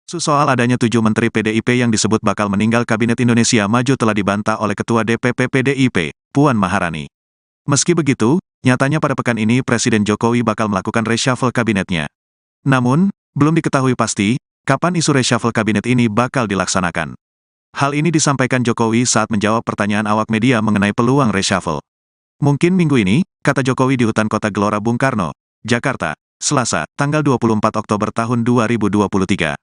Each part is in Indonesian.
Soal adanya 7 menteri PDIP yang disebut bakal meninggal Kabinet Indonesia Maju telah dibantah oleh Ketua DPP PDIP, Puan Maharani. Meski begitu, nyatanya pada pekan ini Presiden Jokowi bakal melakukan reshuffle kabinetnya. Namun, belum diketahui pasti, kapan isu reshuffle kabinet ini bakal dilaksanakan. Hal ini disampaikan Jokowi saat menjawab pertanyaan awak media mengenai peluang reshuffle. Mungkin minggu ini, kata Jokowi di Hutan Kota Gelora Bung Karno, Jakarta, Selasa, tanggal 24 Oktober tahun 2023.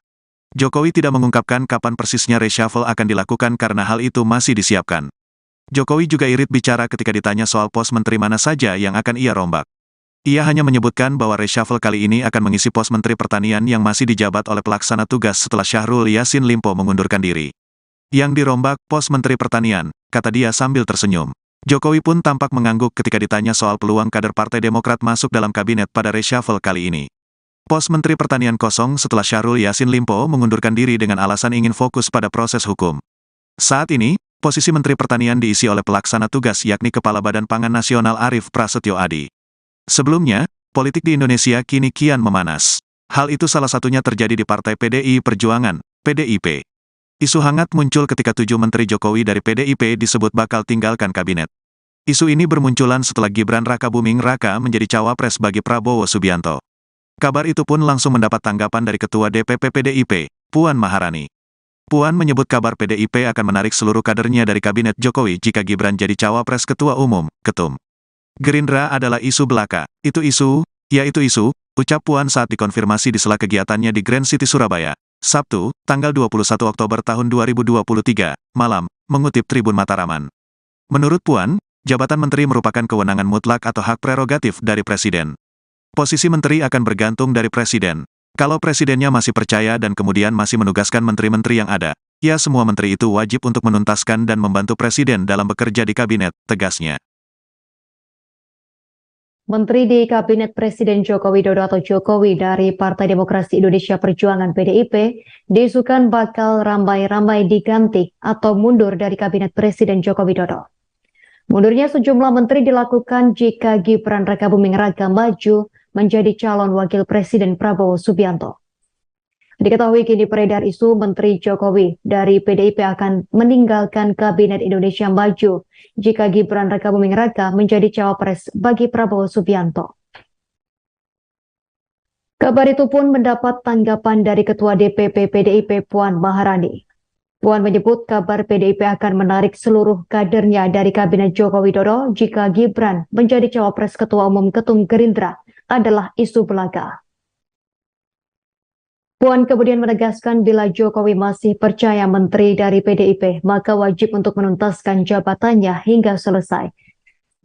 Jokowi tidak mengungkapkan kapan persisnya reshuffle akan dilakukan karena hal itu masih disiapkan. Jokowi juga irit bicara ketika ditanya soal pos menteri mana saja yang akan ia rombak. Ia hanya menyebutkan bahwa reshuffle kali ini akan mengisi pos Menteri Pertanian yang masih dijabat oleh pelaksana tugas setelah Syahrul Yassin Limpo mengundurkan diri. Yang dirombak pos Menteri Pertanian, kata dia sambil tersenyum. Jokowi pun tampak mengangguk ketika ditanya soal peluang kader Partai Demokrat masuk dalam kabinet pada reshuffle kali ini. Pos Menteri Pertanian kosong setelah Syahrul Yassin Limpo mengundurkan diri dengan alasan ingin fokus pada proses hukum. Saat ini, posisi Menteri Pertanian diisi oleh pelaksana tugas yakni Kepala Badan Pangan Nasional Arief Prasetyo Adi. Sebelumnya, politik di Indonesia kini kian memanas. Hal itu salah satunya terjadi di Partai PDI Perjuangan, PDIP. Isu hangat muncul ketika 7 Menteri Jokowi dari PDIP disebut bakal tinggalkan kabinet. Isu ini bermunculan setelah Gibran Rakabuming Raka menjadi cawapres bagi Prabowo Subianto. Kabar itu pun langsung mendapat tanggapan dari Ketua DPP PDIP, Puan Maharani. Puan menyebut kabar PDIP akan menarik seluruh kadernya dari kabinet Jokowi jika Gibran jadi cawapres Ketua Umum, Ketum. Gerindra adalah isu belaka. Itu isu, ucap Puan saat dikonfirmasi di sela kegiatannya di Grand City Surabaya, Sabtu, tanggal 21 Oktober tahun 2023, malam, mengutip Tribun Mataraman. Menurut Puan, jabatan menteri merupakan kewenangan mutlak atau hak prerogatif dari Presiden. Posisi menteri akan bergantung dari Presiden. Kalau Presidennya masih percaya dan kemudian masih menugaskan menteri-menteri yang ada, ya semua menteri itu wajib untuk menuntaskan dan membantu Presiden dalam bekerja di kabinet, tegasnya. Menteri di Kabinet Presiden Joko Widodo atau Jokowi dari Partai Demokrasi Indonesia Perjuangan PDIP diisukan bakal ramai-ramai diganti atau mundur dari Kabinet Presiden Joko Widodo. Mundurnya sejumlah menteri dilakukan jika Gibran Rakabuming Raka maju menjadi calon wakil Presiden Prabowo Subianto. Diketahui kini beredar isu Menteri Jokowi dari PDIP akan meninggalkan Kabinet Indonesia Maju jika Gibran Rakabuming Raka menjadi cawapres bagi Prabowo Subianto. Kabar itu pun mendapat tanggapan dari Ketua DPP PDIP Puan Maharani. Puan menyebut kabar PDIP akan menarik seluruh kadernya dari Kabinet Joko Widodo jika Gibran menjadi cawapres Ketua Umum Ketum Gerindra adalah isu belaka. Puan kemudian menegaskan bila Jokowi masih percaya menteri dari PDIP, maka wajib untuk menuntaskan jabatannya hingga selesai.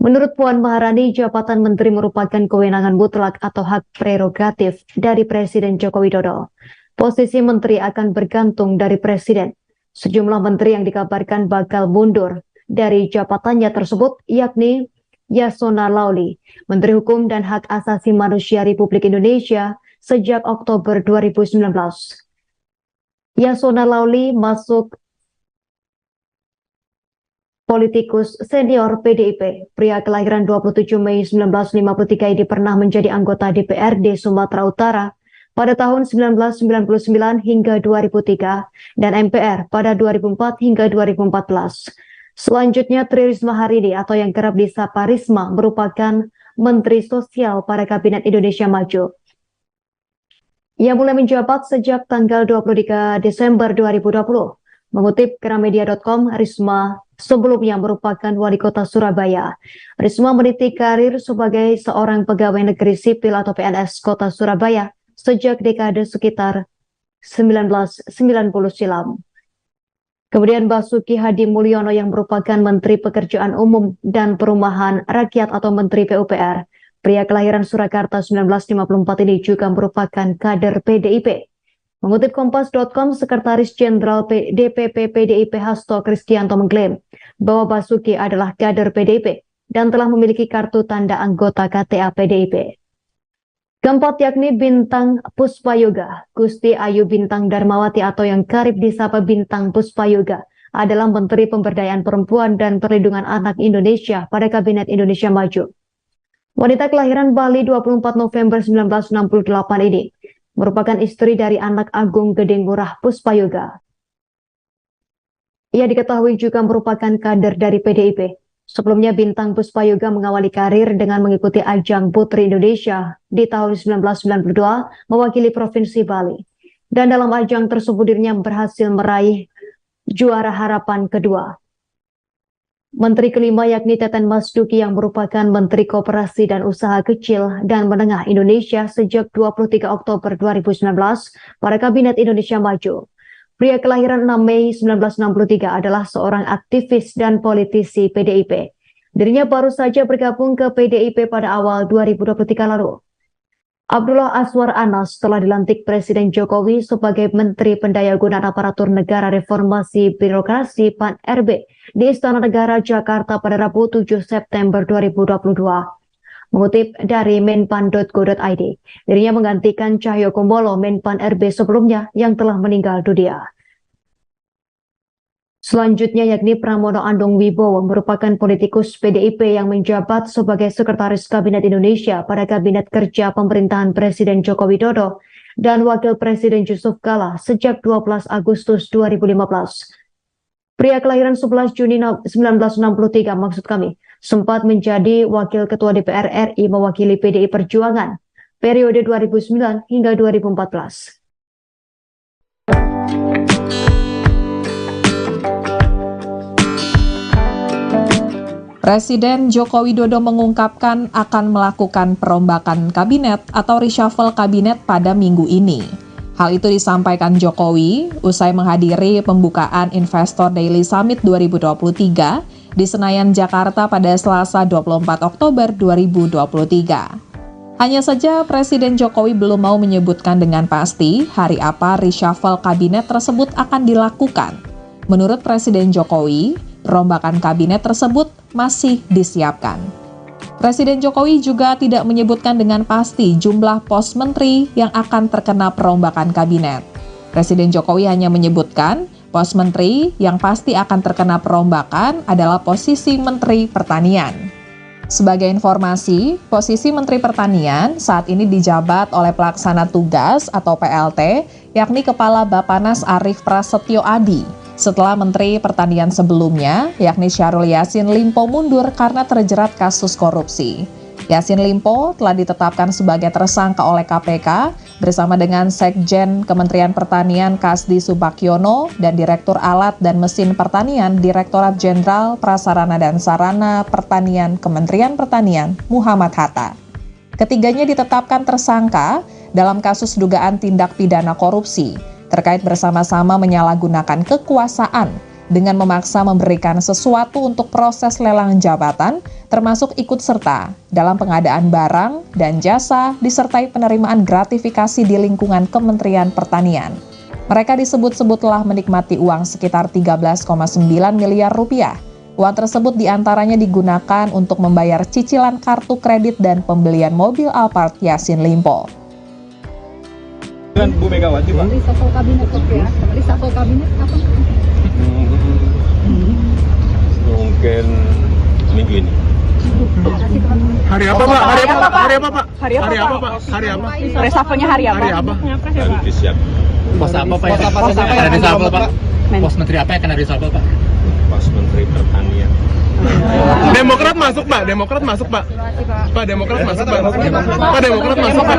Menurut Puan Maharani, jabatan menteri merupakan kewenangan mutlak atau hak prerogatif dari Presiden Joko Widodo. Posisi menteri akan bergantung dari Presiden. Sejumlah menteri yang dikabarkan bakal mundur dari jabatannya tersebut yakni Yasona Lauli, Menteri Hukum dan Hak Asasi Manusia Republik Indonesia sejak Oktober 2019. Yasona Lauli masuk politikus senior PDIP. Pria kelahiran 27 Mei 1953 ini pernah menjadi anggota DPRD Sumatera Utara pada tahun 1999 hingga 2003 dan MPR pada 2004 hingga 2014. Selanjutnya, Tri Risma hari ini atau yang kerap disapa Risma merupakan Menteri Sosial pada Kabinet Indonesia Maju. Ia mulai menjabat sejak tanggal 23 Desember 2020. Mengutip Gramedia.com, Risma sebelumnya merupakan wali kota Surabaya. Risma meniti karir sebagai seorang pegawai negeri sipil atau PNS kota Surabaya sejak dekade sekitar 1990 silam. Kemudian Basuki Hadi Mulyono yang merupakan Menteri Pekerjaan Umum dan Perumahan Rakyat atau Menteri PUPR. Pria kelahiran Surakarta 1954 ini juga merupakan kader PDIP. Mengutip Kompas.com, Sekretaris Jenderal DPP PDIP Hasto Kristianto mengklaim bahwa Basuki adalah kader PDIP dan telah memiliki kartu tanda anggota KTA PDIP. Keempat yakni Bintang Puspayoga. Gusti Ayu Bintang Darmawati atau yang kerap disapa Bintang Puspayoga adalah Menteri Pemberdayaan Perempuan dan Perlindungan Anak Indonesia pada Kabinet Indonesia Maju. Wanita kelahiran Bali 24 November 1968 ini merupakan istri dari anak Agung Gedeng Murah Puspayoga. Ia diketahui juga merupakan kader dari PDIP. Sebelumnya Bintang Puspayoga mengawali karir dengan mengikuti ajang Putri Indonesia di tahun 1992 mewakili Provinsi Bali. Dan dalam ajang tersebut dirinya berhasil meraih juara harapan kedua. Menteri kelima yakni Teten Mas Duki yang merupakan Menteri Koperasi dan Usaha Kecil dan Menengah Indonesia sejak 23 Oktober 2019 pada Kabinet Indonesia Maju. Pria kelahiran 6 Mei 1963 adalah seorang aktivis dan politisi PDIP. Dirinya baru saja bergabung ke PDIP pada awal 2023 lalu. Abdullah Azwar Anas telah dilantik Presiden Jokowi sebagai Menteri Pendayagunaan Aparatur Negara Reformasi Birokrasi PAN-RB di Istana Negara Jakarta pada Rabu 7 September 2022. Mengutip dari menpan.go.id, dirinya menggantikan Cahyo Kumolo Menpan-RB sebelumnya yang telah meninggal dunia. Selanjutnya yakni Pramono Anung Wibowo merupakan politikus PDIP yang menjabat sebagai Sekretaris Kabinet Indonesia pada Kabinet Kerja Pemerintahan Presiden Joko Widodo dan Wakil Presiden Yusuf Kala sejak 12 Agustus 2015. Pria kelahiran 11 Juni 1963 maksud kami, sempat menjadi Wakil Ketua DPR RI mewakili PDI Perjuangan periode 2009 hingga 2014. Presiden Joko Widodo mengungkapkan akan melakukan perombakan kabinet atau reshuffle kabinet pada minggu ini. Hal itu disampaikan Jokowi usai menghadiri pembukaan Investor Daily Summit 2023 di Senayan, Jakarta pada Selasa 24 Oktober 2023. Hanya saja Presiden Jokowi belum mau menyebutkan dengan pasti hari apa reshuffle kabinet tersebut akan dilakukan. Menurut Presiden Jokowi, perombakan kabinet tersebut masih disiapkan. Presiden Jokowi juga tidak menyebutkan dengan pasti jumlah pos menteri yang akan terkena perombakan kabinet. Presiden Jokowi hanya menyebutkan pos menteri yang pasti akan terkena perombakan adalah posisi Menteri Pertanian. Sebagai informasi, posisi Menteri Pertanian saat ini dijabat oleh pelaksana tugas atau PLT, yakni Kepala Bappenas Arief Prasetyo Adi. Setelah Menteri Pertanian sebelumnya, yakni Syahrul Yassin Limpo mundur karena terjerat kasus korupsi. Yassin Limpo telah ditetapkan sebagai tersangka oleh KPK bersama dengan Sekjen Kementerian Pertanian Kasdi Subakyono dan Direktur Alat dan Mesin Pertanian Direktorat Jenderal Prasarana dan Sarana Pertanian Kementerian Pertanian Muhammad Hatta. Ketiganya ditetapkan tersangka dalam kasus dugaan tindak pidana korupsi terkait bersama-sama menyalahgunakan kekuasaan dengan memaksa memberikan sesuatu untuk proses lelang jabatan, termasuk ikut serta dalam pengadaan barang dan jasa disertai penerimaan gratifikasi di lingkungan Kementerian Pertanian. Mereka disebut-sebut telah menikmati uang sekitar 13,9 miliar rupiah. Uang tersebut diantaranya digunakan untuk membayar cicilan kartu kredit dan pembelian mobil Alphard Yassin Limpo. Dengan Bu Megawati, Pak. Reshuffle kabinet ya. Reshuffle kabinet kapan? Mungkin minggu ini. Hari apa, Pak? Hari apa, Pak? Hari apa, Pak? Hari apa, Pak? Hari apa? Reshuffle-nya hari apa? Hari apa? Baru disiap. Pos apa, Pak? Pos apa yang akan reshuffle, Pak? Pos menteri apa yang akan reshuffle, Pak? Pas Menteri Pertanian. Demokrat masuk, Pak. Demokrat masuk, Pak. Pak, Demokrat masuk, Pak. Pak, Demokrat masuk, Pak.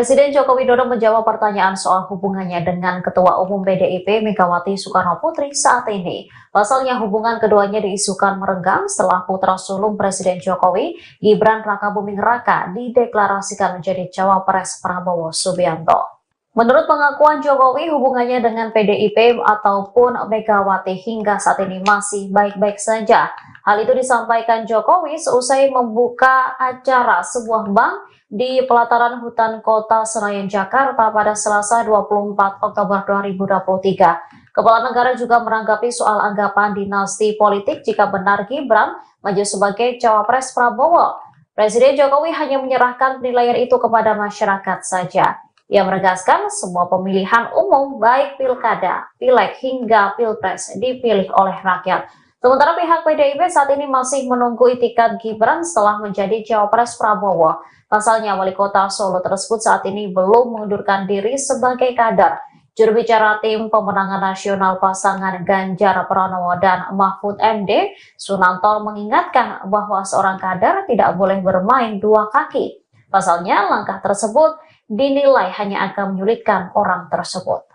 Presiden Joko Widodo menjawab pertanyaan soal hubungannya dengan Ketua Umum PDIP Megawati Soekarnoputri saat ini. Pasalnya hubungan keduanya diisukan merenggang setelah putra sulung Presiden Jokowi, Gibran Rakabuming Raka, dideklarasikan menjadi cawapres Prabowo Subianto. Menurut pengakuan Jokowi, hubungannya dengan PDIP ataupun Megawati hingga saat ini masih baik-baik saja. Hal itu disampaikan Jokowi seusai membuka acara sebuah bank di pelataran hutan kota Senayan, Jakarta pada Selasa 24 Oktober 2023. Kepala negara juga menanggapi soal anggapan dinasti politik jika benar Gibran maju sebagai cawapres Prabowo. Presiden Jokowi hanya menyerahkan penilaian itu kepada masyarakat saja. Ia menegaskan semua pemilihan umum baik pilkada, pileg hingga pilpres dipilih oleh rakyat. Sementara pihak PDIP saat ini masih menunggu itikat Gibran setelah menjadi cawapres Prabowo. Pasalnya wali kota Solo tersebut saat ini belum mengundurkan diri sebagai kader. Juru bicara tim pemenangan nasional pasangan Ganjar Pranowo dan Mahfud MD, Sunanto mengingatkan bahwa seorang kader tidak boleh bermain dua kaki. Pasalnya langkah tersebut dinilai hanya akan menyulitkan orang tersebut.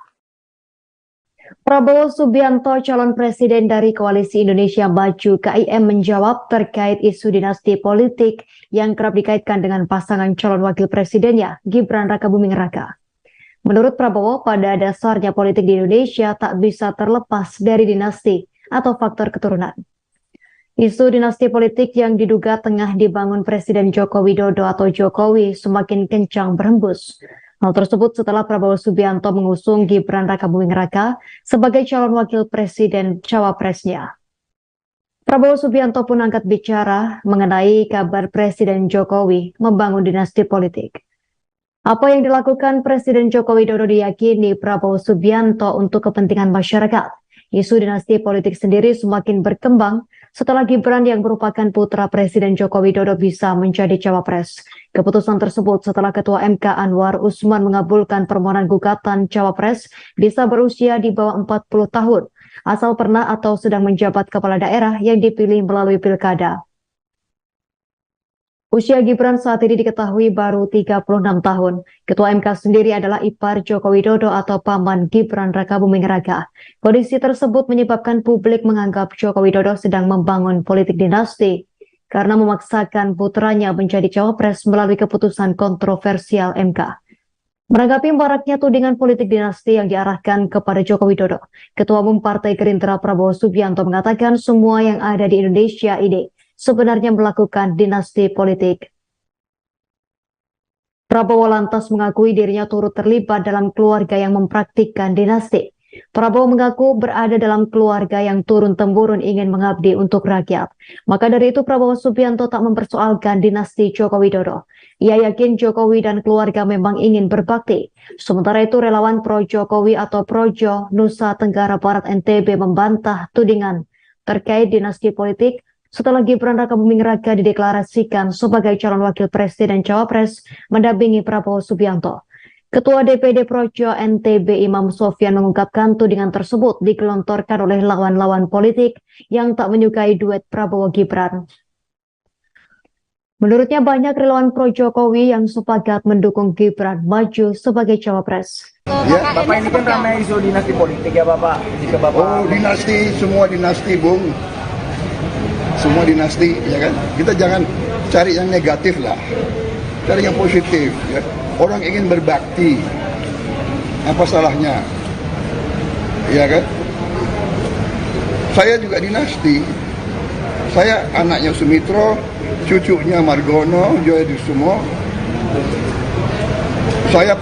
Prabowo Subianto, calon presiden dari Koalisi Indonesia Maju (KIM) menjawab terkait isu dinasti politik yang kerap dikaitkan dengan pasangan calon wakil presidennya, Gibran Rakabuming Raka. Menurut Prabowo, pada dasarnya politik di Indonesia tak bisa terlepas dari dinasti atau faktor keturunan. Isu dinasti politik yang diduga tengah dibangun Presiden Joko Widodo atau Jokowi semakin kencang berhembus. Hal tersebut setelah Prabowo Subianto mengusung Gibran Rakabuming Raka sebagai calon wakil presiden cawapresnya. Prabowo Subianto pun angkat bicara mengenai kabar Presiden Jokowi membangun dinasti politik. Apa yang dilakukan Presiden Joko Widodo diyakini Prabowo Subianto untuk kepentingan masyarakat. Isu dinasti politik sendiri semakin berkembang setelah Gibran yang merupakan putra Presiden Joko Widodo bisa menjadi cawapres. Keputusan tersebut setelah Ketua MK Anwar Usman mengabulkan permohonan gugatan cawapres bisa berusia di bawah 40 tahun, asal pernah atau sedang menjabat kepala daerah yang dipilih melalui pilkada. Usia Gibran saat ini diketahui baru 36 tahun. Ketua MK sendiri adalah ipar Joko Widodo atau paman Gibran Rakabuming Raka. Kondisi tersebut menyebabkan publik menganggap Joko Widodo sedang membangun politik dinasti karena memaksakan putranya menjadi cawapres melalui keputusan kontroversial MK. Menanggapi maraknya tudingan politik dinasti yang diarahkan kepada Joko Widodo, Ketua Umum Partai Gerindra Prabowo Subianto mengatakan semua yang ada di Indonesia ini sebenarnya melakukan dinasti politik. Prabowo lantas mengakui dirinya turut terlibat dalam keluarga yang mempraktikkan dinasti. Prabowo mengaku berada dalam keluarga yang turun-temurun ingin mengabdi untuk rakyat. Maka dari itu Prabowo Subianto tak mempersoalkan dinasti Joko Widodo. Ia yakin Jokowi dan keluarga memang ingin berbakti. Sementara itu relawan pro Jokowi atau Projo Nusa Tenggara Barat NTB membantah tudingan terkait dinasti politik setelah Gibran Rakabuming Raka dideklarasikan sebagai calon wakil presiden cawapres mendampingi Prabowo Subianto. Ketua DPD Projo NTB Imam Sofyan mengungkapkan tudingan tersebut digelontorkan oleh lawan-lawan politik yang tak menyukai duet Prabowo Gibran. Menurutnya banyak relawan pro Jokowi yang sepakat mendukung Gibran maju sebagai cawapres. Ya, Bapak ini kan ramai isu dinasti politik ya Bapak. Jika Bapak dinasti, semua dinasti, Bung. Semua dinasti, ya kan? Kita jangan cari yang negatif lah. Cari yang positif, ya. Orang ingin berbakti. Apa salahnya? Ya kan? Saya juga dinasti. Saya anaknya Sumitro, cucunya Margono, Joyo Dusumo. Saya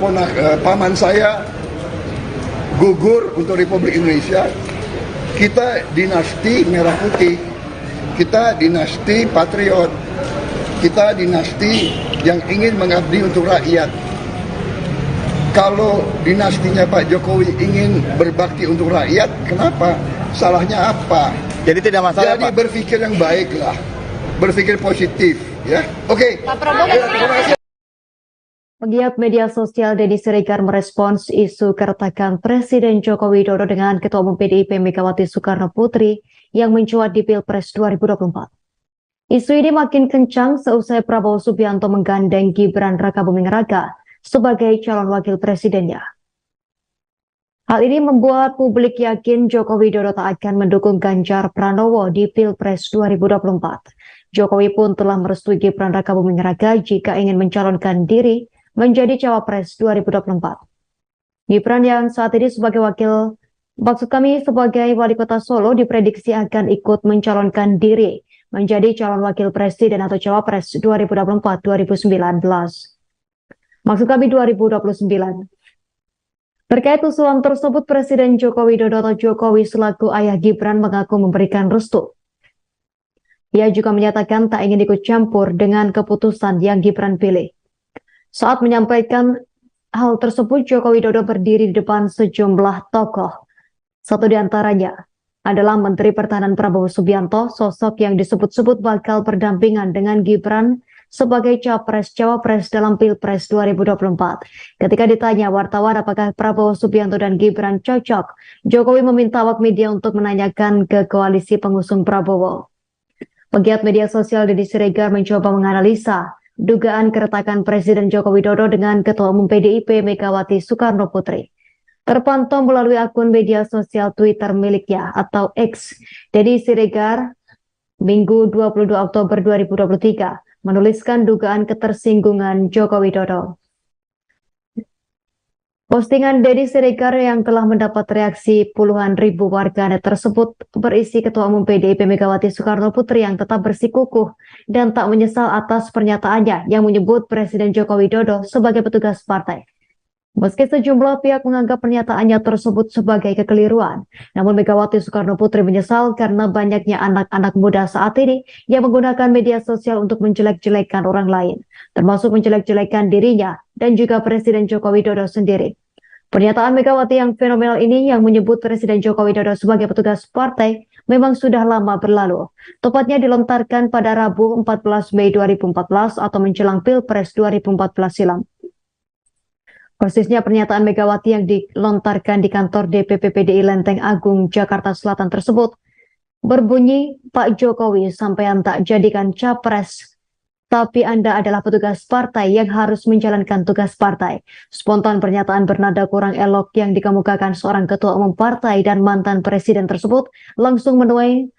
paman saya gugur untuk Republik Indonesia. Kita dinasti Merah Putih. Kita dinasti patriot. Kita dinasti yang ingin mengabdi untuk rakyat. Kalau dinastinya Pak Jokowi ingin berbakti untuk rakyat, kenapa? Salahnya apa? jadi tidak masalah Jadi Pak. berpikir yang baik lah. Berpikir positif, ya. Oke. Terima kasih. Pegiat media sosial Denny Siregar merespons isu keretakan Presiden Joko Widodo dengan Ketua Umum PDIP Megawati Soekarnoputri yang mencuat di Pilpres 2024. Isu ini makin kencang seusai Prabowo Subianto menggandeng Gibran Rakabuming Raka sebagai calon wakil presidennya. Hal ini membuat publik yakin Joko Widodo tak akan mendukung Ganjar Pranowo di Pilpres 2024. Jokowi pun telah merestui Gibran Rakabuming Raka jika ingin mencalonkan diri menjadi cawapres 2024. Gibran yang saat ini sebagai sebagai wali kota Solo diprediksi akan ikut mencalonkan diri menjadi calon wakil presiden atau cawapres 2024-2029. Maksud kami 2029. Terkait usulan tersebut, Presiden Joko Widodo atau Jokowi selaku ayah Gibran mengaku memberikan restu. Ia juga menyatakan tak ingin ikut campur dengan keputusan yang Gibran pilih. Saat menyampaikan hal tersebut, Joko Widodo berdiri di depan sejumlah tokoh. Satu di antaranya adalah Menteri Pertahanan Prabowo Subianto, sosok yang disebut-sebut bakal berdampingan dengan Gibran sebagai capres-cawapres dalam Pilpres 2024. Ketika ditanya wartawan apakah Prabowo Subianto dan Gibran cocok, Jokowi meminta awak media untuk menanyakan ke koalisi pengusung Prabowo. Pegiat media sosial Deddy Siregar mencoba menganalisa dugaan keretakan Presiden Joko Widodo dengan Ketua Umum PDIP Megawati Soekarno Putri. Terpantau melalui akun media sosial Twitter miliknya atau X, Deddy Siregar Minggu 22 Oktober 2023 menuliskan dugaan ketersinggungan Joko Widodo. Postingan Deddy Siregar yang telah mendapat reaksi puluhan ribu warganet tersebut berisi Ketua Umum PDIP Megawati Soekarno Putri yang tetap bersikukuh dan tak menyesal atas pernyataannya yang menyebut Presiden Joko Widodo sebagai petugas partai. Meski sejumlah pihak menganggap pernyataannya tersebut sebagai kekeliruan, namun Megawati Soekarno Putri menyesal karena banyaknya anak-anak muda saat ini yang menggunakan media sosial untuk menjelek-jelekan orang lain, termasuk menjelek-jelekan dirinya dan juga Presiden Joko Widodo sendiri. Pernyataan Megawati yang fenomenal ini yang menyebut Presiden Joko Widodo sebagai petugas partai memang sudah lama berlalu. Tepatnya dilontarkan pada Rabu 14 Mei 2014 atau menjelang Pilpres 2014 silam. Persisnya pernyataan Megawati yang dilontarkan di kantor DPP PDI Lenteng Agung, Jakarta Selatan tersebut berbunyi, Pak Jokowi sampean tak jadikan capres, tapi Anda adalah petugas partai yang harus menjalankan tugas partai. Spontan pernyataan bernada kurang elok yang dikemukakan seorang ketua umum partai dan mantan presiden tersebut langsung menuai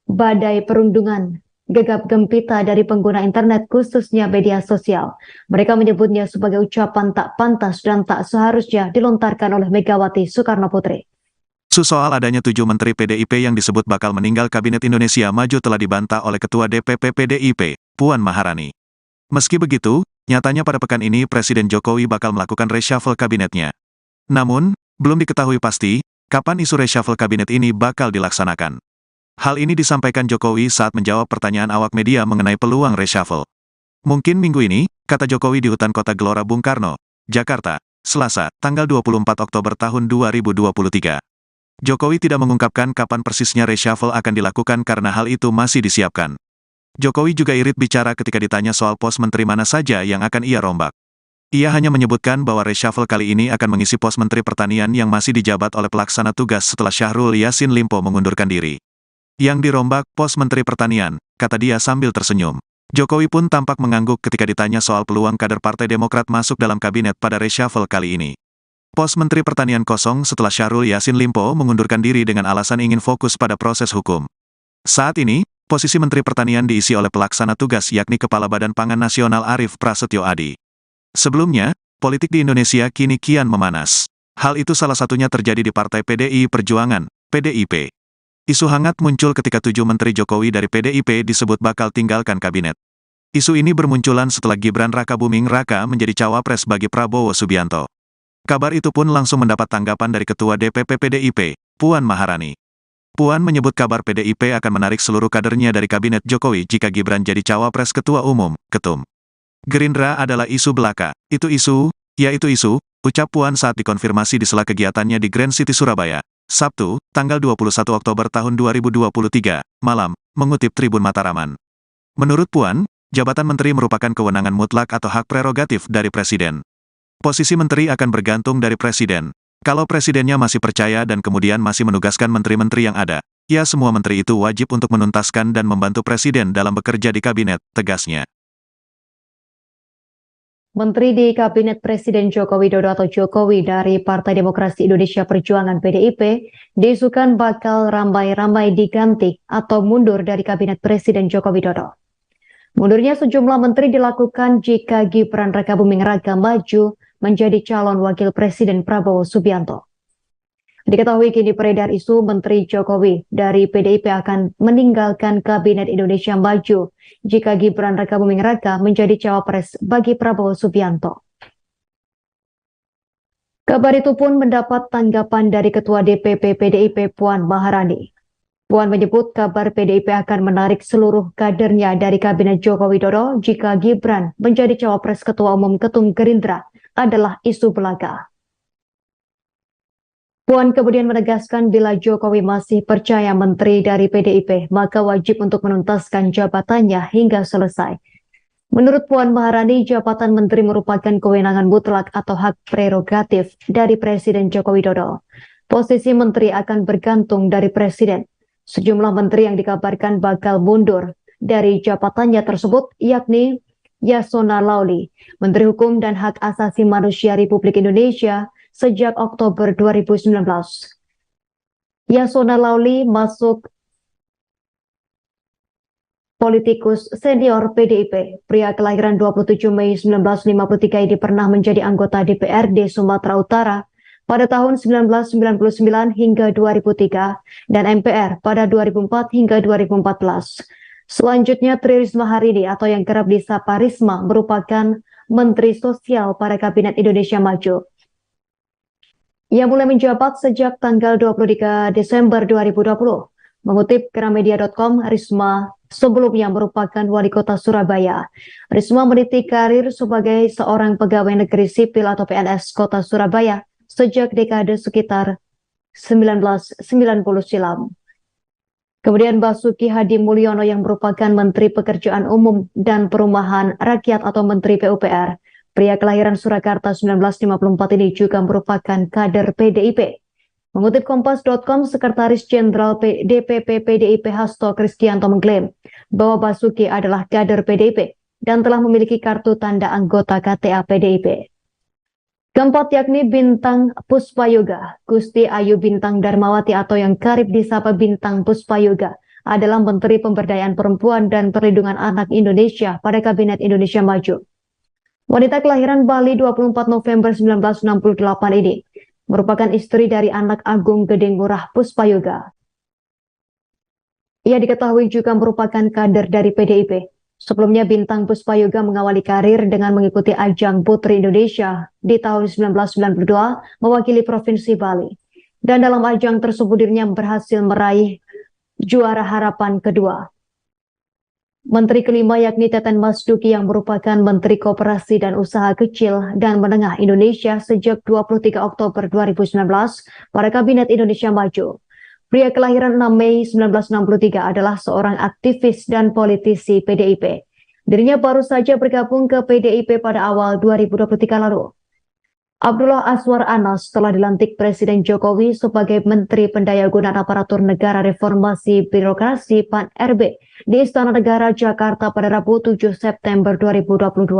badai perundungan gegap gempita dari pengguna internet khususnya media sosial. Mereka menyebutnya sebagai ucapan tak pantas dan tak seharusnya dilontarkan oleh Megawati Soekarno Putri. Soal adanya 7 menteri PDIP yang disebut bakal meninggal Kabinet Indonesia Maju telah dibantah oleh Ketua DPP PDIP, Puan Maharani. Meski begitu, nyatanya pada pekan ini Presiden Jokowi bakal melakukan reshuffle kabinetnya. Namun, belum diketahui pasti kapan isu reshuffle kabinet ini bakal dilaksanakan. Hal ini disampaikan Jokowi saat menjawab pertanyaan awak media mengenai peluang reshuffle. Mungkin minggu ini, kata Jokowi di Hutan Kota Gelora Bung Karno, Jakarta, Selasa, tanggal 24 Oktober tahun 2023. Jokowi tidak mengungkapkan kapan persisnya reshuffle akan dilakukan karena hal itu masih disiapkan. Jokowi juga irit bicara ketika ditanya soal pos menteri mana saja yang akan ia rombak. Ia hanya menyebutkan bahwa reshuffle kali ini akan mengisi pos Menteri Pertanian yang masih dijabat oleh pelaksana tugas setelah Syahrul Yassin Limpo mengundurkan diri. Yang dirombak pos Menteri Pertanian, kata dia sambil tersenyum. Jokowi pun tampak mengangguk ketika ditanya soal peluang kader Partai Demokrat masuk dalam kabinet pada reshuffle kali ini. Pos Menteri Pertanian kosong setelah Syahrul Yassin Limpo mengundurkan diri dengan alasan ingin fokus pada proses hukum. Saat ini, posisi Menteri Pertanian diisi oleh pelaksana tugas yakni Kepala Badan Pangan Nasional Arief Prasetyo Adi. Sebelumnya, politik di Indonesia kini kian memanas. Hal itu salah satunya terjadi di Partai PDI Perjuangan, PDIP. Isu hangat muncul ketika 7 menteri Jokowi dari PDIP disebut bakal tinggalkan kabinet. Isu ini bermunculan setelah Gibran Rakabuming Raka menjadi cawapres bagi Prabowo Subianto. Kabar itu pun langsung mendapat tanggapan dari Ketua DPP PDIP, Puan Maharani. Puan menyebut kabar PDIP akan menarik seluruh kadernya dari kabinet Jokowi jika Gibran jadi cawapres Ketua Umum, Ketum. Gerindra adalah isu belaka, itu isu, ya itu isu, ucap Puan saat dikonfirmasi di sela kegiatannya di Grand City Surabaya, Sabtu, tanggal 21 Oktober tahun 2023, malam, mengutip Tribun Mataraman. Menurut Puan, jabatan menteri merupakan kewenangan mutlak atau hak prerogatif dari Presiden. Posisi menteri akan bergantung dari Presiden. Kalau Presidennya masih percaya dan kemudian masih menugaskan menteri-menteri yang ada, ya semua menteri itu wajib untuk menuntaskan dan membantu Presiden dalam bekerja di kabinet, tegasnya. Menteri di Kabinet Presiden Joko Widodo atau Jokowi dari Partai Demokrasi Indonesia Perjuangan PDIP diisukan bakal ramai-ramai diganti atau mundur dari Kabinet Presiden Joko Widodo. Mundurnya sejumlah menteri dilakukan jika Gibran Rakabuming Raka maju menjadi calon wakil Presiden Prabowo Subianto. Diketahui kini beredar isu Menteri Jokowi dari PDIP akan meninggalkan Kabinet Indonesia Maju jika Gibran Rakabuming Raka menjadi cawapres bagi Prabowo Subianto. Kabar itu pun mendapat tanggapan dari Ketua DPP PDIP Puan Maharani. Puan menyebut kabar PDIP akan menarik seluruh kadernya dari Kabinet Joko Widodo jika Gibran menjadi cawapres Ketua Umum Ketum Gerindra adalah isu belaka. Puan kemudian menegaskan bila Jokowi masih percaya menteri dari PDIP, maka wajib untuk menuntaskan jabatannya hingga selesai. Menurut Puan Maharani, jabatan menteri merupakan kewenangan mutlak atau hak prerogatif dari Presiden Joko Widodo. Posisi menteri akan bergantung dari Presiden. Sejumlah menteri yang dikabarkan bakal mundur dari jabatannya tersebut yakni Yasona Lauli, Menteri Hukum dan Hak Asasi Manusia Republik Indonesia, sejak Oktober 2019. Yasona Lauli masuk politikus senior PDIP. Pria kelahiran 27 Mei 1953 ini pernah menjadi anggota DPRD Sumatera Utara pada tahun 1999 hingga 2003 dan MPR pada 2004 hingga 2014. Selanjutnya Tri Risma hari ini atau yang kerap disapa Risma merupakan Menteri Sosial pada Kabinet Indonesia Maju. Ia mulai menjabat sejak tanggal 23 Desember 2020. Mengutip Gramedia.com, Risma sebelumnya merupakan wali kota Surabaya. Risma meniti karir sebagai seorang pegawai negeri sipil atau PNS kota Surabaya sejak dekade sekitar 1990 silam. Kemudian Basuki Hadi Mulyono yang merupakan Menteri Pekerjaan Umum dan Perumahan Rakyat atau Menteri PUPR. Pria kelahiran Surakarta 1954 ini juga merupakan kader PDIP. Mengutip Kompas.com, Sekretaris Jenderal DPP PDIP Hasto Kristianto mengklaim bahwa Basuki adalah kader PDIP dan telah memiliki kartu tanda anggota KTA PDIP. Keempat yakni Bintang Puspayoga. Gusti Ayu Bintang Darmawati atau yang kerap disapa Bintang Puspayoga adalah Menteri Pemberdayaan Perempuan dan Perlindungan Anak Indonesia pada Kabinet Indonesia Maju. Wanita kelahiran Bali 24 November 1968 ini merupakan istri dari anak Agung Gedeng Murah Puspayoga. Ia diketahui juga merupakan kader dari PDIP. Sebelumnya Bintang Puspayoga mengawali karir dengan mengikuti ajang Putri Indonesia di tahun 1992 mewakili Provinsi Bali. Dan dalam ajang tersebut dirinya berhasil meraih juara harapan kedua. Menteri kelima yakni Teten Mas Duki yang merupakan Menteri Koperasi dan Usaha Kecil dan Menengah Indonesia sejak 23 Oktober 2019 pada Kabinet Indonesia Maju. Pria kelahiran 6 Mei 1963 adalah seorang aktivis dan politisi PDIP. Dirinya baru saja bergabung ke PDIP pada awal 2023 lalu. Abdullah Azwar Anas telah dilantik Presiden Jokowi sebagai Menteri Pendayagunaan Aparatur Negara Reformasi Birokrasi PAN-RB di Istana Negara Jakarta pada Rabu 7 September 2022.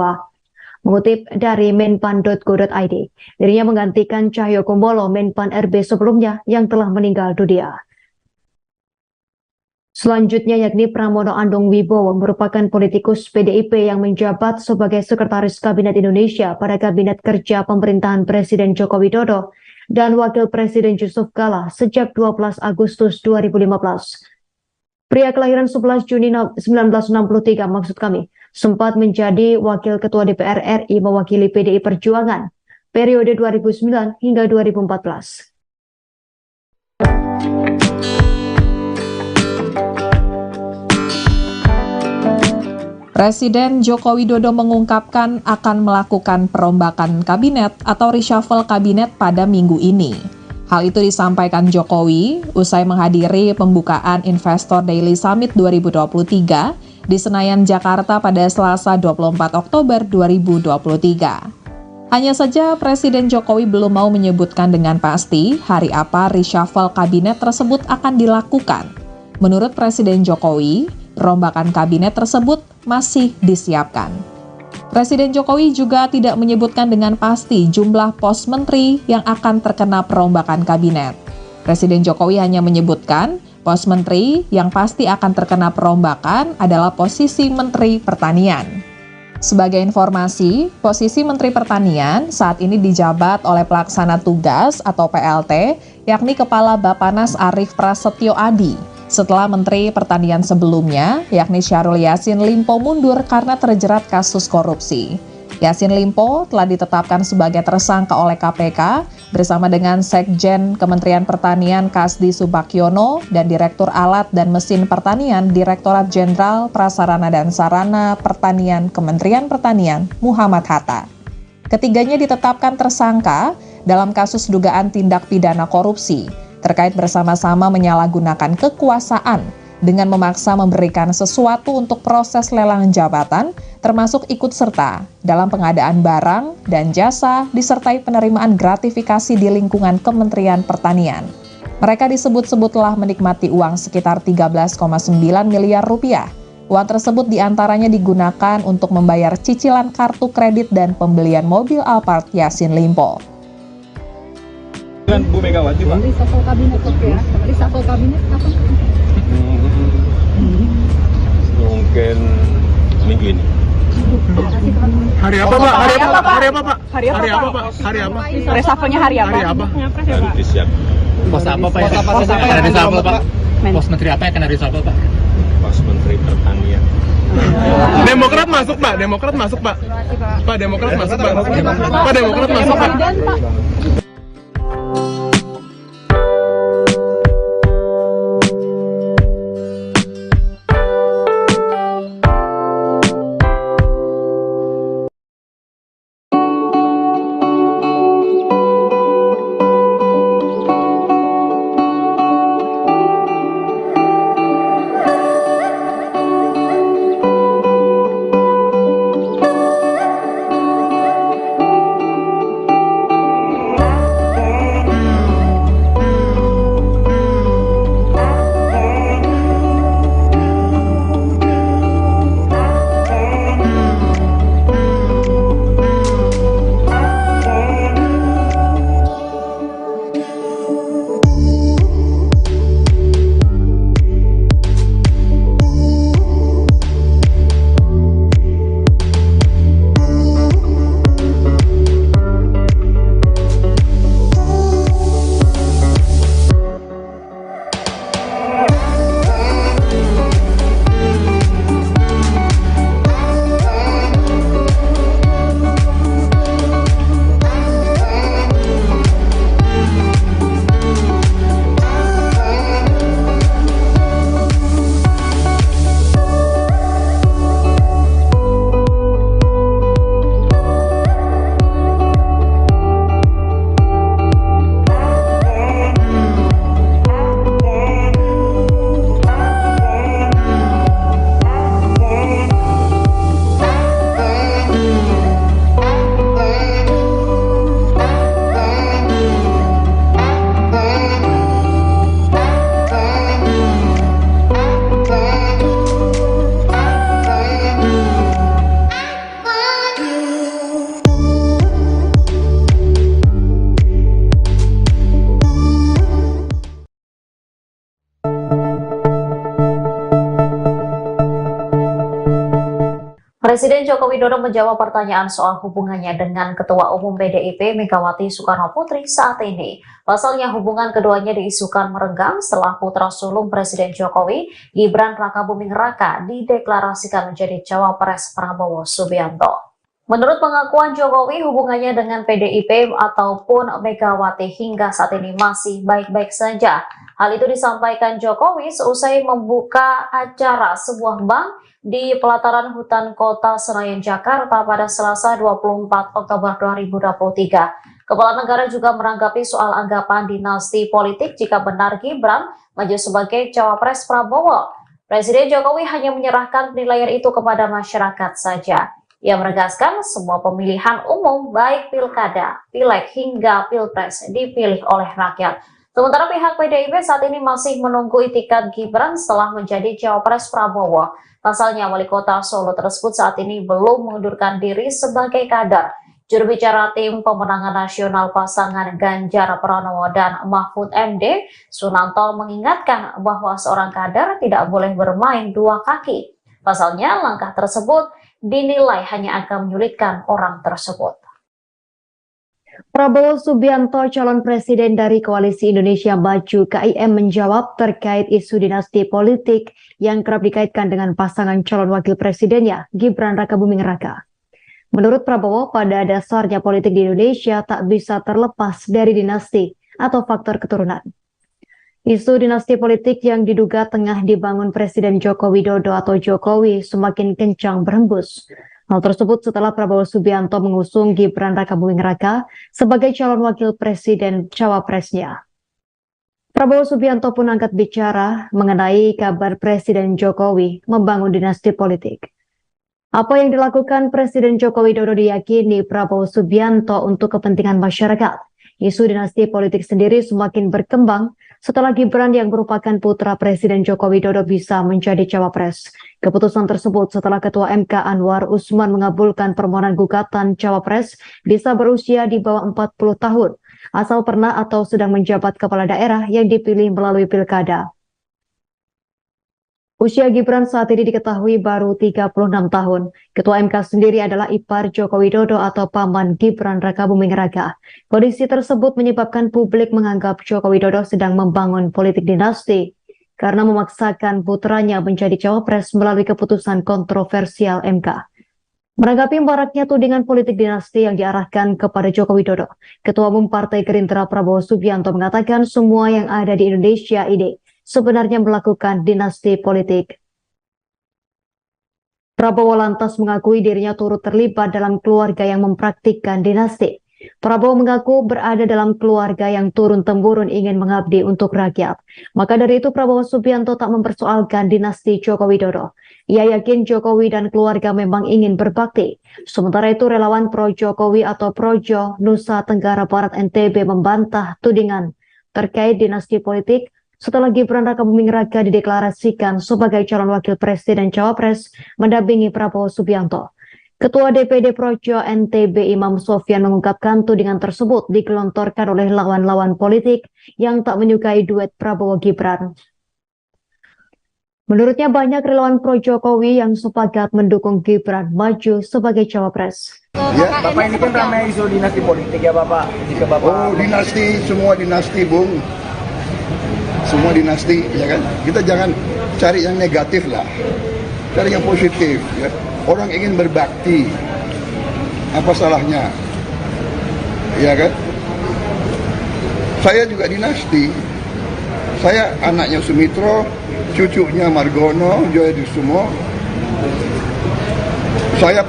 Mengutip dari menpan.go.id, dirinya menggantikan Cahyokumolo Menpan-RB sebelumnya yang telah meninggal dunia. Selanjutnya yakni Pramono Anung Wibowo merupakan politikus PDIP yang menjabat sebagai Sekretaris Kabinet Indonesia pada Kabinet Kerja Pemerintahan Presiden Joko Widodo dan Wakil Presiden Yusuf Kala sejak 12 Agustus 2015. Pria kelahiran 11 Juni 1963 maksud kami sempat menjadi Wakil Ketua DPR RI mewakili PDI Perjuangan periode 2009 hingga 2014. Presiden Joko Widodo mengungkapkan akan melakukan perombakan kabinet atau reshuffle kabinet pada minggu ini. Hal itu disampaikan Jokowi usai menghadiri pembukaan Investor Daily Summit 2023 di Senayan, Jakarta pada Selasa 24 Oktober 2023. Hanya saja Presiden Jokowi belum mau menyebutkan dengan pasti hari apa reshuffle kabinet tersebut akan dilakukan. Menurut Presiden Jokowi, perombakan kabinet tersebut masih disiapkan. Presiden Jokowi juga tidak menyebutkan dengan pasti jumlah pos menteri yang akan terkena perombakan kabinet. Presiden Jokowi hanya menyebutkan pos menteri yang pasti akan terkena perombakan adalah posisi Menteri Pertanian. Sebagai informasi, posisi Menteri Pertanian saat ini dijabat oleh pelaksana tugas atau PLT, yakni Kepala Bappenas Arief Prasetyo Adi. Setelah Menteri Pertanian sebelumnya, yakni Syahrul Yassin Limpo mundur karena terjerat kasus korupsi. Yassin Limpo telah ditetapkan sebagai tersangka oleh KPK bersama dengan Sekjen Kementerian Pertanian Kasdi Subakyono dan Direktur Alat dan Mesin Pertanian Direktorat Jenderal Prasarana dan Sarana Pertanian Kementerian Pertanian Muhammad Hatta. Ketiganya ditetapkan tersangka dalam kasus dugaan tindak pidana korupsi terkait bersama-sama menyalahgunakan kekuasaan dengan memaksa memberikan sesuatu untuk proses lelang jabatan, termasuk ikut serta dalam pengadaan barang dan jasa disertai penerimaan gratifikasi di lingkungan Kementerian Pertanian. Mereka disebut-sebut telah menikmati uang sekitar 13,9 miliar rupiah. Uang tersebut diantaranya digunakan untuk membayar cicilan kartu kredit dan pembelian mobil Alphard Yassin Limpo. Dengan Bu Megawati, Pak. Reshuffle kabinet oke ya. Reshuffle kabinet kapan? Mungkin minggu ini. Hari apa, Pak? Hari apa, Pak? Hari apa, Pak? Hari apa, Hari apa, Pak? Pak? Hari apa? Reshuffle-nya hari apa? Hari apa? Baru disiapkan. Pos apa Pak? Pos apa yang reshuffle Pak? Pos menteri apa yang kena reshuffle Pak? Pos Menteri Pertanian. Demokrat masuk, Pak. Demokrat masuk, Pak. Pak, Demokrat masuk, Pak. Pak, Demokrat masuk, Pak. Presiden Joko Widodo menjawab pertanyaan soal hubungannya dengan Ketua Umum PDIP Megawati Soekarnoputri saat ini. Pasalnya hubungan keduanya diisukan merenggang setelah putra sulung Presiden Jokowi, Gibran Rakabuming Raka, dideklarasikan menjadi cawapres Prabowo Subianto. Menurut pengakuan Jokowi, hubungannya dengan PDIP ataupun Megawati hingga saat ini masih baik-baik saja. Hal itu disampaikan Jokowi seusai membuka acara sebuah bank di pelataran hutan kota Senayan, Jakarta pada Selasa 24 Oktober 2023. Kepala negara juga menanggapi soal anggapan dinasti politik jika benar Gibran maju sebagai cawapres Prabowo. Presiden Jokowi hanya menyerahkan penilaian itu kepada masyarakat saja. Ia menegaskan semua pemilihan umum baik pilkada, pileg hingga pilpres dipilih oleh rakyat. Sementara pihak PDIP saat ini masih menunggu itikat Gibran setelah menjadi cawapres Prabowo. Pasalnya wali kota Solo tersebut saat ini belum mengundurkan diri sebagai kader. Juru bicara tim pemenangan nasional pasangan Ganjar Pranowo dan Mahfud MD, Sunanto mengingatkan bahwa seorang kader tidak boleh bermain dua kaki. Pasalnya langkah tersebut dinilai hanya akan menyulitkan orang tersebut. Prabowo Subianto, calon presiden dari Koalisi Indonesia Maju (KIM) menjawab terkait isu dinasti politik yang kerap dikaitkan dengan pasangan calon wakil presidennya, Gibran Rakabuming Raka. Menurut Prabowo, pada dasarnya politik di Indonesia tak bisa terlepas dari dinasti atau faktor keturunan. Isu dinasti politik yang diduga tengah dibangun Presiden Joko Widodo atau Jokowi semakin kencang berhembus. Hal tersebut setelah Prabowo Subianto mengusung Gibran Rakabuming Raka sebagai calon wakil presiden cawapresnya. Prabowo Subianto pun angkat bicara mengenai kabar Presiden Jokowi membangun dinasti politik. Apa yang dilakukan Presiden Joko Widodo diyakini Prabowo Subianto untuk kepentingan masyarakat. Isu dinasti politik sendiri semakin berkembang setelah Gibran yang merupakan putra Presiden Joko Widodo bisa menjadi cawapres. Keputusan tersebut setelah Ketua MK Anwar Usman mengabulkan permohonan gugatan cawapres bisa berusia di bawah 40 tahun, asal pernah atau sedang menjabat kepala daerah yang dipilih melalui pilkada. Usia Gibran saat ini diketahui baru 36 tahun. Ketua MK sendiri adalah ipar Joko Widodo atau paman Gibran Rakabuming Raka. Kondisi tersebut menyebabkan publik menganggap Joko Widodo sedang membangun politik dinasti karena memaksakan putranya menjadi cawapres melalui keputusan kontroversial MK. Menanggapi maraknya tudingan politik dinasti yang diarahkan kepada Joko Widodo, Ketua Umum Partai Gerindra Prabowo Subianto mengatakan semua yang ada di Indonesia ini sebenarnya melakukan dinasti politik. Prabowo lantas mengakui dirinya turut terlibat dalam keluarga yang mempraktikkan dinasti. Prabowo mengaku berada dalam keluarga yang turun-temurun ingin mengabdi untuk rakyat. Maka dari itu Prabowo Subianto tak mempersoalkan dinasti Joko Widodo. Ia yakin Jokowi dan keluarga memang ingin berbakti. Sementara itu relawan pro Jokowi atau Projo Nusa Tenggara Barat NTB membantah tudingan terkait dinasti politik setelah Gibran Rakabuming Raka dideklarasikan sebagai calon wakil presiden cawapres mendampingi Prabowo Subianto. Ketua DPD Projo NTB Imam Sofyan mengungkapkan tudingan tersebut digelontorkan oleh lawan-lawan politik yang tak menyukai duet Prabowo Gibran. Menurutnya banyak relawan pro Jokowi yang sepakat mendukung Gibran maju sebagai cawapres. Ya, Bapak ini kan ramai isu dinasti politik ya Bapak. Jika Bapak dinasti, semua dinasti, Bung. Semua dinasti, ya kan? Kita jangan cari yang negatif lah, cari yang positif. Ya. Orang ingin berbakti, apa salahnya? Ya kan? Saya juga dinasti. Saya anaknya Sumitro, cucunya Margono, Joyosumo. Saya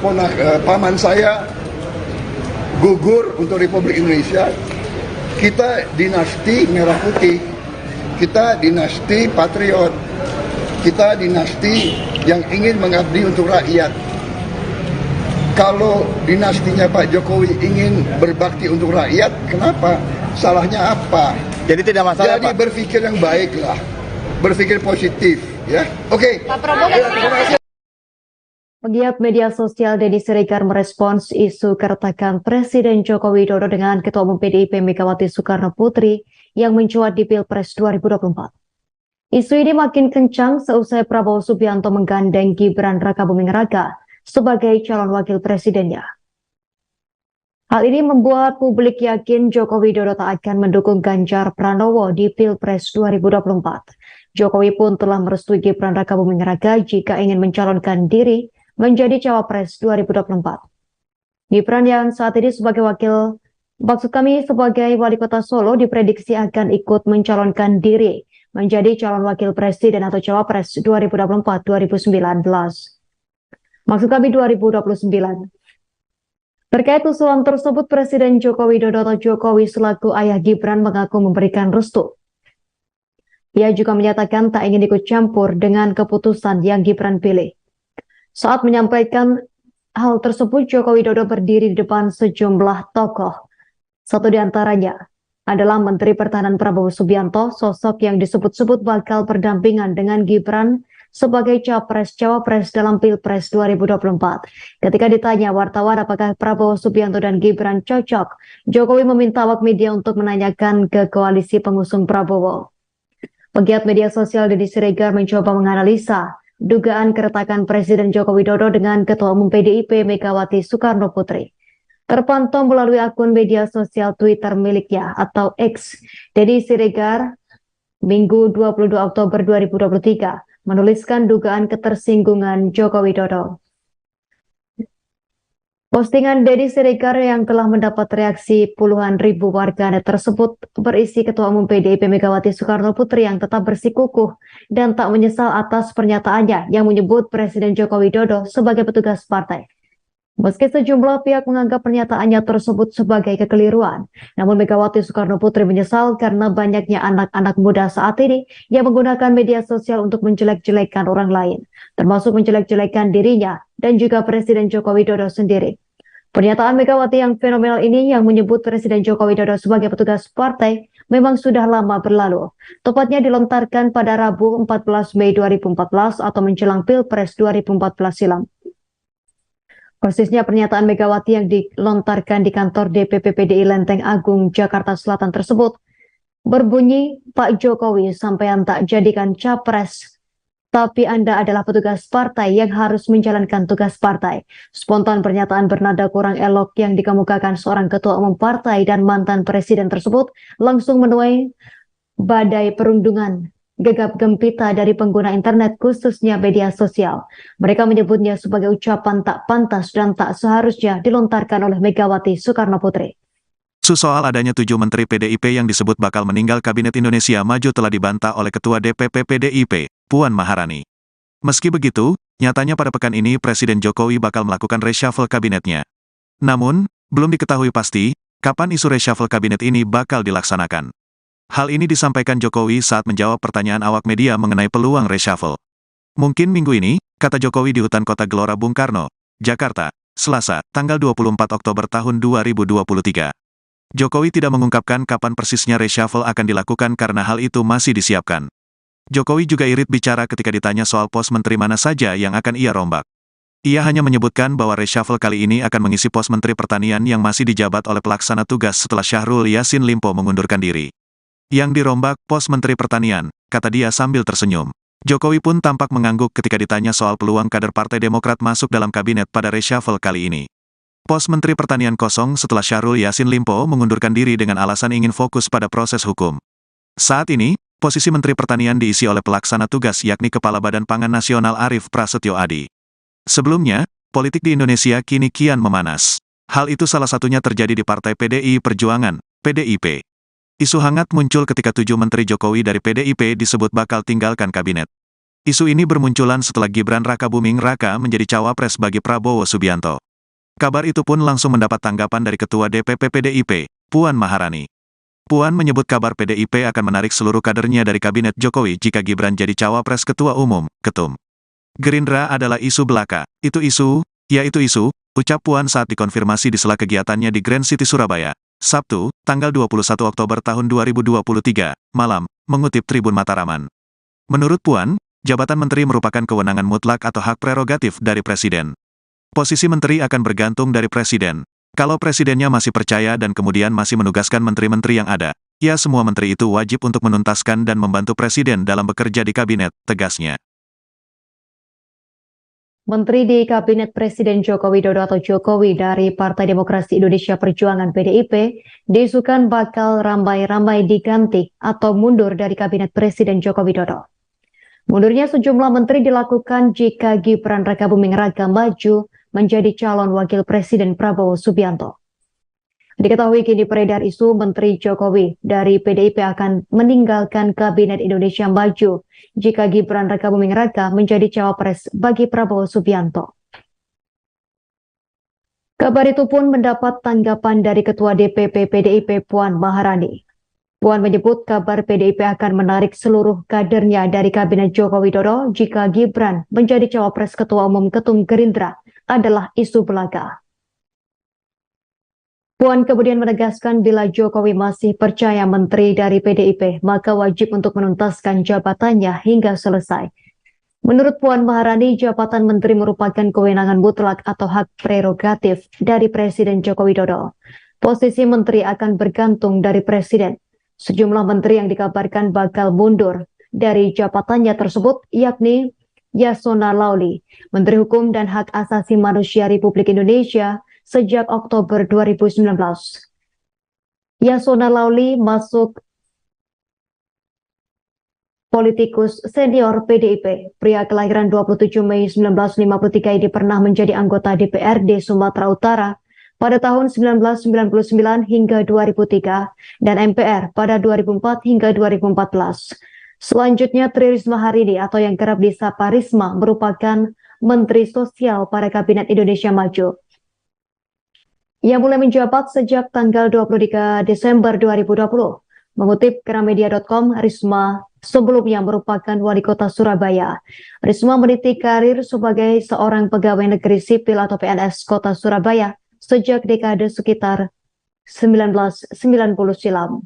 paman saya gugur untuk Republik Indonesia. Kita dinasti Merah Putih. Kita dinasti patriot, kita dinasti yang ingin mengabdi untuk rakyat. Kalau dinastinya Pak Jokowi ingin berbakti untuk rakyat, kenapa? Salahnya apa? jadi tidak masalah Jadi Pak. berpikir yang baik lah, berpikir positif, ya. Oke. Pegiat media sosial Deddy Siregar merespons isu keretakan Presiden Joko Widodo dengan Ketua Umum PDIP Megawati Soekarno Putri yang mencuat di Pilpres 2024. Isu ini makin kencang seusai Prabowo Subianto menggandeng Gibran Rakabuming Raka sebagai calon wakil presidennya. Hal ini membuat publik yakin Joko Widodo tak akan mendukung Ganjar Pranowo di Pilpres 2024. Jokowi pun telah merestui Gibran Rakabuming Raka jika ingin mencalonkan diri menjadi cawapres 2024. Gibran yang saat ini sebagai sebagai wali kota Solo diprediksi akan ikut mencalonkan diri menjadi calon wakil presiden atau cawapres 2024-2029. Maksud kami 2029. Terkait usulan tersebut, Presiden Joko Widodo atau Jokowi selaku ayah Gibran mengaku memberikan restu. Ia juga menyatakan tak ingin ikut campur dengan keputusan yang Gibran pilih. Saat menyampaikan hal tersebut, Joko Widodo berdiri di depan sejumlah tokoh. Satu di antaranya, adalah Menteri Pertahanan Prabowo Subianto, sosok yang disebut-sebut bakal berdampingan dengan Gibran sebagai capres-cawapres dalam Pilpres 2024. Ketika ditanya wartawan apakah Prabowo Subianto dan Gibran cocok, Jokowi meminta awak media untuk menanyakan ke koalisi pengusung Prabowo. Pegiat media sosial Deddy Siregar mencoba menganalisa dugaan keretakan Presiden Joko Widodo dengan Ketua Umum PDIP Megawati Soekarno Putri. Terpantau melalui akun media sosial Twitter miliknya atau X, Deddy Siregar Minggu 22 Oktober 2023 menuliskan dugaan ketersinggungan Joko Widodo. Postingan Deddy Siregar yang telah mendapat reaksi puluhan ribu warganet tersebut berisi Ketua Umum PDIP Megawati Soekarno Putri yang tetap bersikukuh dan tak menyesal atas pernyataannya yang menyebut Presiden Joko Widodo sebagai petugas partai. Meski sejumlah pihak menganggap pernyataannya tersebut sebagai kekeliruan, namun Megawati Soekarno Putri menyesal karena banyaknya anak-anak muda saat ini yang menggunakan media sosial untuk menjelek-jelekan orang lain, termasuk menjelek-jelekan dirinya dan juga Presiden Joko Widodo sendiri. Pernyataan Megawati yang fenomenal ini yang menyebut Presiden Joko Widodo sebagai petugas partai memang sudah lama berlalu. Tepatnya dilontarkan pada Rabu 14 Mei 2014 atau menjelang Pilpres 2014 silam. Persisnya pernyataan Megawati yang dilontarkan di kantor DPP PDI Lenteng Agung, Jakarta Selatan tersebut berbunyi, Pak Jokowi sampean tak jadikan capres, tapi Anda adalah petugas partai yang harus menjalankan tugas partai. Spontan pernyataan bernada kurang elok yang dikemukakan seorang ketua umum partai dan mantan presiden tersebut langsung menuai badai perundungan gegap gempita dari pengguna internet khususnya media sosial. Mereka menyebutnya sebagai ucapan tak pantas dan tak seharusnya dilontarkan oleh Megawati Soekarno Putri. Soal adanya 7 menteri PDIP yang disebut bakal meninggal Kabinet Indonesia Maju telah dibantah oleh Ketua DPP PDIP, Puan Maharani. Meski begitu, nyatanya pada pekan ini Presiden Jokowi bakal melakukan reshuffle kabinetnya. Namun, belum diketahui pasti kapan isu reshuffle kabinet ini bakal dilaksanakan. Hal ini disampaikan Jokowi saat menjawab pertanyaan awak media mengenai peluang reshuffle. Mungkin minggu ini, kata Jokowi di Hutan Kota Gelora Bung Karno, Jakarta, Selasa, tanggal 24 Oktober tahun 2023. Jokowi tidak mengungkapkan kapan persisnya reshuffle akan dilakukan karena hal itu masih disiapkan. Jokowi juga irit bicara ketika ditanya soal pos menteri mana saja yang akan ia rombak. Ia hanya menyebutkan bahwa reshuffle kali ini akan mengisi pos Menteri Pertanian yang masih dijabat oleh pelaksana tugas setelah Syahrul Yassin Limpo mengundurkan diri. Yang dirombak pos Menteri Pertanian, kata dia sambil tersenyum. Jokowi pun tampak mengangguk ketika ditanya soal peluang kader Partai Demokrat masuk dalam kabinet pada reshuffle kali ini. Pos Menteri Pertanian kosong setelah Syahrul Yassin Limpo mengundurkan diri dengan alasan ingin fokus pada proses hukum. Saat ini, posisi Menteri Pertanian diisi oleh pelaksana tugas yakni Kepala Badan Pangan Nasional Arief Prasetyo Adi. Sebelumnya, politik di Indonesia kini kian memanas. Hal itu salah satunya terjadi di Partai PDI Perjuangan, PDIP. Isu hangat muncul ketika 7 menteri Jokowi dari PDIP disebut bakal tinggalkan kabinet. Isu ini bermunculan setelah Gibran Rakabuming Raka menjadi cawapres bagi Prabowo Subianto. Kabar itu pun langsung mendapat tanggapan dari Ketua DPP PDIP, Puan Maharani. Puan menyebut kabar PDIP akan menarik seluruh kadernya dari kabinet Jokowi jika Gibran jadi cawapres Ketua Umum, Ketum. Gerindra adalah isu belaka. Itu isu, ucap Puan saat dikonfirmasi di sela kegiatannya di Grand City Surabaya, Sabtu, tanggal 21 Oktober tahun 2023, malam, mengutip Tribun Mataraman. Menurut Puan, jabatan menteri merupakan kewenangan mutlak atau hak prerogatif dari Presiden. Posisi menteri akan bergantung dari Presiden. Kalau Presidennya masih percaya dan kemudian masih menugaskan menteri-menteri yang ada, ya semua menteri itu wajib untuk menuntaskan dan membantu Presiden dalam bekerja di kabinet, tegasnya. Menteri di Kabinet Presiden Joko Widodo atau Jokowi dari Partai Demokrasi Indonesia Perjuangan PDIP diisukan bakal ramai-ramai diganti atau mundur dari Kabinet Presiden Joko Widodo. Mundurnya sejumlah menteri dilakukan jika Gibran Rakabuming Raka maju menjadi calon wakil Presiden Prabowo Subianto. Diketahui kini beredar isu Menteri Jokowi dari PDIP akan meninggalkan Kabinet Indonesia Maju jika Gibran Rakabuming Raka menjadi cawapres bagi Prabowo Subianto. Kabar itu pun mendapat tanggapan dari Ketua DPP PDIP Puan Maharani. Puan menyebut kabar PDIP akan menarik seluruh kadernya dari Kabinet Joko Widodo jika Gibran menjadi cawapres Ketua Umum Ketum Gerindra adalah isu belaka. Puan kemudian menegaskan bila Jokowi masih percaya menteri dari PDIP, maka wajib untuk menuntaskan jabatannya hingga selesai. Menurut Puan Maharani, jabatan menteri merupakan kewenangan mutlak atau hak prerogatif dari Presiden Joko Widodo. Posisi menteri akan bergantung dari Presiden. Sejumlah menteri yang dikabarkan bakal mundur dari jabatannya tersebut yakni Yasona Lauli, Menteri Hukum dan Hak Asasi Manusia Republik Indonesia sejak Oktober 2019. Yasona Lauli masuk politikus senior PDIP. Pria kelahiran 27 Mei 1953 ini pernah menjadi anggota DPRD Sumatera Utara pada tahun 1999 hingga 2003 dan MPR pada 2004 hingga 2014. Selanjutnya Tri Risma hari ini atau yang kerap disapa Risma merupakan Menteri Sosial pada Kabinet Indonesia Maju. Ia mulai menjabat sejak tanggal 23 Desember 2020. Mengutip Gramedia.com, Risma sebelumnya merupakan wali kota Surabaya. Risma meniti karir sebagai seorang pegawai negeri sipil atau PNS kota Surabaya sejak dekade sekitar 1990 silam.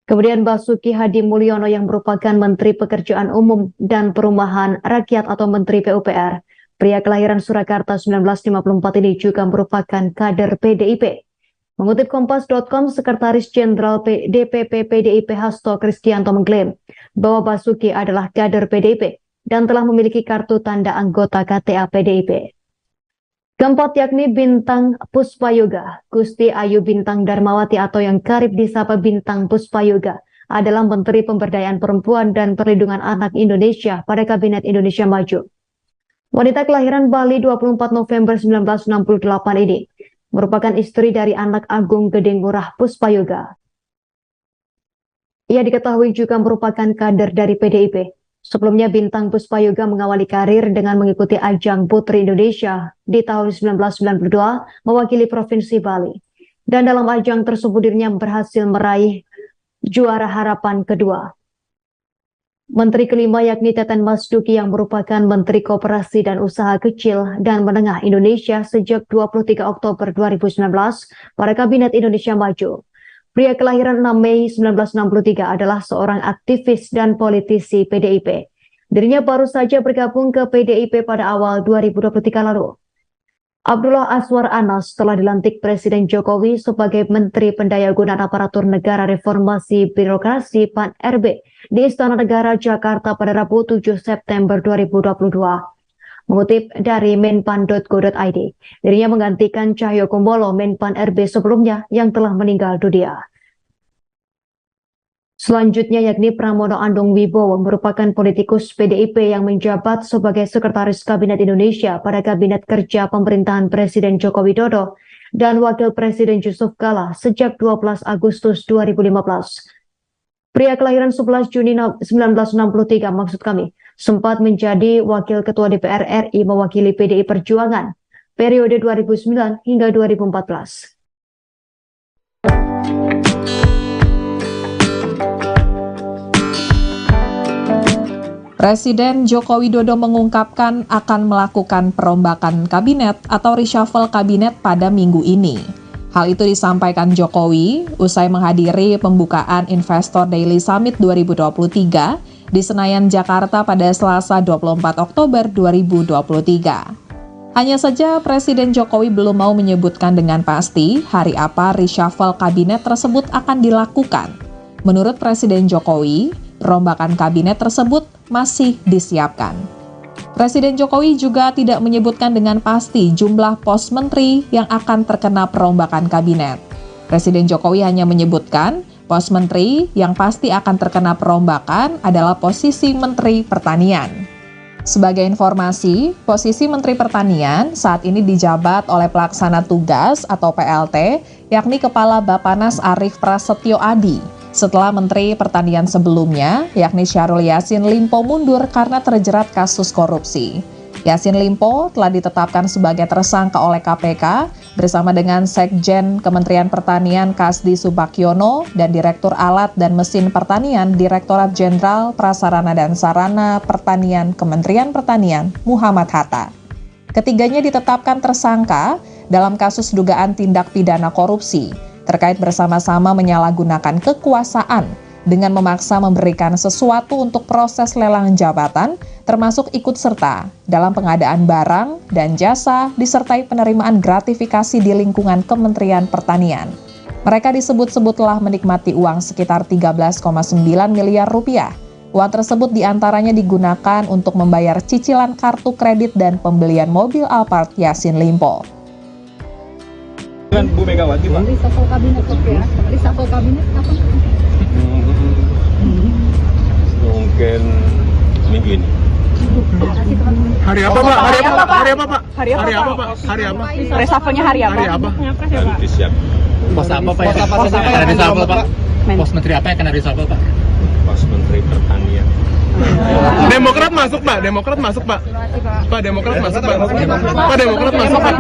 Kemudian Basuki Hadi Mulyono yang merupakan Menteri Pekerjaan Umum dan Perumahan Rakyat atau Menteri PUPR. Pria kelahiran Surakarta 1954 ini juga merupakan kader PDIP. Mengutip Kompas.com, Sekretaris Jenderal DPP PDIP Hasto Kristianto mengklaim bahwa Basuki adalah kader PDIP dan telah memiliki kartu tanda anggota KTA PDIP. Keempat yakni Bintang Puspayoga. Gusti Ayu Bintang Darmawati atau yang kerap disapa Bintang Puspayoga adalah Menteri Pemberdayaan Perempuan dan Perlindungan Anak Indonesia pada Kabinet Indonesia Maju. Wanita kelahiran Bali 24 November 1968 ini merupakan istri dari anak Agung Gedeng Murah Puspayoga. Ia diketahui juga merupakan kader dari PDIP. Sebelumnya Bintang Puspayoga mengawali karir dengan mengikuti ajang Putri Indonesia di tahun 1992 mewakili Provinsi Bali. Dan dalam ajang tersebut dirinya berhasil meraih juara harapan kedua. Menteri kelima yakni Teten Mas Duki yang merupakan Menteri Koperasi dan Usaha Kecil dan Menengah Indonesia sejak 23 Oktober 2019 pada Kabinet Indonesia Maju. Pria kelahiran 6 Mei 1963 adalah seorang aktivis dan politisi PDIP. Dirinya baru saja bergabung ke PDIP pada awal 2023 lalu. Abdullah Aswar Anas telah dilantik Presiden Jokowi sebagai Menteri Pendayagunaan Aparatur Negara Reformasi Birokrasi PAN-RB di Istana Negara Jakarta pada Rabu 7 September 2022. Mengutip dari menpan.go.id, dirinya menggantikan Cahyokumolo Menpan-RB sebelumnya yang telah meninggal dunia. Selanjutnya yakni Pramono Anung Wibowo merupakan politikus PDIP yang menjabat sebagai Sekretaris Kabinet Indonesia pada Kabinet Kerja Pemerintahan Presiden Joko Widodo dan Wakil Presiden Yusuf Kala sejak 12 Agustus 2015. Pria kelahiran 11 Juni 1963 maksud kami, sempat menjadi Wakil Ketua DPR RI mewakili PDI Perjuangan periode 2009 hingga 2014. Presiden Joko Widodo mengungkapkan akan melakukan perombakan kabinet atau reshuffle kabinet pada minggu ini. Hal itu disampaikan Jokowi usai menghadiri pembukaan Investor Daily Summit 2023 di Senayan, Jakarta pada Selasa 24 Oktober 2023. Hanya saja Presiden Jokowi belum mau menyebutkan dengan pasti hari apa reshuffle kabinet tersebut akan dilakukan. Menurut Presiden Jokowi, perombakan kabinet tersebut masih disiapkan. Presiden Jokowi juga tidak menyebutkan dengan pasti jumlah pos menteri yang akan terkena perombakan kabinet. Presiden Jokowi hanya menyebutkan pos menteri yang pasti akan terkena perombakan adalah posisi Menteri Pertanian. Sebagai informasi, posisi Menteri Pertanian saat ini dijabat oleh pelaksana tugas atau PLT, yakni Kepala Bappenas Arief Prasetyo Adi. Setelah Menteri Pertanian sebelumnya, yakni Syahrul Yassin Limpo mundur karena terjerat kasus korupsi. Yassin Limpo telah ditetapkan sebagai tersangka oleh KPK bersama dengan Sekjen Kementerian Pertanian Kasdi Subakyono dan Direktur Alat dan Mesin Pertanian Direktorat Jenderal Prasarana dan Sarana Pertanian Kementerian Pertanian Muhammad Hatta. Ketiganya ditetapkan tersangka dalam kasus dugaan tindak pidana korupsi terkait bersama-sama menyalahgunakan kekuasaan dengan memaksa memberikan sesuatu untuk proses lelang jabatan, termasuk ikut serta dalam pengadaan barang dan jasa disertai penerimaan gratifikasi di lingkungan Kementerian Pertanian. Mereka disebut-sebut telah menikmati uang sekitar 13,9 miliar rupiah. Uang tersebut diantaranya digunakan untuk membayar cicilan kartu kredit dan pembelian mobil Alphard Yassin Limpo. Dengan Bu Megawati, Pak. Reshuffle kabinet oke ya. Reshuffle kabinet kapan? Mungkin minggu ini. Hari apa, Pak? Hari apa, Pak? Hari apa, Pak? Hari apa, Hari apa, Pak? Pak? Hari apa? Reshuffle-nya hari apa? Hari apa? Dan disiapkan. Pos apa Pak? Pos apa yang kena reshuffle Pak? Pos menteri apa yang kena reshuffle Pak? Pos Menteri Pertanian. Demokrat masuk, Pak. Demokrat masuk, Pak. Pak, Demokrat masuk, Pak. Pak, Demokrat masuk, Pak.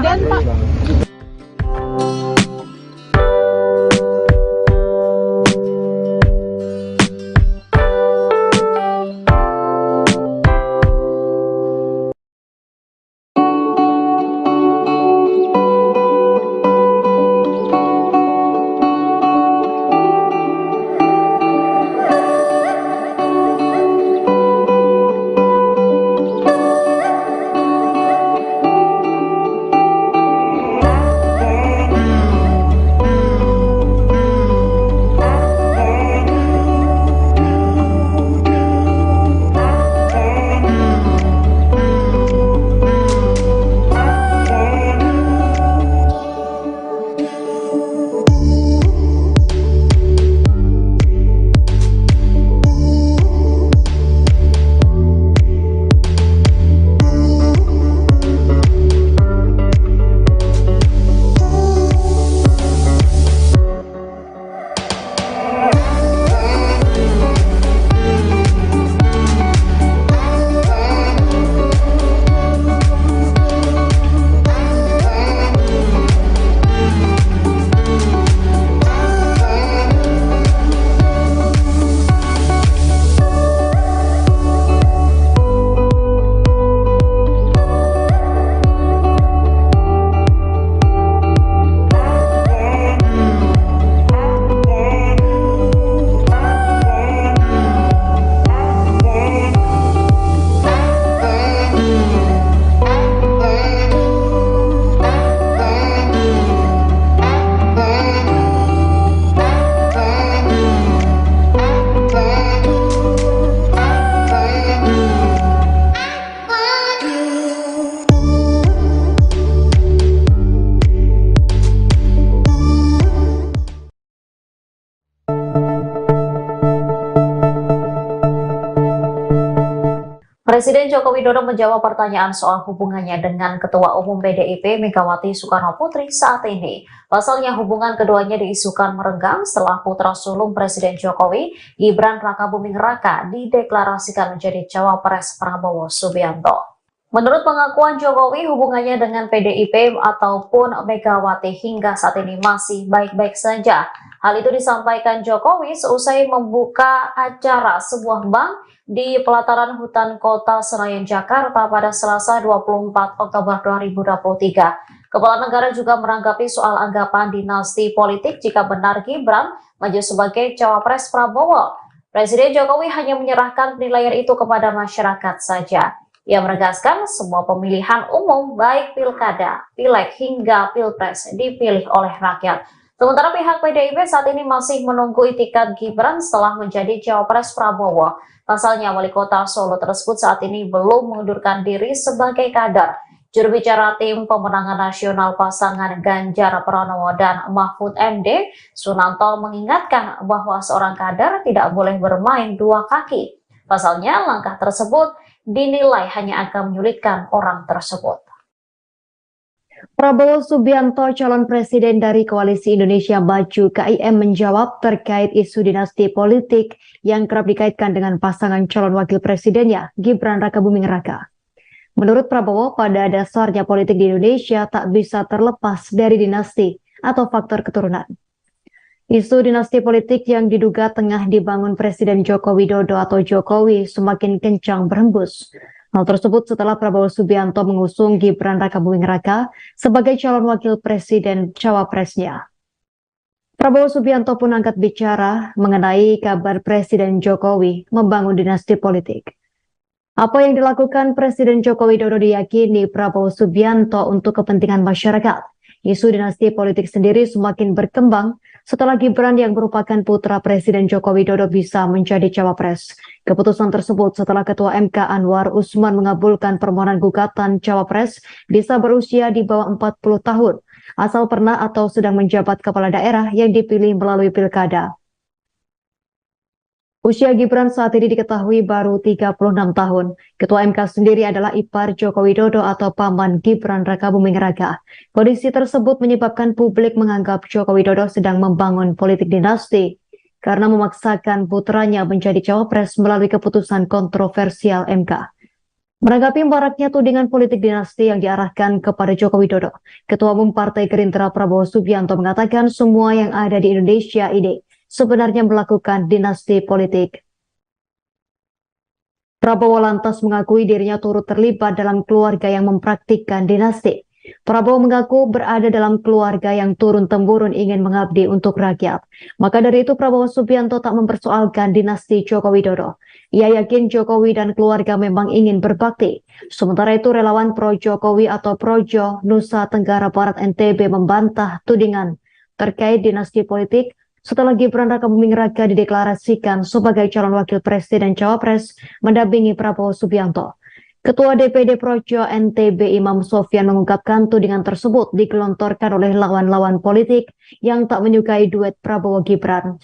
Presiden Joko Widodo menjawab pertanyaan soal hubungannya dengan Ketua Umum PDIP Megawati Soekarno Putri saat ini. Pasalnya hubungan keduanya diisukan merenggang setelah putra sulung Presiden Jokowi, Gibran Rakabuming Raka, dideklarasikan menjadi cawapres Prabowo Subianto. Menurut pengakuan Jokowi, hubungannya dengan PDIP ataupun Megawati hingga saat ini masih baik-baik saja. Hal itu disampaikan Jokowi seusai membuka acara sebuah bank di pelataran hutan kota Senayan, Jakarta pada Selasa 24 Oktober 2023. Kepala negara juga menanggapi soal anggapan dinasti politik jika benar Gibran maju sebagai cawapres Prabowo. Presiden Jokowi hanya menyerahkan penilaian itu kepada masyarakat saja. Ia menegaskan semua pemilihan umum baik pilkada, pileg hingga pilpres dipilih oleh rakyat. Sementara pihak PDIP saat ini masih menunggu itikat Gibran setelah menjadi cawapres Prabowo. Pasalnya wali kota Solo tersebut saat ini belum mengundurkan diri sebagai kader. Juru bicara tim pemenangan nasional pasangan Ganjar Pranowo dan Mahfud MD, Sunanto mengingatkan bahwa seorang kader tidak boleh bermain dua kaki. Pasalnya langkah tersebut dinilai hanya akan menyulitkan orang tersebut. Prabowo Subianto, calon presiden dari Koalisi Indonesia Maju (KIM) menjawab terkait isu dinasti politik yang kerap dikaitkan dengan pasangan calon wakil presidennya, Gibran Rakabuming Raka. Menurut Prabowo, pada dasarnya politik di Indonesia tak bisa terlepas dari dinasti atau faktor keturunan. Isu dinasti politik yang diduga tengah dibangun Presiden Joko Widodo atau Jokowi semakin kencang berhembus. Hal tersebut setelah Prabowo Subianto mengusung Gibran Rakabuming Raka sebagai calon wakil presiden cawapresnya. Prabowo Subianto pun angkat bicara mengenai kabar Presiden Jokowi membangun dinasti politik. Apa yang dilakukan Presiden Joko Widodo diyakini Prabowo Subianto untuk kepentingan masyarakat. Isu dinasti politik sendiri semakin berkembang setelah Gibran yang merupakan putra Presiden Joko Widodo bisa menjadi cawapres. Keputusan tersebut setelah Ketua MK Anwar Usman mengabulkan permohonan gugatan cawapres bisa berusia di bawah 40 tahun, asal pernah atau sedang menjabat kepala daerah yang dipilih melalui pilkada. Usia Gibran saat ini diketahui baru 36 tahun. Ketua MK sendiri adalah ipar Joko Widodo atau paman Gibran Rakabuming Raka. Kondisi tersebut menyebabkan publik menganggap Joko Widodo sedang membangun politik dinasti karena memaksakan putranya menjadi cawapres melalui keputusan kontroversial MK. Menanggapi maraknya tudingan politik dinasti yang diarahkan kepada Joko Widodo, Ketua Umum Partai Gerindra Prabowo Subianto mengatakan semua yang ada di Indonesia ini sebenarnya melakukan dinasti politik. Prabowo lantas mengakui dirinya turut terlibat dalam keluarga yang mempraktikkan dinasti. Prabowo mengaku berada dalam keluarga yang turun-temurun ingin mengabdi untuk rakyat. Maka dari itu Prabowo Subianto tak mempersoalkan dinasti Joko Widodo. Ia yakin Jokowi dan keluarga memang ingin berbakti. Sementara itu relawan pro Jokowi atau Projo Nusa Tenggara Barat NTB membantah tudingan terkait dinasti politik setelah Gibran Rakabuming Raka dideklarasikan sebagai calon wakil presiden cawapres mendampingi Prabowo Subianto. Ketua DPD Projo NTB Imam Sofyan mengungkapkan tudingan tersebut digelontorkan oleh lawan-lawan politik yang tak menyukai duet Prabowo Gibran.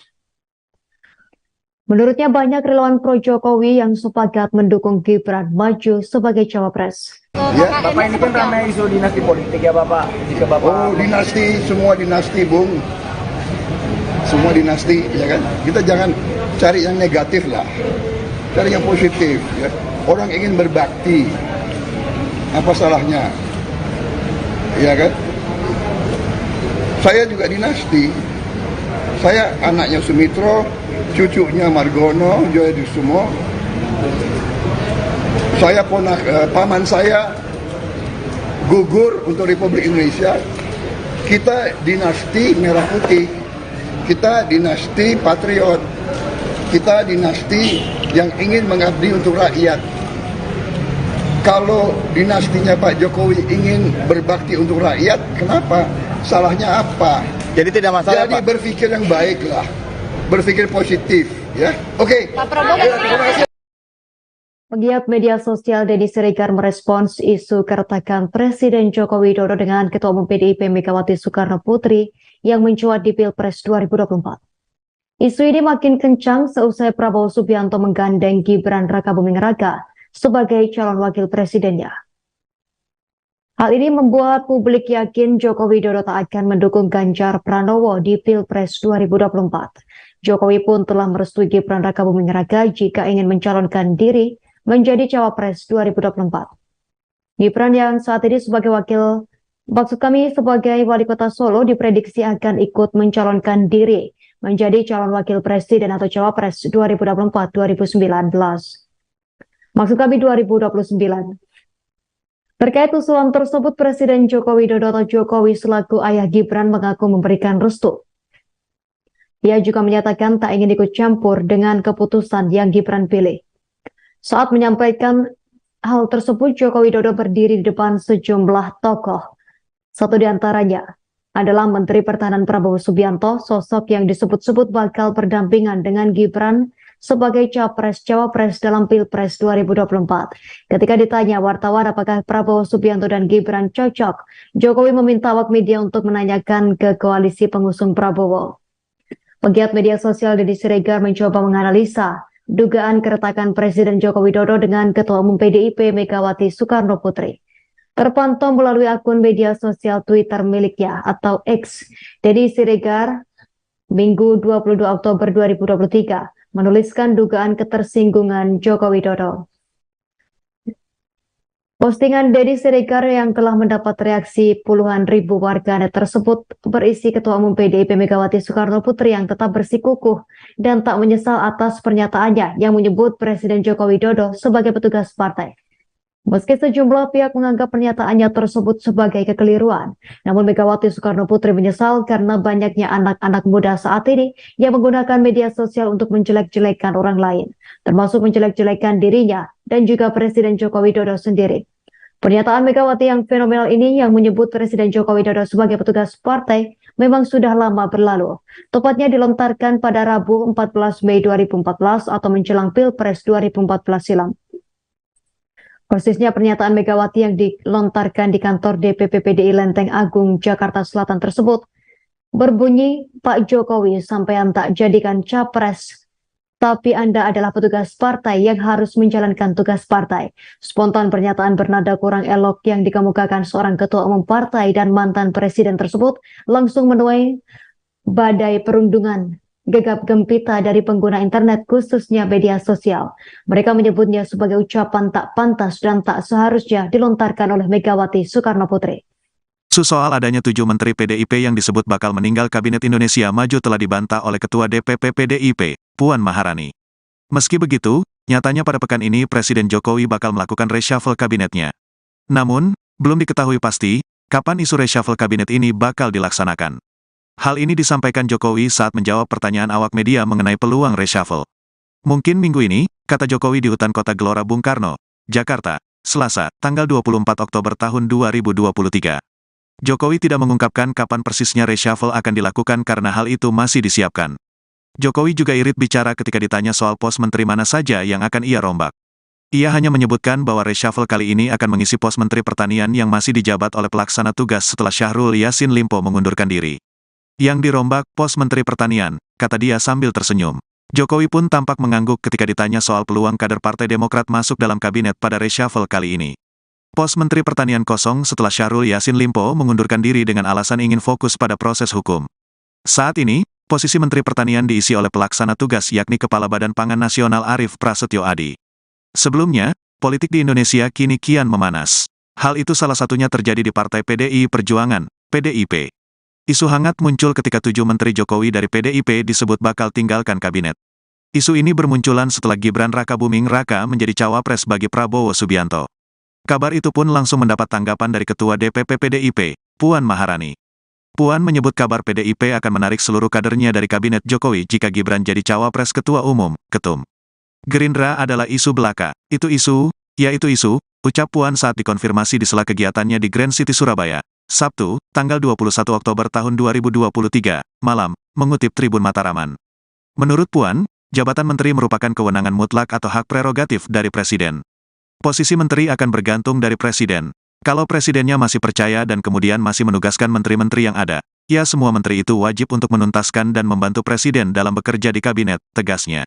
Menurutnya banyak relawan pro Jokowi yang sepakat mendukung Gibran maju sebagai cawapres. Ya, Bapak ini kan ramai isu dinasti politik ya Bapak. Jika Bapak dinasti, semua dinasti, Bung. Semua dinasti, ya kan? Kita jangan cari yang negatif lah. Cari yang positif, ya. Orang ingin berbakti. Apa salahnya? Ya kan? Saya juga dinasti. Saya anaknya Sumitro, cucunya Margono, Joyokusumo. Saya paman saya gugur untuk Republik Indonesia. Kita dinasti Merah Putih. Kita dinasti patriot. Kita dinasti yang ingin mengabdi untuk rakyat. Kalau dinastinya Pak Jokowi ingin berbakti untuk rakyat, kenapa? Salahnya apa? jadi tidak masalah Jadi Pak. berpikir yang baik lah. Berpikir positif, ya. Oke. Pegiat media sosial Deddy Siregar merespons isu keretakan Presiden Joko Widodo dengan Ketua Umum PDIP Megawati Soekarno Putri yang mencuat di Pilpres 2024. Isu ini makin kencang seusai Prabowo Subianto menggandeng Gibran Rakabuming Raka sebagai calon wakil presidennya. Hal ini membuat publik yakin Joko Widodo tak akan mendukung Ganjar Pranowo di Pilpres 2024. Jokowi pun telah merestui Gibran Rakabuming Raka jika ingin mencalonkan diri menjadi cawapres 2024. Gibran yang saat ini sebagai sebagai wali kota Solo diprediksi akan ikut mencalonkan diri menjadi calon wakil presiden atau cawapres 2024-2029. Maksud kami 2029. Terkait usulan tersebut, Presiden Joko Widodo atau Jokowi selaku ayah Gibran mengaku memberikan restu. Ia juga menyatakan tak ingin ikut campur dengan keputusan yang Gibran pilih. Saat menyampaikan hal tersebut, Joko Widodo berdiri di depan sejumlah tokoh. Satu di antaranya adalah Menteri Pertahanan Prabowo Subianto, sosok yang disebut-sebut bakal berdampingan dengan Gibran sebagai capres-cawapres dalam Pilpres 2024. Ketika ditanya wartawan apakah Prabowo Subianto dan Gibran cocok, Jokowi meminta awak media untuk menanyakan ke koalisi pengusung Prabowo. Pegiat media sosial Deddy Siregar mencoba menganalisa dugaan keretakan Presiden Joko Widodo dengan Ketua Umum PDIP Megawati Soekarno Putri. Terpantau melalui akun media sosial Twitter miliknya atau X, Deddy Siregar Minggu 22 Oktober 2023 menuliskan dugaan ketersinggungan Joko Widodo. Postingan Deddy Siregar yang telah mendapat reaksi puluhan ribu warganet tersebut berisi Ketua Umum PDIP Megawati Soekarno Putri yang tetap bersikukuh dan tak menyesal atas pernyataannya yang menyebut Presiden Joko Widodo sebagai petugas partai. Meski sejumlah pihak menganggap pernyataannya tersebut sebagai kekeliruan, namun Megawati Soekarno Putri menyesal karena banyaknya anak-anak muda saat ini yang menggunakan media sosial untuk menjelek-jelekan orang lain, termasuk menjelek-jelekan dirinya dan juga Presiden Joko Widodo sendiri. Pernyataan Megawati yang fenomenal ini yang menyebut Presiden Joko Widodo sebagai petugas partai memang sudah lama berlalu. Tepatnya dilontarkan pada Rabu 14 Mei 2014 atau menjelang Pilpres 2014 silam. Persisnya pernyataan Megawati yang dilontarkan di kantor DPP PDI Lenteng Agung, Jakarta Selatan tersebut berbunyi, Pak Jokowi sampean tak jadikan capres, tapi Anda adalah petugas partai yang harus menjalankan tugas partai. Spontan pernyataan bernada kurang elok yang dikemukakan seorang ketua umum partai dan mantan presiden tersebut langsung menuai badai perundungan gegap gempita dari pengguna internet khususnya media sosial. Mereka menyebutnya sebagai ucapan tak pantas dan tak seharusnya dilontarkan oleh Megawati Soekarno Putri. Soal adanya 7 menteri PDIP yang disebut bakal meninggal Kabinet Indonesia Maju telah dibantah oleh Ketua DPP PDIP, Puan Maharani. Meski begitu, nyatanya pada pekan ini Presiden Jokowi bakal melakukan reshuffle kabinetnya. Namun, belum diketahui pasti kapan isu reshuffle kabinet ini bakal dilaksanakan. Hal ini disampaikan Jokowi saat menjawab pertanyaan awak media mengenai peluang reshuffle. Mungkin minggu ini, kata Jokowi di Hutan Kota Gelora Bung Karno, Jakarta, Selasa, tanggal 24 Oktober tahun 2023. Jokowi tidak mengungkapkan kapan persisnya reshuffle akan dilakukan karena hal itu masih disiapkan. Jokowi juga irit bicara ketika ditanya soal pos menteri mana saja yang akan ia rombak. Ia hanya menyebutkan bahwa reshuffle kali ini akan mengisi pos Menteri Pertanian yang masih dijabat oleh pelaksana tugas setelah Syahrul Yassin Limpo mengundurkan diri. Yang dirombak pos Menteri Pertanian, kata dia sambil tersenyum. Jokowi pun tampak mengangguk ketika ditanya soal peluang kader Partai Demokrat masuk dalam kabinet pada reshuffle kali ini. Pos Menteri Pertanian kosong setelah Syahrul Yassin Limpo mengundurkan diri dengan alasan ingin fokus pada proses hukum. Saat ini, posisi Menteri Pertanian diisi oleh pelaksana tugas yakni Kepala Badan Pangan Nasional Arief Prasetyo Adi. Sebelumnya, politik di Indonesia kini kian memanas. Hal itu salah satunya terjadi di Partai PDI Perjuangan, PDIP. Isu hangat muncul ketika 7 Menteri Jokowi dari PDIP disebut bakal tinggalkan kabinet. Isu ini bermunculan setelah Gibran Rakabuming Raka menjadi cawapres bagi Prabowo Subianto. Kabar itu pun langsung mendapat tanggapan dari Ketua DPP PDIP, Puan Maharani. Puan menyebut kabar PDIP akan menarik seluruh kadernya dari kabinet Jokowi jika Gibran jadi cawapres Ketua Umum, Ketum. Gerindra adalah isu belaka. Itu isu, ya itu isu, ucap Puan saat dikonfirmasi di sela kegiatannya di Grand City Surabaya, Sabtu, tanggal 21 Oktober tahun 2023, malam, mengutip Tribun Mataraman. Menurut Puan, jabatan menteri merupakan kewenangan mutlak atau hak prerogatif dari Presiden. Posisi menteri akan bergantung dari Presiden. Kalau Presidennya masih percaya dan kemudian masih menugaskan menteri-menteri yang ada, ya semua menteri itu wajib untuk menuntaskan dan membantu Presiden dalam bekerja di kabinet, tegasnya.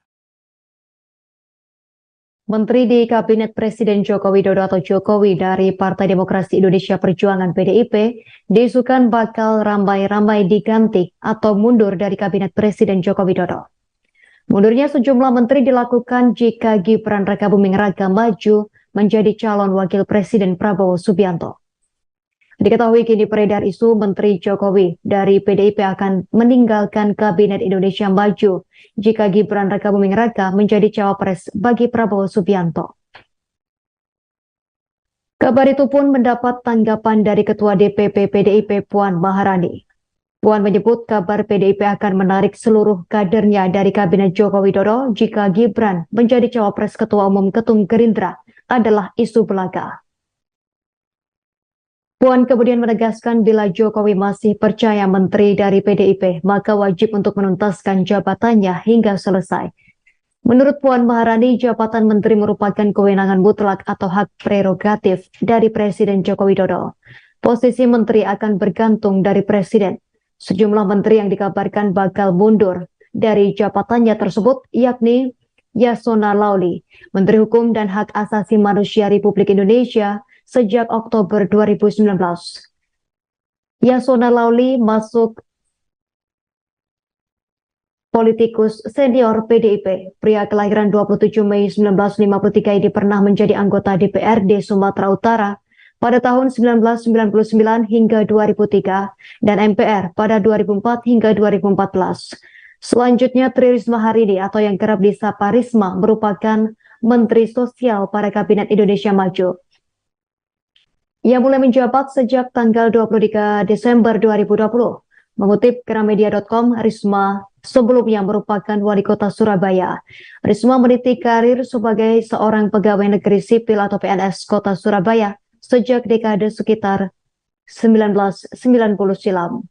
Menteri di Kabinet Presiden Joko Widodo atau Jokowi dari Partai Demokrasi Indonesia Perjuangan PDIP diisukan bakal ramai-ramai diganti atau mundur dari Kabinet Presiden Joko Widodo. Mundurnya sejumlah menteri dilakukan jika Gibran Rakabuming Raka maju menjadi calon wakil Presiden Prabowo Subianto. Diketahui kini beredar isu Menteri Jokowi dari PDIP akan meninggalkan Kabinet Indonesia Maju jika Gibran Rakabuming Raka menjadi cawapres bagi Prabowo Subianto. Kabar itu pun mendapat tanggapan dari Ketua DPP PDIP Puan Maharani. Puan menyebut kabar PDIP akan menarik seluruh kadernya dari Kabinet Joko Widodo jika Gibran menjadi cawapres Ketua Umum Ketum Gerindra adalah isu belaka. Puan kemudian menegaskan bila Jokowi masih percaya menteri dari PDIP, maka wajib untuk menuntaskan jabatannya hingga selesai. Menurut Puan Maharani, jabatan menteri merupakan kewenangan mutlak atau hak prerogatif dari Presiden Joko Widodo. Posisi menteri akan bergantung dari Presiden. Sejumlah menteri yang dikabarkan bakal mundur dari jabatannya tersebut yakni Yasona Lauli, Menteri Hukum dan Hak Asasi Manusia Republik Indonesia sejak Oktober 2019. Yasona Lauli masuk politikus senior PDIP. Pria kelahiran 27 Mei 1953 ini pernah menjadi anggota DPRD Sumatera Utara pada tahun 1999 hingga 2003 dan MPR pada 2004 hingga 2014. Selanjutnya Tri Risma Harini atau yang kerap disapa Risma merupakan Menteri Sosial pada Kabinet Indonesia Maju. Ia mulai menjabat sejak tanggal 23 Desember 2020. Mengutip Gramedia.com, Risma sebelumnya merupakan wali kota Surabaya. Risma meniti karir sebagai seorang pegawai negeri sipil atau PNS kota Surabaya sejak dekade sekitar 1990 silam.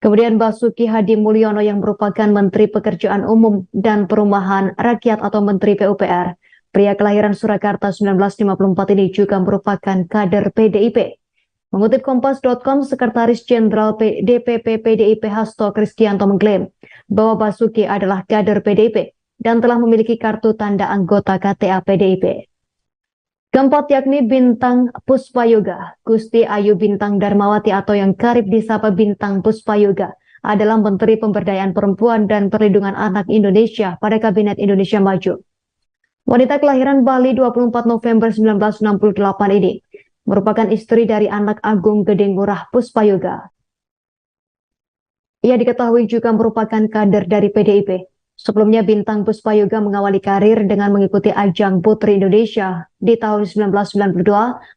Kemudian Basuki Hadi Mulyono yang merupakan Menteri Pekerjaan Umum dan Perumahan Rakyat atau Menteri PUPR. Pria kelahiran Surakarta 1954 ini juga merupakan kader PDIP. Mengutip Kompas.com, Sekretaris Jenderal DPP PDIP Hasto Kristianto mengklaim bahwa Basuki adalah kader PDIP dan telah memiliki kartu tanda anggota KTA PDIP. Keempat yakni Bintang Puspayoga, Gusti Ayu Bintang Darmawati atau yang kerap disapa Bintang Puspayoga adalah Menteri Pemberdayaan Perempuan dan Perlindungan Anak Indonesia pada Kabinet Indonesia Maju. Wanita kelahiran Bali 24 November 1968 ini merupakan istri dari anak Agung Gedeng Murah Puspayoga. Ia diketahui juga merupakan kader dari PDIP. Sebelumnya Bintang Puspayoga mengawali karir dengan mengikuti ajang Putri Indonesia di tahun 1992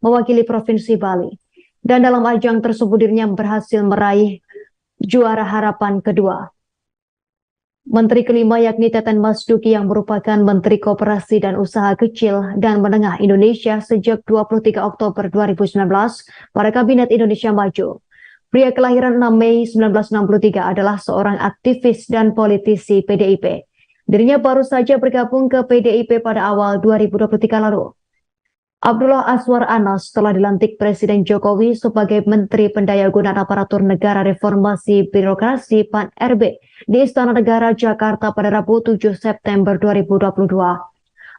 mewakili Provinsi Bali. Dan dalam ajang tersebut dirinya berhasil meraih juara harapan kedua. Menteri kelima yakni Teten Mas Duki yang merupakan Menteri Koperasi dan Usaha Kecil dan Menengah Indonesia sejak 23 Oktober 2019 pada Kabinet Indonesia Maju. Pria kelahiran 6 Mei 1963 adalah seorang aktivis dan politisi PDIP. Dirinya baru saja bergabung ke PDIP pada awal 2023 lalu. Abdullah Azwar Anas telah dilantik Presiden Jokowi sebagai Menteri Pendayagunaan Aparatur Negara Reformasi Birokrasi PAN-RB di Istana Negara Jakarta pada Rabu 7 September 2022.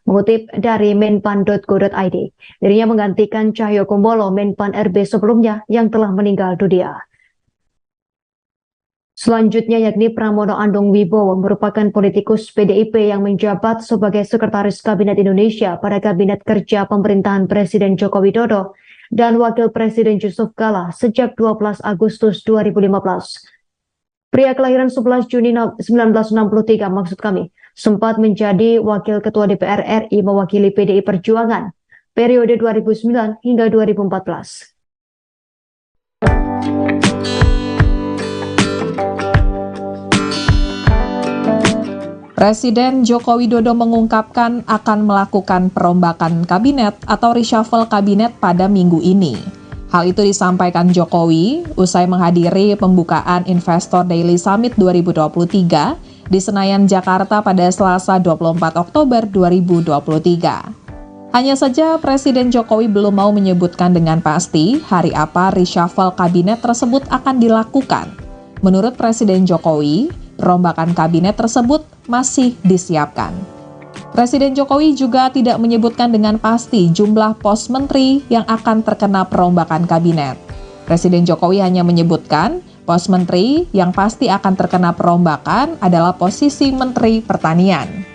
Mengutip dari menpan.go.id, dirinya menggantikan Cahyokumolo Menpan-RB sebelumnya yang telah meninggal dunia. Selanjutnya yakni Pramono Anung Wibowo merupakan politikus PDIP yang menjabat sebagai Sekretaris Kabinet Indonesia pada Kabinet Kerja Pemerintahan Presiden Joko Widodo dan Wakil Presiden Yusuf Kala sejak 12 Agustus 2015. Pria kelahiran 11 Juni 1963 sempat menjadi Wakil Ketua DPR RI mewakili PDI Perjuangan periode 2009 hingga 2014. Presiden Joko Widodo mengungkapkan akan melakukan perombakan kabinet atau reshuffle kabinet pada minggu ini. Hal itu disampaikan Jokowi usai menghadiri pembukaan Investor Daily Summit 2023 di Senayan, Jakarta pada Selasa 24 Oktober 2023. Hanya saja Presiden Jokowi belum mau menyebutkan dengan pasti hari apa reshuffle kabinet tersebut akan dilakukan. Menurut Presiden Jokowi, perombakan kabinet tersebut masih disiapkan. Presiden Jokowi juga tidak menyebutkan dengan pasti jumlah pos menteri yang akan terkena perombakan kabinet. Presiden Jokowi hanya menyebutkan pos menteri yang pasti akan terkena perombakan adalah posisi Menteri Pertanian.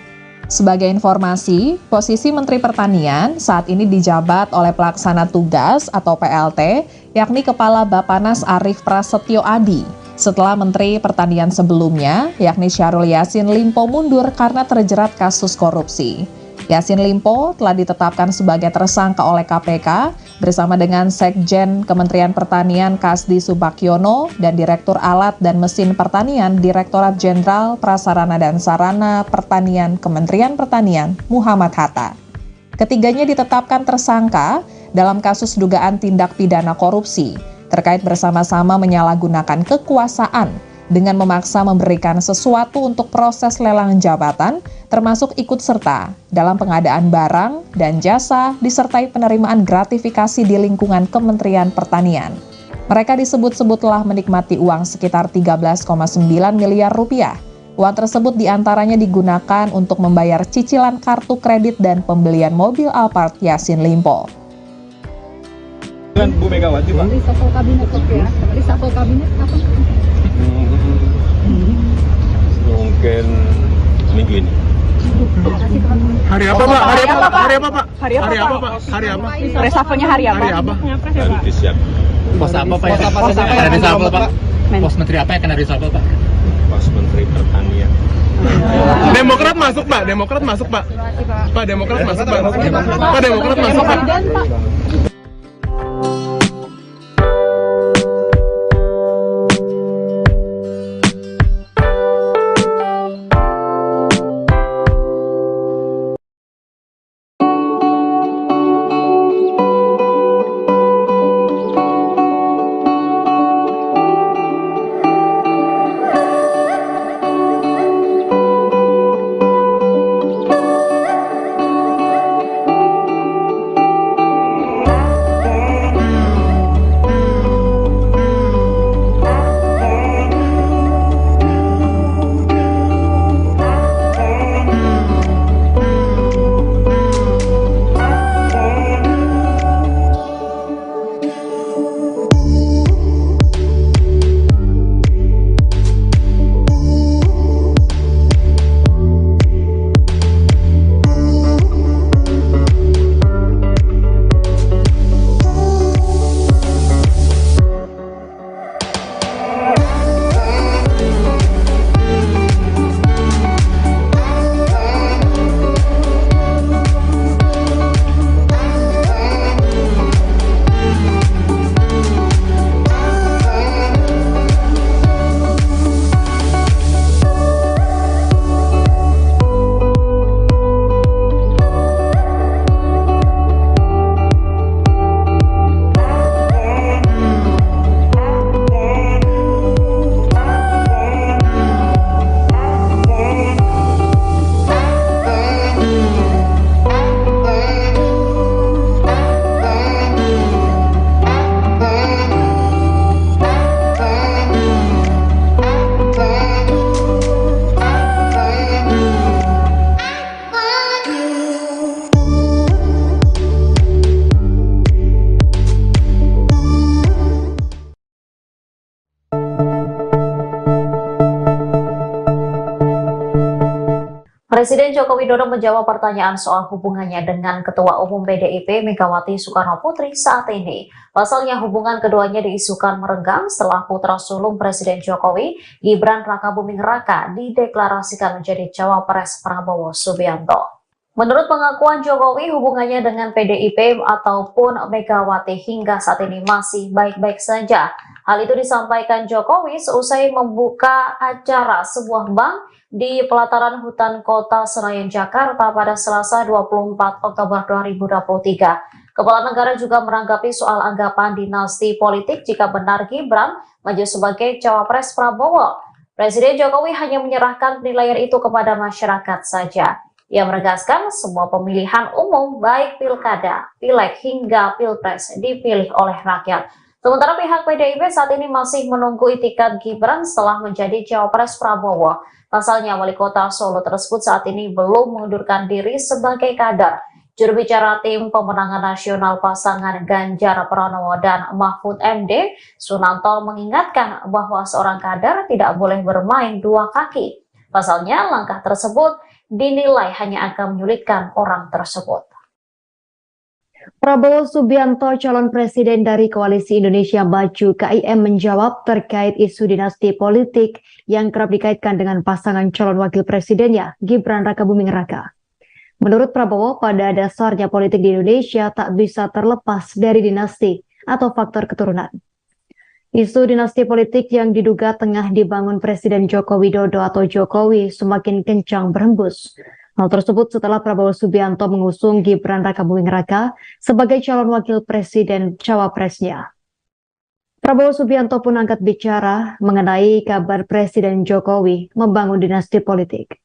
Sebagai informasi, posisi Menteri Pertanian saat ini dijabat oleh pelaksana tugas atau PLT, yakni Kepala Bappenas Arief Prasetyo Adi. Setelah Menteri Pertanian sebelumnya, yakni Syahrul Yassin Limpo mundur karena terjerat kasus korupsi. Yassin Limpo telah ditetapkan sebagai tersangka oleh KPK bersama dengan Sekjen Kementerian Pertanian Kasdi Subakyono dan Direktur Alat dan Mesin Pertanian Direktorat Jenderal Prasarana dan Sarana Pertanian Kementerian Pertanian Muhammad Hatta. Ketiganya ditetapkan tersangka dalam kasus dugaan tindak pidana korupsi terkait bersama-sama menyalahgunakan kekuasaan dengan memaksa memberikan sesuatu untuk proses lelang jabatan, termasuk ikut serta dalam pengadaan barang dan jasa disertai penerimaan gratifikasi di lingkungan Kementerian Pertanian. Mereka disebut-sebut telah menikmati uang sekitar 13,9 miliar rupiah. Uang tersebut diantaranya digunakan untuk membayar cicilan kartu kredit dan pembelian mobil Alphard Yassin Limpo. Dengan Bu Megawati, Pak. Reshuffle kabinet ya. Reshuffle kabinet kapan? Mungkin minggu ini. Hari apa, Pak? Hari apa, Pak? Hari apa, Pak? Hari apa, Pak? Hari apa? Reshuffle-nya hari apa? Hari apa? Baru disiapkan. Pos apa Pak? Pos apa yang reshuffle Pak? Pos menteri apa yang kena reshuffle Pak? Pos Menteri Pertanian. Demokrat masuk, Pak. Demokrat masuk, Pak. Pak, Demokrat masuk, Pak. Pak, Demokrat masuk, Pak. Presiden Joko Widodo menjawab pertanyaan soal hubungannya dengan Ketua Umum PDIP Megawati Soekarnoputri saat ini. Pasalnya hubungan keduanya diisukan merenggang setelah putra sulung Presiden Jokowi, Gibran Rakabuming Raka, dideklarasikan menjadi cawapres Prabowo Subianto. Menurut pengakuan Jokowi, hubungannya dengan PDIP ataupun Megawati hingga saat ini masih baik-baik saja. Hal itu disampaikan Jokowi seusai membuka acara sebuah bank di pelataran hutan kota Senayan, Jakarta pada Selasa 24 Oktober 2023. Kepala negara juga menanggapi soal anggapan dinasti politik jika benar Gibran maju sebagai cawapres Prabowo. Presiden Jokowi hanya menyerahkan penilaian itu kepada masyarakat saja. Ia menegaskan semua pemilihan umum baik pilkada, pileg hingga pilpres dipilih oleh rakyat. Sementara pihak PDIP saat ini masih menunggu itikat Gibran setelah menjadi cawapres Prabowo. Pasalnya wali kota Solo tersebut saat ini belum mengundurkan diri sebagai kader. Juru bicara tim pemenangan nasional pasangan Ganjar Pranowo dan Mahfud MD, Sunanto mengingatkan bahwa seorang kader tidak boleh bermain dua kaki. Pasalnya langkah tersebut dinilai hanya akan menyulitkan orang tersebut. Prabowo Subianto, calon presiden dari Koalisi Indonesia Maju (KIM) menjawab terkait isu dinasti politik yang kerap dikaitkan dengan pasangan calon wakil presidennya, Gibran Rakabuming Raka. Menurut Prabowo, pada dasarnya politik di Indonesia tak bisa terlepas dari dinasti atau faktor keturunan. Isu dinasti politik yang diduga tengah dibangun Presiden Joko Widodo atau Jokowi semakin kencang berhembus. Hal tersebut setelah Prabowo Subianto mengusung Gibran Rakabuming Raka sebagai calon wakil presiden cawapresnya. Prabowo Subianto pun angkat bicara mengenai kabar Presiden Jokowi membangun dinasti politik.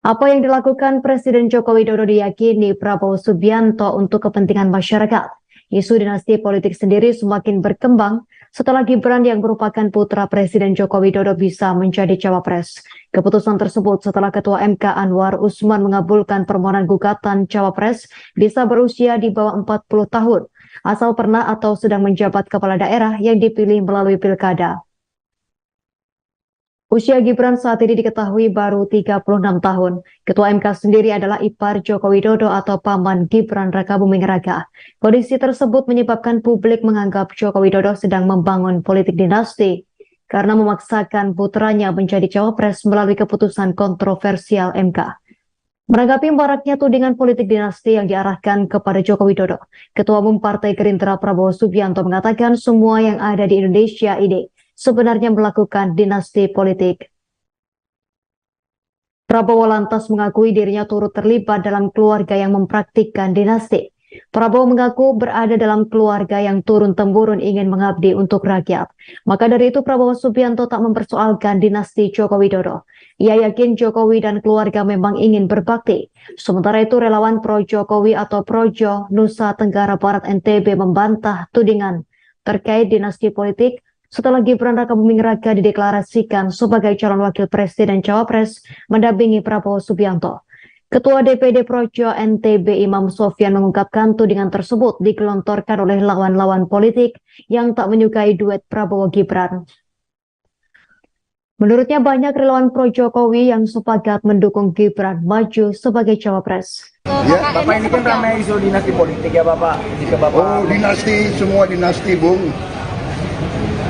Apa yang dilakukan Presiden Joko Widodo diyakini Prabowo Subianto untuk kepentingan masyarakat. Isu dinasti politik sendiri semakin berkembang setelah Gibran yang merupakan putra Presiden Joko Widodo bisa menjadi cawapres. Keputusan tersebut setelah Ketua MK Anwar Usman mengabulkan permohonan gugatan cawapres bisa berusia di bawah 40 tahun, asal pernah atau sedang menjabat kepala daerah yang dipilih melalui pilkada. Usia Gibran saat ini diketahui baru 36 tahun. Ketua MK sendiri adalah ipar Joko Widodo atau paman Gibran Rakabuming Raka. Kondisi tersebut menyebabkan publik menganggap Joko Widodo sedang membangun politik dinasti karena memaksakan putranya menjadi cawapres melalui keputusan kontroversial MK. Menanggapi maraknya tudingan politik dinasti yang diarahkan kepada Joko Widodo, Ketua Umum Partai Gerindra Prabowo Subianto mengatakan semua yang ada di Indonesia ini sebenarnya melakukan dinasti politik. Prabowo lantas mengakui dirinya turut terlibat dalam keluarga yang mempraktikkan dinasti. Prabowo mengaku berada dalam keluarga yang turun-temurun ingin mengabdi untuk rakyat. Maka dari itu Prabowo Subianto tak mempersoalkan dinasti Joko Widodo. Ia yakin Jokowi dan keluarga memang ingin berbakti. Sementara itu relawan pro Jokowi atau Projo Nusa Tenggara Barat NTB membantah tudingan terkait dinasti politik setelah Gibran Rakabuming Raka dideklarasikan sebagai calon wakil presiden cawapres mendampingi Prabowo Subianto. Ketua DPD Projo NTB Imam Sofyan mengungkapkan tudingan tersebut digelontorkan oleh lawan-lawan politik yang tak menyukai duet Prabowo Gibran. Menurutnya banyak relawan pro Jokowi yang sepakat mendukung Gibran maju sebagai cawapres. Ya, Bapak ini kan ramai isu dinasti politik ya Bapak. Jika Bapak dinasti, semua dinasti, Bung.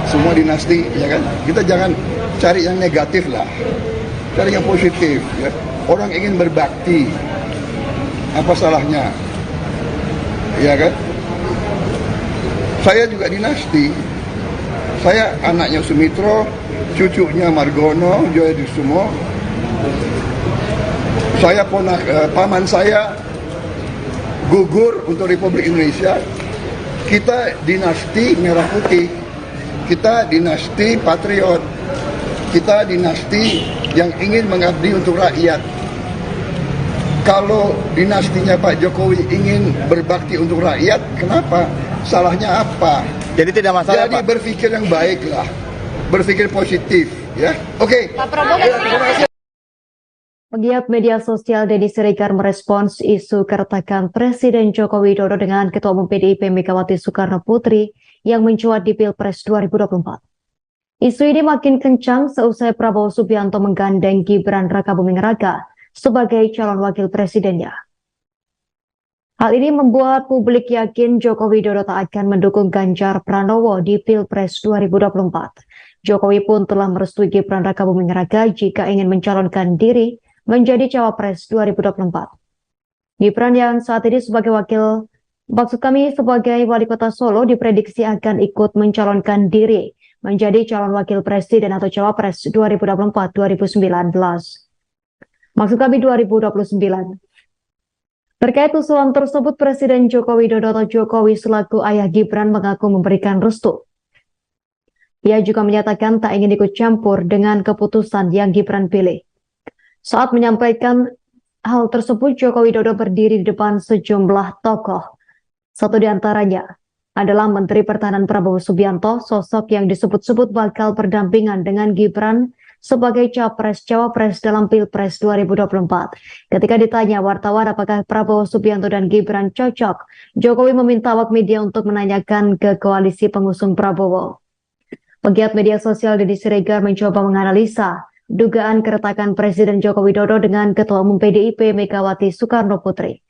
Semua dinasti, ya kan? Kita jangan cari yang negatif lah. Cari yang positif, ya. Orang ingin berbakti. Apa salahnya? Ya kan? Saya juga dinasti. Saya anaknya Sumitro, cucunya Margono, Joyokusumo. Saya paman saya gugur untuk Republik Indonesia. Kita dinasti Merah Putih. Kita dinasti patriot. Kita dinasti yang ingin mengabdi untuk rakyat. Kalau dinastinya Pak Jokowi ingin berbakti untuk rakyat, kenapa? Salahnya apa? jadi tidak masalah Jadi Pak. berpikir yang baik lah. Berpikir positif, ya. Oke. Pegiat media sosial Deddy Siregar merespons isu keretakan Presiden Joko Widodo dengan Ketua Umum PDIP Megawati Soekarnoputri yang mencuat di Pilpres 2024. Isu ini makin kencang seusai Prabowo Subianto menggandeng Gibran Rakabuming Raka sebagai calon wakil presidennya. Hal ini membuat publik yakin Joko Widodo tak akan mendukung Ganjar Pranowo di Pilpres 2024. Jokowi pun telah merestui Gibran Rakabuming Raka jika ingin mencalonkan diri menjadi cawapres 2024. Gibran yang saat ini sebagai wali kota Solo diprediksi akan ikut mencalonkan diri menjadi calon wakil presiden atau cawapres 2024-2029. Maksud kami 2029. Terkait usulan tersebut, Presiden Joko Widodo atau Jokowi selaku ayah Gibran mengaku memberikan restu. Ia juga menyatakan tak ingin ikut campur dengan keputusan yang Gibran pilih. Saat menyampaikan hal tersebut, Joko Widodo berdiri di depan sejumlah tokoh. Satu di antaranya adalah Menteri Pertahanan Prabowo Subianto, sosok yang disebut-sebut bakal berdampingan dengan Gibran sebagai capres-cawapres dalam Pilpres 2024. Ketika ditanya wartawan apakah Prabowo Subianto dan Gibran cocok, Jokowi meminta awak media untuk menanyakan ke koalisi pengusung Prabowo. Pegiat media sosial Deddy Siregar mencoba menganalisa dugaan keretakan Presiden Joko Widodo dengan Ketua Umum PDIP Megawati Soekarno Putri.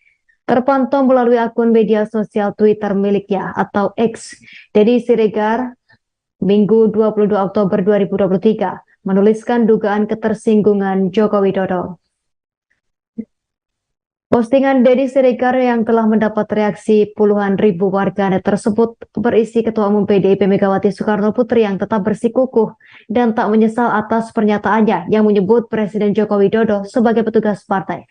Terpantau melalui akun media sosial Twitter miliknya atau X, Deddy Siregar Minggu 22 Oktober 2023 menuliskan dugaan ketersinggungan Joko Widodo. Postingan Deddy Siregar yang telah mendapat reaksi puluhan ribu warganet tersebut berisi Ketua Umum PDIP Megawati Soekarno Putri yang tetap bersikukuh dan tak menyesal atas pernyataannya yang menyebut Presiden Joko Widodo sebagai petugas partai.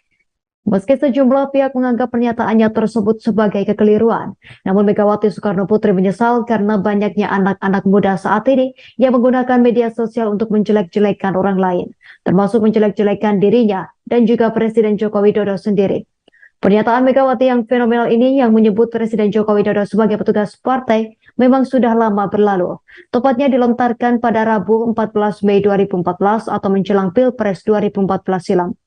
Meski sejumlah pihak menganggap pernyataannya tersebut sebagai kekeliruan, namun Megawati Soekarno Putri menyesal karena banyaknya anak-anak muda saat ini yang menggunakan media sosial untuk menjelek-jelekan orang lain, termasuk menjelek-jelekan dirinya dan juga Presiden Joko Widodo sendiri. Pernyataan Megawati yang fenomenal ini yang menyebut Presiden Joko Widodo sebagai petugas partai memang sudah lama berlalu. Tepatnya dilontarkan pada Rabu 14 Mei 2014 atau menjelang Pilpres 2014 silam.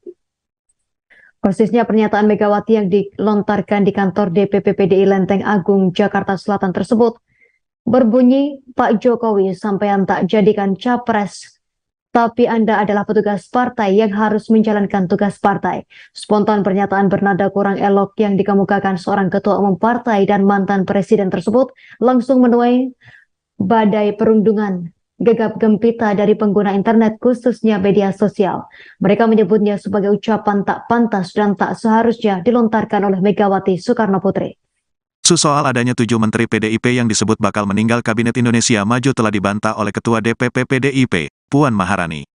Persisnya pernyataan Megawati yang dilontarkan di kantor DPP PDI Lenteng Agung, Jakarta Selatan tersebut berbunyi, Pak Jokowi sampean tak jadikan capres, tapi Anda adalah petugas partai yang harus menjalankan tugas partai. Spontan pernyataan bernada kurang elok yang dikemukakan seorang ketua umum partai dan mantan presiden tersebut langsung menuai badai perundungan gegap gempita dari pengguna internet khususnya media sosial. Mereka menyebutnya sebagai ucapan tak pantas dan tak seharusnya dilontarkan oleh Megawati Soekarno Putri. Soal adanya 7 menteri PDIP yang disebut bakal meninggal Kabinet Indonesia Maju telah dibantah oleh Ketua DPP PDIP, Puan Maharani.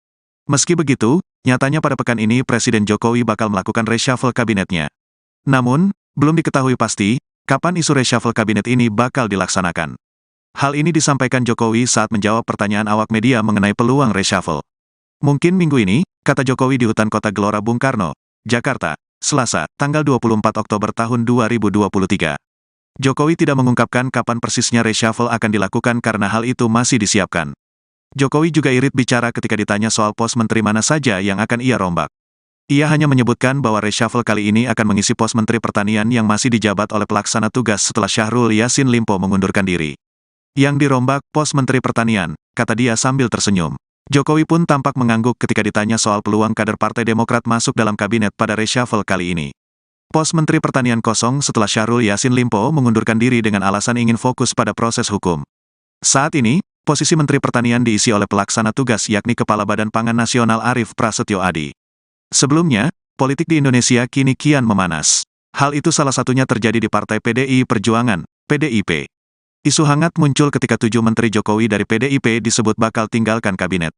Meski begitu, nyatanya pada pekan ini Presiden Jokowi bakal melakukan reshuffle kabinetnya. Namun, belum diketahui pasti kapan isu reshuffle kabinet ini bakal dilaksanakan. Hal ini disampaikan Jokowi saat menjawab pertanyaan awak media mengenai peluang reshuffle. Mungkin minggu ini, kata Jokowi di Hutan Kota Gelora Bung Karno, Jakarta, Selasa, tanggal 24 Oktober tahun 2023. Jokowi tidak mengungkapkan kapan persisnya reshuffle akan dilakukan karena hal itu masih disiapkan. Jokowi juga irit bicara ketika ditanya soal pos menteri mana saja yang akan ia rombak. Ia hanya menyebutkan bahwa reshuffle kali ini akan mengisi pos Menteri Pertanian yang masih dijabat oleh pelaksana tugas setelah Syahrul Yassin Limpo mengundurkan diri. Yang dirombak pos Menteri Pertanian, kata dia sambil tersenyum. Jokowi pun tampak mengangguk ketika ditanya soal peluang kader Partai Demokrat masuk dalam kabinet pada reshuffle kali ini. Pos Menteri Pertanian kosong setelah Syahrul Yassin Limpo mengundurkan diri dengan alasan ingin fokus pada proses hukum. Saat ini, posisi Menteri Pertanian diisi oleh pelaksana tugas yakni Kepala Badan Pangan Nasional Arief Prasetyo Adi. Sebelumnya, politik di Indonesia kini kian memanas. Hal itu salah satunya terjadi di Partai PDI Perjuangan, PDIP. Isu hangat muncul ketika 7 menteri Jokowi dari PDIP disebut bakal tinggalkan kabinet.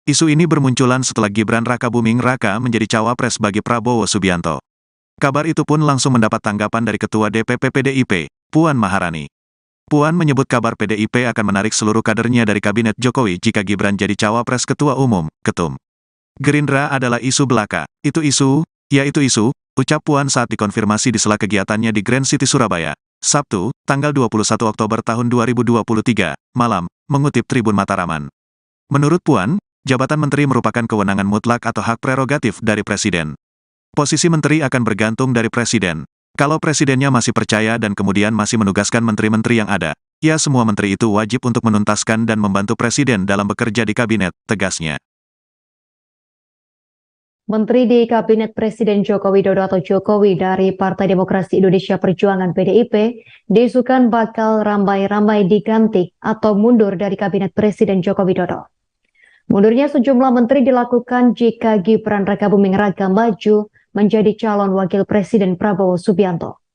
Isu ini bermunculan setelah Gibran Rakabuming Raka menjadi cawapres bagi Prabowo Subianto. Kabar itu pun langsung mendapat tanggapan dari Ketua DPP PDIP, Puan Maharani. Puan menyebut kabar PDIP akan menarik seluruh kadernya dari kabinet Jokowi jika Gibran jadi cawapres Ketua Umum, Ketum. Gerindra adalah isu belaka, itu isu, ucap Puan saat dikonfirmasi di sela kegiatannya di Grand City Surabaya, Sabtu, tanggal 21 Oktober tahun 2023, malam, mengutip Tribun Mataraman. Menurut Puan, jabatan menteri merupakan kewenangan mutlak atau hak prerogatif dari Presiden. Posisi menteri akan bergantung dari Presiden. Kalau Presidennya masih percaya dan kemudian masih menugaskan menteri-menteri yang ada, ya semua menteri itu wajib untuk menuntaskan dan membantu Presiden dalam bekerja di kabinet, tegasnya. Menteri di Kabinet Presiden Joko Widodo atau Jokowi dari Partai Demokrasi Indonesia Perjuangan PDIP diisukan bakal ramai-ramai diganti atau mundur dari Kabinet Presiden Joko Widodo. Mundurnya sejumlah menteri dilakukan jika Gibran Rakabuming Raka maju menjadi calon wakil Presiden Prabowo Subianto.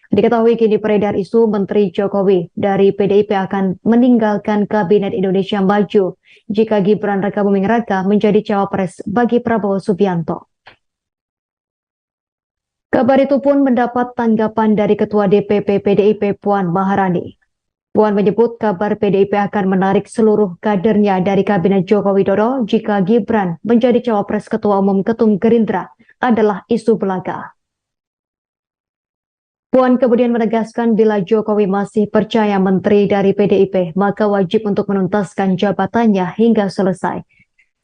Diketahui kini beredar isu Menteri Jokowi dari PDIP akan meninggalkan Kabinet Indonesia Maju jika Gibran Rakabuming Raka menjadi cawapres bagi Prabowo Subianto. Kabar itu pun mendapat tanggapan dari Ketua DPP PDIP Puan Maharani. Puan menyebut kabar PDIP akan menarik seluruh kadernya dari Kabinet Joko Widodo jika Gibran menjadi cawapres Ketua Umum Ketum Gerindra adalah isu belaka. Puan kemudian menegaskan bila Jokowi masih percaya menteri dari PDIP, maka wajib untuk menuntaskan jabatannya hingga selesai.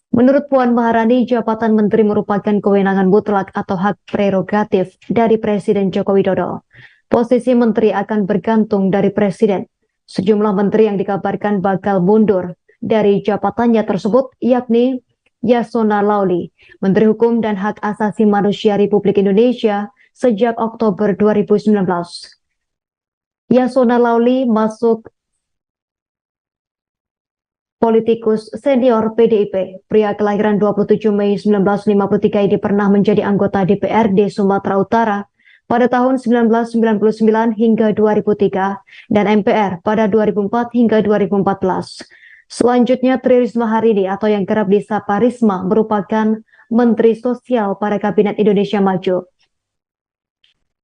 Menurut Puan Maharani, jabatan menteri merupakan kewenangan mutlak atau hak prerogatif dari Presiden Joko Widodo. Posisi menteri akan bergantung dari Presiden. Sejumlah menteri yang dikabarkan bakal mundur dari jabatannya tersebut yakni Yasona Lauli, Menteri Hukum dan Hak Asasi Manusia Republik Indonesia, sejak Oktober 2019. Yasona Lauli masuk politikus senior PDIP. Pria kelahiran 27 Mei 1953 ini pernah menjadi anggota DPRD Sumatera Utara pada tahun 1999 hingga 2003 dan MPR pada 2004 hingga 2014. Selanjutnya Tri Risma hari ini atau yang kerap disapa Risma merupakan Menteri Sosial pada Kabinet Indonesia Maju.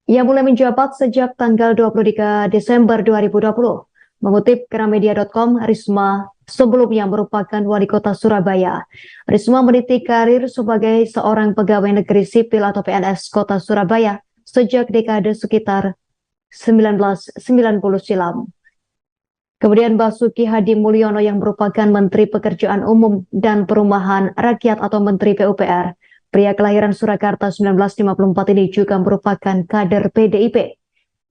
Ia mulai menjabat sejak tanggal 23 Desember 2020. Mengutip Gramedia.com, Risma sebelumnya merupakan wali kota Surabaya. Risma meniti karir sebagai seorang pegawai negeri sipil atau PNS kota Surabaya sejak dekade sekitar 1990 silam. Kemudian Basuki Hadi Mulyono yang merupakan Menteri Pekerjaan Umum dan Perumahan Rakyat atau Menteri PUPR. Pria kelahiran Surakarta 1954 ini juga merupakan kader PDIP.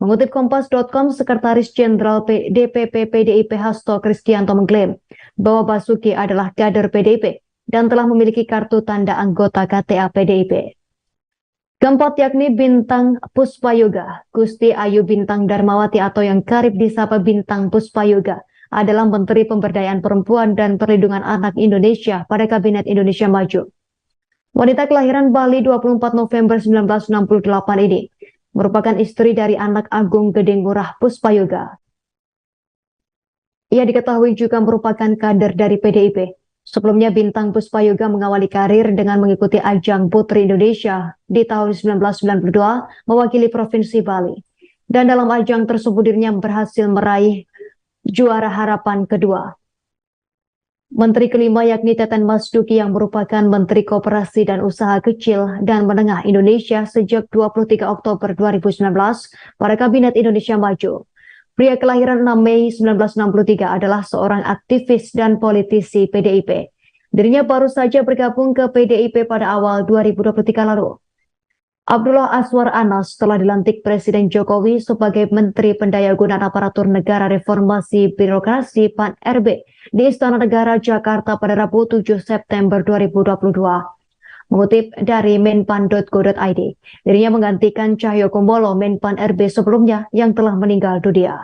Mengutip Kompas.com, Sekretaris Jenderal DPP PDIP Hasto Kristianto mengklaim bahwa Basuki adalah kader PDIP dan telah memiliki kartu tanda anggota KTA PDIP. Keempat yakni Bintang Puspayoga, Gusti Ayu Bintang Darmawati atau yang kerap disapa Bintang Puspayoga adalah Menteri Pemberdayaan Perempuan dan Perlindungan Anak Indonesia pada Kabinet Indonesia Maju. Wanita kelahiran Bali 24 November 1968 ini merupakan istri dari anak Agung Gedeng Murah Puspayoga. Ia diketahui juga merupakan kader dari PDIP. Sebelumnya Bintang Puspayoga mengawali karir dengan mengikuti ajang Putri Indonesia di tahun 1992 mewakili Provinsi Bali. Dan dalam ajang tersebut dirinya berhasil meraih juara harapan kedua. Menteri kelima yakni Teten Mas Duki yang merupakan Menteri Koperasi dan Usaha Kecil dan Menengah Indonesia sejak 23 Oktober 2019 pada Kabinet Indonesia Maju. Pria kelahiran 6 Mei 1963 adalah seorang aktivis dan politisi PDIP. Dirinya baru saja bergabung ke PDIP pada awal 2023 lalu. Abdullah Aswar Anas telah dilantik Presiden Jokowi sebagai Menteri Pendayagunaan Aparatur Negara Reformasi Birokrasi PAN-RB di Istana Negara Jakarta pada Rabu 7 September 2022. Mengutip dari menpan.go.id, dirinya menggantikan Cahyokumolo Menpan-RB sebelumnya yang telah meninggal dunia.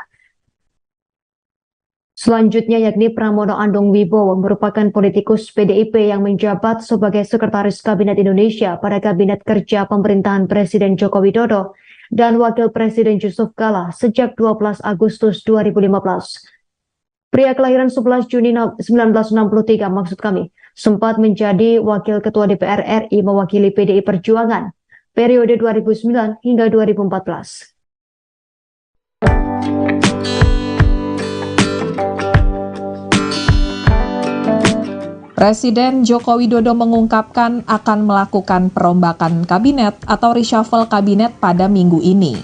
Selanjutnya yakni Pramono Anung Wibowo merupakan politikus PDIP yang menjabat sebagai Sekretaris Kabinet Indonesia pada Kabinet Kerja Pemerintahan Presiden Joko Widodo dan Wakil Presiden Yusuf Kala sejak 12 Agustus 2015. Pria kelahiran 11 Juni 1963 maksud kami, sempat menjadi Wakil Ketua DPR RI mewakili PDI Perjuangan periode 2009 hingga 2014. Presiden Joko Widodo mengungkapkan akan melakukan perombakan kabinet atau reshuffle kabinet pada minggu ini.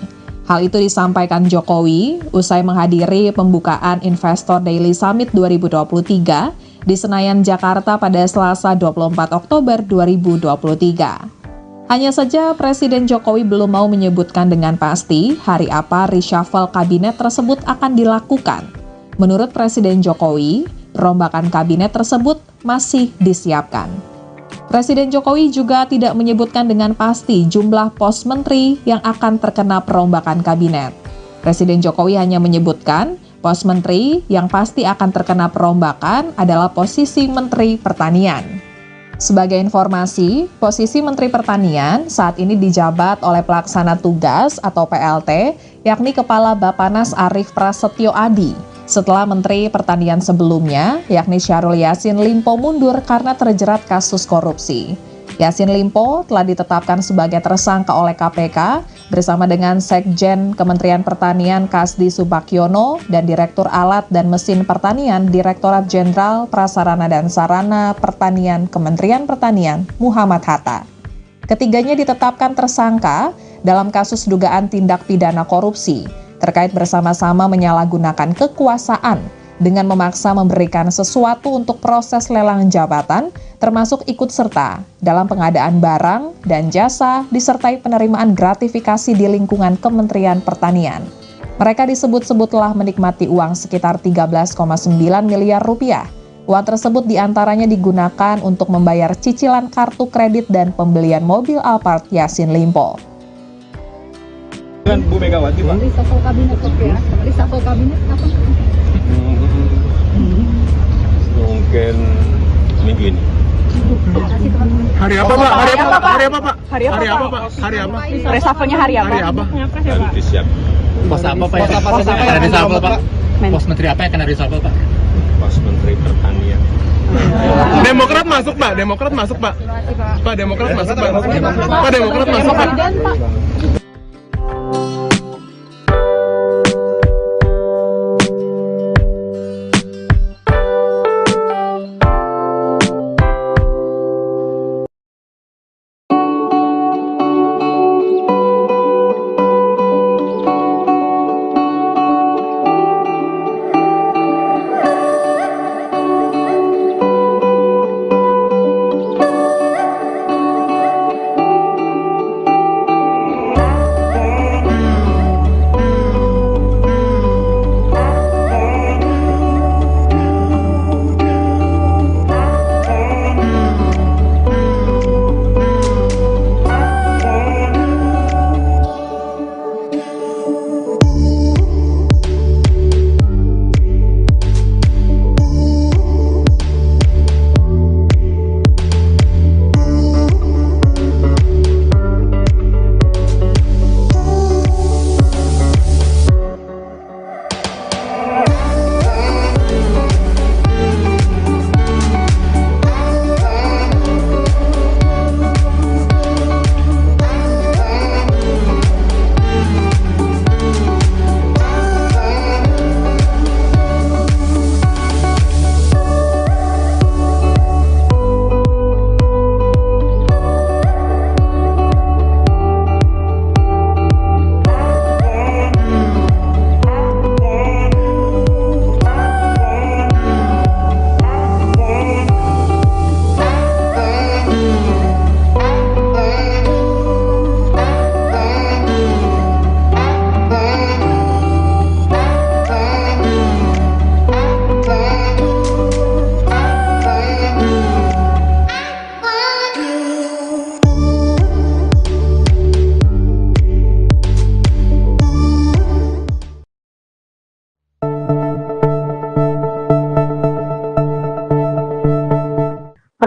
Hal itu disampaikan Jokowi usai menghadiri pembukaan Investor Daily Summit 2023 di Senayan, Jakarta pada Selasa 24 Oktober 2023. Hanya saja Presiden Jokowi belum mau menyebutkan dengan pasti hari apa reshuffle kabinet tersebut akan dilakukan. Menurut Presiden Jokowi, perombakan kabinet tersebut masih disiapkan. Presiden Jokowi juga tidak menyebutkan dengan pasti jumlah pos menteri yang akan terkena perombakan kabinet. Presiden Jokowi hanya menyebutkan pos menteri yang pasti akan terkena perombakan adalah posisi Menteri Pertanian. Sebagai informasi, posisi Menteri Pertanian saat ini dijabat oleh pelaksana tugas atau PLT, yakni Kepala Bappenas Arief Prasetyo Adi. Setelah Menteri Pertanian sebelumnya, yakni Syahrul Yassin Limpo mundur karena terjerat kasus korupsi. Yassin Limpo telah ditetapkan sebagai tersangka oleh KPK bersama dengan Sekjen Kementerian Pertanian Kasdi Subakyono dan Direktur Alat dan Mesin Pertanian Direktorat Jenderal Prasarana dan Sarana Pertanian Kementerian Pertanian Muhammad Hatta. Ketiganya ditetapkan tersangka dalam kasus dugaan tindak pidana korupsi terkait bersama-sama menyalahgunakan kekuasaan dengan memaksa memberikan sesuatu untuk proses lelang jabatan, termasuk ikut serta dalam pengadaan barang dan jasa disertai penerimaan gratifikasi di lingkungan Kementerian Pertanian. Mereka disebut-sebut telah menikmati uang sekitar 13,9 miliar rupiah. Uang tersebut diantaranya digunakan untuk membayar cicilan kartu kredit dan pembelian mobil Alphard Yassin Limpo. Dengan Bu Megawati, Pak. Reshuffle kabinet ya. Reshuffle kabinet kapan? Mungkin minggu ini. Hari apa, Pak? Hari apa, Pak? Hari apa, Pak? Hari apa, Hari apa, Pak? Pak? Hari apa? Reshuffle-nya hari apa? Hari apa? Dan disiapkan Pos apa Pak? Pos apa yang reshuffle Pak? Pos menteri apa yang kena reshuffle Pak? Pos Menteri Pertanian. Demokrat masuk, Pak. Demokrat masuk, Pak. Pak, Demokrat masuk, Pak. Pak, Demokrat masuk, Pak.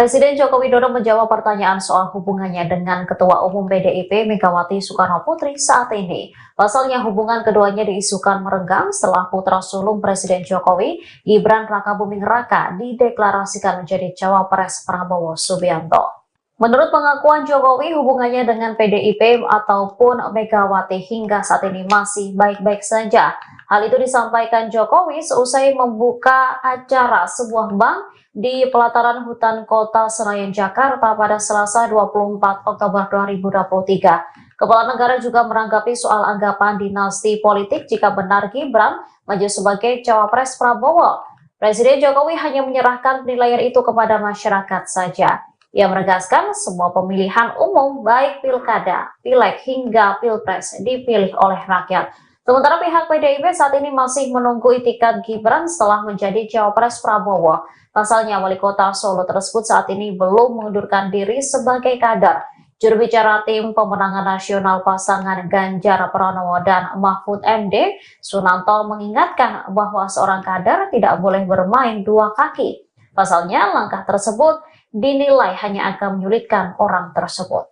Presiden Joko Widodo menjawab pertanyaan soal hubungannya dengan Ketua Umum PDIP Megawati Soekarno Putri saat ini. Pasalnya hubungan keduanya diisukan merenggang setelah putra sulung Presiden Jokowi, Gibran Rakabuming Raka, dideklarasikan menjadi cawapres Prabowo Subianto. Menurut pengakuan Jokowi, hubungannya dengan PDIP ataupun Megawati hingga saat ini masih baik-baik saja. Hal itu disampaikan Jokowi seusai membuka acara sebuah bank di pelataran hutan kota Senayan, Jakarta pada Selasa 24 Oktober 2023. Kepala negara juga menanggapi soal anggapan dinasti politik jika benar Gibran maju sebagai cawapres Prabowo. Presiden Jokowi hanya menyerahkan penilaian itu kepada masyarakat saja. Ia menegaskan semua pemilihan umum baik pilkada, pileg hingga pilpres dipilih oleh rakyat. Sementara pihak PDIP saat ini masih menunggu itikat Gibran setelah menjadi cawapres Prabowo. Pasalnya wali kota Solo tersebut saat ini belum mengundurkan diri sebagai kader. Juru bicara tim pemenangan nasional pasangan Ganjar Pranowo dan Mahfud MD, Sunanto mengingatkan bahwa seorang kader tidak boleh bermain dua kaki. Pasalnya langkah tersebut dinilai hanya akan menyulitkan orang tersebut.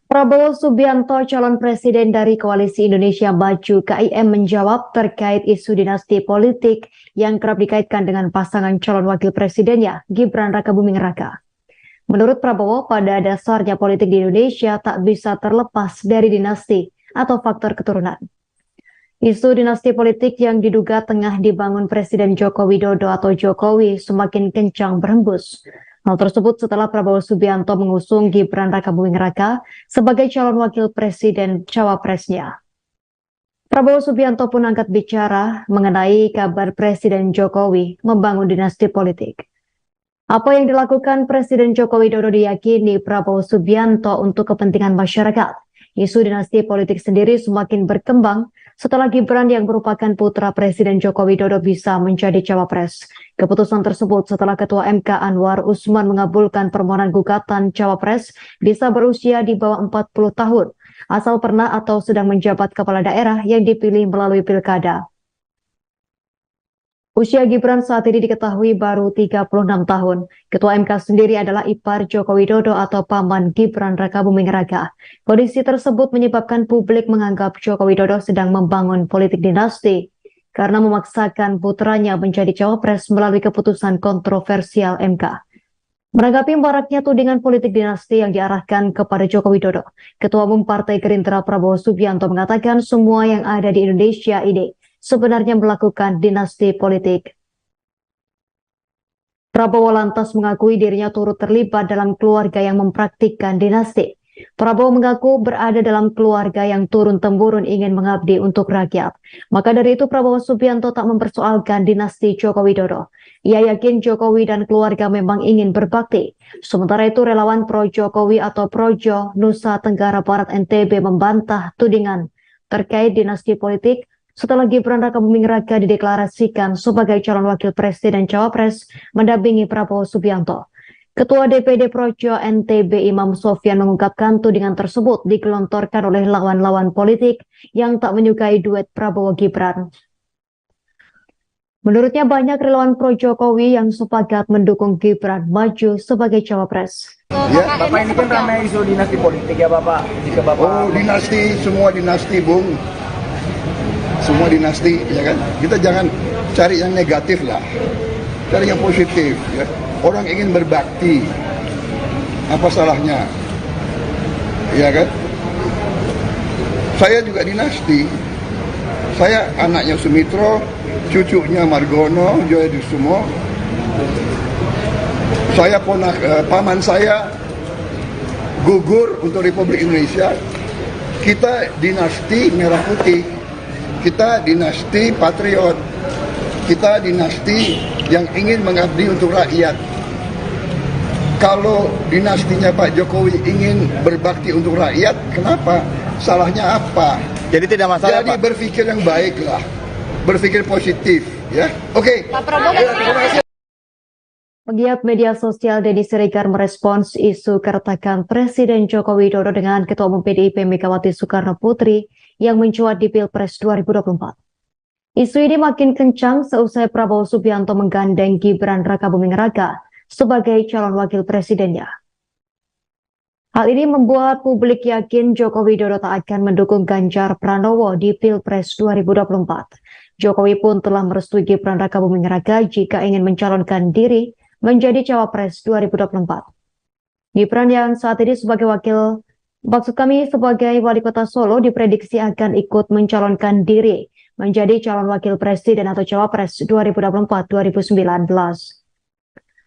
Prabowo Subianto, calon presiden dari Koalisi Indonesia Maju (KIM) menjawab terkait isu dinasti politik yang kerap dikaitkan dengan pasangan calon wakil presidennya, Gibran Rakabuming Raka. Menurut Prabowo, pada dasarnya politik di Indonesia tak bisa terlepas dari dinasti atau faktor keturunan. Isu dinasti politik yang diduga tengah dibangun Presiden Joko Widodo atau Jokowi semakin kencang berhembus. Hal tersebut setelah Prabowo Subianto mengusung Gibran Rakabuming Raka sebagai calon wakil presiden cawapresnya. Prabowo Subianto pun angkat bicara mengenai kabar Presiden Jokowi membangun dinasti politik. Apa yang dilakukan Presiden Joko Widodo diyakini Prabowo Subianto untuk kepentingan masyarakat. Isu dinasti politik sendiri semakin berkembang setelah Gibran yang merupakan putra Presiden Joko Widodo bisa menjadi cawapres. Keputusan tersebut setelah Ketua MK Anwar Usman mengabulkan permohonan gugatan cawapres bisa berusia di bawah 40 tahun, asal pernah atau sedang menjabat kepala daerah yang dipilih melalui pilkada. Usia Gibran saat ini diketahui baru 36 tahun. Ketua MK sendiri adalah ipar Joko Widodo atau paman Gibran Rakabuming Raka. Kondisi tersebut menyebabkan publik menganggap Joko Widodo sedang membangun politik dinasti karena memaksakan putranya menjadi cawapres melalui keputusan kontroversial MK. Menanggapi maraknya tudingan politik dinasti yang diarahkan kepada Joko Widodo, Ketua Umum Partai Gerindra Prabowo Subianto mengatakan semua yang ada di Indonesia ini sebenarnya melakukan dinasti politik. Prabowo lantas mengakui dirinya turut terlibat dalam keluarga yang mempraktikkan dinasti. Prabowo mengaku berada dalam keluarga yang turun-temurun ingin mengabdi untuk rakyat. Maka dari itu Prabowo Subianto tak mempersoalkan dinasti Joko Widodo. Ia yakin Jokowi dan keluarga memang ingin berbakti. Sementara itu relawan pro Jokowi atau Projo Nusa Tenggara Barat NTB membantah tudingan terkait dinasti politik setelah Gibran Rakabuming Raka dideklarasikan sebagai calon wakil presiden cawapres mendampingi Prabowo Subianto. Ketua DPD Projo NTB Imam Sofyan mengungkapkan tudingan tersebut digelontorkan oleh lawan-lawan politik yang tak menyukai duet Prabowo Gibran. Menurutnya banyak relawan pro Jokowi yang sepakat mendukung Gibran maju sebagai cawapres. Ya, Bapak ini kan ramai isu dinasti politik ya Bapak. Jika Bapak dinasti, semua dinasti, Bung. Semua dinasti, ya kan? Kita jangan cari yang negatif lah, cari yang positif. Ya. Orang ingin berbakti, apa salahnya? Ya kan? Saya juga dinasti. Saya anaknya Sumitro, cucunya Margono, Joyokusumo. Saya paman saya gugur untuk Republik Indonesia. Kita dinasti Merah Putih. Kita dinasti patriot, kita dinasti yang ingin mengabdi untuk rakyat. Kalau dinastinya Pak Jokowi ingin berbakti untuk rakyat, kenapa? Salahnya apa? jadi tidak masalah Jadi Pak. berpikir yang baik lah, berpikir positif, ya. Oke. Pegiat media sosial Deddy Siregar merespons isu keretakan Presiden Joko Widodo dengan Ketua Umum PDIP Megawati Soekarno Putri yang mencuat di Pilpres 2024. Isu ini makin kencang seusai Prabowo Subianto menggandeng Gibran Rakabuming Raka sebagai calon wakil presidennya. Hal ini membuat publik yakin Joko Widodo tak akan mendukung Ganjar Pranowo di Pilpres 2024. Jokowi pun telah merestui Gibran Rakabuming Raka jika ingin mencalonkan diri menjadi cawapres 2024. Gibran yang saat ini sebagai sebagai wali kota Solo diprediksi akan ikut mencalonkan diri menjadi calon wakil presiden atau cawapres 2024-2029.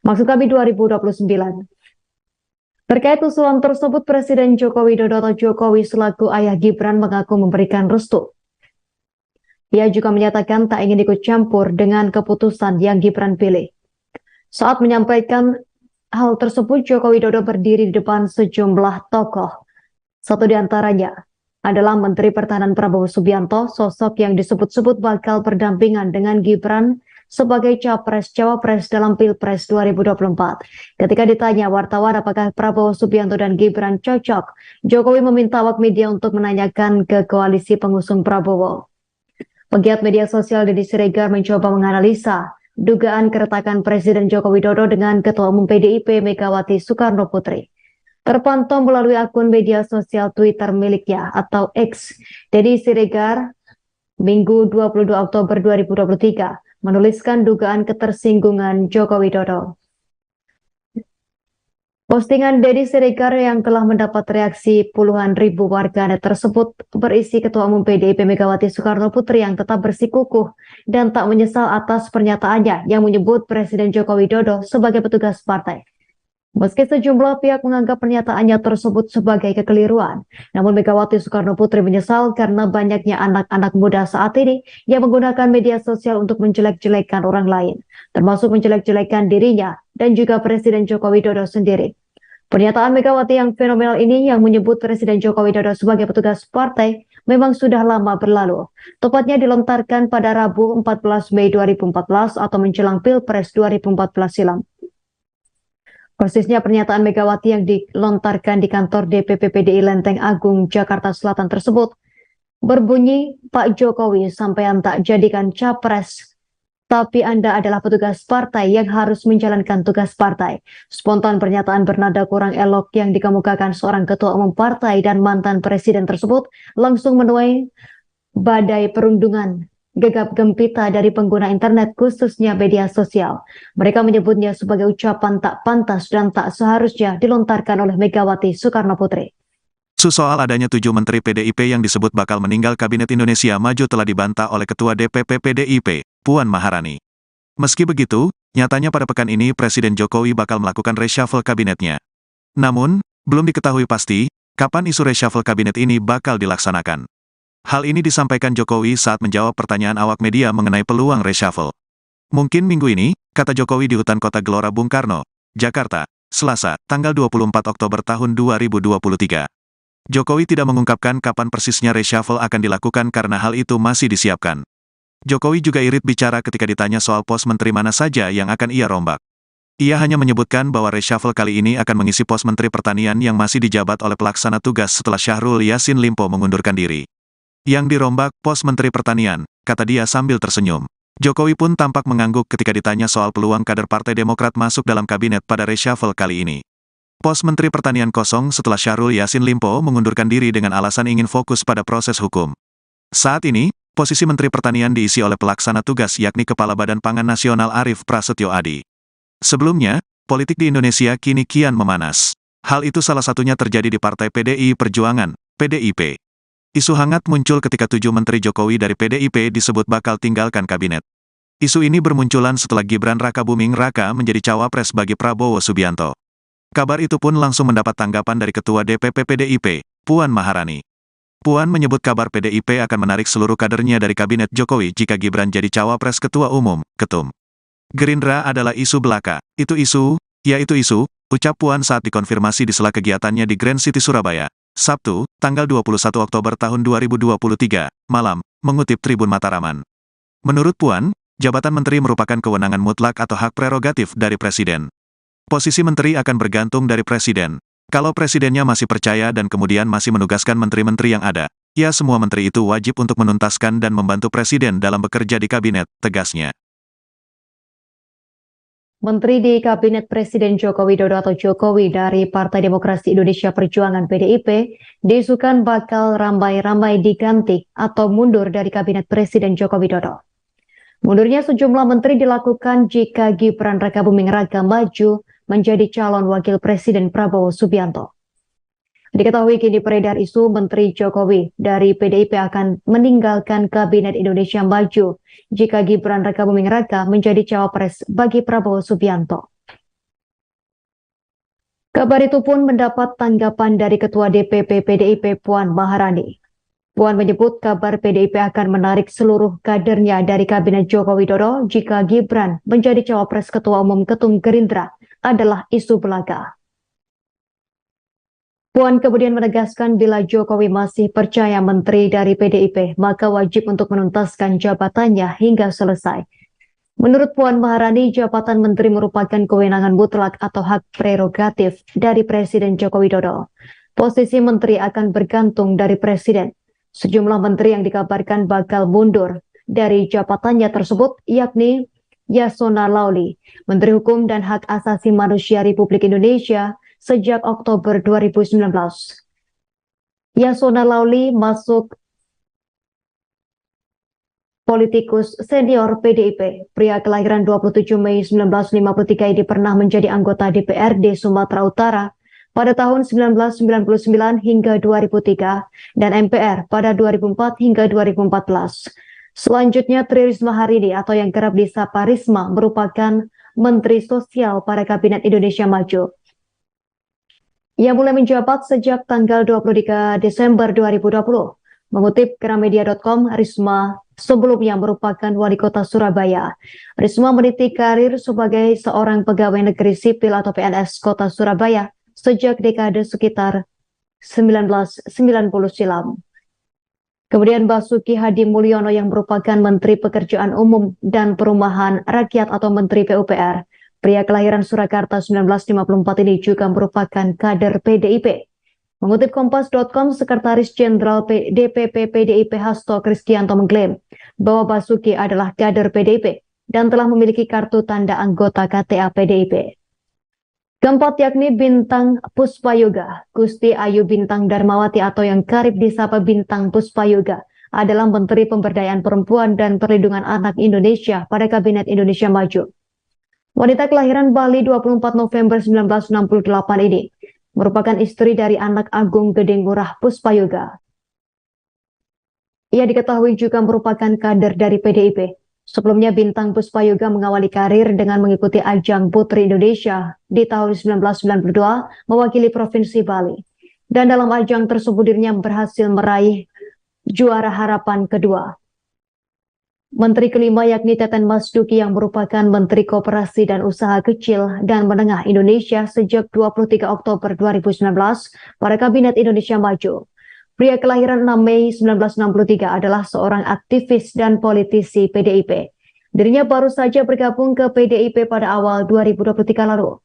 Maksud kami 2029. Terkait usulan tersebut, Presiden Joko Widodo atau Jokowi selaku ayah Gibran mengaku memberikan restu. Ia juga menyatakan tak ingin ikut campur dengan keputusan yang Gibran pilih. Saat menyampaikan hal tersebut, Joko Widodo berdiri di depan sejumlah tokoh. Satu di antaranya, adalah Menteri Pertahanan Prabowo Subianto, sosok yang disebut-sebut bakal berdampingan dengan Gibran sebagai Capres-Cawapres dalam Pilpres 2024. Ketika ditanya wartawan apakah Prabowo Subianto dan Gibran cocok, Jokowi meminta awak media untuk menanyakan ke koalisi pengusung Prabowo. Pegiat media sosial Deddy Siregar mencoba menganalisa dugaan keretakan Presiden Joko Widodo dengan Ketua Umum PDIP Megawati Soekarno Putri. Terpantau melalui akun media sosial Twitter miliknya atau X, Deddy Siregar Minggu 22 Oktober 2023 menuliskan dugaan ketersinggungan Joko Widodo. Postingan Deddy Siregar yang telah mendapat reaksi puluhan ribu warganet tersebut berisi Ketua Umum PDIP Megawati Soekarno Putri yang tetap bersikukuh dan tak menyesal atas pernyataannya yang menyebut Presiden Joko Widodo sebagai petugas partai. Meski sejumlah pihak menganggap pernyataannya tersebut sebagai kekeliruan, namun Megawati Soekarno Putri menyesal karena banyaknya anak-anak muda saat ini yang menggunakan media sosial untuk menjelek-jelekan orang lain, termasuk menjelek-jelekan dirinya dan juga Presiden Joko Widodo sendiri. Pernyataan Megawati yang fenomenal ini yang menyebut Presiden Joko Widodo sebagai petugas partai memang sudah lama berlalu. Tepatnya dilontarkan pada Rabu 14 Mei 2014 atau menjelang Pilpres 2014 silam. Persisnya pernyataan Megawati yang dilontarkan di kantor DPP PDI Lenteng Agung, Jakarta Selatan tersebut berbunyi, Pak Jokowi sampean tak jadikan capres, tapi Anda adalah petugas partai yang harus menjalankan tugas partai. Spontan pernyataan bernada kurang elok yang dikemukakan seorang ketua umum partai dan mantan presiden tersebut langsung menuai badai perundungan gegap gempita dari pengguna internet khususnya media sosial. Mereka menyebutnya sebagai ucapan tak pantas dan tak seharusnya dilontarkan oleh Megawati Soekarno Putri. Soal adanya 7 menteri PDIP yang disebut bakal meninggal Kabinet Indonesia Maju telah dibantah oleh Ketua DPP PDIP, Puan Maharani. Meski begitu, nyatanya pada pekan ini Presiden Jokowi bakal melakukan reshuffle kabinetnya. Namun, belum diketahui pasti kapan isu reshuffle kabinet ini bakal dilaksanakan. Hal ini disampaikan Jokowi saat menjawab pertanyaan awak media mengenai peluang reshuffle. Mungkin minggu ini, kata Jokowi di Hutan Kota Gelora Bung Karno, Jakarta, Selasa, tanggal 24 Oktober tahun 2023. Jokowi tidak mengungkapkan kapan persisnya reshuffle akan dilakukan karena hal itu masih disiapkan. Jokowi juga irit bicara ketika ditanya soal pos menteri mana saja yang akan ia rombak. Ia hanya menyebutkan bahwa reshuffle kali ini akan mengisi pos Menteri Pertanian yang masih dijabat oleh pelaksana tugas setelah Syahrul Yassin Limpo mengundurkan diri. Yang dirombak pos Menteri Pertanian, kata dia sambil tersenyum. Jokowi pun tampak mengangguk ketika ditanya soal peluang kader Partai Demokrat masuk dalam kabinet pada reshuffle kali ini. Pos Menteri Pertanian kosong setelah Syahrul Yassin Limpo mengundurkan diri dengan alasan ingin fokus pada proses hukum. Saat ini, posisi Menteri Pertanian diisi oleh pelaksana tugas yakni Kepala Badan Pangan Nasional Arief Prasetyo Adi. Sebelumnya, politik di Indonesia kini kian memanas. Hal itu salah satunya terjadi di Partai PDI Perjuangan, PDIP. Isu hangat muncul ketika 7 menteri Jokowi dari PDIP disebut bakal tinggalkan kabinet. Isu ini bermunculan setelah Gibran Rakabuming Raka menjadi cawapres bagi Prabowo Subianto. Kabar itu pun langsung mendapat tanggapan dari Ketua DPP PDIP, Puan Maharani. Puan menyebut kabar PDIP akan menarik seluruh kadernya dari kabinet Jokowi jika Gibran jadi cawapres Ketua Umum, Ketum. Gerindra adalah isu belaka. Itu isu, ucap Puan saat dikonfirmasi di sela kegiatannya di Grand City Surabaya, Sabtu, tanggal 21 Oktober tahun 2023, malam, mengutip Tribun Mataraman. Menurut Puan, jabatan menteri merupakan kewenangan mutlak atau hak prerogatif dari Presiden. Posisi menteri akan bergantung dari Presiden. Kalau Presidennya masih percaya dan kemudian masih menugaskan menteri-menteri yang ada, ya semua menteri itu wajib untuk menuntaskan dan membantu Presiden dalam bekerja di kabinet, tegasnya. Menteri di Kabinet Presiden Joko Widodo atau Jokowi dari Partai Demokrasi Indonesia Perjuangan PDIP diisukan bakal ramai-ramai diganti atau mundur dari Kabinet Presiden Joko Widodo. Mundurnya sejumlah menteri dilakukan jika Gibran Rakabuming Raka maju menjadi calon wakil Presiden Prabowo Subianto. Diketahui kini beredar isu Menteri Jokowi dari PDIP akan meninggalkan Kabinet Indonesia Maju jika Gibran Rakabuming Raka menjadi cawapres bagi Prabowo Subianto. Kabar itu pun mendapat tanggapan dari Ketua DPP PDIP Puan Maharani. Puan menyebut kabar PDIP akan menarik seluruh kadernya dari Kabinet Joko Widodo jika Gibran menjadi cawapres Ketua Umum Ketum Gerindra adalah isu belaka. Puan kemudian menegaskan bila Jokowi masih percaya menteri dari PDIP, maka wajib untuk menuntaskan jabatannya hingga selesai. Menurut Puan Maharani, jabatan menteri merupakan kewenangan mutlak atau hak prerogatif dari Presiden Joko Widodo. Posisi menteri akan bergantung dari Presiden. Sejumlah menteri yang dikabarkan bakal mundur dari jabatannya tersebut yakni Yasona Lauli, Menteri Hukum dan Hak Asasi Manusia Republik Indonesia sejak Oktober 2019. Yasona Lauli masuk politikus senior PDIP. Pria kelahiran 27 Mei 1953 ini pernah menjadi anggota DPRD Sumatera Utara pada tahun 1999 hingga 2003 dan MPR pada 2004 hingga 2014. Selanjutnya Tri Risma Harini atau yang kerap disapa Risma merupakan Menteri Sosial pada Kabinet Indonesia Maju. Ia mulai menjabat sejak tanggal 23 Desember 2020. Mengutip Gramedia.com, Risma sebelumnya merupakan wali kota Surabaya. Risma meniti karir sebagai seorang pegawai negeri sipil atau PNS kota Surabaya sejak dekade sekitar 1990 silam. Kemudian Basuki Hadi Mulyono yang merupakan Menteri Pekerjaan Umum dan Perumahan Rakyat atau Menteri PUPR. Pria kelahiran Surakarta 1954 ini juga merupakan kader PDIP. Mengutip Kompas.com, Sekretaris Jenderal DPP PDIP Hasto Kristianto mengklaim bahwa Basuki adalah kader PDIP dan telah memiliki kartu tanda anggota KTA PDIP. Keempat yakni Bintang Puspayoga. Gusti Ayu Bintang Darmawati atau yang kerap disapa Bintang Puspayoga adalah Menteri Pemberdayaan Perempuan dan Perlindungan Anak Indonesia pada Kabinet Indonesia Maju. Wanita kelahiran Bali 24 November 1968 ini merupakan istri dari anak Agung Gedeng Murah Puspayoga. Ia diketahui juga merupakan kader dari PDIP. Sebelumnya Bintang Puspayoga mengawali karir dengan mengikuti ajang Putri Indonesia di tahun 1992 mewakili Provinsi Bali. Dan dalam ajang tersebut dirinya berhasil meraih juara harapan kedua. Menteri kelima yakni Teten Mas Duki yang merupakan Menteri Koperasi dan Usaha Kecil dan Menengah Indonesia sejak 23 Oktober 2019 pada Kabinet Indonesia Maju. Pria kelahiran 6 Mei 1963 adalah seorang aktivis dan politisi PDIP. Dirinya baru saja bergabung ke PDIP pada awal 2023 lalu.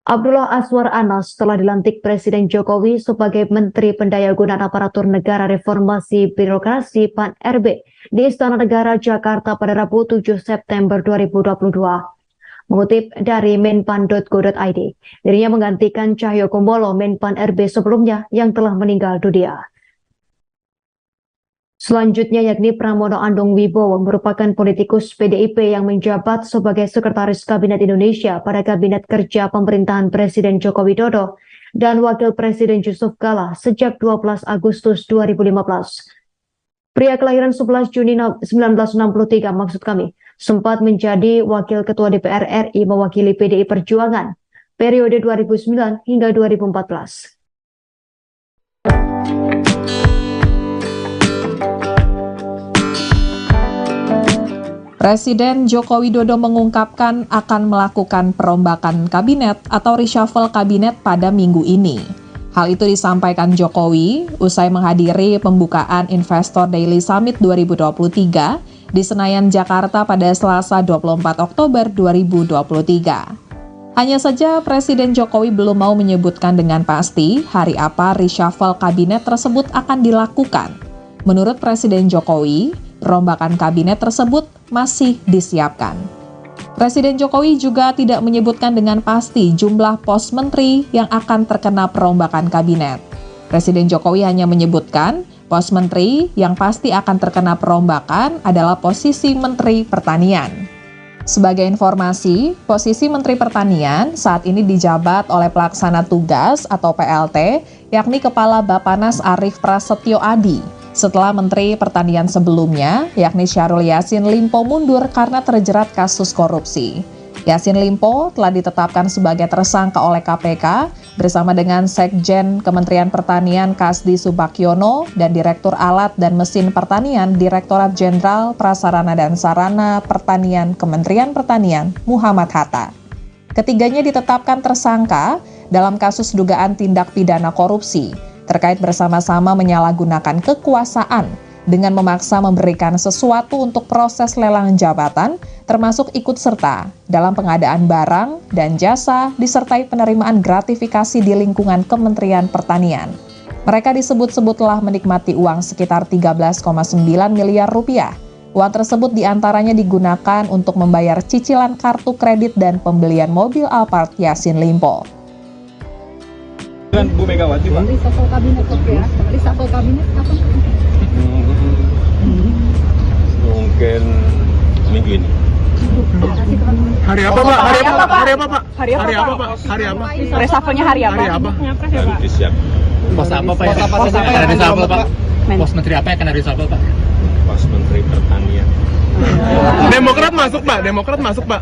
Abdullah Azwar Anas telah dilantik Presiden Jokowi sebagai Menteri Pendayagunaan Aparatur Negara Reformasi Birokrasi PAN-RB di Istana Negara Jakarta pada Rabu 7 September 2022. Mengutip dari menpan.go.id, dirinya menggantikan Cahyokumolo Menpan-RB sebelumnya yang telah meninggal dunia. Selanjutnya yakni Pramono Anung Wibowo merupakan politikus PDIP yang menjabat sebagai Sekretaris Kabinet Indonesia pada Kabinet Kerja Pemerintahan Presiden Joko Widodo dan Wakil Presiden Yusuf Kala sejak 12 Agustus 2015. Pria kelahiran 11 Juni 1963 sempat menjadi Wakil Ketua DPR RI mewakili PDI Perjuangan periode 2009 hingga 2014. Presiden Joko Widodo mengungkapkan akan melakukan perombakan kabinet atau reshuffle kabinet pada minggu ini. Hal itu disampaikan Jokowi usai menghadiri pembukaan Investor Daily Summit 2023 di Senayan, Jakarta pada Selasa 24 Oktober 2023. Hanya saja Presiden Jokowi belum mau menyebutkan dengan pasti hari apa reshuffle kabinet tersebut akan dilakukan. Menurut Presiden Jokowi, perombakan kabinet tersebut masih disiapkan. Presiden Jokowi juga tidak menyebutkan dengan pasti jumlah pos menteri yang akan terkena perombakan kabinet. Presiden Jokowi hanya menyebutkan pos menteri yang pasti akan terkena perombakan adalah posisi Menteri Pertanian. Sebagai informasi, posisi Menteri Pertanian saat ini dijabat oleh pelaksana tugas atau PLT, yakni Kepala Bappenas Arief Prasetyo Adi. Setelah Menteri Pertanian sebelumnya, yakni Syahrul Yassin Limpo mundur karena terjerat kasus korupsi. Yassin Limpo telah ditetapkan sebagai tersangka oleh KPK bersama dengan Sekjen Kementerian Pertanian Kasdi Subakyono dan Direktur Alat dan Mesin Pertanian Direktorat Jenderal Prasarana dan Sarana Pertanian Kementerian Pertanian Muhammad Hatta. Ketiganya ditetapkan tersangka dalam kasus dugaan tindak pidana korupsi terkait bersama-sama menyalahgunakan kekuasaan dengan memaksa memberikan sesuatu untuk proses lelang jabatan, termasuk ikut serta dalam pengadaan barang dan jasa disertai penerimaan gratifikasi di lingkungan Kementerian Pertanian. Mereka disebut-sebut telah menikmati uang sekitar 13,9 miliar rupiah. Uang tersebut diantaranya digunakan untuk membayar cicilan kartu kredit dan pembelian mobil Alphard Yassin Limpo. Dengan Bu Megawati, Pak. Reshuffle kabinet oke ya. Reshuffle kabinet kapan? Mungkin minggu ini. Hari apa Pak? Hari apa Pak? Hari apa Pak? Hari apa, Hari apa Pak? Pak? Hari apa? Reshuffle-nya hari apa? Hari apa? Baru disiapkan. Pos apa Pak? Yang akan reshuffle Pak? Pos menteri apa yang akan reshuffle Pak? Pos Menteri Pertanian. Demokrat masuk Pak. Demokrat masuk Pak.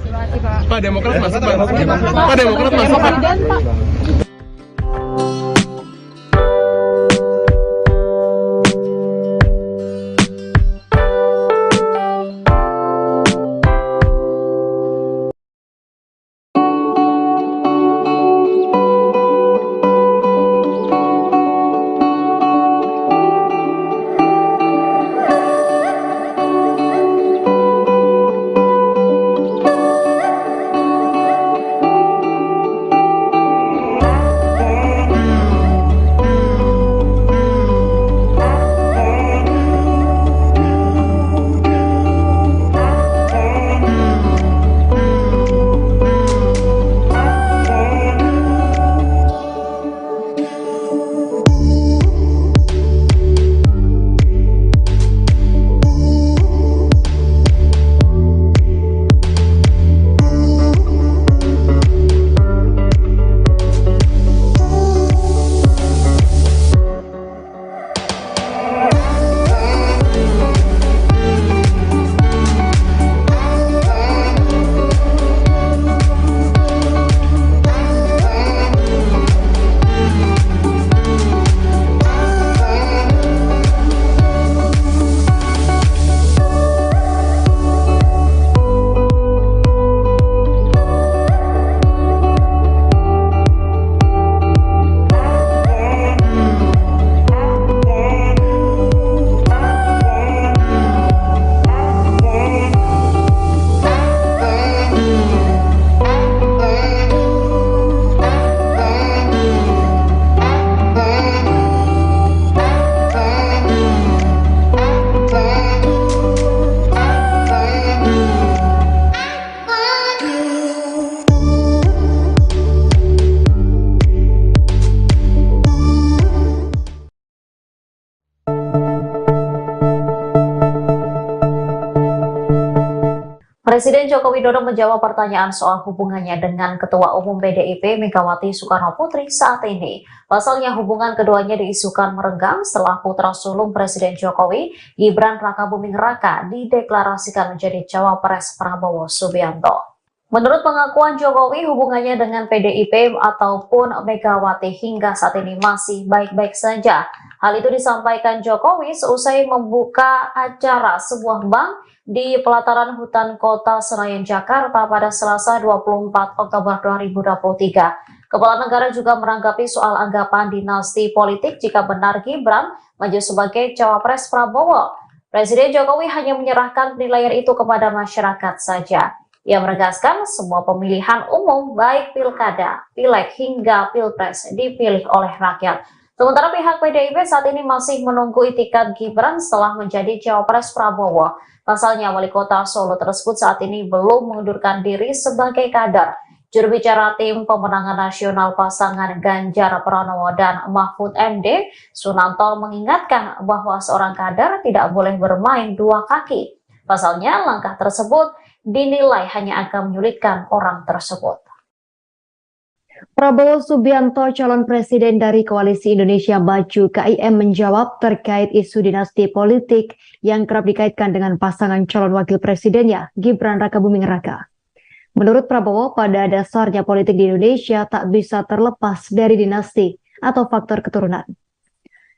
Pak Demokrat masuk Pak. Pak Demokrat masuk Pak. Presiden Joko Widodo menjawab pertanyaan soal hubungannya dengan Ketua Umum PDIP Megawati Soekarno Putri saat ini. Pasalnya hubungan keduanya diisukan merenggang setelah putra sulung Presiden Jokowi, Gibran Rakabuming Raka, dideklarasikan menjadi cawapres Prabowo Subianto. Menurut pengakuan Jokowi, hubungannya dengan PDIP ataupun Megawati hingga saat ini masih baik-baik saja. Hal itu disampaikan Jokowi seusai membuka acara sebuah bank di pelataran hutan kota Senayan, Jakarta pada Selasa 24 Oktober 2023. Kepala negara juga menanggapi soal anggapan dinasti politik jika benar Gibran maju sebagai cawapres Prabowo. Presiden Jokowi hanya menyerahkan penilaian itu kepada masyarakat saja. Ia menegaskan semua pemilihan umum baik pilkada, pileg hingga pilpres dipilih oleh rakyat. Sementara pihak PDIP saat ini masih menunggu itikat Gibran setelah menjadi cawapres Prabowo. Pasalnya wali kota Solo tersebut saat ini belum mengundurkan diri sebagai kader. Juru bicara tim pemenangan nasional pasangan Ganjar Pranowo dan Mahfud MD, Sunanto mengingatkan bahwa seorang kader tidak boleh bermain dua kaki. Pasalnya langkah tersebut dinilai hanya akan menyulitkan orang tersebut. Prabowo Subianto, calon presiden dari Koalisi Indonesia Maju (KIM), menjawab terkait isu dinasti politik yang kerap dikaitkan dengan pasangan calon wakil presidennya, Gibran Rakabuming Raka. Menurut Prabowo, pada dasarnya politik di Indonesia tak bisa terlepas dari dinasti atau faktor keturunan.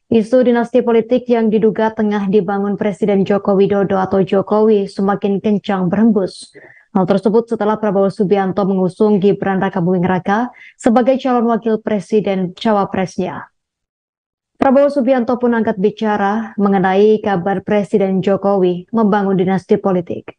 Isu dinasti politik yang diduga tengah dibangun Presiden Joko Widodo atau Jokowi semakin kencang berhembus. Hal tersebut setelah Prabowo Subianto mengusung Gibran Rakabuming Raka sebagai calon wakil presiden cawapresnya. Prabowo Subianto pun angkat bicara mengenai kabar Presiden Jokowi membangun dinasti politik.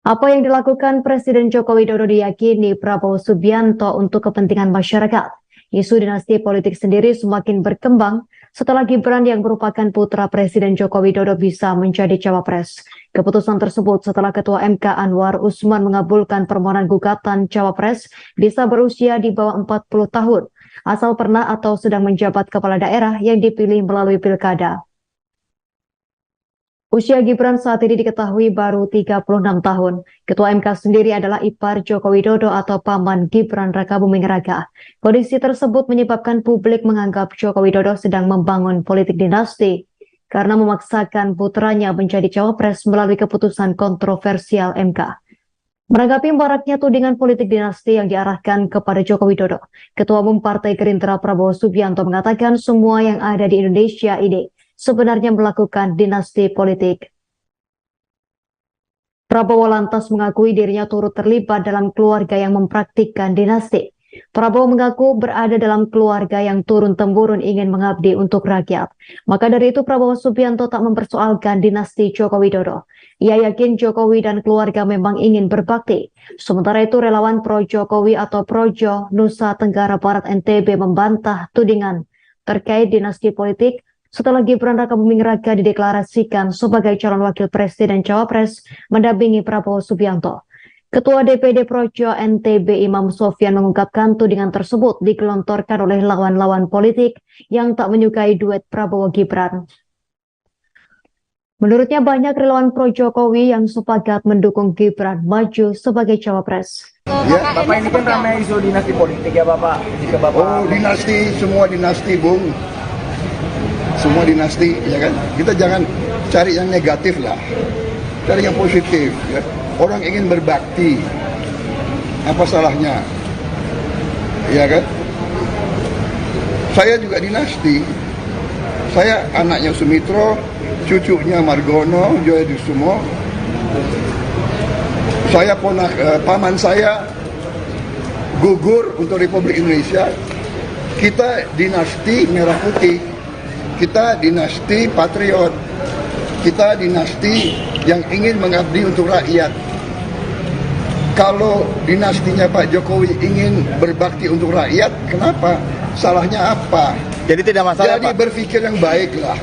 Apa yang dilakukan Presiden Joko Widodo diyakini Prabowo Subianto untuk kepentingan masyarakat. Isu dinasti politik sendiri semakin berkembang setelah Gibran yang merupakan putra Presiden Joko Widodo bisa menjadi cawapres. Keputusan tersebut setelah Ketua MK Anwar Usman mengabulkan permohonan gugatan cawapres bisa berusia di bawah 40 tahun, asal pernah atau sedang menjabat kepala daerah yang dipilih melalui pilkada. Usia Gibran saat ini diketahui baru 36 tahun. Ketua MK sendiri adalah ipar Joko Widodo atau paman Gibran Rakabuming Raka. Kondisi tersebut menyebabkan publik menganggap Joko Widodo sedang membangun politik dinasti karena memaksakan putranya menjadi cawapres melalui keputusan kontroversial MK. Menanggapi maraknya tudingan politik dinasti yang diarahkan kepada Joko Widodo, Ketua Umum Partai Gerindra Prabowo Subianto mengatakan semua yang ada di Indonesia ini sebenarnya melakukan dinasti politik. Prabowo lantas mengakui dirinya turut terlibat dalam keluarga yang mempraktikkan dinasti. Prabowo mengaku berada dalam keluarga yang turun-temurun ingin mengabdi untuk rakyat. Maka dari itu Prabowo Subianto tak mempersoalkan dinasti Joko Widodo. Ia yakin Jokowi dan keluarga memang ingin berbakti. Sementara itu relawan pro Jokowi atau Projo Nusa Tenggara Barat NTB membantah tudingan terkait dinasti politik setelah Gibran Rakabuming Raka dideklarasikan sebagai calon wakil presiden cawapres mendampingi Prabowo Subianto. Ketua DPD Projo NTB Imam Sofyan mengungkapkan tudingan tersebut digelontorkan oleh lawan-lawan politik yang tak menyukai duet Prabowo Gibran. Menurutnya banyak relawan pro Jokowi yang sepakat mendukung Gibran maju sebagai cawapres. Ya, Bapak ini kan ramai isu dinasti politik ya Bapak. Jika Bapak dinasti, semua dinasti, Bung. Semua dinasti, ya kan? Kita jangan cari yang negatif lah. Cari yang positif, ya. Orang ingin berbakti. Apa salahnya? Ya kan? Saya juga dinasti. Saya anaknya Sumitro, cucunya Margono, Joyosumo. Saya paman saya gugur untuk Republik Indonesia. Kita dinasti Merah Putih. Kita dinasti patriot. Kita dinasti yang ingin mengabdi untuk rakyat. Kalau dinastinya Pak Jokowi ingin berbakti untuk rakyat, kenapa? Salahnya apa? jadi tidak masalah Jadi Pak. berpikir yang baik lah.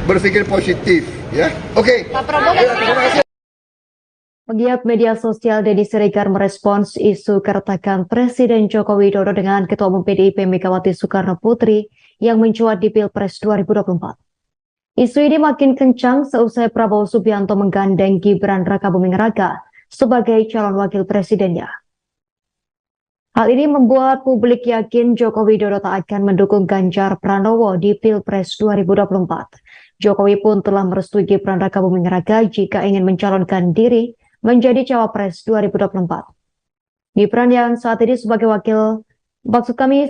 Berpikir positif, ya. Oke. Terima kasih. Pegiat media sosial Deddy Siregar merespons isu keretakan Presiden Joko Widodo dengan Ketua Umum PDIP Megawati Soekarno Putri yang mencuat di Pilpres 2024. Isu ini makin kencang seusai Prabowo Subianto menggandeng Gibran Rakabuming Raka sebagai calon wakil presidennya. Hal ini membuat publik yakin Joko Widodo tak akan mendukung Ganjar Pranowo di Pilpres 2024. Jokowi pun telah merestui Gibran Rakabuming Raka jika ingin mencalonkan diri menjadi cawapres 2024. Gibran yang saat ini sebagai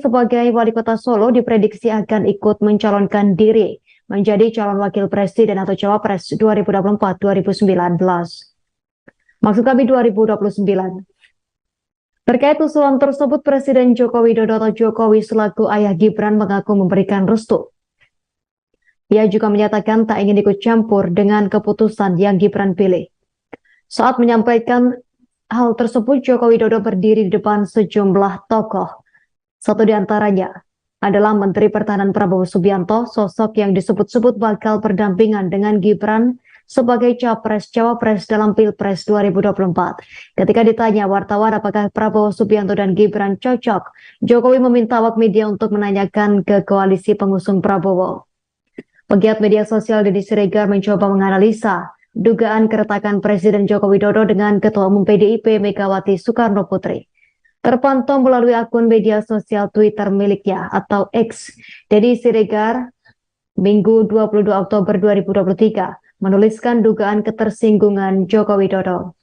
sebagai wali kota Solo diprediksi akan ikut mencalonkan diri menjadi calon wakil presiden atau cawapres 2024-2029. Maksud kami 2029. Terkait usulan tersebut, Presiden Joko Widodo atau Jokowi selaku ayah Gibran mengaku memberikan restu. Ia juga menyatakan tak ingin ikut campur dengan keputusan yang Gibran pilih. Saat menyampaikan hal tersebut, Joko Widodo berdiri di depan sejumlah tokoh. Satu di antaranya adalah Menteri Pertahanan Prabowo Subianto, sosok yang disebut-sebut bakal berdampingan dengan Gibran sebagai capres-cawapres dalam Pilpres 2024. Ketika ditanya wartawan apakah Prabowo Subianto dan Gibran cocok, Jokowi meminta awak media untuk menanyakan ke koalisi pengusung Prabowo. Pegiat media sosial Deddy Siregar mencoba menganalisa dugaan keretakan Presiden Joko Widodo dengan Ketua Umum PDIP Megawati Soekarno Putri. Terpantau melalui akun media sosial Twitter miliknya atau X, Deddy Siregar Minggu 22 Oktober 2023 menuliskan dugaan ketersinggungan Joko Widodo.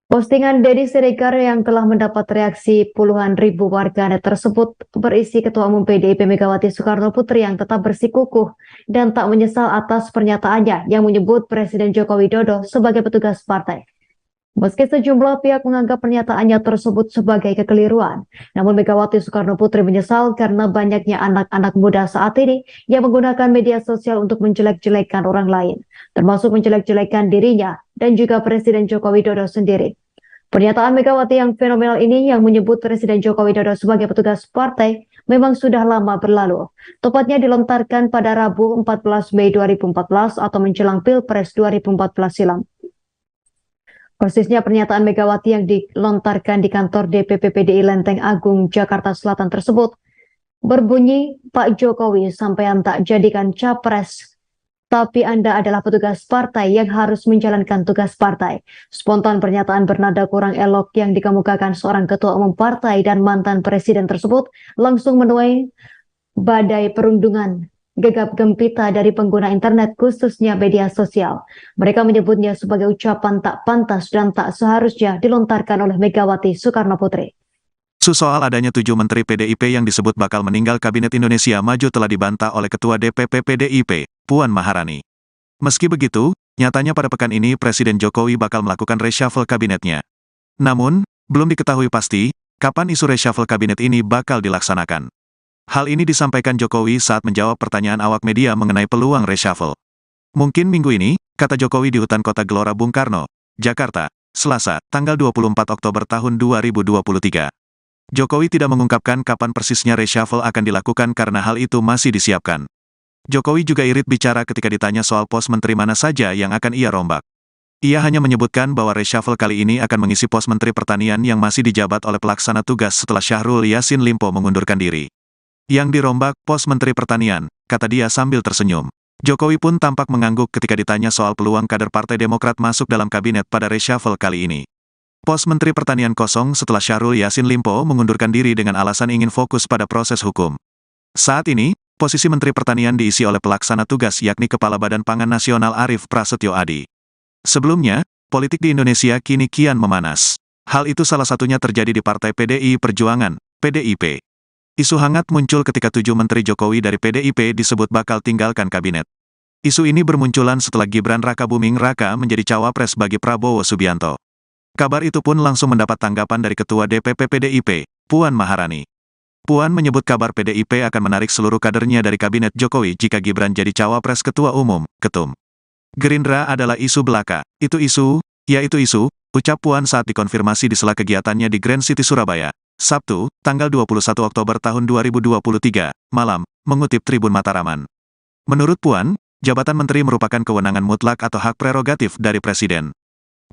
Postingan Deddy Siregar yang telah mendapat reaksi puluhan ribu warganet tersebut berisi Ketua Umum PDIP Megawati Soekarno Putri yang tetap bersikukuh dan tak menyesal atas pernyataannya yang menyebut Presiden Joko Widodo sebagai petugas partai. Meski sejumlah pihak menganggap pernyataannya tersebut sebagai kekeliruan, namun Megawati Soekarno Putri menyesal karena banyaknya anak-anak muda saat ini yang menggunakan media sosial untuk menjelek-jelekan orang lain, termasuk menjelek-jelekan dirinya dan juga Presiden Joko Widodo sendiri. Pernyataan Megawati yang fenomenal ini yang menyebut Presiden Joko Widodo sebagai petugas partai memang sudah lama berlalu. Tepatnya dilontarkan pada Rabu 14 Mei 2014 atau menjelang Pilpres 2014 silam. Persisnya pernyataan Megawati yang dilontarkan di kantor DPP PDI Lenteng Agung, Jakarta Selatan tersebut berbunyi, Pak Jokowi sampean tak jadikan capres, tapi Anda adalah petugas partai yang harus menjalankan tugas partai. Spontan pernyataan bernada kurang elok yang dikemukakan seorang ketua umum partai dan mantan presiden tersebut langsung menuai badai perundungan gegap gempita dari pengguna internet khususnya media sosial. Mereka menyebutnya sebagai ucapan tak pantas dan tak seharusnya dilontarkan oleh Megawati Soekarno Putri. Soal adanya 7 menteri PDIP yang disebut bakal meninggal Kabinet Indonesia Maju telah dibantah oleh Ketua DPP PDIP, Puan Maharani. Meski begitu, nyatanya pada pekan ini Presiden Jokowi bakal melakukan reshuffle kabinetnya. Namun, belum diketahui pasti kapan isu reshuffle kabinet ini bakal dilaksanakan. Hal ini disampaikan Jokowi saat menjawab pertanyaan awak media mengenai peluang reshuffle. Mungkin minggu ini, kata Jokowi di Hutan Kota Gelora Bung Karno, Jakarta, Selasa, tanggal 24 Oktober tahun 2023. Jokowi tidak mengungkapkan kapan persisnya reshuffle akan dilakukan karena hal itu masih disiapkan. Jokowi juga irit bicara ketika ditanya soal pos menteri mana saja yang akan ia rombak. Ia hanya menyebutkan bahwa reshuffle kali ini akan mengisi pos Menteri Pertanian yang masih dijabat oleh pelaksana tugas setelah Syahrul Yassin Limpo mengundurkan diri. Yang dirombak pos Menteri Pertanian, kata dia sambil tersenyum. Jokowi pun tampak mengangguk ketika ditanya soal peluang kader Partai Demokrat masuk dalam kabinet pada reshuffle kali ini. Pos Menteri Pertanian kosong setelah Syahrul Yassin Limpo mengundurkan diri dengan alasan ingin fokus pada proses hukum. Saat ini, posisi Menteri Pertanian diisi oleh pelaksana tugas yakni Kepala Badan Pangan Nasional Arief Prasetyo Adi. Sebelumnya, politik di Indonesia kini kian memanas. Hal itu salah satunya terjadi di Partai PDI Perjuangan, PDIP. Isu hangat muncul ketika 7 menteri Jokowi dari PDIP disebut bakal tinggalkan kabinet. Isu ini bermunculan setelah Gibran Rakabuming Raka menjadi cawapres bagi Prabowo Subianto. Kabar itu pun langsung mendapat tanggapan dari Ketua DPP PDIP, Puan Maharani. Puan menyebut kabar PDIP akan menarik seluruh kadernya dari kabinet Jokowi jika Gibran jadi cawapres Ketua Umum, Ketum. Gerindra adalah isu belaka. Itu isu, ucap Puan saat dikonfirmasi di sela kegiatannya di Grand City Surabaya, Sabtu, tanggal 21 Oktober tahun 2023, malam, mengutip Tribun Mataraman. Menurut Puan, jabatan menteri merupakan kewenangan mutlak atau hak prerogatif dari Presiden.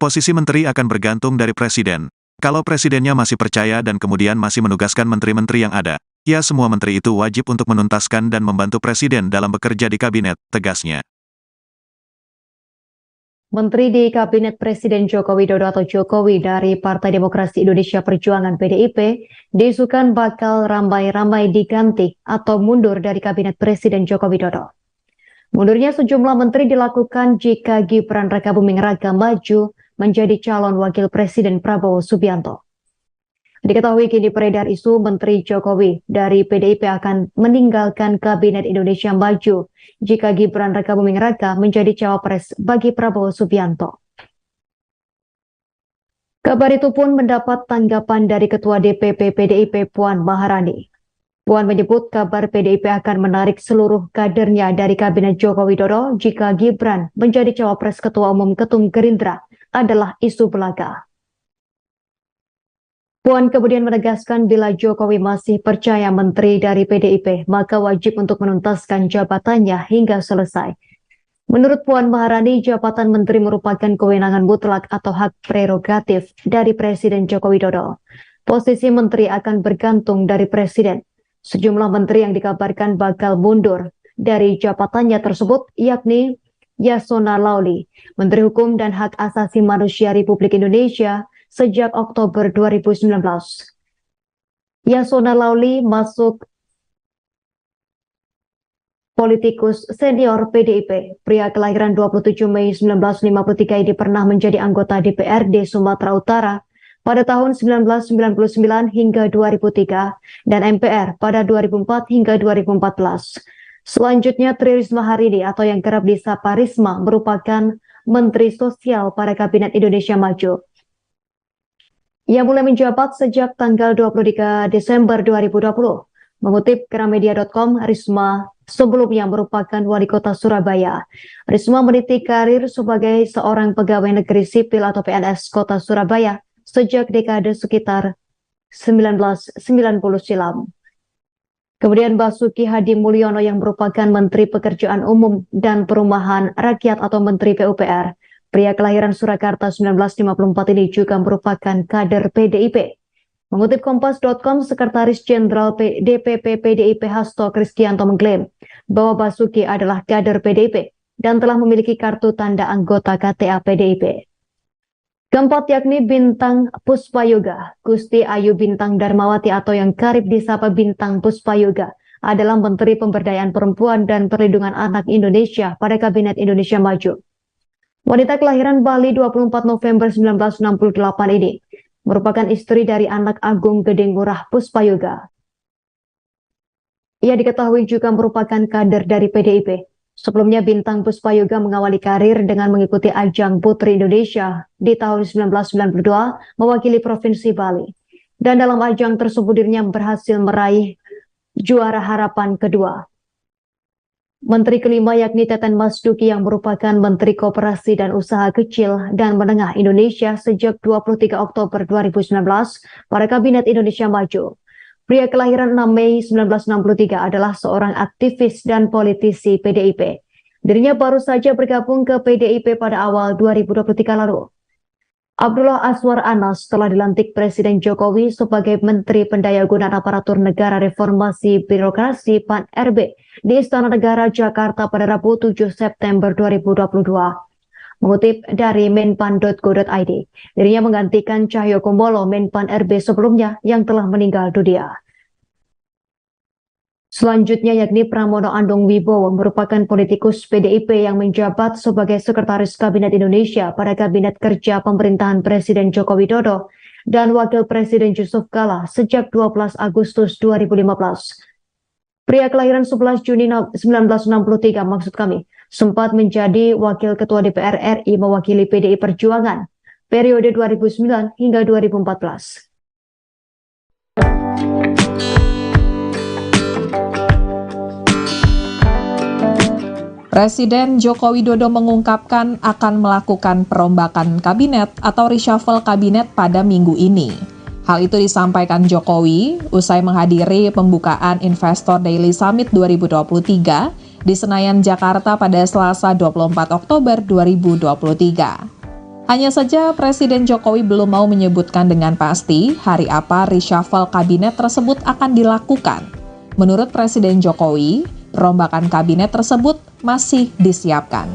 Posisi menteri akan bergantung dari Presiden. Kalau Presidennya masih percaya dan kemudian masih menugaskan menteri-menteri yang ada, ya semua menteri itu wajib untuk menuntaskan dan membantu Presiden dalam bekerja di kabinet, tegasnya. Menteri di Kabinet Presiden Joko Widodo atau Jokowi dari Partai Demokrasi Indonesia Perjuangan PDIP diisukan bakal ramai-ramai diganti atau mundur dari Kabinet Presiden Joko Widodo. Mundurnya sejumlah menteri dilakukan jika Gibran Rakabuming Raka maju menjadi calon wakil Presiden Prabowo Subianto. Diketahui kini beredar isu Menteri Jokowi dari PDIP akan meninggalkan Kabinet Indonesia Maju jika Gibran Rakabuming Raka menjadi cawapres bagi Prabowo Subianto. Kabar itu pun mendapat tanggapan dari Ketua DPP PDIP Puan Maharani. Puan menyebut kabar PDIP akan menarik seluruh kadernya dari Kabinet Joko Widodo jika Gibran menjadi cawapres Ketua Umum Ketum Gerindra adalah isu belaka. Puan kemudian menegaskan bila Jokowi masih percaya menteri dari PDIP, maka wajib untuk menuntaskan jabatannya hingga selesai. Menurut Puan Maharani, jabatan menteri merupakan kewenangan mutlak atau hak prerogatif dari Presiden Joko Widodo. Posisi menteri akan bergantung dari Presiden. Sejumlah menteri yang dikabarkan bakal mundur dari jabatannya tersebut yakni Yasona Lauli, Menteri Hukum dan Hak Asasi Manusia Republik Indonesia, sejak Oktober 2019. Yasona Lauli masuk politikus senior PDIP. Pria kelahiran 27 Mei 1953 ini pernah menjadi anggota DPRD Sumatera Utara pada tahun 1999 hingga 2003 dan MPR pada 2004 hingga 2014. Selanjutnya Tri Risma Harini atau yang kerap disapa Risma merupakan Menteri Sosial pada Kabinet Indonesia Maju. Ia mulai menjabat sejak tanggal 23 Desember 2020. Mengutip Gramedia.com, Risma sebelumnya merupakan wali kota Surabaya. Risma meniti karir sebagai seorang pegawai negeri sipil atau PNS kota Surabaya sejak dekade sekitar 1990 silam. Kemudian Basuki Hadi Mulyono yang merupakan Menteri Pekerjaan Umum dan Perumahan Rakyat atau Menteri PUPR. Pria kelahiran Surakarta 1954 ini juga merupakan kader PDIP. Mengutip Kompas.com, Sekretaris Jenderal DPP PDIP Hasto Kristianto mengklaim bahwa Basuki adalah kader PDIP dan telah memiliki kartu tanda anggota KTA PDIP. Keempat yakni Bintang Puspayoga, Gusti Ayu Bintang Darmawati atau yang kerap disapa Bintang Puspayoga adalah Menteri Pemberdayaan Perempuan dan Perlindungan Anak Indonesia pada Kabinet Indonesia Maju. Wanita kelahiran Bali 24 November 1968 ini merupakan istri dari anak Agung Gedeng Murah Puspayoga. Ia diketahui juga merupakan kader dari PDIP. Sebelumnya Bintang Puspayoga mengawali karir dengan mengikuti ajang Putri Indonesia di tahun 1992 mewakili Provinsi Bali. Dan dalam ajang tersebut dirinya berhasil meraih juara harapan kedua. Menteri kelima yakni Teten Mas Duki yang merupakan Menteri Koperasi dan Usaha Kecil dan Menengah Indonesia sejak 23 Oktober 2019 pada Kabinet Indonesia Maju. Pria kelahiran 6 Mei 1963 adalah seorang aktivis dan politisi PDIP. Dirinya baru saja bergabung ke PDIP pada awal 2023 lalu. Abdullah Azwar Anas telah dilantik Presiden Jokowi sebagai Menteri Pendayagunaan Aparatur Negara Reformasi Birokrasi PAN-RB di Istana Negara Jakarta pada Rabu 7 September 2022. Mengutip dari menpan.go.id, dirinya menggantikan Cahyokumolo Menpan-RB sebelumnya yang telah meninggal dunia. Selanjutnya yakni Pramono Anung Wibowo merupakan politikus PDIP yang menjabat sebagai Sekretaris Kabinet Indonesia pada Kabinet Kerja Pemerintahan Presiden Joko Widodo dan Wakil Presiden Yusuf Kala sejak 12 Agustus 2015. Pria kelahiran 11 Juni 1963 sempat menjadi Wakil Ketua DPR RI mewakili PDI Perjuangan periode 2009 hingga 2014. Presiden Joko Widodo mengungkapkan akan melakukan perombakan kabinet atau reshuffle kabinet pada minggu ini. Hal itu disampaikan Jokowi usai menghadiri pembukaan Investor Daily Summit 2023 di Senayan, Jakarta pada Selasa 24 Oktober 2023. Hanya saja Presiden Jokowi belum mau menyebutkan dengan pasti hari apa reshuffle kabinet tersebut akan dilakukan. Menurut Presiden Jokowi, perombakan kabinet tersebut masih disiapkan.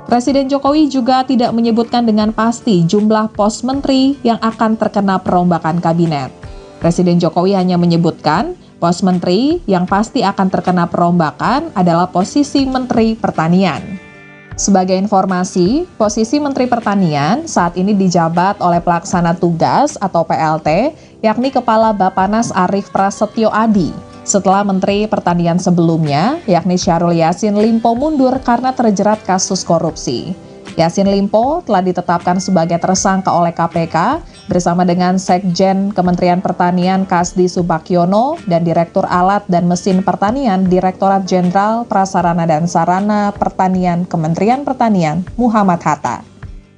Presiden Jokowi juga tidak menyebutkan dengan pasti jumlah pos menteri yang akan terkena perombakan kabinet. Presiden Jokowi hanya menyebutkan pos menteri yang pasti akan terkena perombakan adalah posisi Menteri Pertanian. Sebagai informasi, posisi Menteri Pertanian saat ini dijabat oleh pelaksana tugas atau PLT, yakni Kepala Bappenas Arief Prasetyo Adi. Setelah Menteri Pertanian sebelumnya, yakni Syahrul Yassin Limpo mundur karena terjerat kasus korupsi. Yassin Limpo telah ditetapkan sebagai tersangka oleh KPK bersama dengan Sekjen Kementerian Pertanian Kasdi Subakyono dan Direktur Alat dan Mesin Pertanian Direktorat Jenderal Prasarana dan Sarana Pertanian Kementerian Pertanian Muhammad Hatta.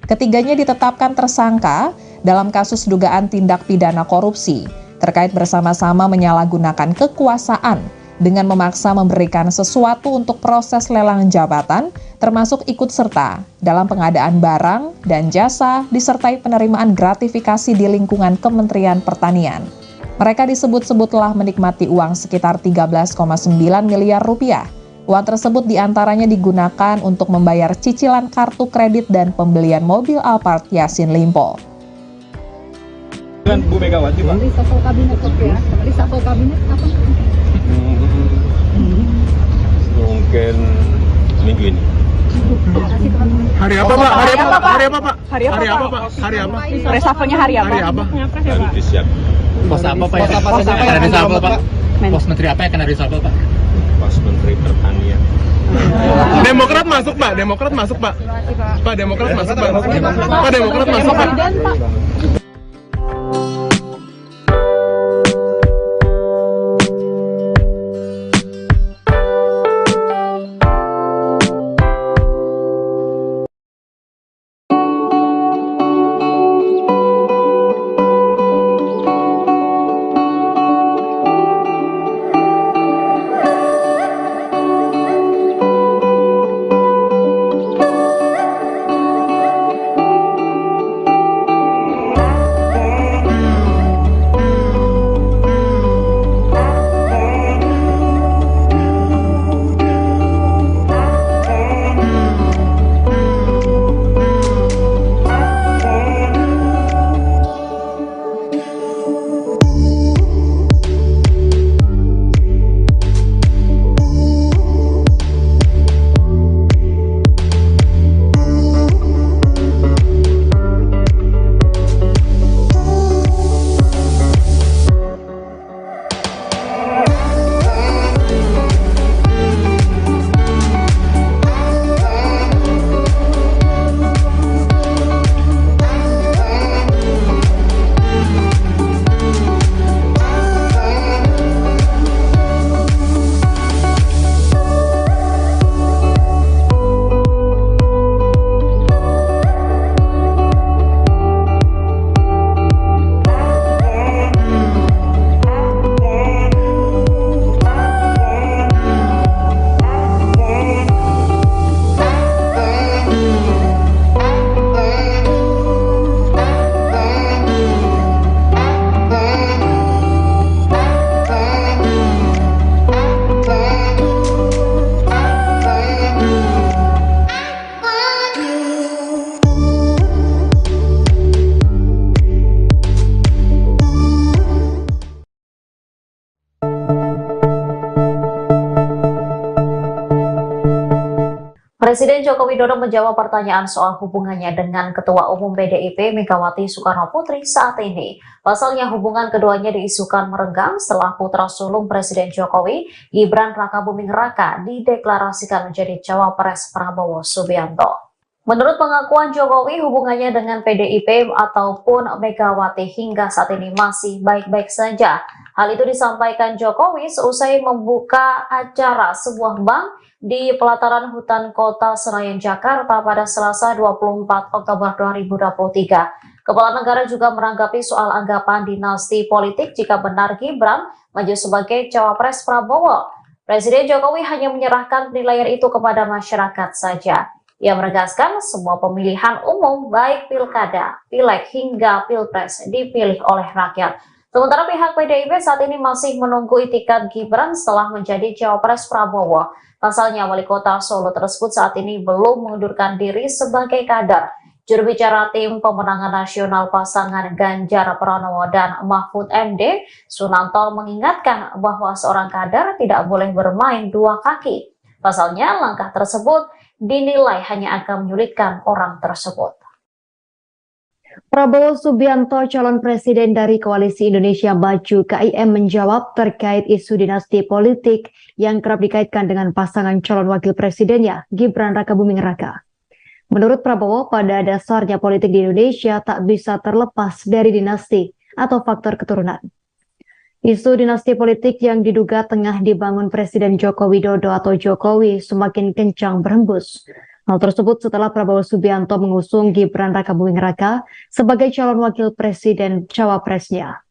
Ketiganya ditetapkan tersangka dalam kasus dugaan tindak pidana korupsi terkait bersama-sama menyalahgunakan kekuasaan dengan memaksa memberikan sesuatu untuk proses lelang jabatan, termasuk ikut serta dalam pengadaan barang dan jasa disertai penerimaan gratifikasi di lingkungan Kementerian Pertanian. Mereka disebut-sebut telah menikmati uang sekitar 13,9 miliar rupiah. Uang tersebut diantaranya digunakan untuk membayar cicilan kartu kredit dan pembelian mobil Alphard Yassin Limpo. Dengan Bu Megawati, Pak. Reshuffle kabinet ya. Reshuffle kabinet apa? Mungkin minggu ini. Hari apa, Pak? Hari apa, Pak? Hari apa, Pak? Hari apa, Pak? Hari apa? Reshuffle-nya hari apa? Hari apa? Baru disiapkan. Pos apa Pak? Pos apa yang akan reshuffle Pak? Pos menteri apa yang akan reshuffle Pak? Pos Menteri Pertanian. Demokrat masuk, Pak. Demokrat masuk, Pak. Pak, Demokrat masuk, Pak. Pak, Demokrat masuk, Pak. Presiden Joko Widodo menjawab pertanyaan soal hubungannya dengan Ketua Umum PDIP Megawati Soekarno Putri saat ini. Pasalnya hubungan keduanya diisukan merenggang setelah putra sulung Presiden Jokowi, Gibran Rakabuming Raka, dideklarasikan menjadi cawapres Prabowo Subianto. Menurut pengakuan Jokowi, hubungannya dengan PDIP ataupun Megawati hingga saat ini masih baik-baik saja. Hal itu disampaikan Jokowi seusai membuka acara sebuah bank di pelataran hutan kota Senayan, Jakarta pada Selasa 24 Oktober 2023. Kepala negara juga menanggapi soal anggapan dinasti politik jika benar Gibran maju sebagai cawapres Prabowo. Presiden Jokowi hanya menyerahkan penilaian itu kepada masyarakat saja. Ia menegaskan semua pemilihan umum baik pilkada, pileg hingga pilpres dipilih oleh rakyat. Sementara pihak PDIP saat ini masih menunggu itikat Gibran setelah menjadi cawapres Prabowo. Pasalnya wali kota Solo tersebut saat ini belum mengundurkan diri sebagai kader. Juru bicara tim pemenangan nasional pasangan Ganjar Pranowo dan Mahfud MD, Sunanto mengingatkan bahwa seorang kader tidak boleh bermain dua kaki. Pasalnya langkah tersebut dinilai hanya akan menyulitkan orang tersebut. Prabowo Subianto, calon presiden dari Koalisi Indonesia Maju (KIM) menjawab terkait isu dinasti politik yang kerap dikaitkan dengan pasangan calon wakil presidennya, Gibran Rakabuming Raka. Menurut Prabowo, pada dasarnya politik di Indonesia tak bisa terlepas dari dinasti atau faktor keturunan. Isu dinasti politik yang diduga tengah dibangun Presiden Joko Widodo atau Jokowi semakin kencang berhembus. Hal tersebut setelah Prabowo Subianto mengusung Gibran Rakabuming Raka sebagai calon wakil presiden cawapresnya.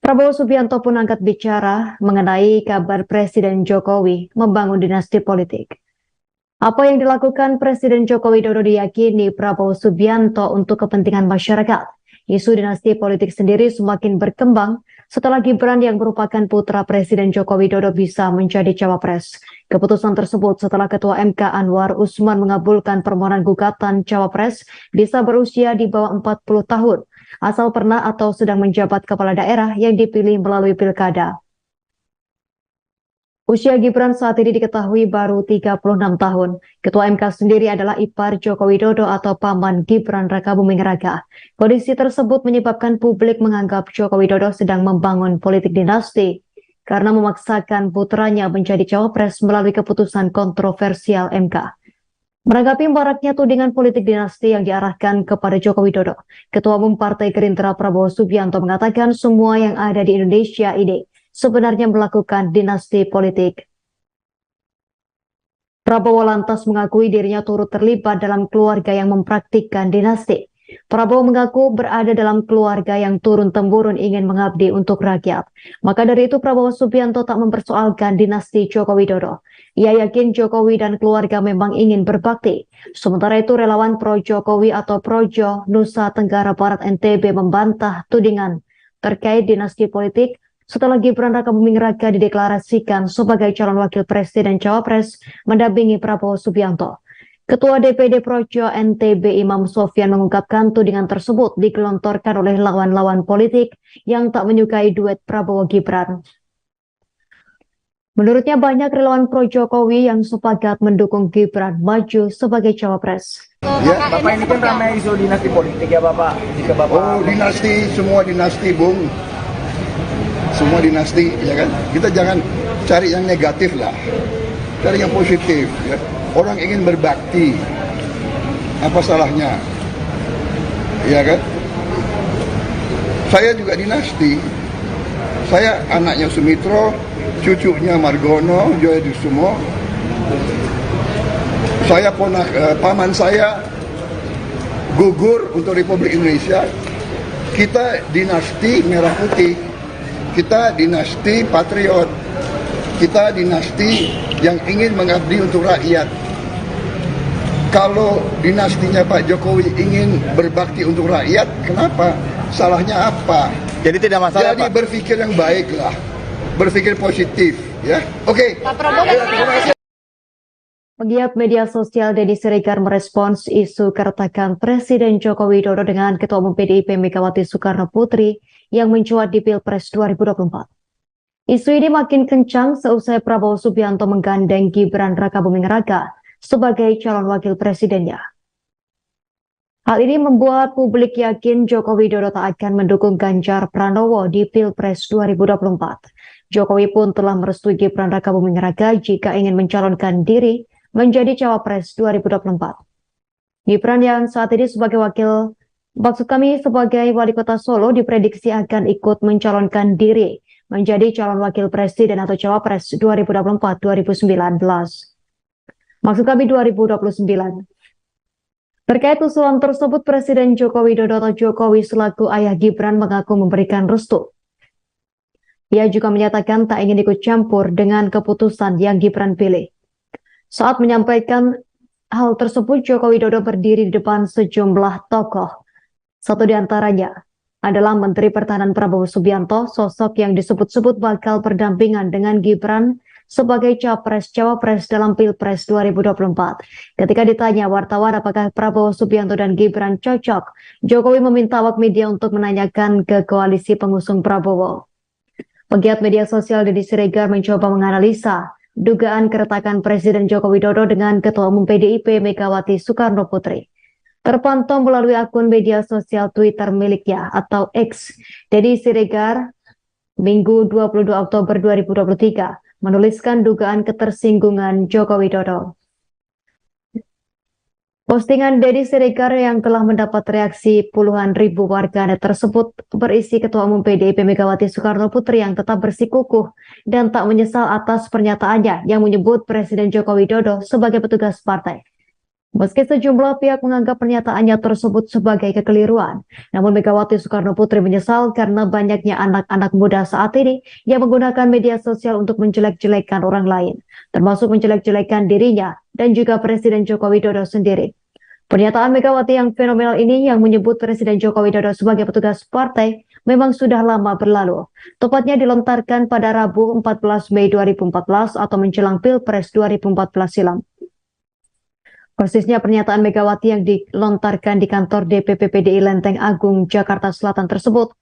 Prabowo Subianto pun angkat bicara mengenai kabar Presiden Jokowi membangun dinasti politik. Apa yang dilakukan Presiden Joko Widodo diyakini Prabowo Subianto untuk kepentingan masyarakat. Isu dinasti politik sendiri semakin berkembang setelah Gibran yang merupakan putra Presiden Joko Widodo bisa menjadi cawapres. Keputusan tersebut setelah Ketua MK Anwar Usman mengabulkan permohonan gugatan cawapres bisa berusia di bawah 40 tahun, asal pernah atau sedang menjabat kepala daerah yang dipilih melalui pilkada. Usia Gibran saat ini diketahui baru 36 tahun. Ketua MK sendiri adalah ipar Joko Widodo atau paman Gibran Rakabuming Raka. Kondisi tersebut menyebabkan publik menganggap Joko Widodo sedang membangun politik dinasti karena memaksakan putranya menjadi cawapres melalui keputusan kontroversial MK. Menanggapi maraknya tudingan politik dinasti yang diarahkan kepada Joko Widodo, Ketua Umum Partai Gerindra Prabowo Subianto mengatakan semua yang ada di Indonesia ini sebenarnya melakukan dinasti politik. Prabowo lantas mengakui dirinya turut terlibat dalam keluarga yang mempraktikkan dinasti. Prabowo mengaku berada dalam keluarga yang turun-temurun ingin mengabdi untuk rakyat. Maka dari itu Prabowo Subianto tak mempersoalkan dinasti Joko Widodo. Ia yakin Jokowi dan keluarga memang ingin berbakti. Sementara itu relawan pro Jokowi atau Projo Nusa Tenggara Barat NTB membantah tudingan terkait dinasti politik setelah Gibran Rakabuming Raka dideklarasikan sebagai calon wakil presiden cawapres mendampingi Prabowo Subianto. Ketua DPD Projo NTB Imam Sofyan mengungkapkan tudingan tersebut digelontorkan oleh lawan-lawan politik yang tak menyukai duet Prabowo Gibran. Menurutnya banyak relawan pro Jokowi yang sepakat mendukung Gibran maju sebagai cawapres. Ya, Bapak ini kan ramai isu dinasti politik ya Bapak. Jika Bapak dinasti, semua dinasti, Bung. Semua dinasti, ya kan? Kita jangan cari yang negatif lah. Cari yang positif, ya. Orang ingin berbakti. Apa salahnya? Ya kan? Saya juga dinasti. Saya anaknya Sumitro, cucunya Margono, Joyokusumo. Saya paman saya gugur untuk Republik Indonesia. Kita dinasti Merah Putih. Kita dinasti patriot. Kita dinasti yang ingin mengabdi untuk rakyat. Kalau dinastinya Pak Jokowi ingin berbakti untuk rakyat, kenapa? Salahnya apa? jadi tidak masalah Jadi Pak. berpikir yang baik lah. Berpikir positif, ya. Oke. Pegiat media sosial Deddy Siregar merespons isu keretakan Presiden Joko Widodo dengan Ketua Umum PDIP Megawati Soekarno Putri yang mencuat di Pilpres 2024. Isu ini makin kencang seusai Prabowo Subianto menggandeng Gibran Rakabuming Raka sebagai calon wakil presidennya. Hal ini membuat publik yakin Joko Widodo tak akan mendukung Ganjar Pranowo di Pilpres 2024. Jokowi pun telah merestui Gibran Rakabuming Raka jika ingin mencalonkan diri menjadi cawapres 2024. Gibran yang saat ini sebagai sebagai wali kota Solo diprediksi akan ikut mencalonkan diri menjadi calon wakil presiden atau cawapres 2024-2019. Maksud kami 2029. Terkait usulan tersebut, Presiden Joko Widodo atau Jokowi selaku ayah Gibran mengaku memberikan restu. Ia juga menyatakan tak ingin ikut campur dengan keputusan yang Gibran pilih. Saat menyampaikan hal tersebut, Joko Widodo berdiri di depan sejumlah tokoh. Satu di antaranya adalah Menteri Pertahanan Prabowo Subianto, sosok yang disebut-sebut bakal berdampingan dengan Gibran sebagai capres-cawapres dalam Pilpres 2024. Ketika ditanya wartawan apakah Prabowo Subianto dan Gibran cocok, Jokowi meminta awak media untuk menanyakan ke koalisi pengusung Prabowo. Pegiat media sosial Deddy Siregar mencoba menganalisa dugaan keretakan Presiden Joko Widodo dengan Ketua Umum PDIP Megawati Soekarno Putri. Terpantau melalui akun media sosial Twitter miliknya atau X, Deddy Siregar Minggu 22 Oktober 2023 menuliskan dugaan ketersinggungan Joko Widodo. Postingan Deddy Siregar yang telah mendapat reaksi puluhan ribu warganet tersebut berisi Ketua Umum PDIP Megawati Soekarno Putri yang tetap bersikukuh dan tak menyesal atas pernyataannya yang menyebut Presiden Joko Widodo sebagai petugas partai. Meski sejumlah pihak menganggap pernyataannya tersebut sebagai kekeliruan, namun Megawati Soekarno Putri menyesal karena banyaknya anak-anak muda saat ini yang menggunakan media sosial untuk menjelek-jelekan orang lain, termasuk menjelek-jelekan dirinya dan juga Presiden Joko Widodo sendiri. Pernyataan Megawati yang fenomenal ini yang menyebut Presiden Joko Widodo sebagai petugas partai memang sudah lama berlalu. Tepatnya dilontarkan pada Rabu 14 Mei 2014 atau menjelang Pilpres 2014 silam. Persisnya pernyataan Megawati yang dilontarkan di kantor DPP PDI Lenteng Agung, Jakarta Selatan tersebut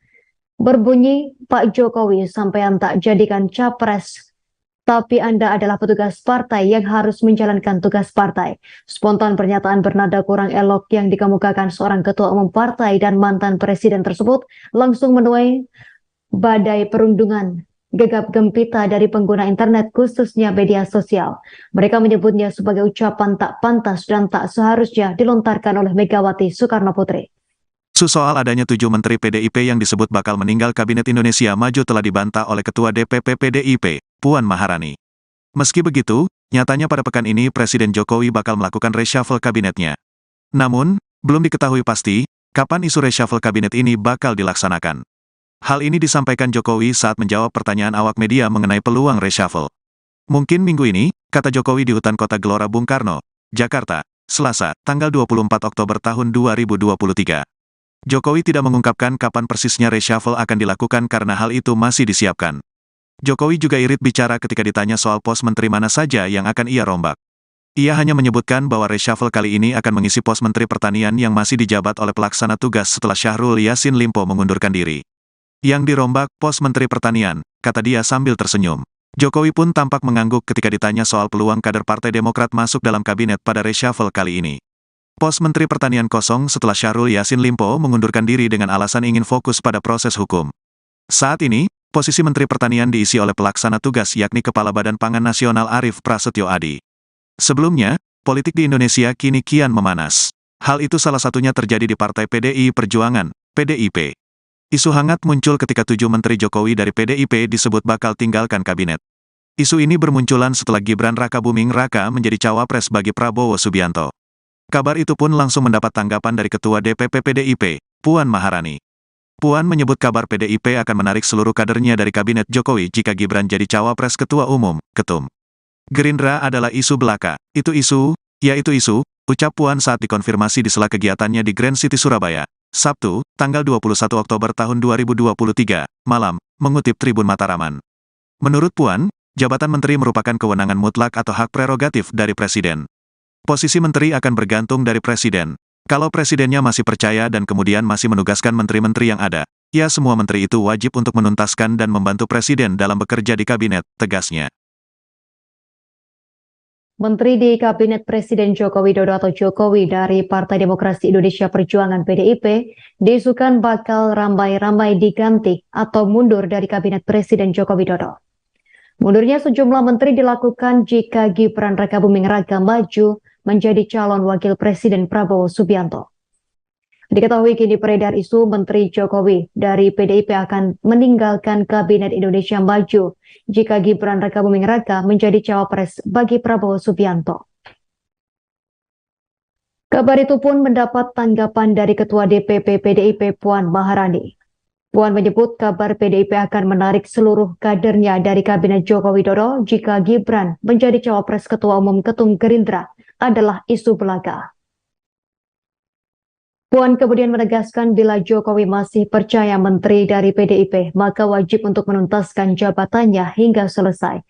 berbunyi, Pak Jokowi sampean tak jadikan capres, tapi Anda adalah petugas partai yang harus menjalankan tugas partai. Spontan pernyataan bernada kurang elok yang dikemukakan seorang ketua umum partai dan mantan presiden tersebut langsung menuai badai perundungan gegap gempita dari pengguna internet khususnya media sosial. Mereka menyebutnya sebagai ucapan tak pantas dan tak seharusnya dilontarkan oleh Megawati Soekarno Putri. Soal adanya 7 menteri PDIP yang disebut bakal meninggal Kabinet Indonesia Maju telah dibantah oleh Ketua DPP PDIP, Puan Maharani. Meski begitu, nyatanya pada pekan ini Presiden Jokowi bakal melakukan reshuffle kabinetnya. Namun, belum diketahui pasti kapan isu reshuffle kabinet ini bakal dilaksanakan. Hal ini disampaikan Jokowi saat menjawab pertanyaan awak media mengenai peluang reshuffle. Mungkin minggu ini, kata Jokowi di Hutan Kota Gelora Bung Karno, Jakarta, Selasa, tanggal 24 Oktober tahun 2023. Jokowi tidak mengungkapkan kapan persisnya reshuffle akan dilakukan karena hal itu masih disiapkan. Jokowi juga irit bicara ketika ditanya soal pos menteri mana saja yang akan ia rombak. Ia hanya menyebutkan bahwa reshuffle kali ini akan mengisi pos Menteri Pertanian yang masih dijabat oleh pelaksana tugas setelah Syahrul Yassin Limpo mengundurkan diri. Yang dirombak pos Menteri Pertanian, kata dia sambil tersenyum. Jokowi pun tampak mengangguk ketika ditanya soal peluang kader Partai Demokrat masuk dalam kabinet pada reshuffle kali ini. Pos Menteri Pertanian kosong setelah Syahrul Yassin Limpo mengundurkan diri dengan alasan ingin fokus pada proses hukum. Saat ini, posisi Menteri Pertanian diisi oleh pelaksana tugas yakni Kepala Badan Pangan Nasional Arief Prasetyo Adi. Sebelumnya, politik di Indonesia kini kian memanas. Hal itu salah satunya terjadi di Partai PDI Perjuangan, PDIP. Isu hangat muncul ketika 7 menteri Jokowi dari PDIP disebut bakal tinggalkan kabinet. Isu ini bermunculan setelah Gibran Rakabuming Raka menjadi cawapres bagi Prabowo Subianto. Kabar itu pun langsung mendapat tanggapan dari Ketua DPP PDIP, Puan Maharani. Puan menyebut kabar PDIP akan menarik seluruh kadernya dari kabinet Jokowi jika Gibran jadi cawapres Ketua Umum, Ketum. Gerindra adalah isu belaka. Itu isu, ucap Puan saat dikonfirmasi di sela kegiatannya di Grand City Surabaya, Sabtu, tanggal 21 Oktober tahun 2023, malam, mengutip Tribun Mataraman. Menurut Puan, jabatan menteri merupakan kewenangan mutlak atau hak prerogatif dari Presiden. Posisi menteri akan bergantung dari Presiden. Kalau Presidennya masih percaya dan kemudian masih menugaskan menteri-menteri yang ada, ya semua menteri itu wajib untuk menuntaskan dan membantu Presiden dalam bekerja di kabinet, tegasnya. Menteri di Kabinet Presiden Joko Widodo atau Jokowi dari Partai Demokrasi Indonesia Perjuangan PDIP diisukan bakal ramai-ramai diganti atau mundur dari Kabinet Presiden Joko Widodo. Mundurnya sejumlah menteri dilakukan jika Gibran Rakabuming Raka maju menjadi calon wakil Presiden Prabowo Subianto. Diketahui kini beredar isu Menteri Jokowi dari PDIP akan meninggalkan Kabinet Indonesia Maju jika Gibran Rakabuming Raka menjadi cawapres bagi Prabowo Subianto. Kabar itu pun mendapat tanggapan dari Ketua DPP PDIP Puan Maharani. Puan menyebut kabar PDIP akan menarik seluruh kadernya dari Kabinet Joko Widodo jika Gibran menjadi cawapres Ketua Umum Ketum Gerindra adalah isu belaka. Puan kemudian menegaskan bila Jokowi masih percaya menteri dari PDIP, maka wajib untuk menuntaskan jabatannya hingga selesai.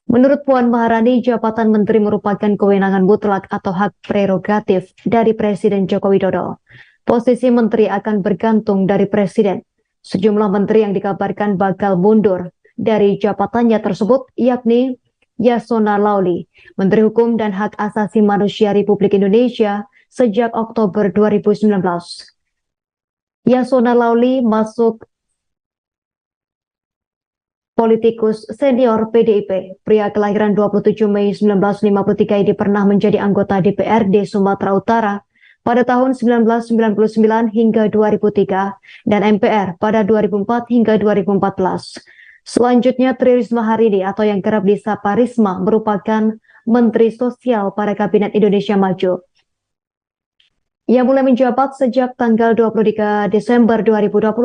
Menurut Puan Maharani, jabatan menteri merupakan kewenangan mutlak atau hak prerogatif dari Presiden Joko Widodo. Posisi menteri akan bergantung dari Presiden. Sejumlah menteri yang dikabarkan bakal mundur dari jabatannya tersebut yakni Yasona Lauli, Menteri Hukum dan Hak Asasi Manusia Republik Indonesia, sejak Oktober 2019. Yasona Lauli masuk politikus senior PDIP. Pria kelahiran 27 Mei 1953 ini pernah menjadi anggota DPRD Sumatera Utara pada tahun 1999 hingga 2003 dan MPR pada 2004 hingga 2014. Selanjutnya Tri Risma Harini atau yang kerap disapa Risma merupakan Menteri Sosial pada Kabinet Indonesia Maju. Ia mulai menjabat sejak tanggal 23 Desember 2020.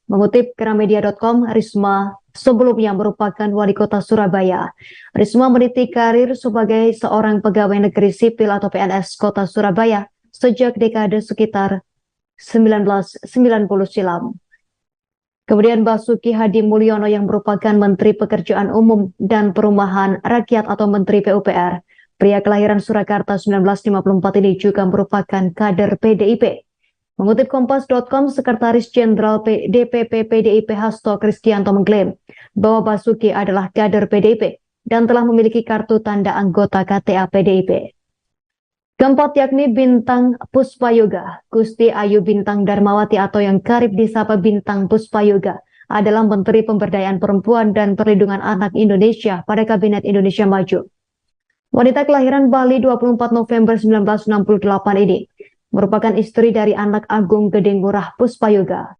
Mengutip Gramedia.com, Risma sebelumnya merupakan wali kota Surabaya. Risma meniti karir sebagai seorang pegawai negeri sipil atau PNS kota Surabaya sejak dekade sekitar 1990 silam. Kemudian Basuki Hadi Mulyono yang merupakan Menteri Pekerjaan Umum dan Perumahan Rakyat atau Menteri PUPR. Pria kelahiran Surakarta 1954 ini juga merupakan kader PDIP. Mengutip Kompas.com, Sekretaris Jenderal DPP PDIP Hasto Kristianto mengklaim bahwa Basuki adalah kader PDIP dan telah memiliki kartu tanda anggota KTA PDIP. Keempat yakni Bintang Puspayoga. Gusti Ayu Bintang Darmawati atau yang kerap disapa Bintang Puspayoga adalah Menteri Pemberdayaan Perempuan dan Perlindungan Anak Indonesia pada Kabinet Indonesia Maju. Wanita kelahiran Bali 24 November 1968 ini merupakan istri dari anak Agung Gedeng Murah Puspayoga.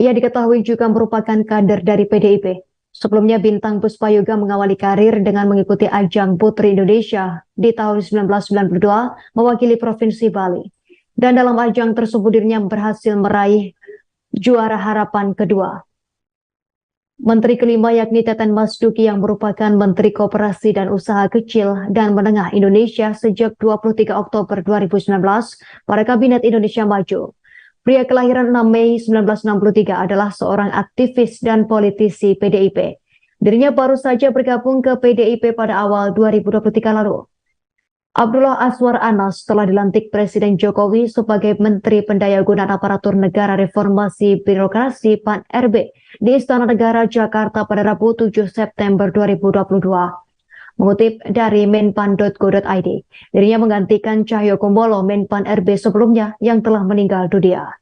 Ia diketahui juga merupakan kader dari PDIP. Sebelumnya Bintang Puspayoga mengawali karir dengan mengikuti ajang Putri Indonesia di tahun 1992 mewakili Provinsi Bali. Dan dalam ajang tersebut dirinya berhasil meraih juara harapan kedua. Menteri kelima yakni Teten Mas Duki yang merupakan Menteri Koperasi dan Usaha Kecil dan Menengah Indonesia sejak 23 Oktober 2019 pada Kabinet Indonesia Maju. Pria kelahiran 6 Mei 1963 adalah seorang aktivis dan politisi PDIP. Dirinya baru saja bergabung ke PDIP pada awal 2023 lalu. Abdullah Azwar Anas telah dilantik Presiden Jokowi sebagai Menteri Pendayagunaan Aparatur Negara Reformasi Birokrasi PAN-RB di Istana Negara Jakarta pada Rabu 7 September 2022. Mengutip dari menpan.go.id, dirinya menggantikan Cahyo Kumolo Menpan-RB sebelumnya yang telah meninggal dunia.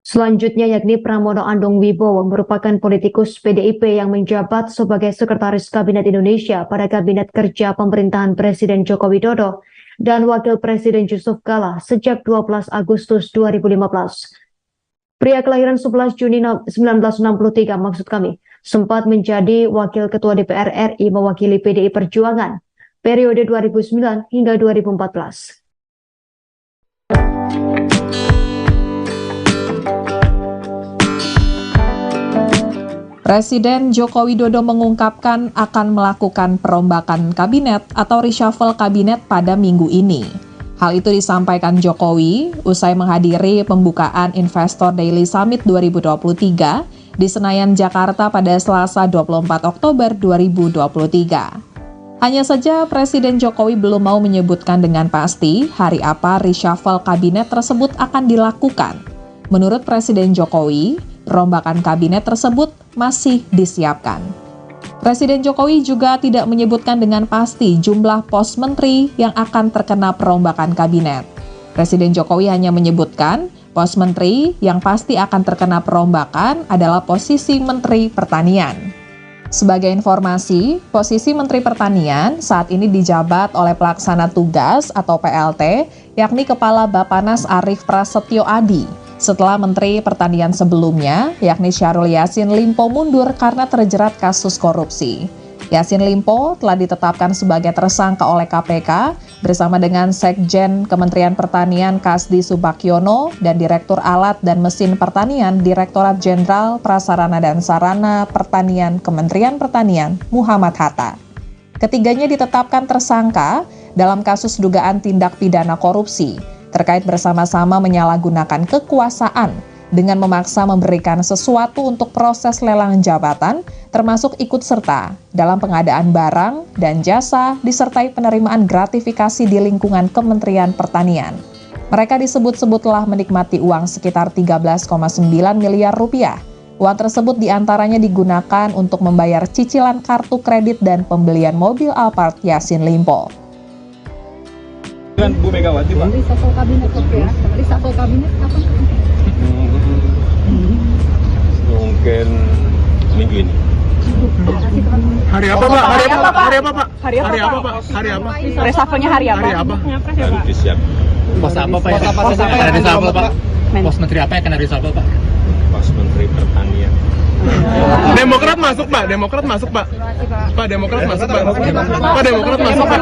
Selanjutnya yakni Pramono Anung Wibowo merupakan politikus PDIP yang menjabat sebagai Sekretaris Kabinet Indonesia pada Kabinet Kerja Pemerintahan Presiden Joko Widodo dan Wakil Presiden Yusuf Kala sejak 12 Agustus 2015. Pria kelahiran 11 Juni 1963 sempat menjadi Wakil Ketua DPR RI mewakili PDI Perjuangan periode 2009 hingga 2014. Presiden Joko Widodo mengungkapkan akan melakukan perombakan kabinet atau reshuffle kabinet pada minggu ini. Hal itu disampaikan Jokowi usai menghadiri pembukaan Investor Daily Summit 2023 di Senayan, Jakarta pada Selasa 24 Oktober 2023. Hanya saja Presiden Jokowi belum mau menyebutkan dengan pasti hari apa reshuffle kabinet tersebut akan dilakukan. Menurut Presiden Jokowi, perombakan kabinet tersebut masih disiapkan. Presiden Jokowi juga tidak menyebutkan dengan pasti jumlah pos menteri yang akan terkena perombakan kabinet. Presiden Jokowi hanya menyebutkan pos menteri yang pasti akan terkena perombakan adalah posisi Menteri Pertanian. Sebagai informasi, posisi Menteri Pertanian saat ini dijabat oleh pelaksana tugas atau PLT, yakni Kepala Bappenas Arief Prasetyo Adi, setelah Menteri Pertanian sebelumnya, yakni Syahrul Yassin Limpo mundur karena terjerat kasus korupsi. Yassin Limpo telah ditetapkan sebagai tersangka oleh KPK bersama dengan Sekjen Kementerian Pertanian Kasdi Subakyono dan Direktur Alat dan Mesin Pertanian Direktorat Jenderal Prasarana dan Sarana Pertanian Kementerian Pertanian Muhammad Hatta. Ketiganya ditetapkan tersangka dalam kasus dugaan tindak pidana korupsi terkait bersama-sama menyalahgunakan kekuasaan dengan memaksa memberikan sesuatu untuk proses lelang jabatan, termasuk ikut serta dalam pengadaan barang dan jasa disertai penerimaan gratifikasi di lingkungan Kementerian Pertanian. Mereka disebut-sebut telah menikmati uang sekitar 13,9 miliar rupiah. Uang tersebut diantaranya digunakan untuk membayar cicilan kartu kredit dan pembelian mobil Alphard Yassin Limpo. Dengan Bu Megawati, Pak. Reshuffle kabinet ya. Reshuffle kabinet kapan? Mungkin minggu ini. Hari apa, Pak? Hari apa, Pak? Hari apa, Pak? Hari apa, Pak? Hari apa? Reshuffle-nya hari apa? Hari apa? Harus disiapkan. Pos apa Pak? Pos apa yang kena reshuffle Pak? Pos menteri apa yang kena reshuffle Pak? Pos Menteri Pertanian. Demokrat masuk, Pak. Demokrat masuk, Pak. Pak, Demokrat masuk, Pak. Pak, Demokrat masuk, Pak.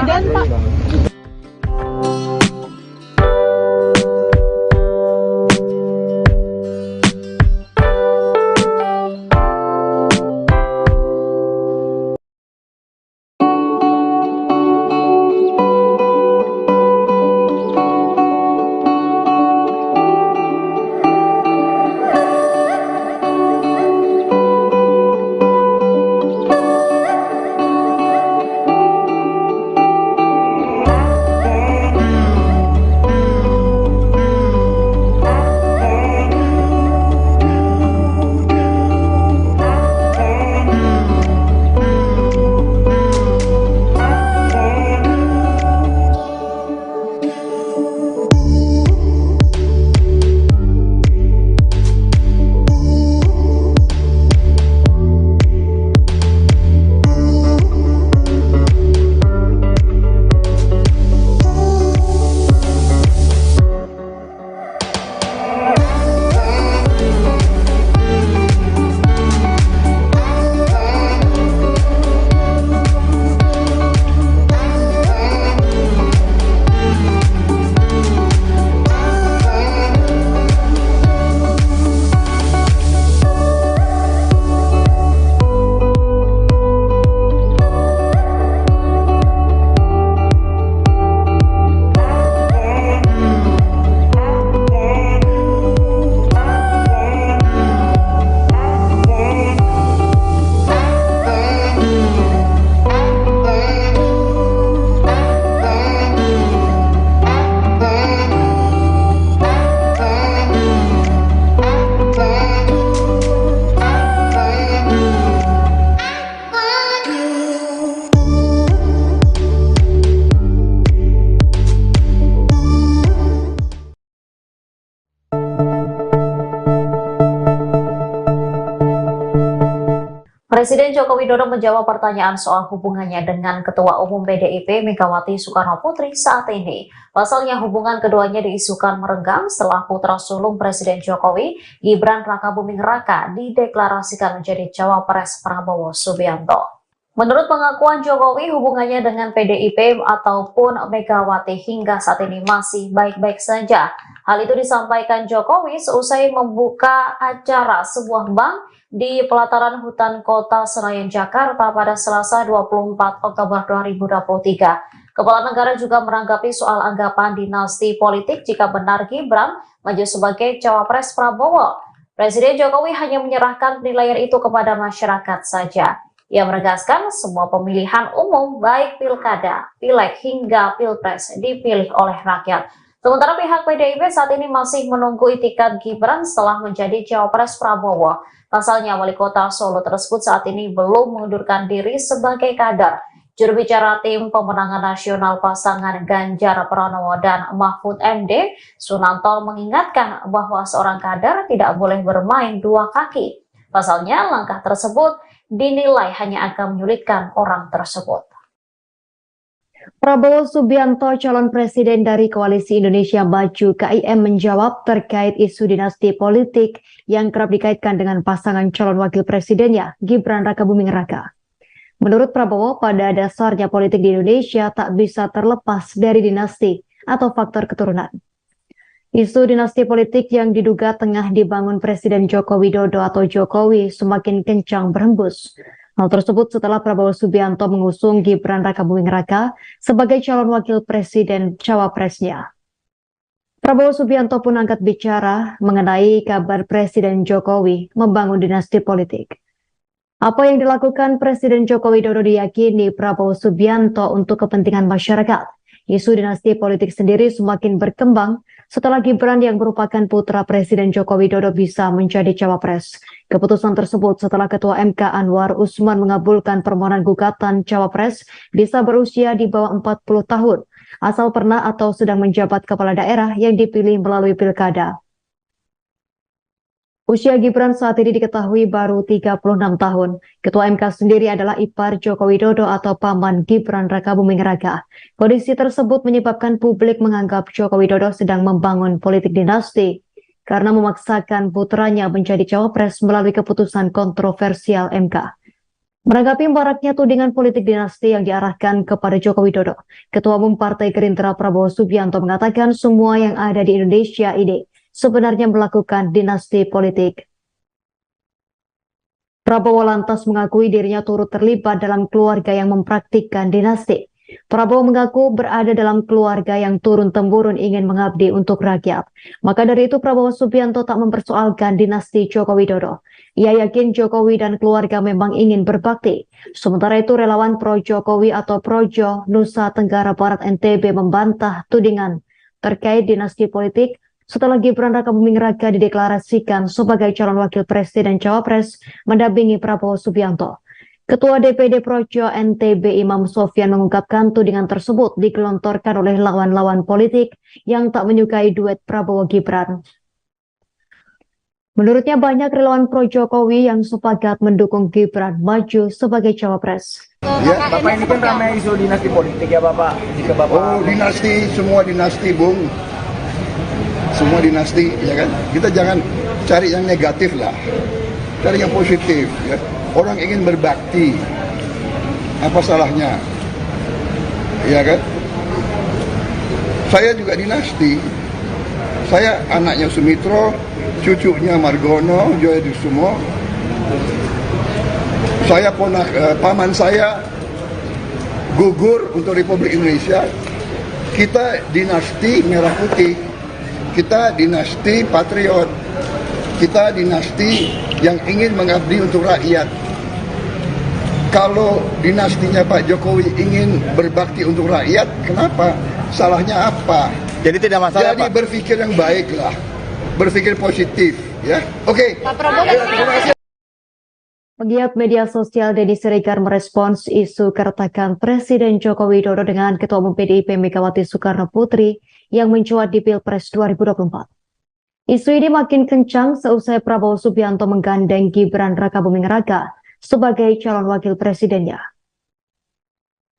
Presiden Joko Widodo menjawab pertanyaan soal hubungannya dengan Ketua Umum PDIP Megawati Soekarno Putri saat ini. Pasalnya hubungan keduanya diisukan merenggang setelah putra sulung Presiden Jokowi, Gibran Rakabuming Raka, dideklarasikan menjadi cawapres Prabowo Subianto. Menurut pengakuan Jokowi, hubungannya dengan PDIP ataupun Megawati hingga saat ini masih baik-baik saja. Hal itu disampaikan Jokowi seusai membuka acara sebuah bank di pelataran hutan kota Senayan, Jakarta pada Selasa 24 Oktober 2023. Kepala negara juga menanggapi soal anggapan dinasti politik jika benar Gibran maju sebagai cawapres Prabowo. Presiden Jokowi hanya menyerahkan penilaian itu kepada masyarakat saja. Ia menegaskan semua pemilihan umum baik pilkada, pileg hingga pilpres dipilih oleh rakyat. Sementara pihak PDIP saat ini masih menunggu itikat Gibran setelah menjadi cawapres Prabowo. Pasalnya wali kota Solo tersebut saat ini belum mengundurkan diri sebagai kader. Juru bicara tim pemenangan nasional pasangan Ganjar Pranowo dan Mahfud MD, Sunanto mengingatkan bahwa seorang kader tidak boleh bermain dua kaki. Pasalnya langkah tersebut dinilai hanya akan menyulitkan orang tersebut. Prabowo Subianto, calon presiden dari Koalisi Indonesia Maju (KIM) menjawab terkait isu dinasti politik yang kerap dikaitkan dengan pasangan calon wakil presidennya, Gibran Rakabuming Raka. Menurut Prabowo, pada dasarnya politik di Indonesia tak bisa terlepas dari dinasti atau faktor keturunan. Isu dinasti politik yang diduga tengah dibangun Presiden Joko Widodo atau Jokowi semakin kencang berhembus. Hal tersebut setelah Prabowo Subianto mengusung Gibran Rakabuming Raka sebagai calon wakil presiden cawapresnya. Prabowo Subianto pun angkat bicara mengenai kabar Presiden Jokowi membangun dinasti politik. Apa yang dilakukan Presiden Joko Widodo diyakini Prabowo Subianto untuk kepentingan masyarakat. Isu dinasti politik sendiri semakin berkembang setelah Gibran yang merupakan putra Presiden Joko Widodo bisa menjadi cawapres. Keputusan tersebut setelah Ketua MK Anwar Usman mengabulkan permohonan gugatan cawapres bisa berusia di bawah 40 tahun, asal pernah atau sedang menjabat kepala daerah yang dipilih melalui pilkada. Usia Gibran saat ini diketahui baru 36 tahun. Ketua MK sendiri adalah ipar Joko Widodo atau paman Gibran Rakabuming Raka. Kondisi tersebut menyebabkan publik menganggap Joko Widodo sedang membangun politik dinasti karena memaksakan putranya menjadi cawapres melalui keputusan kontroversial MK. Menanggapi maraknya tudingan politik dinasti yang diarahkan kepada Joko Widodo, Ketua Umum Partai Gerindra Prabowo Subianto mengatakan semua yang ada di Indonesia ini sebenarnya melakukan dinasti politik. Prabowo lantas mengakui dirinya turut terlibat dalam keluarga yang mempraktikkan dinasti. Prabowo mengaku berada dalam keluarga yang turun-temurun ingin mengabdi untuk rakyat. Maka dari itu Prabowo Subianto tak mempersoalkan dinasti Joko Widodo. Ia yakin Jokowi dan keluarga memang ingin berbakti. Sementara itu relawan pro Jokowi atau Projo Nusa Tenggara Barat NTB membantah tudingan terkait dinasti politik setelah Gibran Rakabuming Raka dideklarasikan sebagai calon wakil presiden cawapres mendampingi Prabowo Subianto. Ketua DPD Projo NTB Imam Sofyan mengungkapkan tudingan tersebut digelontorkan oleh lawan-lawan politik yang tak menyukai duet Prabowo Gibran. Menurutnya banyak relawan pro Jokowi yang sepakat mendukung Gibran maju sebagai cawapres. Ya, Bapak ini kan ramai isu dinasti politik ya Bapak. Jika Bapak dinasti, semua dinasti, Bung. Semua dinasti, ya kan? Kita jangan cari yang negatif lah. Cari yang positif, ya. Orang ingin berbakti. Apa salahnya? Ya kan? Saya juga dinasti. Saya anaknya Sumitro, cucunya Margono, Joyosumo. Saya paman saya gugur untuk Republik Indonesia. Kita dinasti Merah Putih. Kita dinasti patriot. Kita dinasti yang ingin mengabdi untuk rakyat. Kalau dinastinya Pak Jokowi ingin berbakti untuk rakyat, kenapa? Salahnya apa? jadi tidak masalah Jadi Pak. berpikir yang baik lah. Berpikir positif, ya. Oke. Terima kasih. Pegiat media sosial Deddy Siregar merespons isu keretakan Presiden Joko Widodo dengan Ketua Umum PDIP Megawati Soekarno Putri yang mencuat di Pilpres 2024. Isu ini makin kencang seusai Prabowo Subianto menggandeng Gibran Rakabuming Raka sebagai calon wakil presidennya.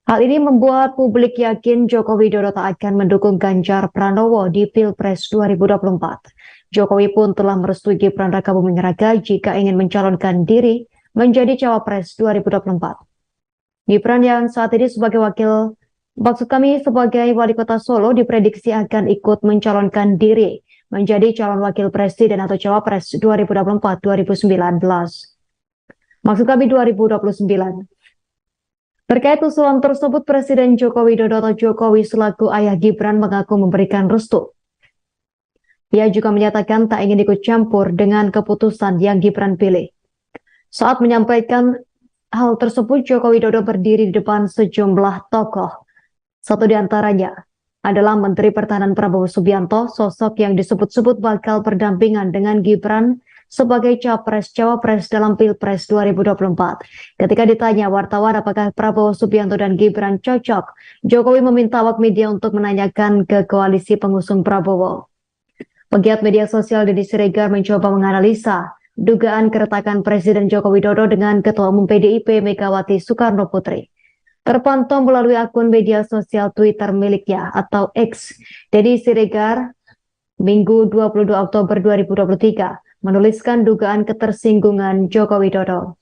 Hal ini membuat publik yakin Joko Widodo tak akan mendukung Ganjar Pranowo di Pilpres 2024. Jokowi pun telah merestui Gibran Rakabuming Raka jika ingin mencalonkan diri menjadi cawapres 2024. Gibran yang saat ini sebagai sebagai wali kota Solo diprediksi akan ikut mencalonkan diri menjadi calon wakil presiden atau cawapres 2024-2029. Maksud kami 2029. Terkait usulan tersebut, Presiden Joko Widodo atau Jokowi selaku ayah Gibran mengaku memberikan restu. Ia juga menyatakan tak ingin ikut campur dengan keputusan yang Gibran pilih. Saat menyampaikan hal tersebut, Joko Widodo berdiri di depan sejumlah tokoh. Satu di antaranya adalah Menteri Pertahanan Prabowo Subianto, sosok yang disebut-sebut bakal berdampingan dengan Gibran sebagai Capres-Cawapres dalam Pilpres 2024. Ketika ditanya wartawan apakah Prabowo Subianto dan Gibran cocok, Jokowi meminta awak media untuk menanyakan ke koalisi pengusung Prabowo. Pegiat media sosial Deddy Siregar mencoba menganalisa dugaan keretakan Presiden Joko Widodo dengan Ketua Umum PDIP Megawati Soekarno Putri. Terpantau melalui akun media sosial Twitter miliknya atau X, Deddy Siregar Minggu 22 Oktober 2023 menuliskan dugaan ketersinggungan Joko Widodo.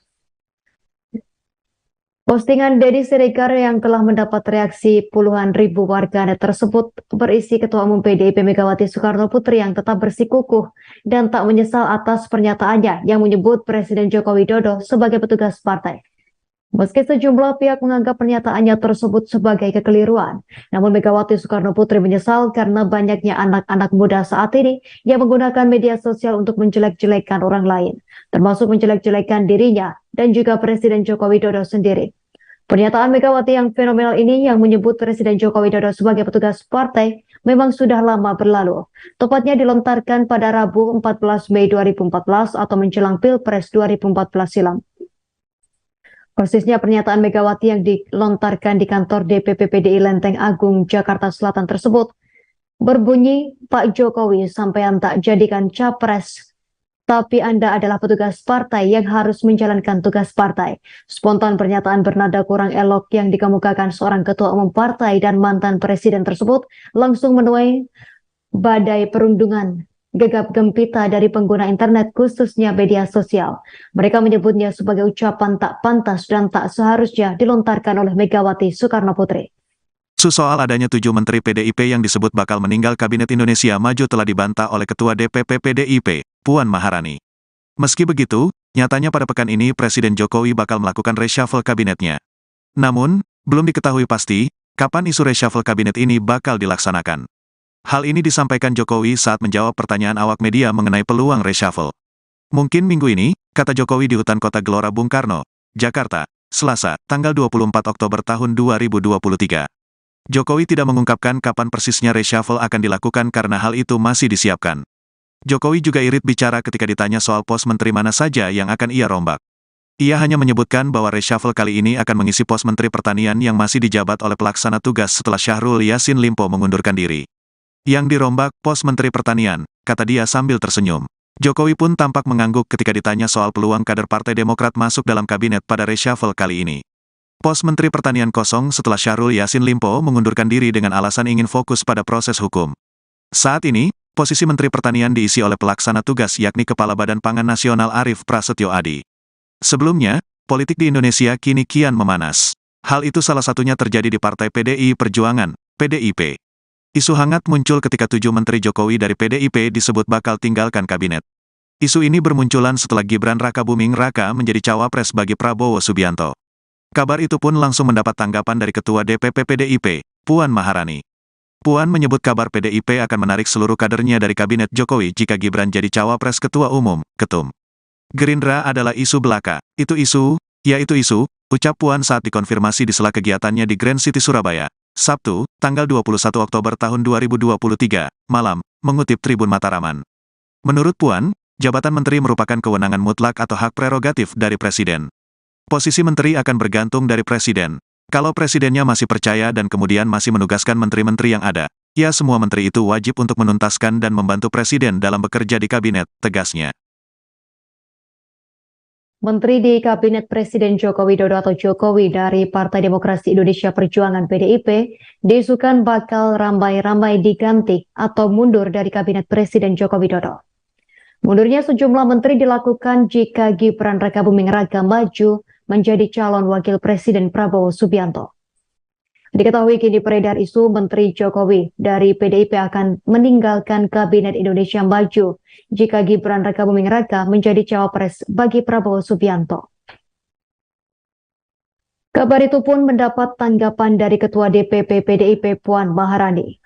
Postingan Deddy Siregar yang telah mendapat reaksi puluhan ribu warganet tersebut berisi Ketua Umum PDIP Megawati Soekarno Putri yang tetap bersikukuh dan tak menyesal atas pernyataannya yang menyebut Presiden Joko Widodo sebagai petugas partai. Meski sejumlah pihak menganggap pernyataannya tersebut sebagai kekeliruan, namun Megawati Soekarno Putri menyesal karena banyaknya anak-anak muda saat ini yang menggunakan media sosial untuk menjelek-jelekan orang lain, termasuk menjelek-jelekan dirinya dan juga Presiden Joko Widodo sendiri. Pernyataan Megawati yang fenomenal ini yang menyebut Presiden Joko Widodo sebagai petugas partai memang sudah lama berlalu. Tepatnya dilontarkan pada Rabu 14 Mei 2014 atau menjelang Pilpres 2014 silam. Persisnya pernyataan Megawati yang dilontarkan di kantor DPP PDI Lenteng Agung, Jakarta Selatan tersebut berbunyi, Pak Jokowi sampean tak jadikan capres, tapi Anda adalah petugas partai yang harus menjalankan tugas partai. Spontan pernyataan bernada kurang elok yang dikemukakan seorang ketua umum partai dan mantan presiden tersebut langsung menuai badai perundungan gegap gempita dari pengguna internet khususnya media sosial. Mereka menyebutnya sebagai ucapan tak pantas dan tak seharusnya dilontarkan oleh Megawati Soekarno Putri. Soal adanya 7 menteri PDIP yang disebut bakal meninggal Kabinet Indonesia Maju telah dibantah oleh Ketua DPP PDIP, Puan Maharani. Meski begitu, nyatanya pada pekan ini Presiden Jokowi bakal melakukan reshuffle kabinetnya. Namun, belum diketahui pasti kapan isu reshuffle kabinet ini bakal dilaksanakan. Hal ini disampaikan Jokowi saat menjawab pertanyaan awak media mengenai peluang reshuffle. Mungkin minggu ini, kata Jokowi di Hutan Kota Gelora Bung Karno, Jakarta, Selasa, tanggal 24 Oktober tahun 2023. Jokowi tidak mengungkapkan kapan persisnya reshuffle akan dilakukan karena hal itu masih disiapkan. Jokowi juga irit bicara ketika ditanya soal pos menteri mana saja yang akan ia rombak. Ia hanya menyebutkan bahwa reshuffle kali ini akan mengisi pos Menteri Pertanian yang masih dijabat oleh pelaksana tugas setelah Syahrul Yassin Limpo mengundurkan diri. Yang dirombak pos Menteri Pertanian, kata dia sambil tersenyum. Jokowi pun tampak mengangguk ketika ditanya soal peluang kader Partai Demokrat masuk dalam kabinet pada reshuffle kali ini. Pos Menteri Pertanian kosong setelah Syahrul Yassin Limpo mengundurkan diri dengan alasan ingin fokus pada proses hukum. Saat ini, posisi Menteri Pertanian diisi oleh pelaksana tugas yakni Kepala Badan Pangan Nasional Arief Prasetyo Adi. Sebelumnya, politik di Indonesia kini kian memanas. Hal itu salah satunya terjadi di Partai PDI Perjuangan, PDIP. Isu hangat muncul ketika 7 menteri Jokowi dari PDIP disebut bakal tinggalkan kabinet. Isu ini bermunculan setelah Gibran Rakabuming Raka menjadi cawapres bagi Prabowo Subianto. Kabar itu pun langsung mendapat tanggapan dari Ketua DPP PDIP, Puan Maharani. Puan menyebut kabar PDIP akan menarik seluruh kadernya dari kabinet Jokowi jika Gibran jadi cawapres Ketua Umum, Ketum. Gerindra adalah isu belaka. Itu isu, ucap Puan saat dikonfirmasi di sela kegiatannya di Grand City Surabaya, Sabtu, tanggal 21 Oktober tahun 2023, malam, mengutip Tribun Mataraman. Menurut Puan, jabatan menteri merupakan kewenangan mutlak atau hak prerogatif dari Presiden. Posisi menteri akan bergantung dari Presiden. Kalau Presidennya masih percaya dan kemudian masih menugaskan menteri-menteri yang ada, ya semua menteri itu wajib untuk menuntaskan dan membantu Presiden dalam bekerja di kabinet, tegasnya. Menteri di Kabinet Presiden Joko Widodo atau Jokowi dari Partai Demokrasi Indonesia Perjuangan PDIP diisukan bakal ramai-ramai diganti atau mundur dari Kabinet Presiden Joko Widodo. Mundurnya sejumlah menteri dilakukan jika Gibran Rakabuming Raka maju menjadi calon wakil Presiden Prabowo Subianto. Diketahui kini beredar isu Menteri Jokowi dari PDIP akan meninggalkan Kabinet Indonesia Maju jika Gibran Rakabuming Raka menjadi cawapres bagi Prabowo Subianto. Kabar itu pun mendapat tanggapan dari Ketua DPP PDIP Puan Maharani.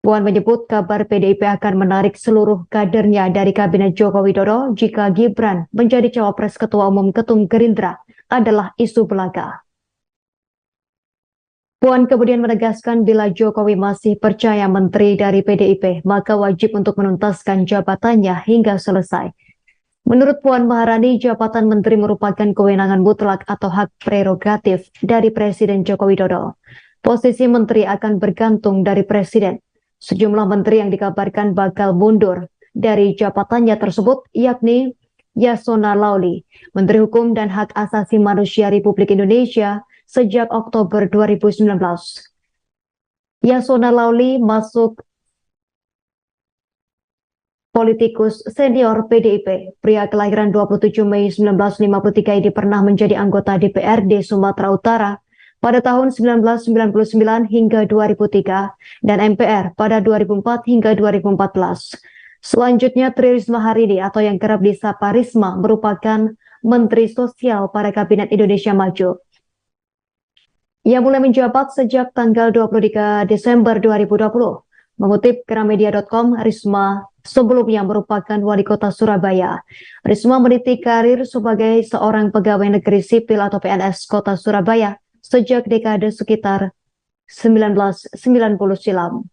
Puan menyebut kabar PDIP akan menarik seluruh kadernya dari Kabinet Joko Widodo jika Gibran menjadi cawapres Ketua Umum Ketum Gerindra adalah isu belaka. Puan kemudian menegaskan bila Jokowi masih percaya menteri dari PDIP, maka wajib untuk menuntaskan jabatannya hingga selesai. Menurut Puan Maharani, jabatan menteri merupakan kewenangan mutlak atau hak prerogatif dari Presiden Joko Widodo. Posisi menteri akan bergantung dari Presiden. Sejumlah menteri yang dikabarkan bakal mundur dari jabatannya tersebut yakni Yasona Lauli, Menteri Hukum dan Hak Asasi Manusia Republik Indonesia sejak Oktober 2019. Yasona Lauli masuk politikus senior PDIP. Pria kelahiran 27 Mei 1953 ini pernah menjadi anggota DPRD Sumatera Utara pada tahun 1999 hingga 2003 dan MPR pada 2004 hingga 2014. Selanjutnya Tri Risma Harini atau yang kerap disapa Risma merupakan Menteri Sosial pada Kabinet Indonesia Maju. Ia mulai menjabat sejak tanggal 23 Desember 2020. Mengutip Gramedia.com, Risma sebelumnya merupakan wali kota Surabaya. Risma meniti karir sebagai seorang pegawai negeri sipil atau PNS kota Surabaya sejak dekade sekitar 1990 silam.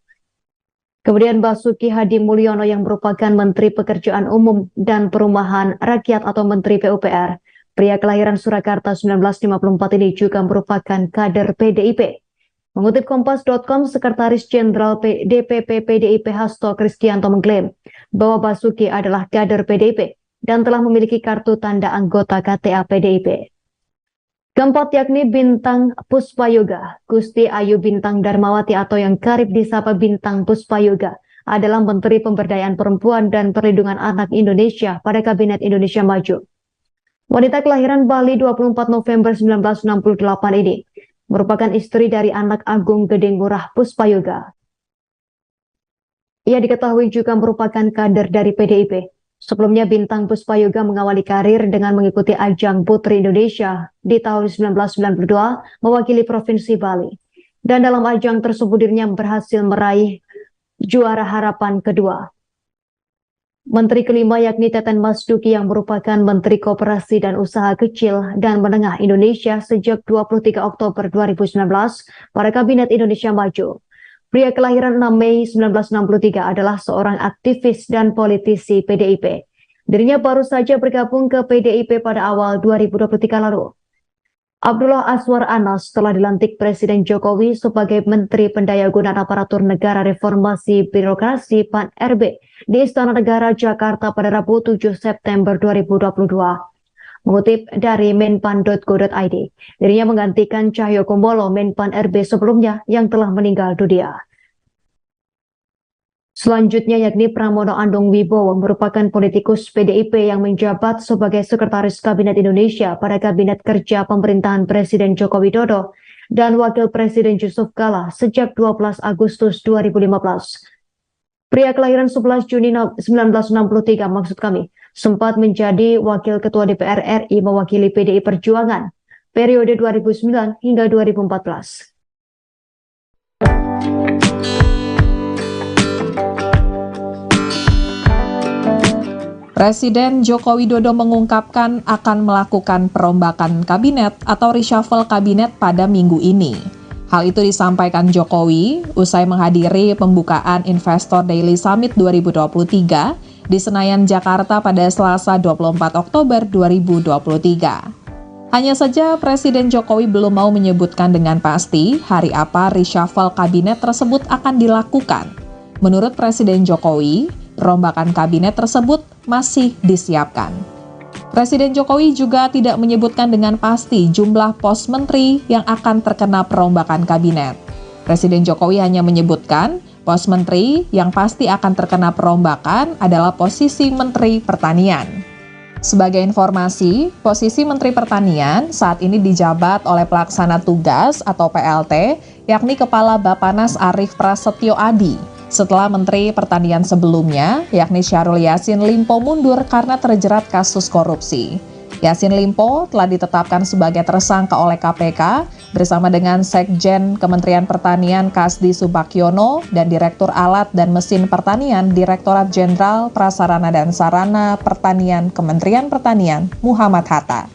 Kemudian Basuki Hadi Mulyono yang merupakan Menteri Pekerjaan Umum dan Perumahan Rakyat atau Menteri PUPR. Pria kelahiran Surakarta 1954 ini juga merupakan kader PDIP. Mengutip Kompas.com, Sekretaris Jenderal DPP PDIP Hasto Kristianto mengklaim bahwa Basuki adalah kader PDIP dan telah memiliki kartu tanda anggota KTA PDIP. Keempat yakni Bintang Puspayoga. Gusti Ayu Bintang Darmawati atau yang kerap disapa Bintang Puspayoga adalah Menteri Pemberdayaan Perempuan dan Perlindungan Anak Indonesia pada Kabinet Indonesia Maju. Wanita kelahiran Bali 24 November 1968 ini merupakan istri dari anak Agung Gedeng Murah Puspayoga. Ia diketahui juga merupakan kader dari PDIP. Sebelumnya Bintang Puspayoga mengawali karir dengan mengikuti ajang Putri Indonesia di tahun 1992 mewakili Provinsi Bali. Dan dalam ajang tersebut dirinya berhasil meraih juara harapan kedua. Menteri kelima yakni Teten Mas Duki yang merupakan Menteri Koperasi dan Usaha Kecil dan Menengah Indonesia sejak 23 Oktober 2019 pada Kabinet Indonesia Maju. Pria kelahiran 6 Mei 1963 adalah seorang aktivis dan politisi PDIP. Dirinya baru saja bergabung ke PDIP pada awal 2023 lalu. Abdullah Azwar Anas telah dilantik Presiden Jokowi sebagai Menteri Pendayagunaan Aparatur Negara Reformasi Birokrasi PAN-RB di Istana Negara Jakarta pada Rabu 7 September 2022. Mengutip dari menpan.go.id, dirinya menggantikan Cahyo Kumolo Menpan RB sebelumnya yang telah meninggal dunia. Selanjutnya yakni Pramono Anung Wibowo merupakan politikus PDIP yang menjabat sebagai Sekretaris Kabinet Indonesia pada Kabinet Kerja Pemerintahan Presiden Joko Widodo dan Wakil Presiden Yusuf Kala sejak 12 Agustus 2015. Pria kelahiran 11 Juni 1963 sempat menjadi Wakil Ketua DPR RI mewakili PDI Perjuangan periode 2009 hingga 2014. Presiden Joko Widodo mengungkapkan akan melakukan perombakan kabinet atau reshuffle kabinet pada minggu ini. Hal itu disampaikan Jokowi usai menghadiri pembukaan Investor Daily Summit 2023 di Senayan, Jakarta pada Selasa 24 Oktober 2023. Hanya saja Presiden Jokowi belum mau menyebutkan dengan pasti hari apa reshuffle kabinet tersebut akan dilakukan. Menurut Presiden Jokowi, perombakan kabinet tersebut masih disiapkan. Presiden Jokowi juga tidak menyebutkan dengan pasti jumlah pos menteri yang akan terkena perombakan kabinet. Presiden Jokowi hanya menyebutkan pos menteri yang pasti akan terkena perombakan adalah posisi Menteri Pertanian. Sebagai informasi, posisi Menteri Pertanian saat ini dijabat oleh pelaksana tugas atau PLT, yakni Kepala Bappenas Arief Prasetyo Adi. Setelah Menteri Pertanian sebelumnya, yakni Syahrul Yassin Limpo mundur karena terjerat kasus korupsi. Yassin Limpo telah ditetapkan sebagai tersangka oleh KPK bersama dengan Sekjen Kementerian Pertanian Kasdi Subakyono dan Direktur Alat dan Mesin Pertanian Direktorat Jenderal Prasarana dan Sarana Pertanian Kementerian Pertanian Muhammad Hatta.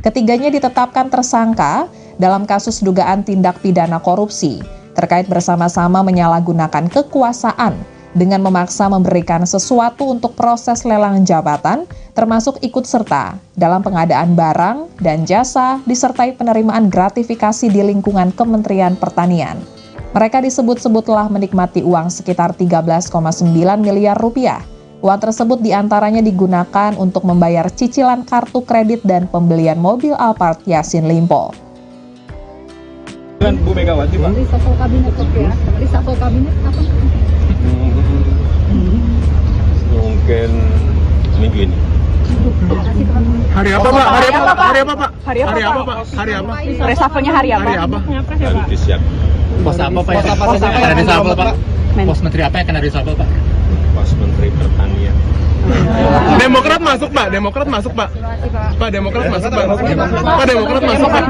Ketiganya ditetapkan tersangka dalam kasus dugaan tindak pidana korupsi terkait bersama-sama menyalahgunakan kekuasaan dengan memaksa memberikan sesuatu untuk proses lelang jabatan, termasuk ikut serta dalam pengadaan barang dan jasa disertai penerimaan gratifikasi di lingkungan Kementerian Pertanian. Mereka disebut-sebut telah menikmati uang sekitar 13,9 miliar rupiah. Uang tersebut diantaranya digunakan untuk membayar cicilan kartu kredit dan pembelian mobil Alphard Yassin Limpo. Dengan Bu Megawati, Pak. Reshuffle kabinet ya. Reshuffle kabinet kapan? Mungkin minggu ini. Hari apa, Pak? Hari apa, Pak? Hari apa, Pak? Hari apa, Pak? Hari apa? Reshuffle-nya hari apa? Hari apa? Harus disiapkan. Pos apa Pak? Pos apa yang kena reshuffle Pak? Pos menteri apa yang kena reshuffle Pak? Pos Menteri Pertanian. Demokrat masuk, Pak. Demokrat masuk, Pak. Pak, Demokrat masuk, Pak. Pak, Demokrat masuk, Pak.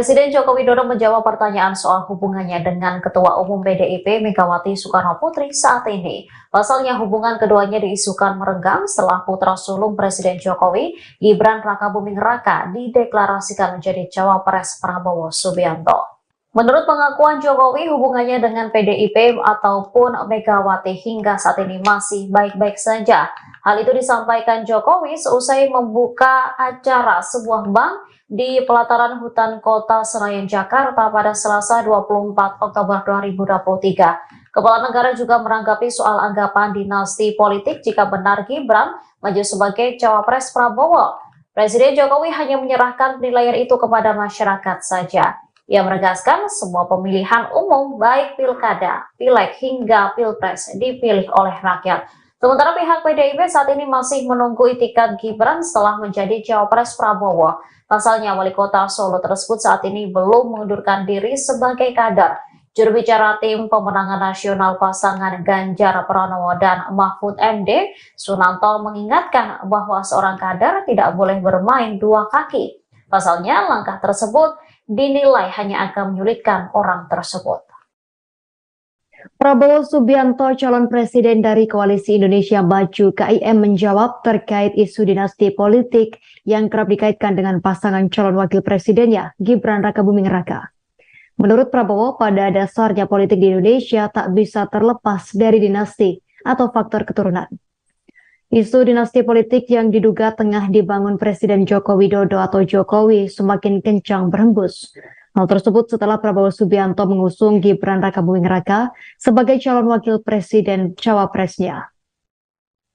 Presiden Joko Widodo menjawab pertanyaan soal hubungannya dengan Ketua Umum PDIP Megawati Soekarno Putri saat ini. Pasalnya hubungan keduanya diisukan merenggang setelah putra sulung Presiden Jokowi, Gibran Rakabuming Raka, dideklarasikan menjadi cawapres Prabowo Subianto. Menurut pengakuan Jokowi, hubungannya dengan PDIP ataupun Megawati hingga saat ini masih baik-baik saja. Hal itu disampaikan Jokowi seusai membuka acara sebuah bank di pelataran hutan kota Senayan, Jakarta pada Selasa 24 Oktober 2023. Kepala negara juga menanggapi soal anggapan dinasti politik jika benar Gibran maju sebagai cawapres Prabowo. Presiden Jokowi hanya menyerahkan penilaian itu kepada masyarakat saja. Ia menegaskan semua pemilihan umum baik pilkada, pileg hingga pilpres dipilih oleh rakyat. Sementara pihak PDIP saat ini masih menunggu itikat Gibran setelah menjadi cawapres Prabowo. Pasalnya wali kota Solo tersebut saat ini belum mengundurkan diri sebagai kader. Juru bicara tim pemenangan nasional pasangan Ganjar Pranowo dan Mahfud MD, Sunanto mengingatkan bahwa seorang kader tidak boleh bermain dua kaki. Pasalnya langkah tersebut dinilai hanya akan menyulitkan orang tersebut. Prabowo Subianto, calon presiden dari Koalisi Indonesia Maju (KIM), menjawab terkait isu dinasti politik yang kerap dikaitkan dengan pasangan calon wakil presidennya, Gibran Rakabuming Raka. Menurut Prabowo, pada dasarnya politik di Indonesia tak bisa terlepas dari dinasti atau faktor keturunan. Isu dinasti politik yang diduga tengah dibangun Presiden Joko Widodo atau Jokowi semakin kencang berhembus. Hal tersebut setelah Prabowo Subianto mengusung Gibran Rakabuming Raka sebagai calon wakil presiden cawapresnya.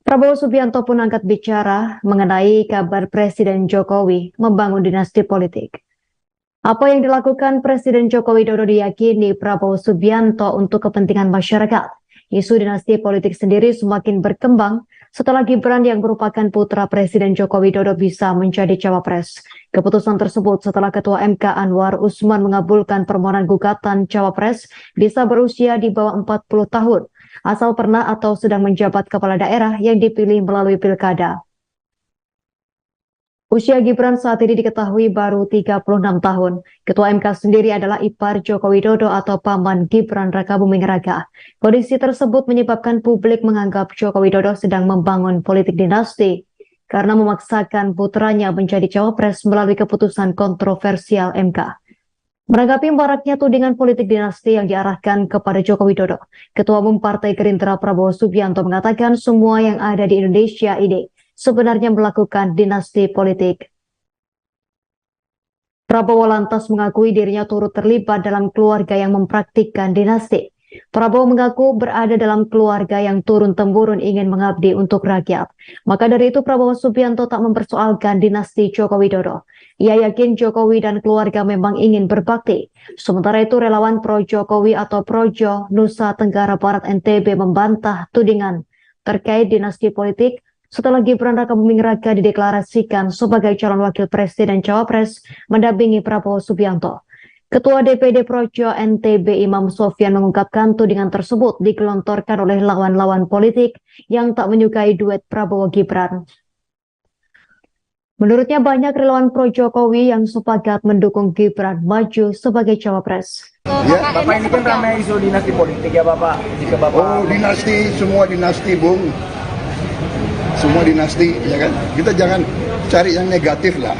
Prabowo Subianto pun angkat bicara mengenai kabar Presiden Jokowi membangun dinasti politik. Apa yang dilakukan Presiden Joko Widodo diyakini Prabowo Subianto untuk kepentingan masyarakat. Isu dinasti politik sendiri semakin berkembang setelah Gibran yang merupakan putra Presiden Joko Widodo bisa menjadi cawapres. Keputusan tersebut setelah Ketua MK Anwar Usman mengabulkan permohonan gugatan cawapres bisa berusia di bawah 40 tahun, asal pernah atau sedang menjabat kepala daerah yang dipilih melalui pilkada. Usia Gibran saat ini diketahui baru 36 tahun. Ketua MK sendiri adalah ipar Joko Widodo atau paman Gibran Rakabuming Raka. Kondisi tersebut menyebabkan publik menganggap Joko Widodo sedang membangun politik dinasti karena memaksakan putranya menjadi cawapres melalui keputusan kontroversial MK. Menanggapi maraknya tudingan politik dinasti yang diarahkan kepada Joko Widodo, Ketua Umum Partai Gerindra Prabowo Subianto mengatakan semua yang ada di Indonesia ini sebenarnya melakukan dinasti politik. Prabowo lantas mengakui dirinya turut terlibat dalam keluarga yang mempraktikkan dinasti. Prabowo mengaku berada dalam keluarga yang turun-temurun ingin mengabdi untuk rakyat. Maka dari itu Prabowo Subianto tak mempersoalkan dinasti Joko Widodo. Ia yakin Jokowi dan keluarga memang ingin berbakti. Sementara itu relawan pro Jokowi atau Projo Nusa Tenggara Barat NTB membantah tudingan terkait dinasti politik setelah Gibran Rakabuming Raka dideklarasikan sebagai calon wakil presiden cawapres mendampingi Prabowo Subianto. Ketua DPD Projo NTB Imam Sofyan mengungkapkan tudingan tersebut digelontorkan oleh lawan-lawan politik yang tak menyukai duet Prabowo Gibran. Menurutnya banyak relawan pro Jokowi yang sepakat mendukung Gibran maju sebagai cawapres. Ya, Bapak ini kan ramai isu dinasti politik ya Bapak. Jika Bapak dinasti, semua dinasti, Bung. Semua dinasti, ya kan? Kita jangan cari yang negatif lah.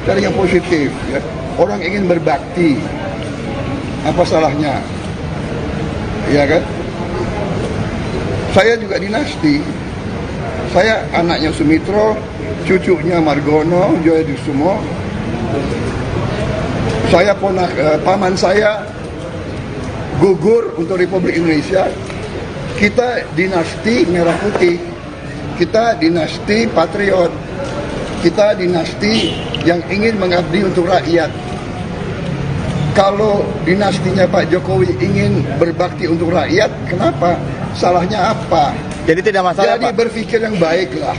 Cari yang positif, ya. Orang ingin berbakti. Apa salahnya? Ya kan? Saya juga dinasti. Saya anaknya Sumitro, cucunya Margono, Joyokusumo. Saya paman saya gugur untuk Republik Indonesia. Kita dinasti Merah Putih. Kita dinasti patriot. Kita dinasti yang ingin mengabdi untuk rakyat. Kalau dinastinya Pak Jokowi ingin berbakti untuk rakyat, kenapa? Salahnya apa? jadi tidak masalah Jadi Pak. berpikir yang baik lah.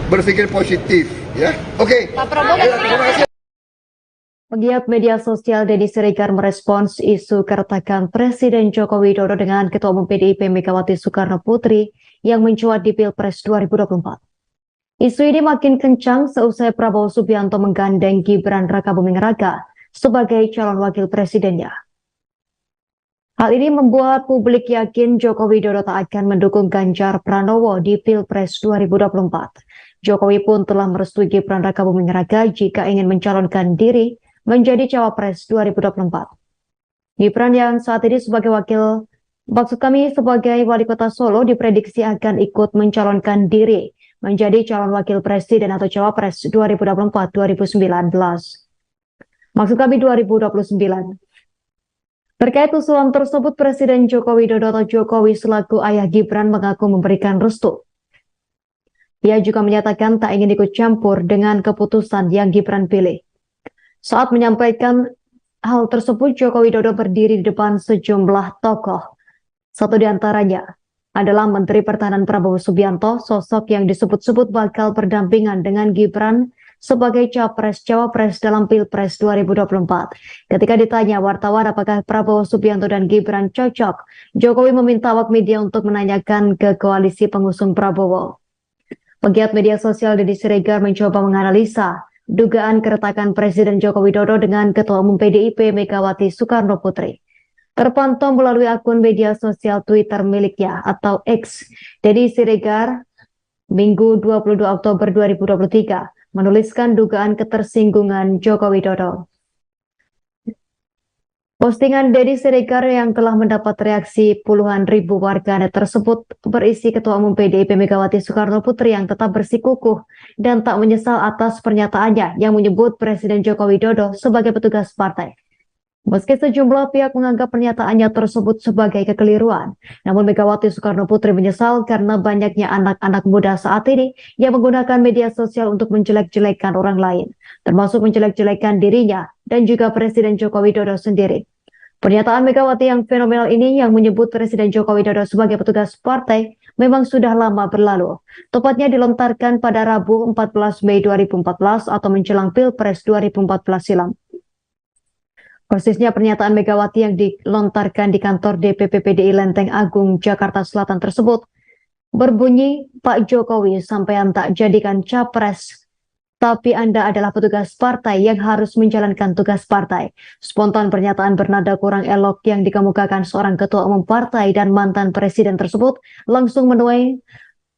Berpikir positif, ya. Oke. Pak Prabowo Terima kasih. Pegiat media sosial Deddy Siregar merespons isu keretakan Presiden Joko Widodo dengan Ketua Umum PDIP Megawati Soekarno Putri yang mencuat di Pilpres 2024. Isu ini makin kencang seusai Prabowo Subianto menggandeng Gibran Rakabuming Raka sebagai calon wakil presidennya. Hal ini membuat publik yakin Joko Widodo tak akan mendukung Ganjar Pranowo di Pilpres 2024. Jokowi pun telah merestui Gibran Rakabuming Raka jika ingin mencalonkan diri menjadi cawapres 2024. Gibran yang saat ini sebagai sebagai wali kota Solo diprediksi akan ikut mencalonkan diri menjadi calon wakil presiden atau cawapres 2024-2029. Maksud kami 2029. Terkait usulan tersebut, Presiden Joko Widodo atau Jokowi selaku ayah Gibran mengaku memberikan restu. Ia juga menyatakan tak ingin ikut campur dengan keputusan yang Gibran pilih. Saat menyampaikan hal tersebut, Joko Widodo berdiri di depan sejumlah tokoh. Satu di antaranya adalah Menteri Pertahanan Prabowo Subianto, sosok yang disebut-sebut bakal berdampingan dengan Gibran sebagai capres-cawapres dalam Pilpres 2024. Ketika ditanya wartawan apakah Prabowo Subianto dan Gibran cocok, Jokowi meminta awak media untuk menanyakan ke koalisi pengusung Prabowo. Pegiat media sosial Deddy Siregar mencoba menganalisa dugaan keretakan Presiden Joko Widodo dengan Ketua Umum PDIP Megawati Soekarno Putri. Terpantau melalui akun media sosial Twitter miliknya atau X, Deddy Siregar Minggu 22 Oktober 2023 menuliskan dugaan ketersinggungan Joko Widodo. Postingan Deddy Siregar yang telah mendapat reaksi puluhan ribu warganet tersebut berisi Ketua Umum PDIP Megawati Soekarno Putri yang tetap bersikukuh dan tak menyesal atas pernyataannya yang menyebut Presiden Joko Widodo sebagai petugas partai. Meski sejumlah pihak menganggap pernyataannya tersebut sebagai kekeliruan, namun Megawati Soekarno Putri menyesal karena banyaknya anak-anak muda saat ini yang menggunakan media sosial untuk menjelek-jelekan orang lain, termasuk menjelek-jelekan dirinya dan juga Presiden Joko Widodo sendiri. Pernyataan Megawati yang fenomenal ini yang menyebut Presiden Joko Widodo sebagai petugas partai memang sudah lama berlalu. Tepatnya dilontarkan pada Rabu 14 Mei 2014 atau menjelang Pilpres 2014 silam. Persisnya pernyataan Megawati yang dilontarkan di kantor DPP PDI Lenteng Agung, Jakarta Selatan tersebut berbunyi, Pak Jokowi sampean tak jadikan capres, tapi Anda adalah petugas partai yang harus menjalankan tugas partai. Spontan pernyataan bernada kurang elok yang dikemukakan seorang ketua umum partai dan mantan presiden tersebut langsung menuai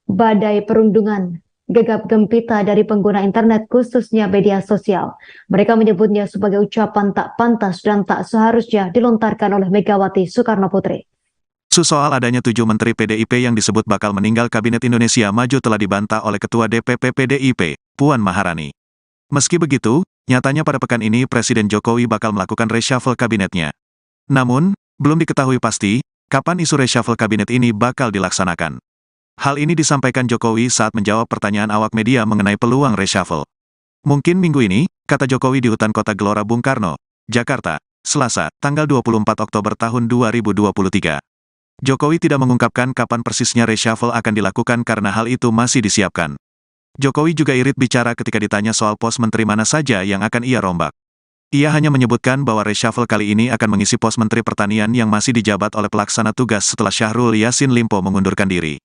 badai perundungan gegap gempita dari pengguna internet khususnya media sosial. Mereka menyebutnya sebagai ucapan tak pantas dan tak seharusnya dilontarkan oleh Megawati Soekarno Putri. Soal adanya 7 menteri PDIP yang disebut bakal meninggal Kabinet Indonesia Maju telah dibantah oleh Ketua DPP PDIP, Puan Maharani. Meski begitu, nyatanya pada pekan ini Presiden Jokowi bakal melakukan reshuffle kabinetnya. Namun, belum diketahui pasti kapan isu reshuffle kabinet ini bakal dilaksanakan. Hal ini disampaikan Jokowi saat menjawab pertanyaan awak media mengenai peluang reshuffle. Mungkin minggu ini, kata Jokowi di Hutan Kota Gelora Bung Karno, Jakarta, Selasa, tanggal 24 Oktober tahun 2023. Jokowi tidak mengungkapkan kapan persisnya reshuffle akan dilakukan karena hal itu masih disiapkan. Jokowi juga irit bicara ketika ditanya soal pos menteri mana saja yang akan ia rombak. Ia hanya menyebutkan bahwa reshuffle kali ini akan mengisi pos Menteri Pertanian yang masih dijabat oleh pelaksana tugas setelah Syahrul Yassin Limpo mengundurkan diri.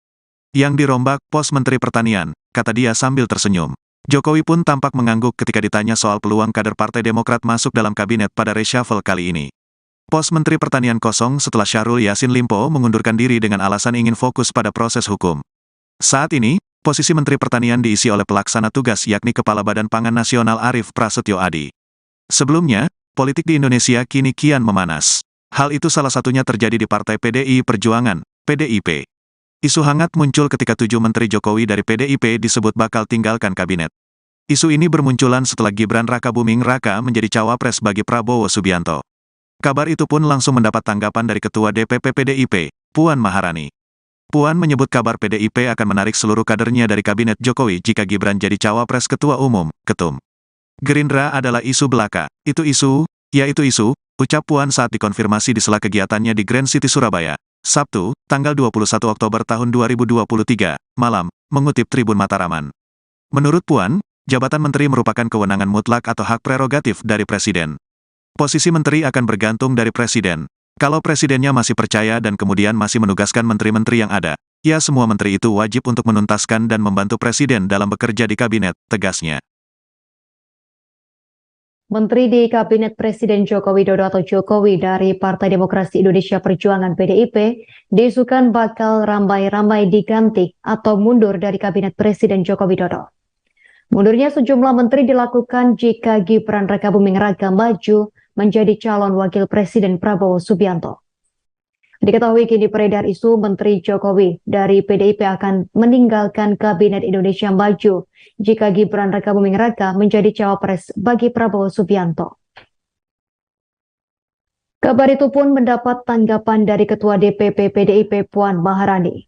Yang dirombak pos Menteri Pertanian, kata dia sambil tersenyum. Jokowi pun tampak mengangguk ketika ditanya soal peluang kader Partai Demokrat masuk dalam kabinet pada reshuffle kali ini. Pos Menteri Pertanian kosong setelah Syahrul Yassin Limpo mengundurkan diri dengan alasan ingin fokus pada proses hukum. Saat ini, posisi Menteri Pertanian diisi oleh pelaksana tugas yakni Kepala Badan Pangan Nasional Arief Prasetyo Adi. Sebelumnya, politik di Indonesia kini kian memanas. Hal itu salah satunya terjadi di Partai PDI Perjuangan, PDIP. Isu hangat muncul ketika 7 menteri Jokowi dari PDIP disebut bakal tinggalkan kabinet. Isu ini bermunculan setelah Gibran Rakabuming Raka menjadi cawapres bagi Prabowo Subianto. Kabar itu pun langsung mendapat tanggapan dari Ketua DPP PDIP, Puan Maharani. Puan menyebut kabar PDIP akan menarik seluruh kadernya dari kabinet Jokowi jika Gibran jadi cawapres Ketua Umum, Ketum. Gerindra adalah isu belaka. Itu isu, ucap Puan saat dikonfirmasi di sela kegiatannya di Grand City Surabaya, Sabtu, tanggal 21 Oktober tahun 2023, malam, mengutip Tribun Mataraman. Menurut Puan, jabatan menteri merupakan kewenangan mutlak atau hak prerogatif dari Presiden. Posisi menteri akan bergantung dari Presiden. Kalau Presidennya masih percaya dan kemudian masih menugaskan menteri-menteri yang ada, ya semua menteri itu wajib untuk menuntaskan dan membantu Presiden dalam bekerja di kabinet, tegasnya. Menteri di Kabinet Presiden Joko Widodo atau Jokowi dari Partai Demokrasi Indonesia Perjuangan PDIP diisukan bakal ramai-ramai diganti atau mundur dari Kabinet Presiden Joko Widodo. Mundurnya sejumlah menteri dilakukan jika Gibran Rakabuming Raka maju menjadi calon wakil Presiden Prabowo Subianto. Diketahui kini beredar isu Menteri Jokowi dari PDIP akan meninggalkan Kabinet Indonesia Maju jika Gibran Rakabuming Raka menjadi cawapres bagi Prabowo Subianto. Kabar itu pun mendapat tanggapan dari Ketua DPP PDIP Puan Maharani.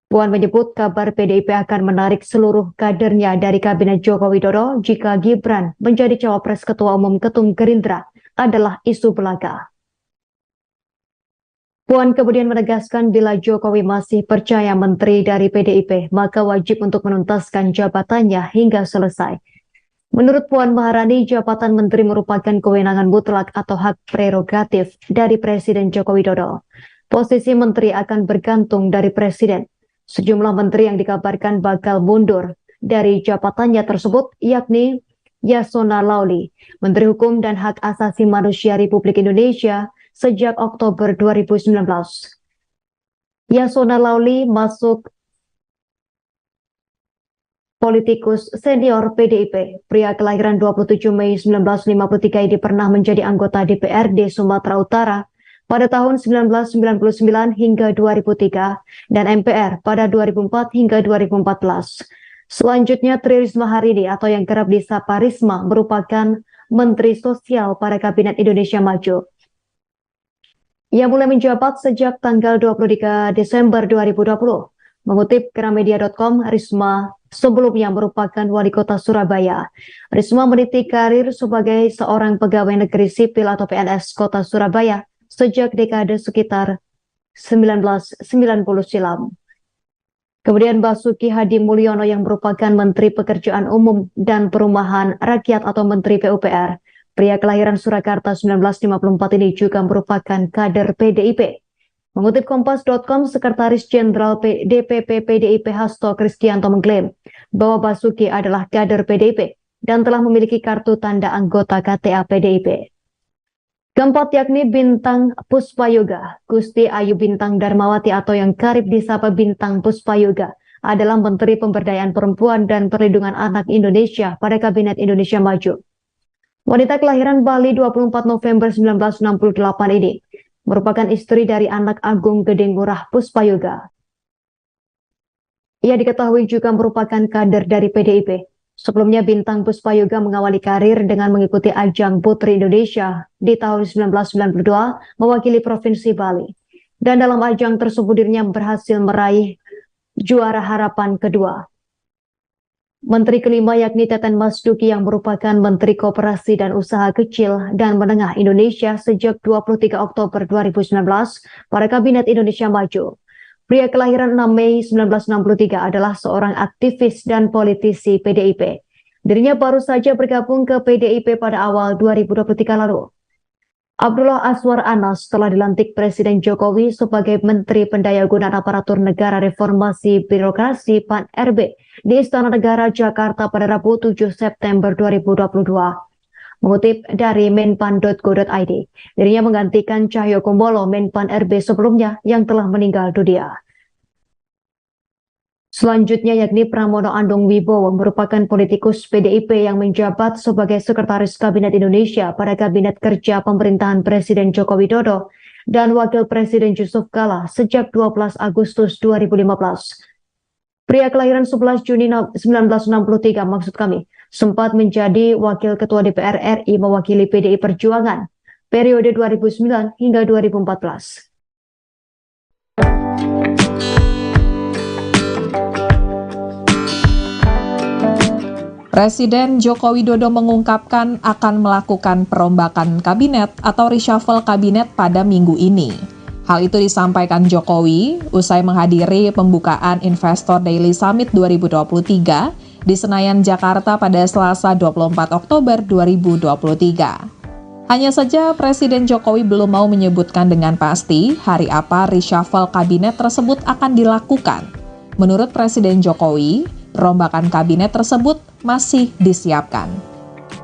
Puan menyebut kabar PDIP akan menarik seluruh kadernya dari Kabinet Joko Widodo jika Gibran menjadi cawapres Ketua Umum Ketum Gerindra adalah isu belaka. Puan kemudian menegaskan bila Jokowi masih percaya menteri dari PDIP, maka wajib untuk menuntaskan jabatannya hingga selesai. Menurut Puan Maharani, jabatan menteri merupakan kewenangan mutlak atau hak prerogatif dari Presiden Joko Widodo. Posisi menteri akan bergantung dari Presiden. Sejumlah menteri yang dikabarkan bakal mundur dari jabatannya tersebut yakni Yasona Lauli, Menteri Hukum dan Hak Asasi Manusia Republik Indonesia sejak Oktober 2019. Yasona Lauli masuk politikus senior PDIP. Pria kelahiran 27 Mei 1953 ini pernah menjadi anggota DPRD Sumatera Utara pada tahun 1999 hingga 2003 dan MPR pada 2004 hingga 2014. Selanjutnya Tri Risma hari ini atau yang kerap disapa Risma merupakan Menteri Sosial pada Kabinet Indonesia Maju. Ia mulai menjabat sejak tanggal 23 Desember 2020. Mengutip Gramedia.com, Risma sebelumnya merupakan wali kota Surabaya. Risma meniti karir sebagai seorang pegawai negeri sipil atau PNS kota Surabaya sejak dekade sekitar 1990 silam. Kemudian Basuki Hadi Mulyono yang merupakan Menteri Pekerjaan Umum dan Perumahan Rakyat atau Menteri PUPR. Pria kelahiran Surakarta 1954 ini juga merupakan kader PDIP. Mengutip Kompas.com, Sekretaris Jenderal DPP PDIP Hasto Kristianto mengklaim bahwa Basuki adalah kader PDIP dan telah memiliki kartu tanda anggota KTA PDIP. Keempat yakni Bintang Puspayoga. Gusti Ayu Bintang Darmawati atau yang kerap disapa Bintang Puspayoga adalah Menteri Pemberdayaan Perempuan dan Perlindungan Anak Indonesia pada Kabinet Indonesia Maju. Wanita kelahiran Bali 24 November 1968 ini merupakan istri dari anak Agung Gede Ngurah Puspayoga. Ia diketahui juga merupakan kader dari PDIP. Sebelumnya Bintang Puspayoga mengawali karir dengan mengikuti ajang Putri Indonesia di tahun 1992 mewakili Provinsi Bali. Dan dalam ajang tersebut dirinya berhasil meraih juara harapan kedua. Menteri kelima yakni Teten Mas Duki yang merupakan Menteri Koperasi dan Usaha Kecil dan Menengah Indonesia sejak 23 Oktober 2019 pada Kabinet Indonesia Maju. Pria kelahiran 6 Mei 1963 adalah seorang aktivis dan politisi PDIP. Dirinya baru saja bergabung ke PDIP pada awal 2023 lalu. Abdullah Aswar Anas telah dilantik Presiden Jokowi sebagai Menteri Pendayagunaan Aparatur Negara Reformasi Birokrasi PAN-RB di Istana Negara Jakarta pada Rabu 7 September 2022. Mengutip dari menpan.go.id, dirinya menggantikan Cahyokumolo Menpan-RB sebelumnya yang telah meninggal dunia. Selanjutnya yakni Pramono Anung Wibowo merupakan politikus PDIP yang menjabat sebagai Sekretaris Kabinet Indonesia pada Kabinet Kerja Pemerintahan Presiden Joko Widodo dan Wakil Presiden Yusuf Kala sejak 12 Agustus 2015. Pria kelahiran 11 Juni 1963 maksud kami, sempat menjadi Wakil Ketua DPR RI mewakili PDI Perjuangan periode 2009 hingga 2014. Presiden Joko Widodo mengungkapkan akan melakukan perombakan kabinet atau reshuffle kabinet pada minggu ini. Hal itu disampaikan Jokowi usai menghadiri pembukaan Investor Daily Summit 2023 di Senayan, Jakarta pada Selasa 24 Oktober 2023. Hanya saja Presiden Jokowi belum mau menyebutkan dengan pasti hari apa reshuffle kabinet tersebut akan dilakukan. Menurut Presiden Jokowi, perombakan kabinet tersebut masih disiapkan.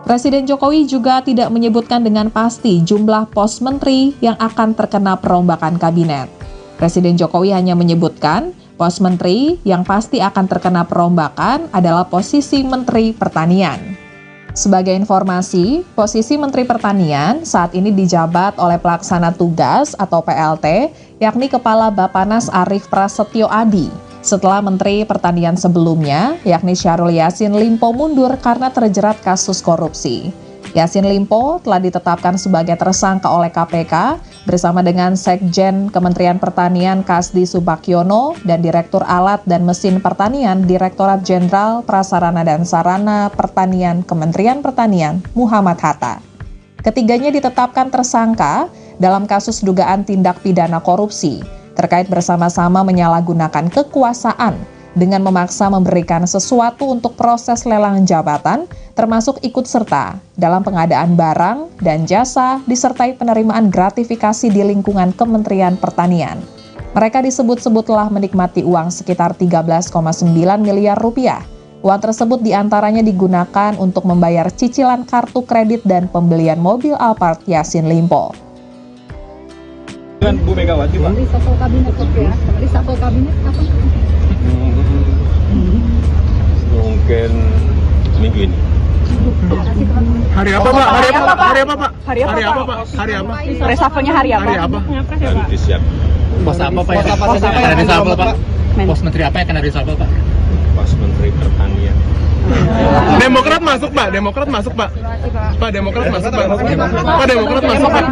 Presiden Jokowi juga tidak menyebutkan dengan pasti jumlah pos menteri yang akan terkena perombakan kabinet. Presiden Jokowi hanya menyebutkan pos menteri yang pasti akan terkena perombakan adalah posisi Menteri Pertanian. Sebagai informasi, posisi Menteri Pertanian saat ini dijabat oleh pelaksana tugas atau PLT, yakni Kepala Bappenas Arief Prasetyo Adi. Setelah Menteri Pertanian sebelumnya, yakni Syahrul Yassin Limpo mundur karena terjerat kasus korupsi. Yassin Limpo telah ditetapkan sebagai tersangka oleh KPK bersama dengan Sekjen Kementerian Pertanian Kasdi Subakyono dan Direktur Alat dan Mesin Pertanian Direktorat Jenderal Prasarana dan Sarana Pertanian Kementerian Pertanian Muhammad Hatta. Ketiganya ditetapkan tersangka dalam kasus dugaan tindak pidana korupsi terkait bersama-sama menyalahgunakan kekuasaan dengan memaksa memberikan sesuatu untuk proses lelang jabatan, termasuk ikut serta dalam pengadaan barang dan jasa disertai penerimaan gratifikasi di lingkungan Kementerian Pertanian. Mereka disebut-sebut telah menikmati uang sekitar 13,9 miliar rupiah. Uang tersebut diantaranya digunakan untuk membayar cicilan kartu kredit dan pembelian mobil Alphard Yassin Limpo. Dengan Bu Megawati, Pak. Reshuffle kabinet ya. Reshuffle kabinet kapan? Mungkin minggu ini. Hari apa, Pak? Hari apa, Pak? Hari apa, Pak? Hari apa, Pak? Hari apa? Reshuffle-nya hari apa? Hari apa? Baru disiapkan. Pos apa Pak? Pos apa yang kena reshuffle Pak? Pos menteri apa yang kena reshuffle Pak? Pos Menteri Pertanian. Demokrat masuk, Pak. Demokrat masuk, Pak. Pak, Demokrat masuk, Pak. Pak, Demokrat masuk, Pak.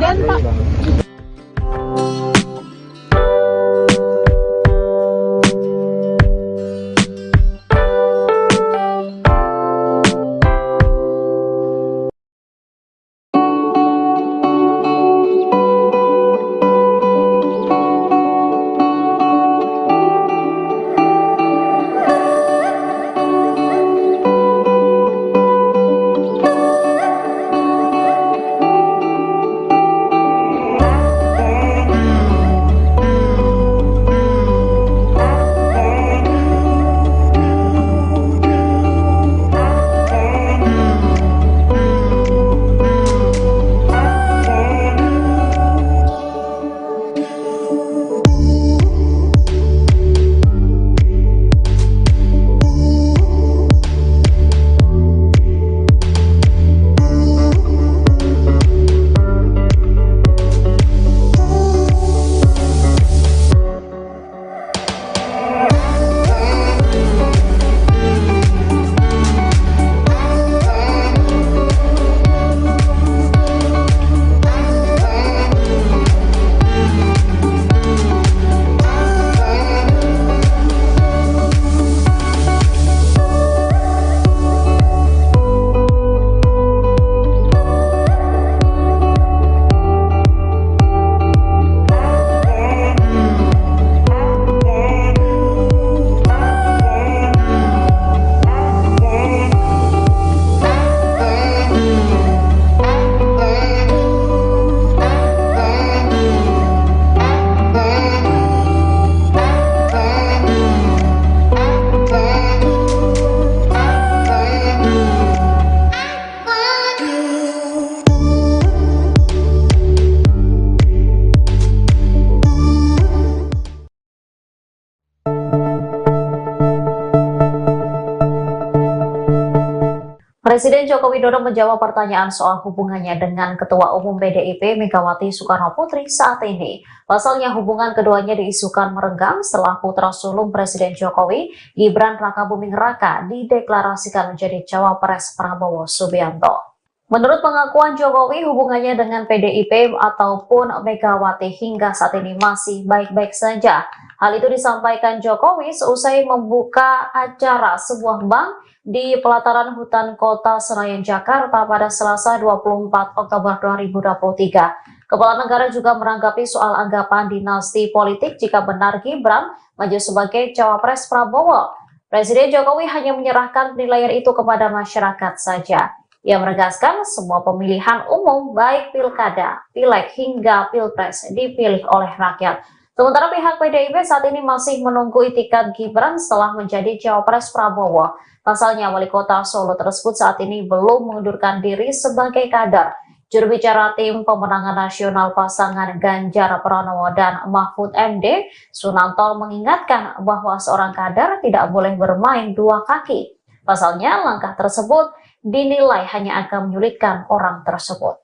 Presiden Joko Widodo menjawab pertanyaan soal hubungannya dengan Ketua Umum PDIP Megawati Soekarnoputri saat ini. Pasalnya hubungan keduanya diisukan merenggang setelah putra sulung Presiden Jokowi, Gibran Rakabuming Raka, dideklarasikan menjadi cawapres Prabowo Subianto. Menurut pengakuan Jokowi, hubungannya dengan PDIP ataupun Megawati hingga saat ini masih baik-baik saja. Hal itu disampaikan Jokowi seusai membuka acara sebuah bank di pelataran hutan kota Senayan, Jakarta pada Selasa 24 Oktober 2023. Kepala negara juga menanggapi soal anggapan dinasti politik jika benar Gibran maju sebagai cawapres Prabowo. Presiden Jokowi hanya menyerahkan penilaian itu kepada masyarakat saja. Ia menegaskan semua pemilihan umum baik pilkada, pileg hingga pilpres dipilih oleh rakyat. Sementara pihak PDIP saat ini masih menunggu itikat Gibran setelah menjadi cawapres Prabowo. Pasalnya wali kota Solo tersebut saat ini belum mengundurkan diri sebagai kader. Juru bicara tim pemenangan nasional pasangan Ganjar Pranowo dan Mahfud MD, Sunanto mengingatkan bahwa seorang kader tidak boleh bermain dua kaki. Pasalnya langkah tersebut dinilai hanya akan menyulitkan orang tersebut.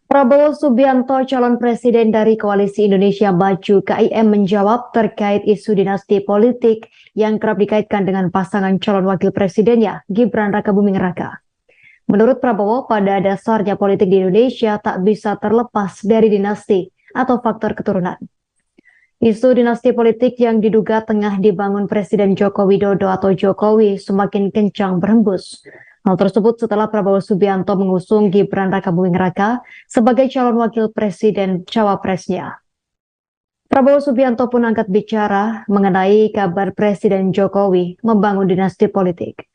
Prabowo Subianto, calon presiden dari Koalisi Indonesia Maju (KIM) menjawab terkait isu dinasti politik yang kerap dikaitkan dengan pasangan calon wakil presidennya, Gibran Rakabuming Raka. Menurut Prabowo, pada dasarnya politik di Indonesia tak bisa terlepas dari dinasti atau faktor keturunan. Isu dinasti politik yang diduga tengah dibangun Presiden Joko Widodo atau Jokowi semakin kencang berhembus. Hal tersebut setelah Prabowo Subianto mengusung Gibran Rakabuming Raka sebagai calon wakil presiden cawapresnya. Prabowo Subianto pun angkat bicara mengenai kabar Presiden Jokowi membangun dinasti politik.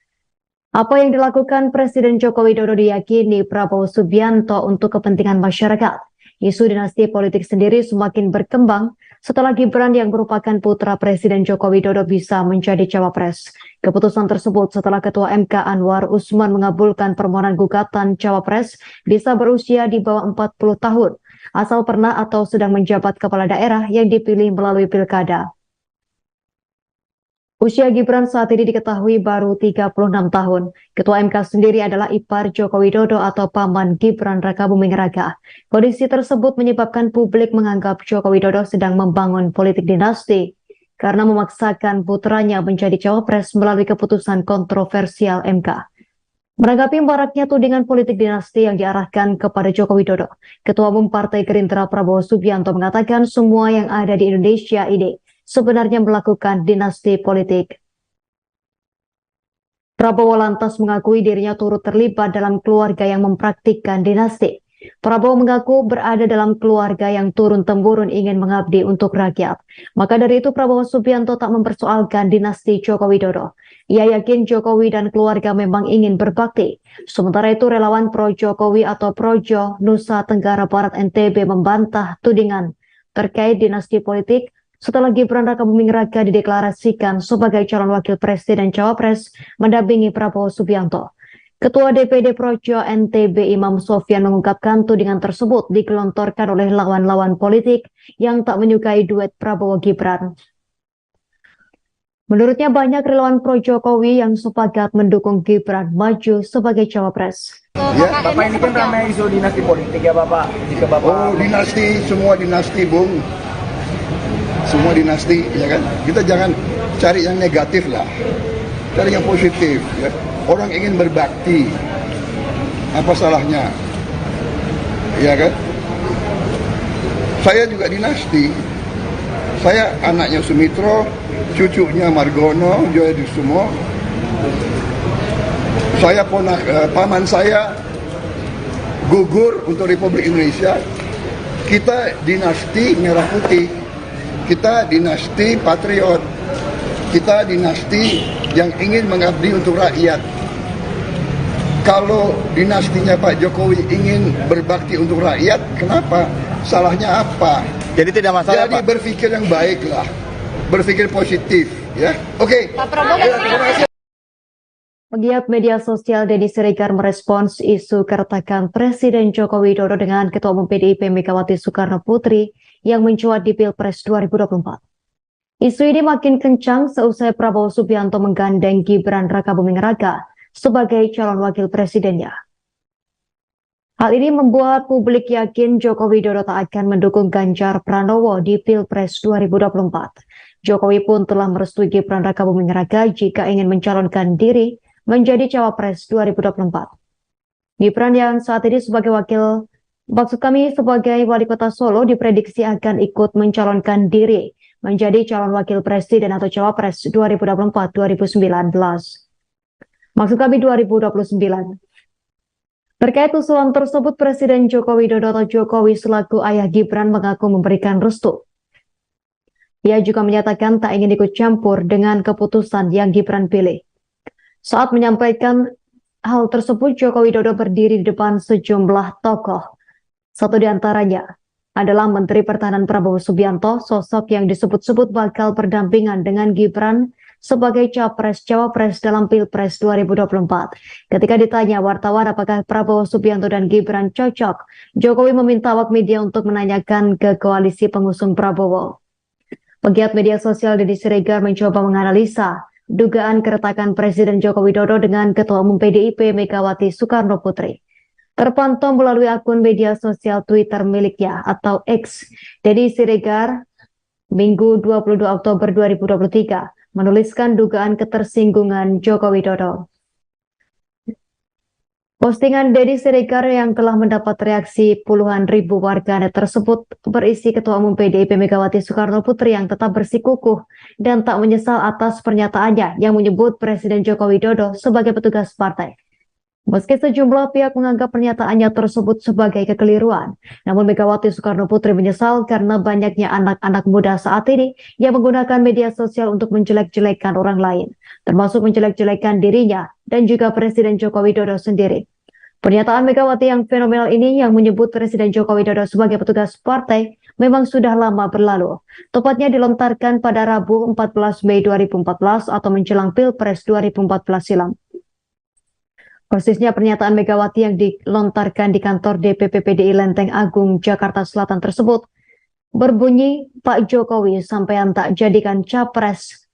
Apa yang dilakukan Presiden Joko Widodo diyakini Prabowo Subianto untuk kepentingan masyarakat. Isu dinasti politik sendiri semakin berkembang setelah Gibran yang merupakan putra Presiden Joko Widodo bisa menjadi cawapres. Keputusan tersebut setelah Ketua MK Anwar Usman mengabulkan permohonan gugatan cawapres bisa berusia di bawah 40 tahun, asal pernah atau sedang menjabat kepala daerah yang dipilih melalui pilkada. Usia Gibran saat ini diketahui baru 36 tahun. Ketua MK sendiri adalah ipar Joko Widodo atau paman Gibran Rakabuming Raka. Kondisi tersebut menyebabkan publik menganggap Joko Widodo sedang membangun politik dinasti karena memaksakan putranya menjadi cawapres melalui keputusan kontroversial MK. Menanggapi maraknya tudingan politik dinasti yang diarahkan kepada Joko Widodo, Ketua Umum Partai Gerindra Prabowo Subianto mengatakan semua yang ada di Indonesia ini sebenarnya melakukan dinasti politik. Prabowo lantas mengakui dirinya turut terlibat dalam keluarga yang mempraktikkan dinasti. Prabowo mengaku berada dalam keluarga yang turun-temurun ingin mengabdi untuk rakyat. Maka dari itu Prabowo Subianto tak mempersoalkan dinasti Joko Widodo. Ia yakin Jokowi dan keluarga memang ingin berbakti. Sementara itu relawan pro Jokowi atau Projo Nusa Tenggara Barat NTB membantah tudingan terkait dinasti politik setelah Gibran Rakabuming Raka dideklarasikan sebagai calon wakil presiden cawapres mendampingi Prabowo Subianto. Ketua DPD Projo NTB Imam Sofyan mengungkapkan tudingan tersebut digelontorkan oleh lawan-lawan politik yang tak menyukai duet Prabowo Gibran. Menurutnya banyak relawan pro Jokowi yang sepakat mendukung Gibran maju sebagai cawapres. Ya, Bapak ini kan ramai isu dinasti politik ya Bapak. Jika Bapak dinasti, semua dinasti, Bung. Semua dinasti, ya kan? Kita jangan cari yang negatif lah, cari yang positif. Ya. Orang ingin berbakti, apa salahnya? Ya kan? Saya juga dinasti. Saya anaknya Sumitro, cucunya Margono, Joyodusumo. Saya paman saya gugur untuk Republik Indonesia. Kita dinasti Merah Putih. Kita dinasti patriot, kita dinasti yang ingin mengabdi untuk rakyat. Kalau dinastinya Pak Jokowi ingin berbakti untuk rakyat, kenapa? Salahnya apa? jadi tidak masalah Jadi Pak. berpikir yang baik lah, berpikir positif, ya. Oke. Terima kasih. Pegiat media sosial Deddy Siregar merespons isu keretakan Presiden Joko Widodo dengan Ketua Umum PDIP Megawati Soekarnoputri yang mencuat di Pilpres 2024. Isu ini makin kencang seusai Prabowo Subianto menggandeng Gibran Rakabuming Raka sebagai calon wakil presidennya. Hal ini membuat publik yakin Joko Widodo tak akan mendukung Ganjar Pranowo di Pilpres 2024. Jokowi pun telah merestui Gibran Rakabuming Raka jika ingin mencalonkan diri menjadi cawapres 2024. Gibran yang saat ini sebagai sebagai wali kota Solo diprediksi akan ikut mencalonkan diri menjadi calon wakil presiden atau cawapres 2024-2029. Maksud kami 2029. Terkait usulan tersebut, Presiden Joko Widodo atau Jokowi selaku ayah Gibran mengaku memberikan restu. Ia juga menyatakan tak ingin ikut campur dengan keputusan yang Gibran pilih. Saat menyampaikan hal tersebut, Joko Widodo berdiri di depan sejumlah tokoh. Satu di antaranya adalah Menteri Pertahanan Prabowo Subianto, sosok yang disebut-sebut bakal berdampingan dengan Gibran sebagai capres-cawapres dalam Pilpres 2024. Ketika ditanya wartawan apakah Prabowo Subianto dan Gibran cocok, Jokowi meminta awak media untuk menanyakan ke koalisi pengusung Prabowo. Pegiat media sosial Deddy Siregar mencoba menganalisa dugaan keretakan Presiden Joko Widodo dengan Ketua Umum PDIP Megawati Soekarno Putri. Terpantau melalui akun media sosial Twitter miliknya atau X, Deddy Siregar Minggu 22 Oktober 2023 menuliskan dugaan ketersinggungan Joko Widodo. Postingan Deddy Siregar yang telah mendapat reaksi puluhan ribu warganet tersebut berisi Ketua Umum PDIP Megawati Soekarno Putri yang tetap bersikukuh dan tak menyesal atas pernyataannya yang menyebut Presiden Joko Widodo sebagai petugas partai. Meski sejumlah pihak menganggap pernyataannya tersebut sebagai kekeliruan, namun Megawati Soekarno Putri menyesal karena banyaknya anak-anak muda saat ini yang menggunakan media sosial untuk menjelek-jelekan orang lain, termasuk menjelek-jelekan dirinya dan juga Presiden Joko Widodo sendiri. Pernyataan Megawati yang fenomenal ini yang menyebut Presiden Joko Widodo sebagai petugas partai memang sudah lama berlalu. Tepatnya dilontarkan pada Rabu 14 Mei 2014 atau menjelang Pilpres 2014 silam. Persisnya pernyataan Megawati yang dilontarkan di kantor DPP PDI Lenteng Agung, Jakarta Selatan tersebut berbunyi, Pak Jokowi sampean tak jadikan capres,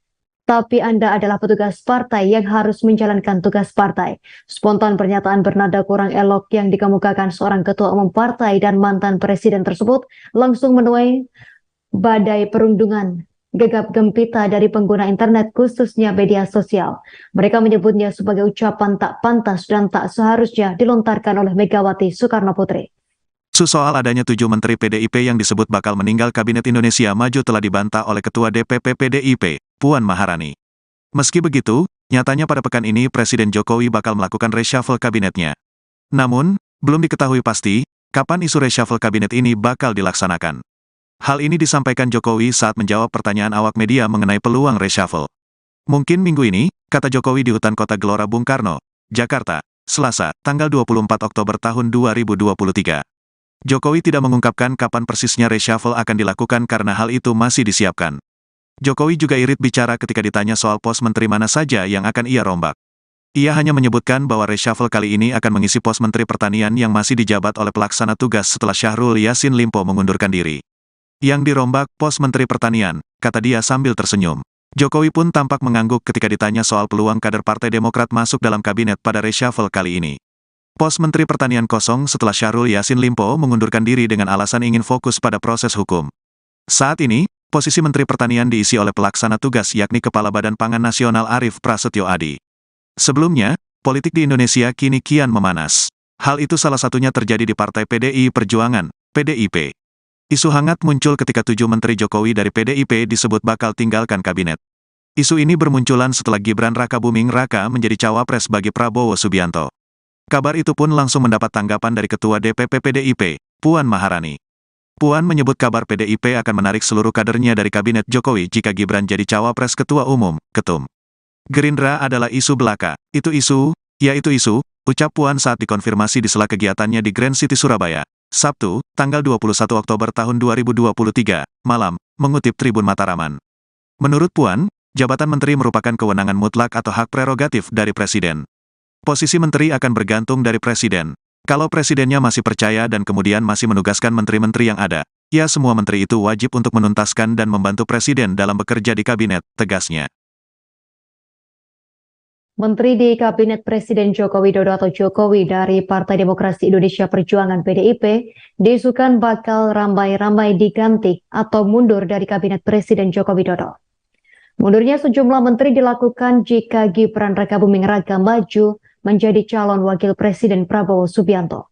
tapi Anda adalah petugas partai yang harus menjalankan tugas partai. Spontan pernyataan bernada kurang elok yang dikemukakan seorang ketua umum partai dan mantan presiden tersebut langsung menuai badai perundungan gegap gempita dari pengguna internet khususnya media sosial. Mereka menyebutnya sebagai ucapan tak pantas dan tak seharusnya dilontarkan oleh Megawati Soekarno Putri. Soal adanya 7 menteri PDIP yang disebut bakal meninggal Kabinet Indonesia Maju telah dibantah oleh Ketua DPP PDIP, Puan Maharani. Meski begitu, nyatanya pada pekan ini Presiden Jokowi bakal melakukan reshuffle kabinetnya. Namun, belum diketahui pasti kapan isu reshuffle kabinet ini bakal dilaksanakan. Hal ini disampaikan Jokowi saat menjawab pertanyaan awak media mengenai peluang reshuffle. Mungkin minggu ini, kata Jokowi di Hutan Kota Gelora Bung Karno, Jakarta, Selasa, tanggal 24 Oktober tahun 2023. Jokowi tidak mengungkapkan kapan persisnya reshuffle akan dilakukan karena hal itu masih disiapkan. Jokowi juga irit bicara ketika ditanya soal pos menteri mana saja yang akan ia rombak. Ia hanya menyebutkan bahwa reshuffle kali ini akan mengisi pos Menteri Pertanian yang masih dijabat oleh pelaksana tugas setelah Syahrul Yassin Limpo mengundurkan diri. Yang dirombak pos Menteri Pertanian, kata dia sambil tersenyum. Jokowi pun tampak mengangguk ketika ditanya soal peluang kader Partai Demokrat masuk dalam kabinet pada reshuffle kali ini. Pos Menteri Pertanian kosong setelah Syahrul Yassin Limpo mengundurkan diri dengan alasan ingin fokus pada proses hukum. Saat ini, posisi Menteri Pertanian diisi oleh pelaksana tugas yakni Kepala Badan Pangan Nasional Arief Prasetyo Adi. Sebelumnya, politik di Indonesia kini kian memanas. Hal itu salah satunya terjadi di Partai PDI Perjuangan, PDIP. Isu hangat muncul ketika 7 menteri Jokowi dari PDIP disebut bakal tinggalkan kabinet. Isu ini bermunculan setelah Gibran Rakabuming Raka menjadi cawapres bagi Prabowo Subianto. Kabar itu pun langsung mendapat tanggapan dari Ketua DPP PDIP, Puan Maharani. Puan menyebut kabar PDIP akan menarik seluruh kadernya dari kabinet Jokowi jika Gibran jadi cawapres Ketua Umum, Ketum. Gerindra adalah isu belaka, itu isu, ucap Puan saat dikonfirmasi di sela kegiatannya di Grand City Surabaya. Sabtu, tanggal 21 Oktober tahun 2023, malam, mengutip Tribun Mataraman. Menurut Puan, jabatan menteri merupakan kewenangan mutlak atau hak prerogatif dari Presiden. Posisi menteri akan bergantung dari Presiden. Kalau Presidennya masih percaya dan kemudian masih menugaskan menteri-menteri yang ada, ya semua menteri itu wajib untuk menuntaskan dan membantu Presiden dalam bekerja di kabinet, tegasnya. Menteri di Kabinet Presiden Joko Widodo atau Jokowi dari Partai Demokrasi Indonesia Perjuangan PDIP diisukan bakal ramai-ramai diganti atau mundur dari Kabinet Presiden Joko Widodo. Mundurnya sejumlah menteri dilakukan jika Gibran Rakabuming Raka maju menjadi calon wakil Presiden Prabowo Subianto.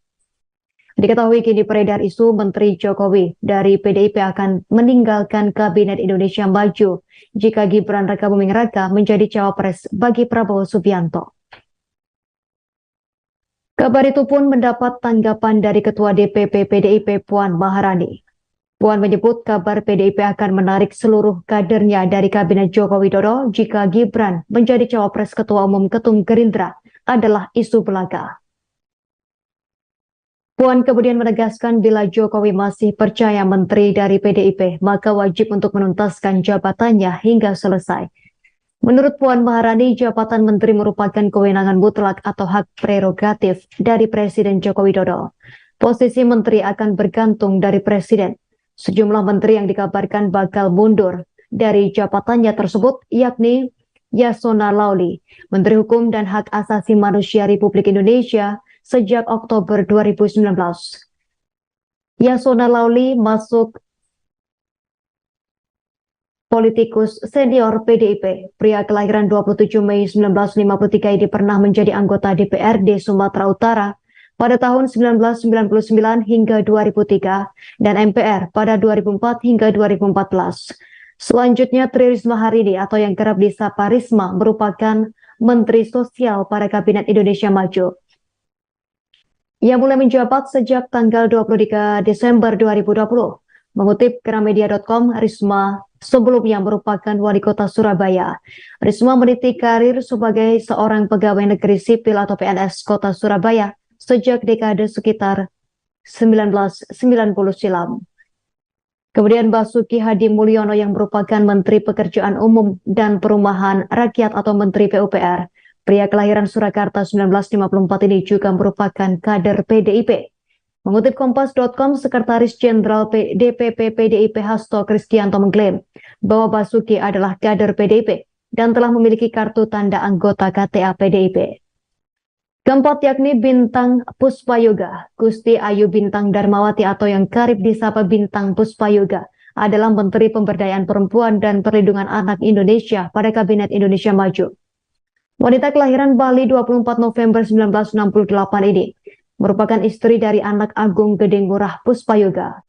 Diketahui kini beredar isu Menteri Jokowi dari PDIP akan meninggalkan Kabinet Indonesia Maju jika Gibran Rakabuming Raka menjadi cawapres bagi Prabowo Subianto. Kabar itu pun mendapat tanggapan dari Ketua DPP PDIP Puan Maharani. Puan menyebut kabar PDIP akan menarik seluruh kadernya dari Kabinet Joko Widodo jika Gibran menjadi cawapres Ketua Umum Ketum Gerindra adalah isu belaka. Puan kemudian menegaskan bila Jokowi masih percaya menteri dari PDIP, maka wajib untuk menuntaskan jabatannya hingga selesai. Menurut Puan Maharani, jabatan menteri merupakan kewenangan mutlak atau hak prerogatif dari Presiden Joko Widodo. Posisi menteri akan bergantung dari Presiden. Sejumlah menteri yang dikabarkan bakal mundur dari jabatannya tersebut yakni Yasona Lauli, Menteri Hukum dan Hak Asasi Manusia Republik Indonesia, sejak Oktober 2019. Yasona Lauli masuk politikus senior PDIP. Pria kelahiran 27 Mei 1953 ini pernah menjadi anggota DPRD Sumatera Utara pada tahun 1999 hingga 2003 dan MPR pada 2004 hingga 2014. Selanjutnya Tri Risma Harini atau yang kerap disapa Risma merupakan Menteri Sosial pada Kabinet Indonesia Maju. Ia mulai menjabat sejak tanggal 23 Desember 2020. Mengutip Gramedia.com, Risma sebelumnya merupakan wali kota Surabaya. Risma meniti karir sebagai seorang pegawai negeri sipil atau PNS kota Surabaya sejak dekade sekitar 1990 silam. Kemudian Basuki Hadi Mulyono yang merupakan Menteri Pekerjaan Umum dan Perumahan Rakyat atau Menteri PUPR. Pria kelahiran Surakarta 1954 ini juga merupakan kader PDIP. Mengutip Kompas.com, Sekretaris Jenderal DPP PDIP Hasto Kristianto mengklaim bahwa Basuki adalah kader PDIP dan telah memiliki kartu tanda anggota KTA PDIP. Keempat yakni Bintang Puspayoga. Gusti Ayu Bintang Darmawati atau yang kerap disapa Bintang Puspayoga adalah Menteri Pemberdayaan Perempuan dan Perlindungan Anak Indonesia pada Kabinet Indonesia Maju. Wanita kelahiran Bali 24 November 1968 ini merupakan istri dari anak Agung Gedeng Murah Puspayoga.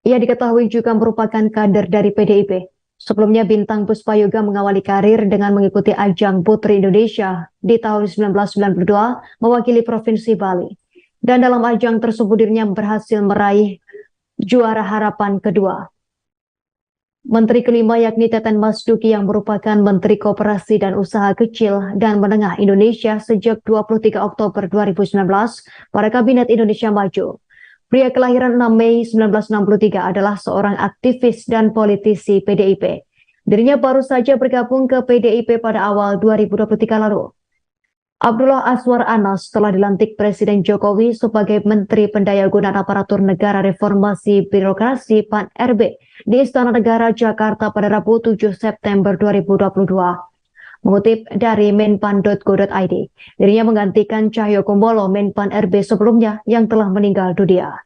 Ia diketahui juga merupakan kader dari PDIP. Sebelumnya Bintang Puspayoga mengawali karir dengan mengikuti ajang Putri Indonesia di tahun 1992 mewakili Provinsi Bali. Dan dalam ajang tersebut dirinya berhasil meraih juara harapan kedua. Menteri kelima yakni Teten Mas Duki yang merupakan Menteri Koperasi dan Usaha Kecil dan Menengah Indonesia sejak 23 Oktober 2019 pada Kabinet Indonesia Maju. Pria kelahiran 6 Mei 1963 adalah seorang aktivis dan politisi PDIP. Dirinya baru saja bergabung ke PDIP pada awal 2023 lalu. Abdullah Azwar Anas telah dilantik Presiden Jokowi sebagai Menteri Pendayagunaan Aparatur Negara Reformasi Birokrasi PAN-RB di Istana Negara Jakarta pada Rabu 7 September 2022. Mengutip dari menpan.go.id, dirinya menggantikan Cahyokumolo Menpan-RB sebelumnya yang telah meninggal dunia.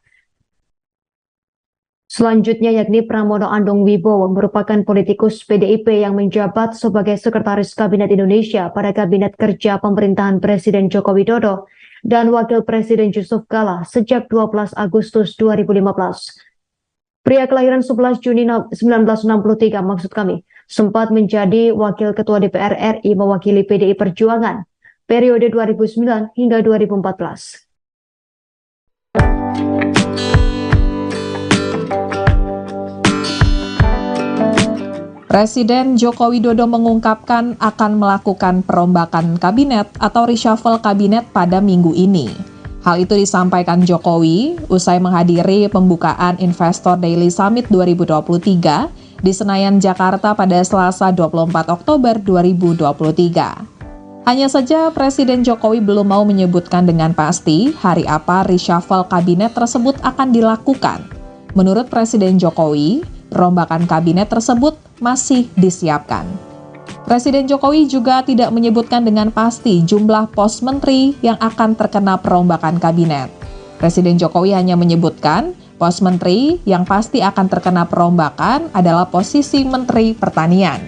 Selanjutnya yakni Pramono Anung Wibowo merupakan politikus PDIP yang menjabat sebagai Sekretaris Kabinet Indonesia pada Kabinet Kerja Pemerintahan Presiden Joko Widodo dan Wakil Presiden Yusuf Kala sejak 12 Agustus 2015. Pria kelahiran 11 Juni 1963 sempat menjadi Wakil Ketua DPR RI mewakili PDI Perjuangan periode 2009 hingga 2014. Presiden Joko Widodo mengungkapkan akan melakukan perombakan kabinet atau reshuffle kabinet pada minggu ini. Hal itu disampaikan Jokowi usai menghadiri pembukaan Investor Daily Summit 2023 di Senayan, Jakarta pada Selasa 24 Oktober 2023. Hanya saja Presiden Jokowi belum mau menyebutkan dengan pasti hari apa reshuffle kabinet tersebut akan dilakukan. Menurut Presiden Jokowi, perombakan kabinet tersebut masih disiapkan. Presiden Jokowi juga tidak menyebutkan dengan pasti jumlah pos menteri yang akan terkena perombakan kabinet. Presiden Jokowi hanya menyebutkan pos menteri yang pasti akan terkena perombakan adalah posisi Menteri Pertanian.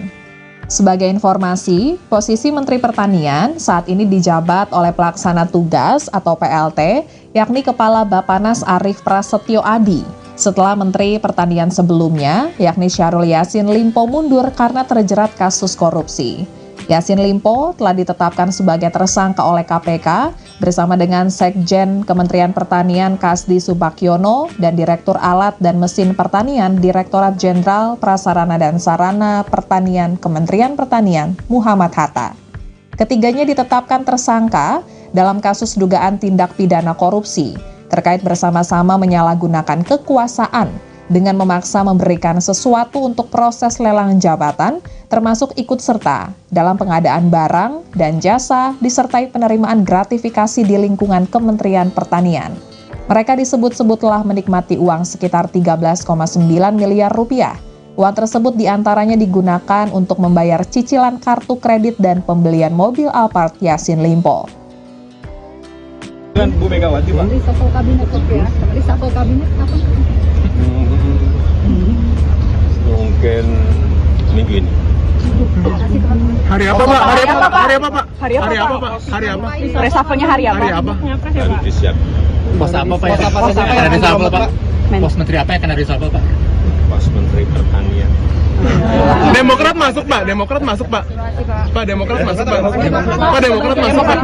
Sebagai informasi, posisi Menteri Pertanian saat ini dijabat oleh pelaksana tugas atau PLT, yakni Kepala Bappenas Arief Prasetyo Adi, setelah Menteri Pertanian sebelumnya, yakni Syahrul Yassin Limpo mundur karena terjerat kasus korupsi. Yassin Limpo telah ditetapkan sebagai tersangka oleh KPK bersama dengan Sekjen Kementerian Pertanian Kasdi Subakyono dan Direktur Alat dan Mesin Pertanian Direktorat Jenderal Prasarana dan Sarana Pertanian Kementerian Pertanian Muhammad Hatta. Ketiganya ditetapkan tersangka dalam kasus dugaan tindak pidana korupsi terkait bersama-sama menyalahgunakan kekuasaan dengan memaksa memberikan sesuatu untuk proses lelang jabatan, termasuk ikut serta dalam pengadaan barang dan jasa disertai penerimaan gratifikasi di lingkungan Kementerian Pertanian. Mereka disebut-sebut telah menikmati uang sekitar 13,9 miliar rupiah. Uang tersebut diantaranya digunakan untuk membayar cicilan kartu kredit dan pembelian mobil Alphard Yassin Limpo. Dengan Bu Megawati, Pak. Reshuffle kabinet ya. Reshuffle kabinet kapan? Mungkin minggu ini. Hari apa, Pak? Hari apa, Pak? Hari apa, Pak? Hari apa, Hari apa, Pak? Pak? Hari apa? Reshuffle-nya hari apa? Hari apa? Baru disiapkan. Pos apa Pak? Pos apa yang akan reshuffle Pak? Pos menteri apa yang akan reshuffle Pak? Pos Menteri Pertanian. Demokrat masuk, Pak. Demokrat masuk, Pak. Pak, Demokrat masuk, Pak. Pak, Demokrat masuk, Pak.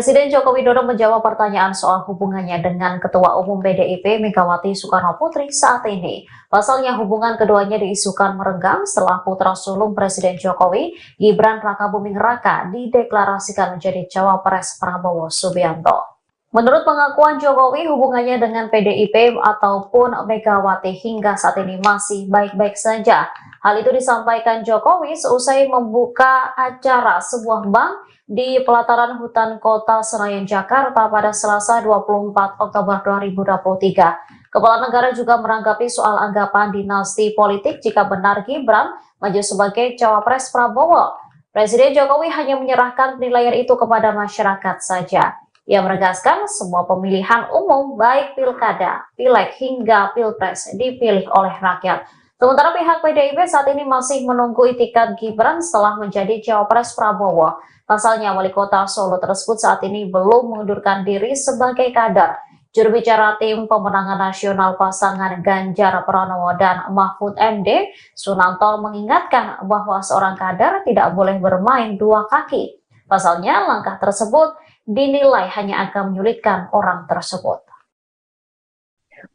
Presiden Joko Widodo menjawab pertanyaan soal hubungannya dengan Ketua Umum PDIP Megawati Soekarno Putri saat ini. Pasalnya hubungan keduanya diisukan merenggang setelah putra sulung Presiden Jokowi, Gibran Rakabuming Raka, dideklarasikan menjadi cawapres Prabowo Subianto. Menurut pengakuan Jokowi, hubungannya dengan PDIP ataupun Megawati hingga saat ini masih baik-baik saja. Hal itu disampaikan Jokowi seusai membuka acara sebuah bank di pelataran hutan kota Senayan, Jakarta pada Selasa 24 Oktober 2023. Kepala negara juga menanggapi soal anggapan dinasti politik jika benar Gibran maju sebagai cawapres Prabowo. Presiden Jokowi hanya menyerahkan penilaian itu kepada masyarakat saja. Ia menegaskan semua pemilihan umum baik pilkada, pileg hingga pilpres dipilih oleh rakyat. Sementara pihak PDIP saat ini masih menunggu itikat Gibran setelah menjadi cawapres Prabowo. Pasalnya wali kota Solo tersebut saat ini belum mengundurkan diri sebagai kader. Juru bicara tim pemenangan nasional pasangan Ganjar Pranowo dan Mahfud MD, Sunanto mengingatkan bahwa seorang kader tidak boleh bermain dua kaki. Pasalnya langkah tersebut dinilai hanya akan menyulitkan orang tersebut.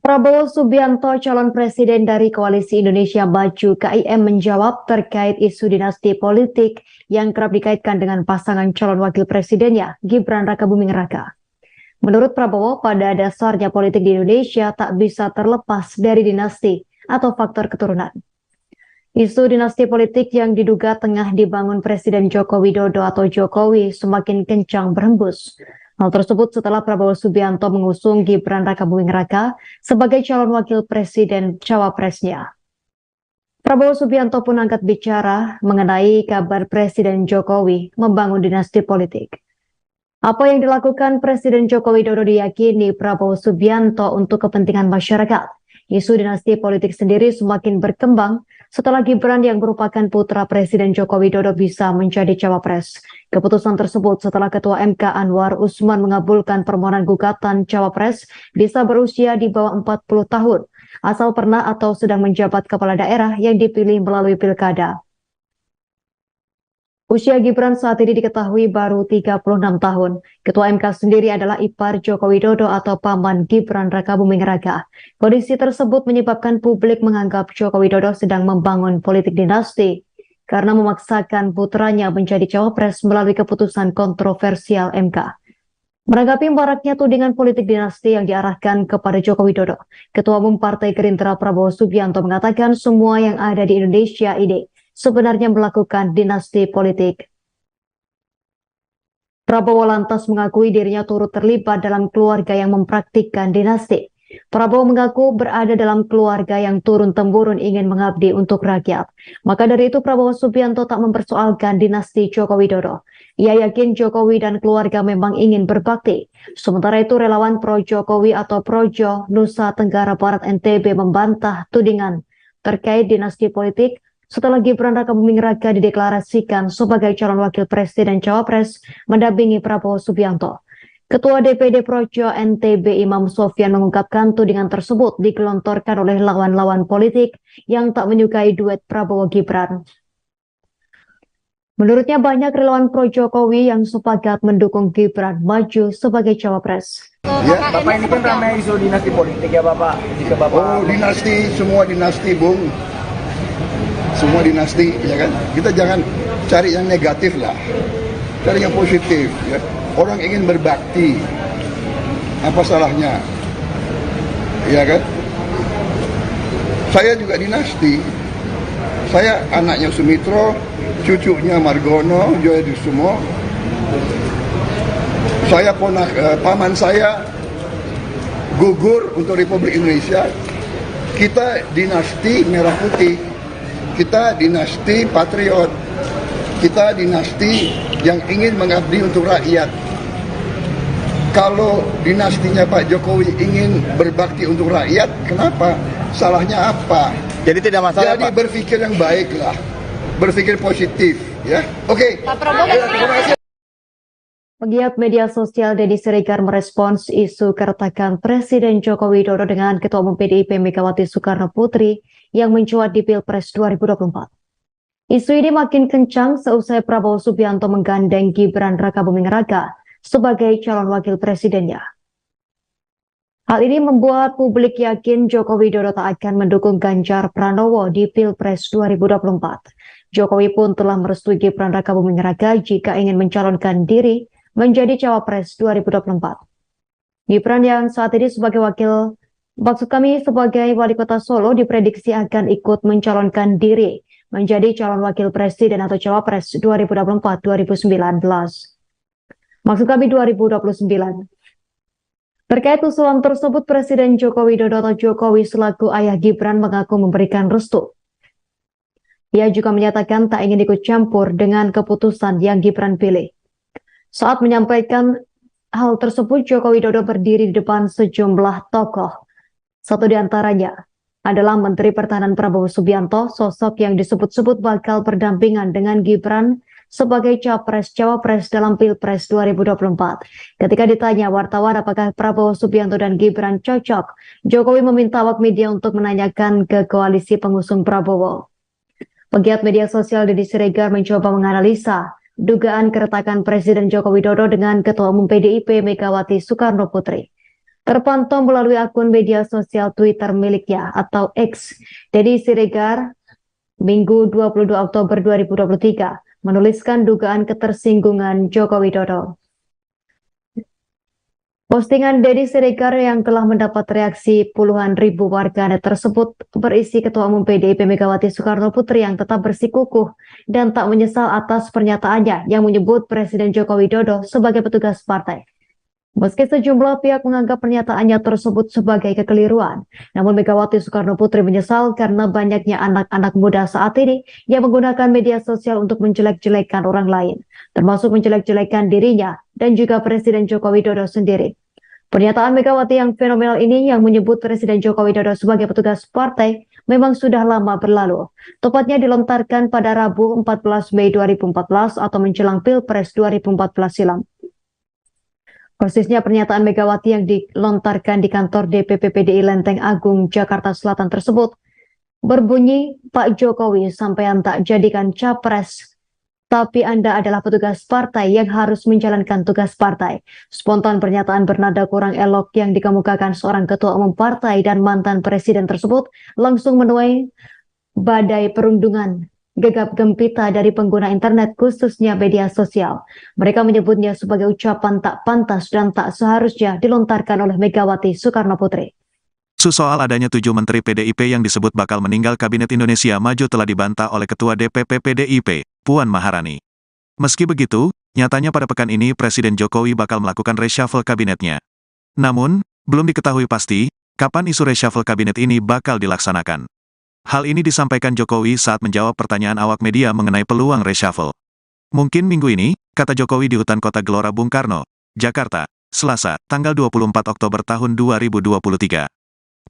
Prabowo Subianto, calon presiden dari Koalisi Indonesia Maju (KIM) menjawab terkait isu dinasti politik yang kerap dikaitkan dengan pasangan calon wakil presidennya, Gibran Rakabuming Raka. Menurut Prabowo, pada dasarnya politik di Indonesia tak bisa terlepas dari dinasti atau faktor keturunan. Isu dinasti politik yang diduga tengah dibangun Presiden Joko Widodo atau Jokowi semakin kencang berhembus. Hal tersebut setelah Prabowo Subianto mengusung Gibran Rakabuming Raka sebagai calon wakil presiden cawapresnya. Prabowo Subianto pun angkat bicara mengenai kabar Presiden Jokowi membangun dinasti politik. Apa yang dilakukan Presiden Joko Widodo diyakini Prabowo Subianto untuk kepentingan masyarakat. Isu dinasti politik sendiri semakin berkembang setelah Gibran yang merupakan putra Presiden Joko Widodo bisa menjadi cawapres. Keputusan tersebut setelah Ketua MK Anwar Usman mengabulkan permohonan gugatan cawapres bisa berusia di bawah 40 tahun, asal pernah atau sedang menjabat kepala daerah yang dipilih melalui pilkada. Usia Gibran saat ini diketahui baru 36 tahun. Ketua MK sendiri adalah ipar Joko Widodo atau paman Gibran Rakabuming Raka. Kondisi tersebut menyebabkan publik menganggap Joko Widodo sedang membangun politik dinasti karena memaksakan putranya menjadi cawapres melalui keputusan kontroversial MK. Menanggapi maraknya tudingan politik dinasti yang diarahkan kepada Joko Widodo, Ketua Umum Partai Gerindra Prabowo Subianto mengatakan semua yang ada di Indonesia ini sebenarnya melakukan dinasti politik. Prabowo lantas mengakui dirinya turut terlibat dalam keluarga yang mempraktikkan dinasti. Prabowo mengaku berada dalam keluarga yang turun-temurun ingin mengabdi untuk rakyat. Maka dari itu Prabowo Subianto tak mempersoalkan dinasti Joko Widodo. Ia yakin Jokowi dan keluarga memang ingin berbakti. Sementara itu relawan pro Jokowi atau Projo Nusa Tenggara Barat NTB membantah tudingan terkait dinasti politik setelah Gibran Rakabuming Raka dideklarasikan sebagai calon wakil presiden cawapres mendampingi Prabowo Subianto. Ketua DPD Projo NTB Imam Sofyan mengungkapkan tudingan tersebut digelontorkan oleh lawan-lawan politik yang tak menyukai duet Prabowo Gibran. Menurutnya banyak relawan pro Jokowi yang sepakat mendukung Gibran maju sebagai cawapres. Ya, Bapak ini kan ramai isu dinasti politik ya Bapak. Jika Bapak dinasti, semua dinasti, Bung. Semua dinasti, ya kan? Kita jangan cari yang negatif lah, cari yang positif. Ya. Orang ingin berbakti, apa salahnya? Ya kan? Saya juga dinasti. Saya anaknya Sumitro, cucunya Margono, Joyosumo. Saya paman saya gugur untuk Republik Indonesia. Kita dinasti Merah Putih. Kita dinasti patriot, kita dinasti yang ingin mengabdi untuk rakyat. Kalau dinastinya Pak Jokowi ingin berbakti untuk rakyat, kenapa? Salahnya apa? jadi tidak masalah Jadi Pak. berpikir yang baik lah, berpikir positif, ya. Oke. Terima kasih. Pegiat media sosial Deddy Siregar merespons isu keretakan Presiden Joko Widodo dengan Ketua Umum PDIP Megawati Soekarno Putri yang mencuat di Pilpres 2024. Isu ini makin kencang seusai Prabowo Subianto menggandeng Gibran Rakabuming Raka sebagai calon wakil presidennya. Hal ini membuat publik yakin Joko Widodo tak akan mendukung Ganjar Pranowo di Pilpres 2024. Jokowi pun telah merestui Gibran Rakabuming Raka jika ingin mencalonkan diri menjadi cawapres 2024. Gibran yang saat ini sebagai sebagai wali kota Solo diprediksi akan ikut mencalonkan diri menjadi calon wakil presiden atau cawapres 2024-2019. Maksud kami 2029. Terkait usulan tersebut, Presiden Joko Widodo atau Jokowi selaku ayah Gibran mengaku memberikan restu. Ia juga menyatakan tak ingin ikut campur dengan keputusan yang Gibran pilih. Saat menyampaikan hal tersebut, Joko Widodo berdiri di depan sejumlah tokoh. Satu di antaranya, adalah Menteri Pertahanan Prabowo Subianto, sosok yang disebut-sebut bakal berdampingan dengan Gibran sebagai Capres-Cawapres dalam Pilpres 2024. Ketika ditanya wartawan apakah Prabowo Subianto dan Gibran cocok, Jokowi meminta awak media untuk menanyakan ke koalisi pengusung Prabowo. Pegiat media sosial Deddy Siregar mencoba menganalisa dugaan keretakan Presiden Joko Widodo dengan Ketua Umum PDIP Megawati Soekarno Putri. Terpantau melalui akun media sosial Twitter miliknya atau X, Deddy Siregar Minggu 22 Oktober 2023 menuliskan dugaan ketersinggungan Joko Widodo. Postingan Deddy Siregar yang telah mendapat reaksi puluhan ribu warganet tersebut berisi Ketua Umum PDIP Megawati Soekarno Putri yang tetap bersikukuh dan tak menyesal atas pernyataannya yang menyebut Presiden Joko Widodo sebagai petugas partai. Meski sejumlah pihak menganggap pernyataannya tersebut sebagai kekeliruan, namun Megawati Soekarno Putri menyesal karena banyaknya anak-anak muda saat ini yang menggunakan media sosial untuk menjelek-jelekan orang lain, termasuk menjelek-jelekan dirinya dan juga Presiden Joko Widodo sendiri. Pernyataan Megawati yang fenomenal ini yang menyebut Presiden Joko Widodo sebagai petugas partai memang sudah lama berlalu. Tepatnya dilontarkan pada Rabu 14 Mei 2014 atau menjelang Pilpres 2014 silam. Persisnya pernyataan Megawati yang dilontarkan di kantor DPP PDI Lenteng Agung, Jakarta Selatan tersebut berbunyi, Pak Jokowi sampean tak jadikan capres, tapi Anda adalah petugas partai yang harus menjalankan tugas partai. Spontan pernyataan bernada kurang elok yang dikemukakan seorang ketua umum partai dan mantan presiden tersebut langsung menuai badai perundungan gegap gempita dari pengguna internet khususnya media sosial. Mereka menyebutnya sebagai ucapan tak pantas dan tak seharusnya dilontarkan oleh Megawati Soekarno Putri. Soal adanya 7 menteri PDIP yang disebut bakal meninggal Kabinet Indonesia Maju telah dibantah oleh Ketua DPP PDIP, Puan Maharani. Meski begitu, nyatanya pada pekan ini Presiden Jokowi bakal melakukan reshuffle kabinetnya. Namun, belum diketahui pasti kapan isu reshuffle kabinet ini bakal dilaksanakan. Hal ini disampaikan Jokowi saat menjawab pertanyaan awak media mengenai peluang reshuffle. Mungkin minggu ini, kata Jokowi di Hutan Kota Gelora Bung Karno, Jakarta, Selasa, tanggal 24 Oktober tahun 2023.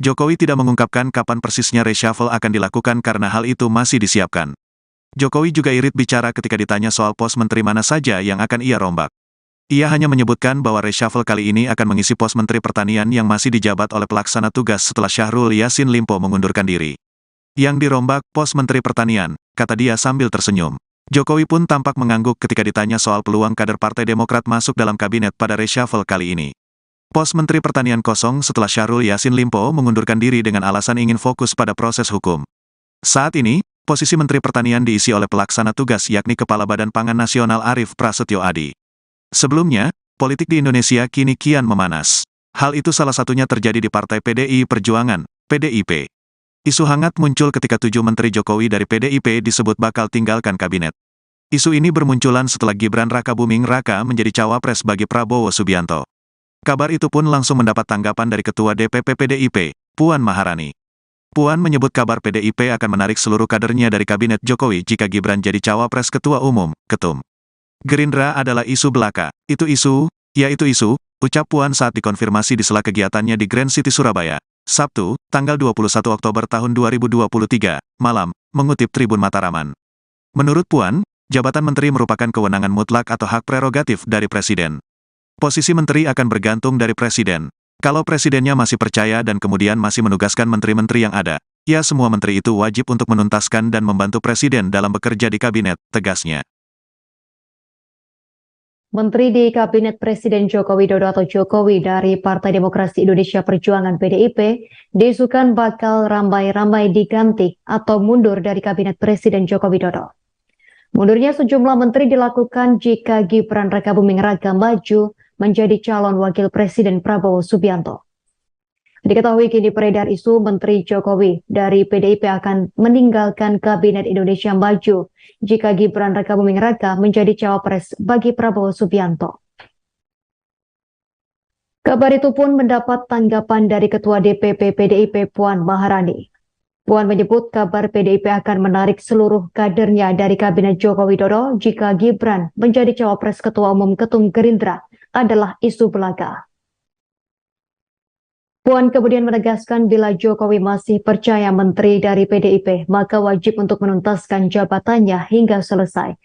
Jokowi tidak mengungkapkan kapan persisnya reshuffle akan dilakukan karena hal itu masih disiapkan. Jokowi juga irit bicara ketika ditanya soal pos menteri mana saja yang akan ia rombak. Ia hanya menyebutkan bahwa reshuffle kali ini akan mengisi pos Menteri Pertanian yang masih dijabat oleh pelaksana tugas setelah Syahrul Yassin Limpo mengundurkan diri. Yang dirombak pos Menteri Pertanian, kata dia sambil tersenyum. Jokowi pun tampak mengangguk ketika ditanya soal peluang kader Partai Demokrat masuk dalam kabinet pada reshuffle kali ini. Pos Menteri Pertanian kosong setelah Syahrul Yassin Limpo mengundurkan diri dengan alasan ingin fokus pada proses hukum. Saat ini, posisi Menteri Pertanian diisi oleh pelaksana tugas yakni Kepala Badan Pangan Nasional Arief Prasetyo Adi. Sebelumnya, politik di Indonesia kini kian memanas. Hal itu salah satunya terjadi di Partai PDI Perjuangan, PDIP. Isu hangat muncul ketika 7 menteri Jokowi dari PDIP disebut bakal tinggalkan kabinet. Isu ini bermunculan setelah Gibran Rakabuming Raka menjadi cawapres bagi Prabowo Subianto. Kabar itu pun langsung mendapat tanggapan dari Ketua DPP PDIP, Puan Maharani. Puan menyebut kabar PDIP akan menarik seluruh kadernya dari kabinet Jokowi jika Gibran jadi cawapres Ketua Umum, Ketum. Gerindra adalah isu belaka. Itu isu, ucap Puan saat dikonfirmasi di sela kegiatannya di Grand City Surabaya, Sabtu, tanggal 21 Oktober tahun 2023, malam, mengutip Tribun Mataraman. Menurut Puan, jabatan menteri merupakan kewenangan mutlak atau hak prerogatif dari Presiden. Posisi menteri akan bergantung dari Presiden. Kalau Presidennya masih percaya dan kemudian masih menugaskan menteri-menteri yang ada, ya semua menteri itu wajib untuk menuntaskan dan membantu Presiden dalam bekerja di kabinet, tegasnya. Menteri di Kabinet Presiden Joko Widodo atau Jokowi dari Partai Demokrasi Indonesia Perjuangan PDIP diisukan bakal ramai-ramai diganti atau mundur dari Kabinet Presiden Joko Widodo. Mundurnya sejumlah menteri dilakukan jika Gibran Rakabuming Raka maju menjadi calon wakil Presiden Prabowo Subianto. Diketahui kini beredar isu Menteri Jokowi dari PDIP akan meninggalkan Kabinet Indonesia Maju jika Gibran Rakabuming Raka menjadi cawapres bagi Prabowo Subianto. Kabar itu pun mendapat tanggapan dari Ketua DPP PDIP Puan Maharani. Puan menyebut kabar PDIP akan menarik seluruh kadernya dari Kabinet Joko Widodo jika Gibran menjadi cawapres Ketua Umum Ketum Gerindra adalah isu belaka. Puan kemudian menegaskan bila Jokowi masih percaya menteri dari PDIP, maka wajib untuk menuntaskan jabatannya hingga selesai.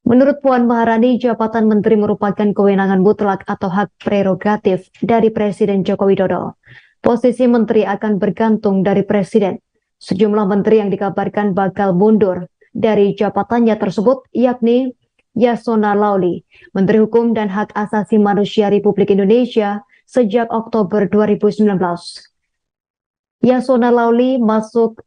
Menurut Puan Maharani, jabatan menteri merupakan kewenangan mutlak atau hak prerogatif dari Presiden Joko Widodo. Posisi menteri akan bergantung dari Presiden. Sejumlah menteri yang dikabarkan bakal mundur dari jabatannya tersebut yakni Yasona Lauli, Menteri Hukum dan Hak Asasi Manusia Republik Indonesia sejak Oktober 2019. Yasona Lauli masuk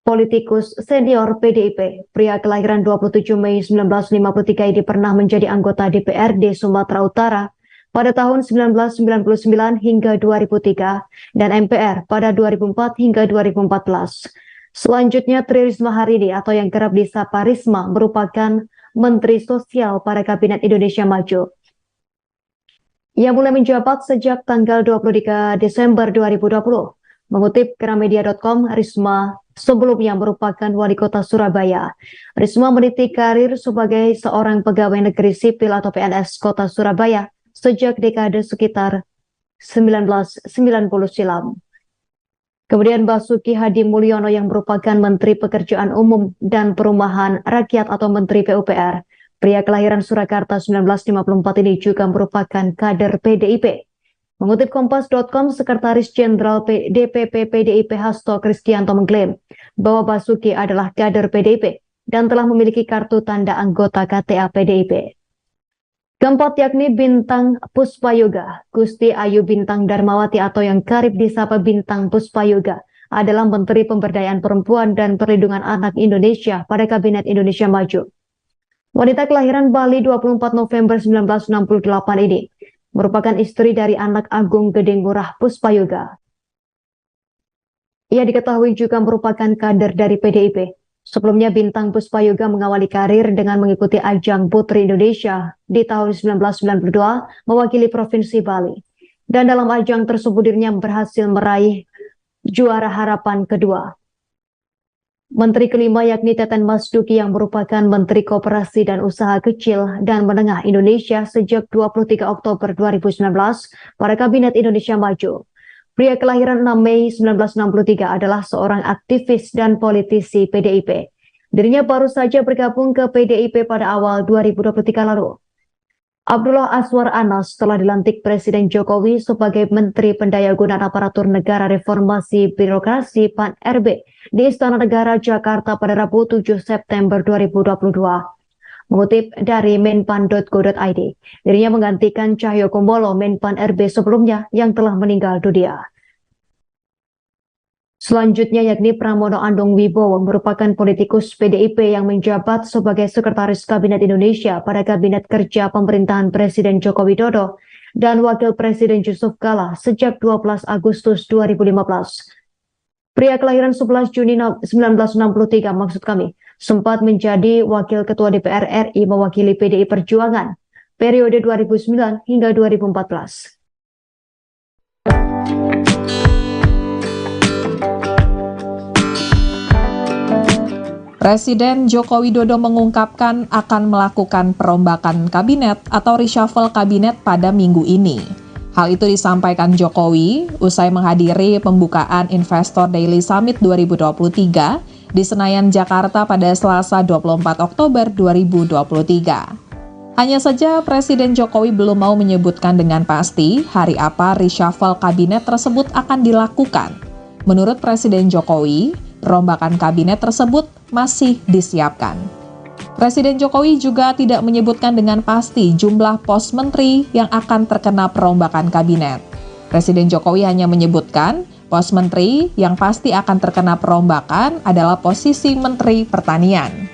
politikus senior PDIP. Pria kelahiran 27 Mei 1953 ini pernah menjadi anggota DPRD Sumatera Utara pada tahun 1999 hingga 2003 dan MPR pada 2004 hingga 2014. Selanjutnya, Tri Risma hari ini atau yang kerap disapa Risma merupakan Menteri Sosial pada Kabinet Indonesia Maju. Ia mulai menjabat sejak tanggal 23 Desember 2020. Mengutip Gramedia.com, Risma sebelumnya merupakan wali kota Surabaya. Risma meniti karir sebagai seorang pegawai negeri sipil atau PNS kota Surabaya sejak dekade sekitar 1990 silam. Kemudian Basuki Hadi Mulyono yang merupakan Menteri Pekerjaan Umum dan Perumahan Rakyat atau Menteri PUPR. Pria kelahiran Surakarta 1954 ini juga merupakan kader PDIP. Mengutip Kompas.com, Sekretaris Jenderal DPP PDIP Hasto Kristianto mengklaim bahwa Basuki adalah kader PDIP dan telah memiliki kartu tanda anggota KTA PDIP. Keempat yakni Bintang Puspayoga. Gusti Ayu Bintang Darmawati atau yang kerap disapa Bintang Puspayoga adalah Menteri Pemberdayaan Perempuan dan Perlindungan Anak Indonesia pada Kabinet Indonesia Maju. Wanita kelahiran Bali 24 November 1968 ini merupakan istri dari anak Agung Gedeng Murah Puspayoga. Ia diketahui juga merupakan kader dari PDIP. Sebelumnya Bintang Puspayoga mengawali karir dengan mengikuti ajang Putri Indonesia di tahun 1992 mewakili Provinsi Bali. Dan dalam ajang tersebut dirinya berhasil meraih juara harapan kedua. Menteri kelima yakni Teten Mas Duki yang merupakan Menteri Koperasi dan Usaha Kecil dan Menengah Indonesia sejak 23 Oktober 2019 pada Kabinet Indonesia Maju. Pria kelahiran 6 Mei 1963 adalah seorang aktivis dan politisi PDIP. Dirinya baru saja bergabung ke PDIP pada awal 2023 lalu. Abdullah Aswar Anas telah dilantik Presiden Jokowi sebagai Menteri Pendayagunaan Aparatur Negara Reformasi Birokrasi PAN-RB di Istana Negara Jakarta pada Rabu 7 September 2022. Mengutip dari menpan.go.id, dirinya menggantikan Cahyokumolo Menpan RB sebelumnya yang telah meninggal dunia. Selanjutnya yakni Pramono Anung Wibowo merupakan politikus PDIP yang menjabat sebagai Sekretaris Kabinet Indonesia pada Kabinet Kerja Pemerintahan Presiden Joko Widodo dan Wakil Presiden Yusuf Kala sejak 12 Agustus 2015. Pria kelahiran 11 Juni 1963 sempat menjadi Wakil Ketua DPR RI mewakili PDI Perjuangan periode 2009 hingga 2014. Presiden Joko Widodo mengungkapkan akan melakukan perombakan kabinet atau reshuffle kabinet pada minggu ini. Hal itu disampaikan Jokowi usai menghadiri pembukaan Investor Daily Summit 2023 di Senayan, Jakarta pada Selasa 24 Oktober 2023. Hanya saja Presiden Jokowi belum mau menyebutkan dengan pasti hari apa reshuffle kabinet tersebut akan dilakukan. Menurut Presiden Jokowi, perombakan kabinet tersebut masih disiapkan. Presiden Jokowi juga tidak menyebutkan dengan pasti jumlah pos menteri yang akan terkena perombakan kabinet. Presiden Jokowi hanya menyebutkan pos menteri yang pasti akan terkena perombakan adalah posisi Menteri Pertanian.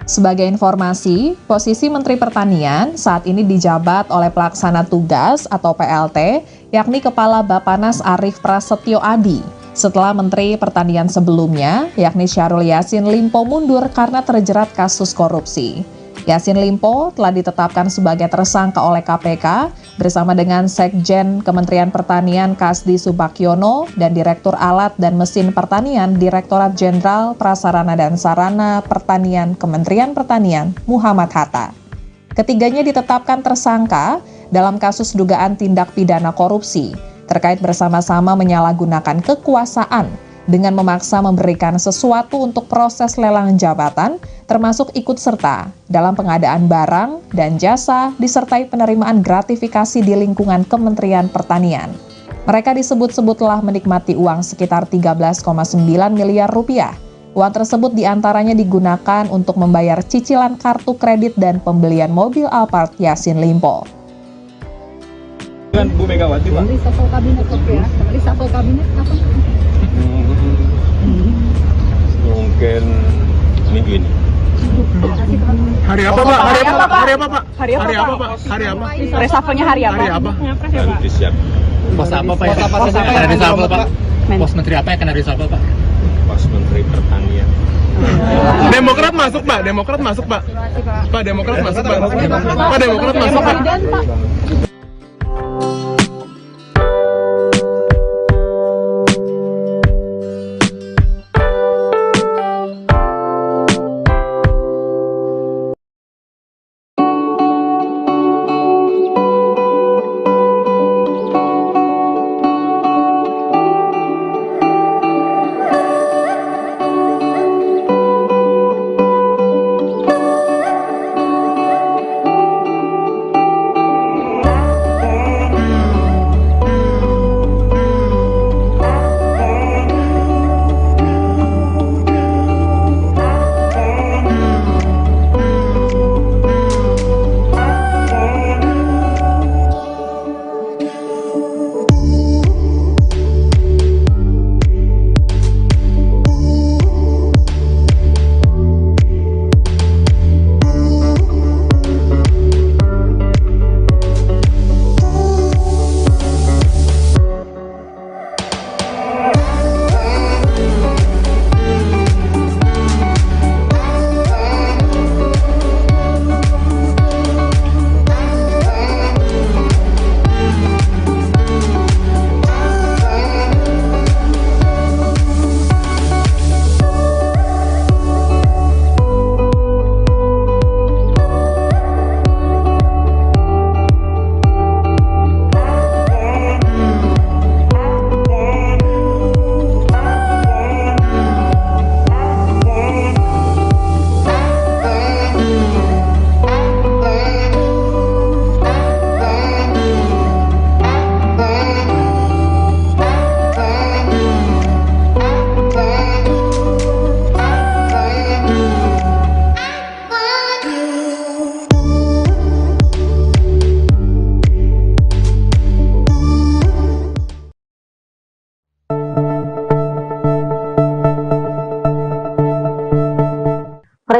Sebagai informasi, posisi Menteri Pertanian saat ini dijabat oleh Pelaksana Tugas atau PLT, yakni Kepala Bappenas Arief Prasetyo Adi. Setelah Menteri Pertanian sebelumnya, yakni Syahrul Yassin Limpo mundur karena terjerat kasus korupsi. Yassin Limpo telah ditetapkan sebagai tersangka oleh KPK bersama dengan Sekjen Kementerian Pertanian Kasdi Subakyono dan Direktur Alat dan Mesin Pertanian Direktorat Jenderal Prasarana dan Sarana Pertanian Kementerian Pertanian Muhammad Hatta. Ketiganya ditetapkan tersangka dalam kasus dugaan tindak pidana korupsi terkait bersama-sama menyalahgunakan kekuasaan dengan memaksa memberikan sesuatu untuk proses lelang jabatan, termasuk ikut serta dalam pengadaan barang dan jasa disertai penerimaan gratifikasi di lingkungan Kementerian Pertanian. Mereka disebut-sebut telah menikmati uang sekitar 13,9 miliar rupiah. Uang tersebut diantaranya digunakan untuk membayar cicilan kartu kredit dan pembelian mobil Alphard Yassin Limpo. Dengan Bu Megawati, Pak. Reshuffle kabinet ya. Reshuffle kabinet kapan? Mungkin minggu ini. Hari apa, Pak? Hari apa, Pak? Hari apa, Pak? Hari apa, Pak? Hari apa? Reshuffle-nya hari apa? Hari apa? Baru disiapkan. Pos apa Pak? Pos apa yang kena reshuffle Pak? Pos menteri apa yang kena reshuffle Pak? Pos Menteri Pertanian. Demokrat masuk, Pak. Demokrat masuk, Pak. Pak, Demokrat masuk, Pak. Pak, Demokrat masuk, Pak.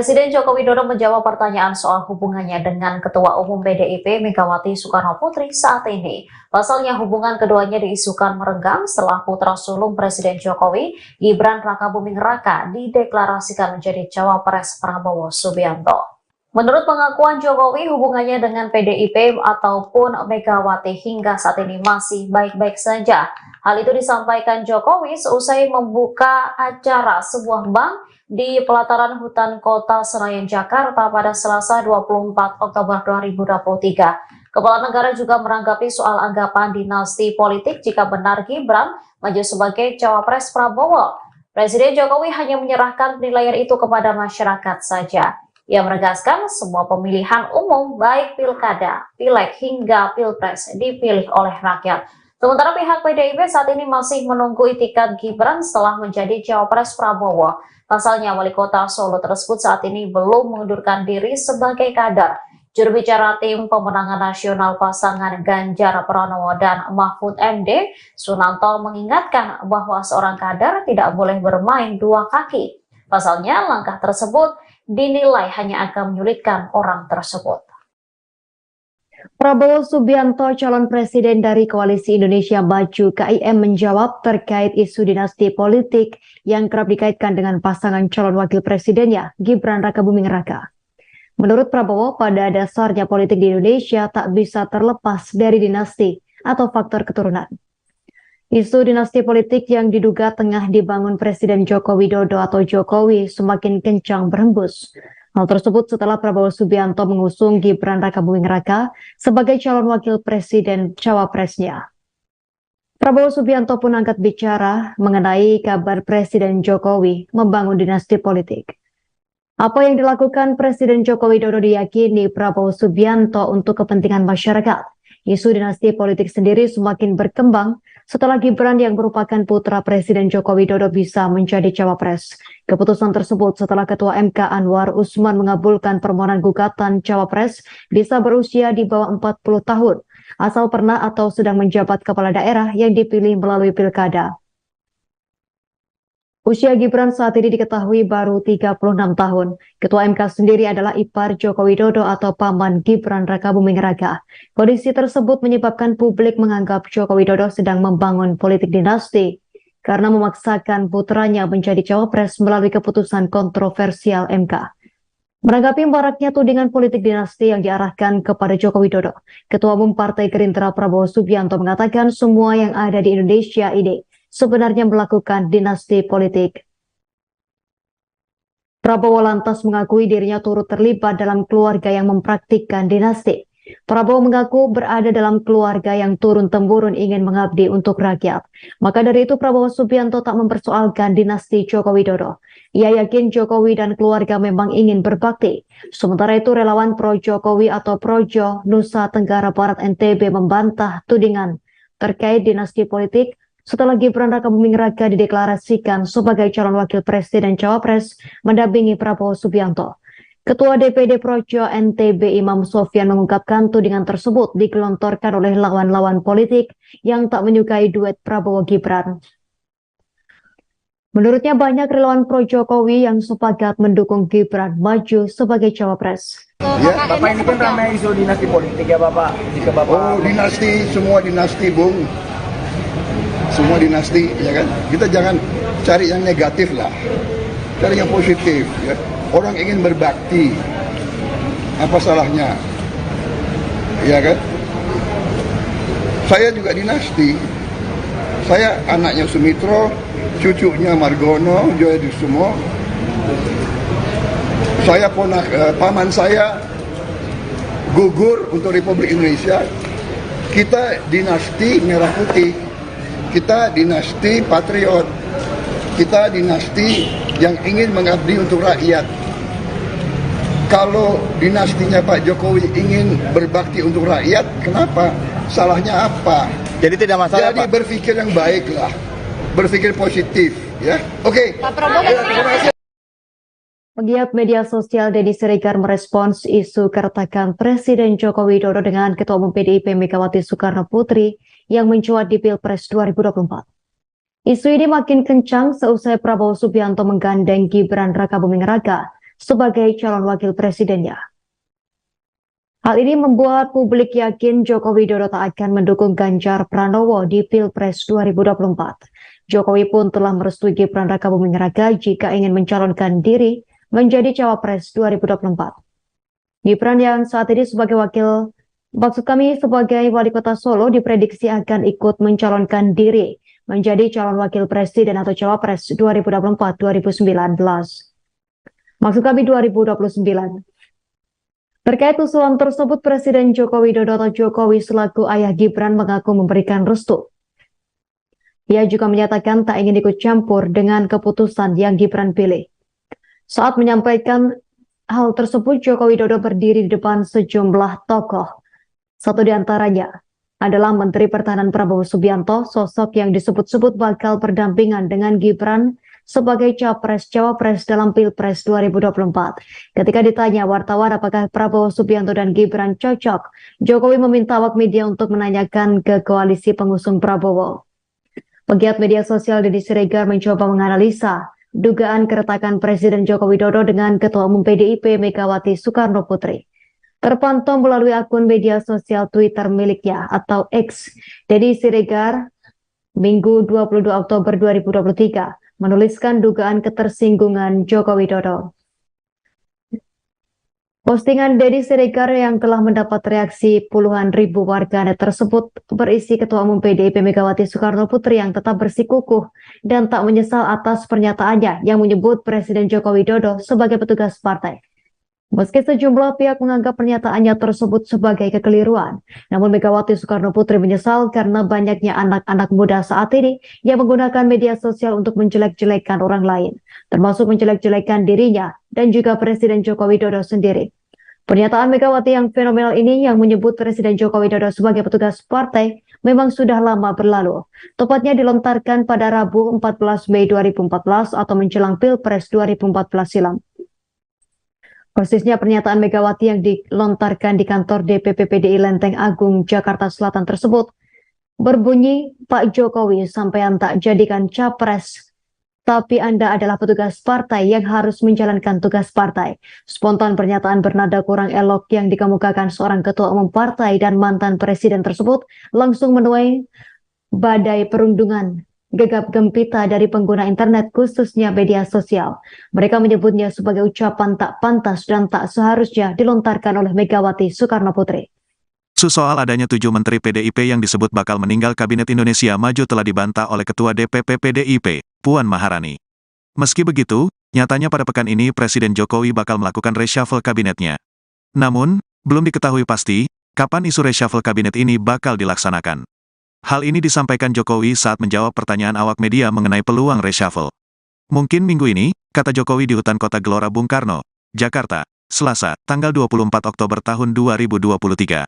Presiden Joko Widodo menjawab pertanyaan soal hubungannya dengan Ketua Umum PDIP Megawati Soekarno Putri saat ini. Pasalnya hubungan keduanya diisukan merenggang setelah putra sulung Presiden Jokowi, Gibran Rakabuming Raka, dideklarasikan menjadi cawapres Prabowo Subianto. Menurut pengakuan Jokowi, hubungannya dengan PDIP ataupun Megawati hingga saat ini masih baik-baik saja. Hal itu disampaikan Jokowi seusai membuka acara sebuah bank di pelataran hutan kota Senayan, Jakarta pada Selasa 24 Oktober 2023. Kepala negara juga menanggapi soal anggapan dinasti politik jika benar Gibran maju sebagai cawapres Prabowo. Presiden Jokowi hanya menyerahkan penilaian itu kepada masyarakat saja. Ia menegaskan semua pemilihan umum baik pilkada, pileg hingga pilpres dipilih oleh rakyat. Sementara pihak PDIP saat ini masih menunggu itikat Gibran setelah menjadi cawapres Prabowo. Pasalnya wali kota Solo tersebut saat ini belum mengundurkan diri sebagai kader. Juru bicara tim pemenangan nasional pasangan Ganjar Pranowo dan Mahfud MD, Sunanto mengingatkan bahwa seorang kader tidak boleh bermain dua kaki. Pasalnya langkah tersebut dinilai hanya akan menyulitkan orang tersebut. Prabowo Subianto, calon presiden dari Koalisi Indonesia Maju (KIM) menjawab terkait isu dinasti politik yang kerap dikaitkan dengan pasangan calon wakil presidennya, Gibran Rakabuming Raka. Menurut Prabowo, pada dasarnya politik di Indonesia tak bisa terlepas dari dinasti atau faktor keturunan. Isu dinasti politik yang diduga tengah dibangun Presiden Joko Widodo atau Jokowi semakin kencang berhembus. Hal tersebut setelah Prabowo Subianto mengusung Gibran Rakabuming Raka sebagai calon wakil presiden cawapresnya. Prabowo Subianto pun angkat bicara mengenai kabar Presiden Jokowi membangun dinasti politik. Apa yang dilakukan Presiden Joko Widodo diyakini Prabowo Subianto untuk kepentingan masyarakat. Isu dinasti politik sendiri semakin berkembang setelah Gibran yang merupakan putra Presiden Joko Widodo bisa menjadi cawapres. Keputusan tersebut setelah Ketua MK Anwar Usman mengabulkan permohonan gugatan cawapres bisa berusia di bawah 40 tahun, asal pernah atau sedang menjabat kepala daerah yang dipilih melalui pilkada. Usia Gibran saat ini diketahui baru 36 tahun. Ketua MK sendiri adalah ipar Joko Widodo atau paman Gibran Rakabuming Raka. Kondisi tersebut menyebabkan publik menganggap Joko Widodo sedang membangun politik dinasti karena memaksakan putranya menjadi cawapres melalui keputusan kontroversial MK. Menanggapi maraknya tudingan politik dinasti yang diarahkan kepada Joko Widodo, Ketua Umum Partai Gerindra Prabowo Subianto mengatakan semua yang ada di Indonesia ini sebenarnya melakukan dinasti politik. Prabowo lantas mengakui dirinya turut terlibat dalam keluarga yang mempraktikkan dinasti. Prabowo mengaku berada dalam keluarga yang turun-temurun ingin mengabdi untuk rakyat. Maka dari itu Prabowo Subianto tak mempersoalkan dinasti Joko Widodo. Ia yakin Jokowi dan keluarga memang ingin berbakti. Sementara itu relawan pro Jokowi atau Projo Nusa Tenggara Barat NTB membantah tudingan terkait dinasti politik setelah Gibran Rakabuming Raka dideklarasikan sebagai calon wakil presiden cawapres mendampingi Prabowo Subianto. Ketua DPD Projo NTB Imam Sofyan mengungkapkan tudingan tersebut digelontorkan oleh lawan-lawan politik yang tak menyukai duet Prabowo Gibran. Menurutnya banyak relawan pro Jokowi yang sepakat mendukung Gibran maju sebagai cawapres. Ya, Bapak ini kan ramai isu dinasti politik ya Bapak. Jika Bapak dinasti, semua dinasti Bung. Semua dinasti, ya kan? Kita jangan cari yang negatif lah, cari yang positif. Ya. Orang ingin berbakti, apa salahnya? Ya kan? Saya juga dinasti. Saya anaknya Sumitro, cucunya Margono, Joyo Sumo. Saya paman saya gugur untuk Republik Indonesia. Kita dinasti Merah Putih. Kita dinasti patriot, kita dinasti yang ingin mengabdi untuk rakyat. Kalau dinastinya Pak Jokowi ingin berbakti untuk rakyat, kenapa? Salahnya apa? jadi tidak masalah Jadi Pak. berpikir yang baik lah, berpikir positif, ya. Oke. Terima kasih. Pegiat media sosial Deddy Siregar merespons isu keretakan Presiden Joko Widodo dengan Ketua Umum PDIP Megawati Soekarno Putri yang mencuat di Pilpres 2024. Isu ini makin kencang seusai Prabowo Subianto menggandeng Gibran Rakabuming Raka sebagai calon wakil presidennya. Hal ini membuat publik yakin Joko Widodo tak akan mendukung Ganjar Pranowo di Pilpres 2024. Jokowi pun telah merestui Gibran Rakabuming Raka jika ingin mencalonkan diri menjadi cawapres 2024. Gibran yang saat ini sebagai sebagai wali kota Solo diprediksi akan ikut mencalonkan diri menjadi calon wakil presiden atau cawapres 2024-2029. Maksud kami 2029. Terkait usulan tersebut, Presiden Joko Widodo atau Jokowi selaku ayah Gibran mengaku memberikan restu. Ia juga menyatakan tak ingin ikut campur dengan keputusan yang Gibran pilih. Saat menyampaikan hal tersebut, Joko Widodo berdiri di depan sejumlah tokoh. Satu di antaranya adalah Menteri Pertahanan Prabowo Subianto, sosok yang disebut-sebut bakal berdampingan dengan Gibran sebagai capres-cawapres dalam Pilpres 2024. Ketika ditanya wartawan apakah Prabowo Subianto dan Gibran cocok, Jokowi meminta awak media untuk menanyakan ke koalisi pengusung Prabowo. Pegiat media sosial Deddy Siregar mencoba menganalisa dugaan keretakan Presiden Joko Widodo dengan Ketua Umum PDIP Megawati Soekarno Putri. Terpantau melalui akun media sosial Twitter miliknya atau X, Deddy Siregar, Minggu 22 Oktober 2023, menuliskan dugaan ketersinggungan Joko Widodo. Postingan Deddy Siregar yang telah mendapat reaksi puluhan ribu warganet tersebut berisi Ketua Umum PDIP Megawati Soekarno Putri yang tetap bersikukuh dan tak menyesal atas pernyataannya yang menyebut Presiden Joko Widodo sebagai petugas partai. Meski sejumlah pihak menganggap pernyataannya tersebut sebagai kekeliruan, namun Megawati Soekarno Putri menyesal karena banyaknya anak-anak muda saat ini yang menggunakan media sosial untuk menjelek-jelekan orang lain, termasuk menjelek-jelekan dirinya dan juga Presiden Joko Widodo sendiri. Pernyataan Megawati yang fenomenal ini yang menyebut Presiden Joko Widodo sebagai petugas partai memang sudah lama berlalu. Tepatnya dilontarkan pada Rabu 14 Mei 2014 atau menjelang Pilpres 2014 silam. Persisnya pernyataan Megawati yang dilontarkan di kantor DPP PDI Lenteng Agung, Jakarta Selatan tersebut berbunyi, Pak Jokowi sampean tak jadikan capres, tapi Anda adalah petugas partai yang harus menjalankan tugas partai. Spontan pernyataan bernada kurang elok yang dikemukakan seorang ketua umum partai dan mantan presiden tersebut langsung menuai badai perundungan gegap gempita dari pengguna internet khususnya media sosial. Mereka menyebutnya sebagai ucapan tak pantas dan tak seharusnya dilontarkan oleh Megawati Soekarno Putri. Soal adanya 7 menteri PDIP yang disebut bakal meninggal Kabinet Indonesia Maju telah dibantah oleh Ketua DPP PDIP, Puan Maharani. Meski begitu, nyatanya pada pekan ini Presiden Jokowi bakal melakukan reshuffle kabinetnya. Namun, belum diketahui pasti kapan isu reshuffle kabinet ini bakal dilaksanakan. Hal ini disampaikan Jokowi saat menjawab pertanyaan awak media mengenai peluang reshuffle. Mungkin minggu ini, kata Jokowi di Hutan Kota Gelora Bung Karno, Jakarta, Selasa, tanggal 24 Oktober tahun 2023.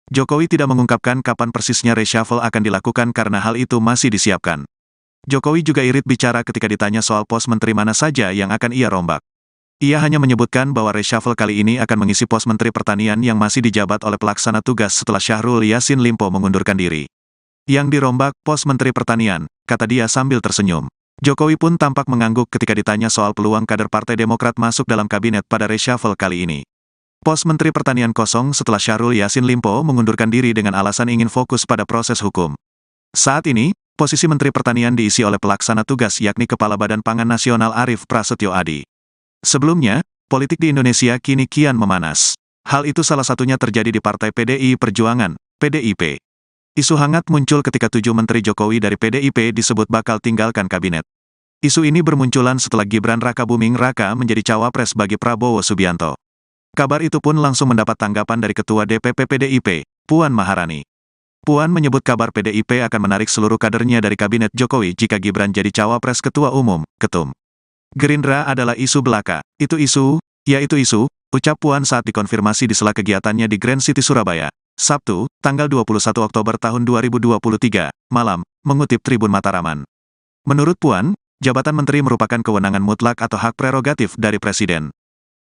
Jokowi tidak mengungkapkan kapan persisnya reshuffle akan dilakukan karena hal itu masih disiapkan. Jokowi juga irit bicara ketika ditanya soal pos menteri mana saja yang akan ia rombak. Ia hanya menyebutkan bahwa reshuffle kali ini akan mengisi pos Menteri Pertanian yang masih dijabat oleh pelaksana tugas setelah Syahrul Yassin Limpo mengundurkan diri. Yang dirombak pos Menteri Pertanian, kata dia sambil tersenyum. Jokowi pun tampak mengangguk ketika ditanya soal peluang kader Partai Demokrat masuk dalam kabinet pada reshuffle kali ini. Pos Menteri Pertanian kosong setelah Syahrul Yassin Limpo mengundurkan diri dengan alasan ingin fokus pada proses hukum. Saat ini, posisi Menteri Pertanian diisi oleh pelaksana tugas yakni Kepala Badan Pangan Nasional Arief Prasetyo Adi. Sebelumnya, politik di Indonesia kini kian memanas. Hal itu salah satunya terjadi di Partai PDI Perjuangan, PDIP. Isu hangat muncul ketika 7 menteri Jokowi dari PDIP disebut bakal tinggalkan kabinet. Isu ini bermunculan setelah Gibran Rakabuming Raka menjadi cawapres bagi Prabowo Subianto. Kabar itu pun langsung mendapat tanggapan dari Ketua DPP PDIP, Puan Maharani. Puan menyebut kabar PDIP akan menarik seluruh kadernya dari kabinet Jokowi jika Gibran jadi cawapres Ketua Umum, Ketum. Gerindra adalah isu belaka. Itu isu, ucap Puan saat dikonfirmasi di sela kegiatannya di Grand City Surabaya, Sabtu, tanggal 21 Oktober tahun 2023, malam, mengutip Tribun Mataraman. Menurut Puan, jabatan menteri merupakan kewenangan mutlak atau hak prerogatif dari Presiden.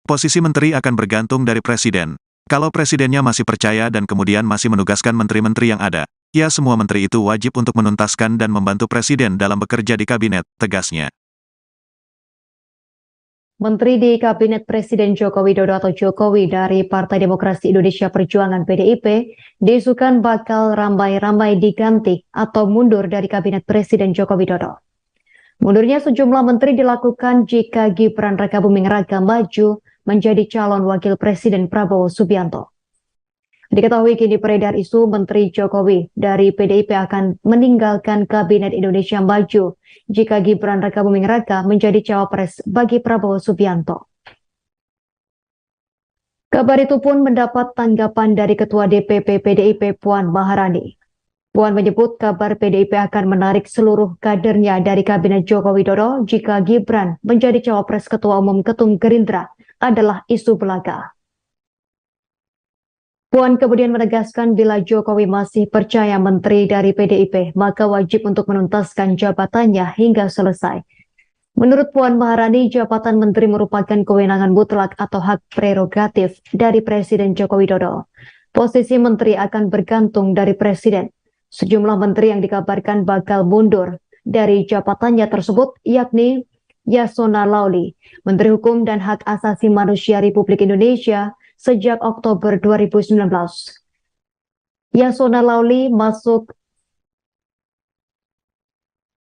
Posisi menteri akan bergantung dari Presiden. Kalau Presidennya masih percaya dan kemudian masih menugaskan menteri-menteri yang ada, ya semua menteri itu wajib untuk menuntaskan dan membantu Presiden dalam bekerja di kabinet, tegasnya. Menteri di Kabinet Presiden Joko Widodo atau Jokowi dari Partai Demokrasi Indonesia Perjuangan PDIP diisukan bakal ramai-ramai diganti atau mundur dari Kabinet Presiden Joko Widodo. Mundurnya sejumlah menteri dilakukan jika Gibran Rakabuming Raka maju menjadi calon wakil Presiden Prabowo Subianto. Diketahui kini beredar isu Menteri Jokowi dari PDIP akan meninggalkan Kabinet Indonesia Maju jika Gibran Rakabuming Raka menjadi cawapres bagi Prabowo Subianto. Kabar itu pun mendapat tanggapan dari Ketua DPP PDIP Puan Maharani. Puan menyebut kabar PDIP akan menarik seluruh kadernya dari Kabinet Joko Widodo jika Gibran menjadi cawapres Ketua Umum Ketum Gerindra adalah isu belaka. Puan kemudian menegaskan bila Jokowi masih percaya menteri dari PDIP, maka wajib untuk menuntaskan jabatannya hingga selesai. Menurut Puan Maharani, jabatan menteri merupakan kewenangan mutlak atau hak prerogatif dari Presiden Joko Widodo. Posisi menteri akan bergantung dari Presiden. Sejumlah menteri yang dikabarkan bakal mundur dari jabatannya tersebut yakni Yasona Lauli, Menteri Hukum dan Hak Asasi Manusia Republik Indonesia, sejak Oktober 2019. Yasona Lauli masuk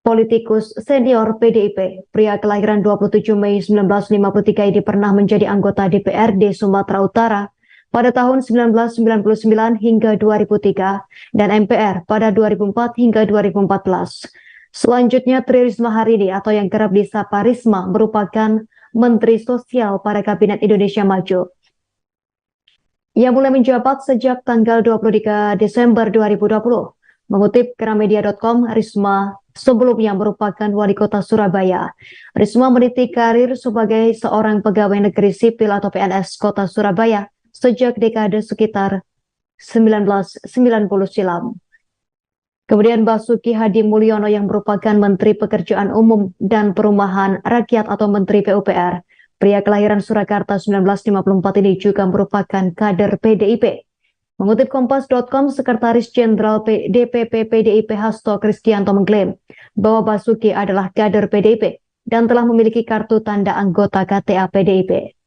politikus senior PDIP. Pria kelahiran 27 Mei 1953 ini pernah menjadi anggota DPRD Sumatera Utara pada tahun 1999 hingga 2003 dan MPR pada 2004 hingga 2014. Selanjutnya Tri Risma Harini atau yang kerap disapa Risma merupakan Menteri Sosial pada Kabinet Indonesia Maju. Ia mulai menjabat sejak tanggal 23 Desember 2020. Mengutip Gramedia.com, Risma sebelumnya merupakan wali kota Surabaya. Risma meniti karir sebagai seorang pegawai negeri sipil atau PNS kota Surabaya sejak dekade sekitar 1990 silam. Kemudian Basuki Hadi Mulyono yang merupakan Menteri Pekerjaan Umum dan Perumahan Rakyat atau Menteri PUPR. Pria kelahiran Surakarta 1954 ini juga merupakan kader PDIP. Mengutip Kompas.com, Sekretaris Jenderal DPP PDIP Hasto Kristianto mengklaim bahwa Basuki adalah kader PDIP dan telah memiliki kartu tanda anggota KTA PDIP.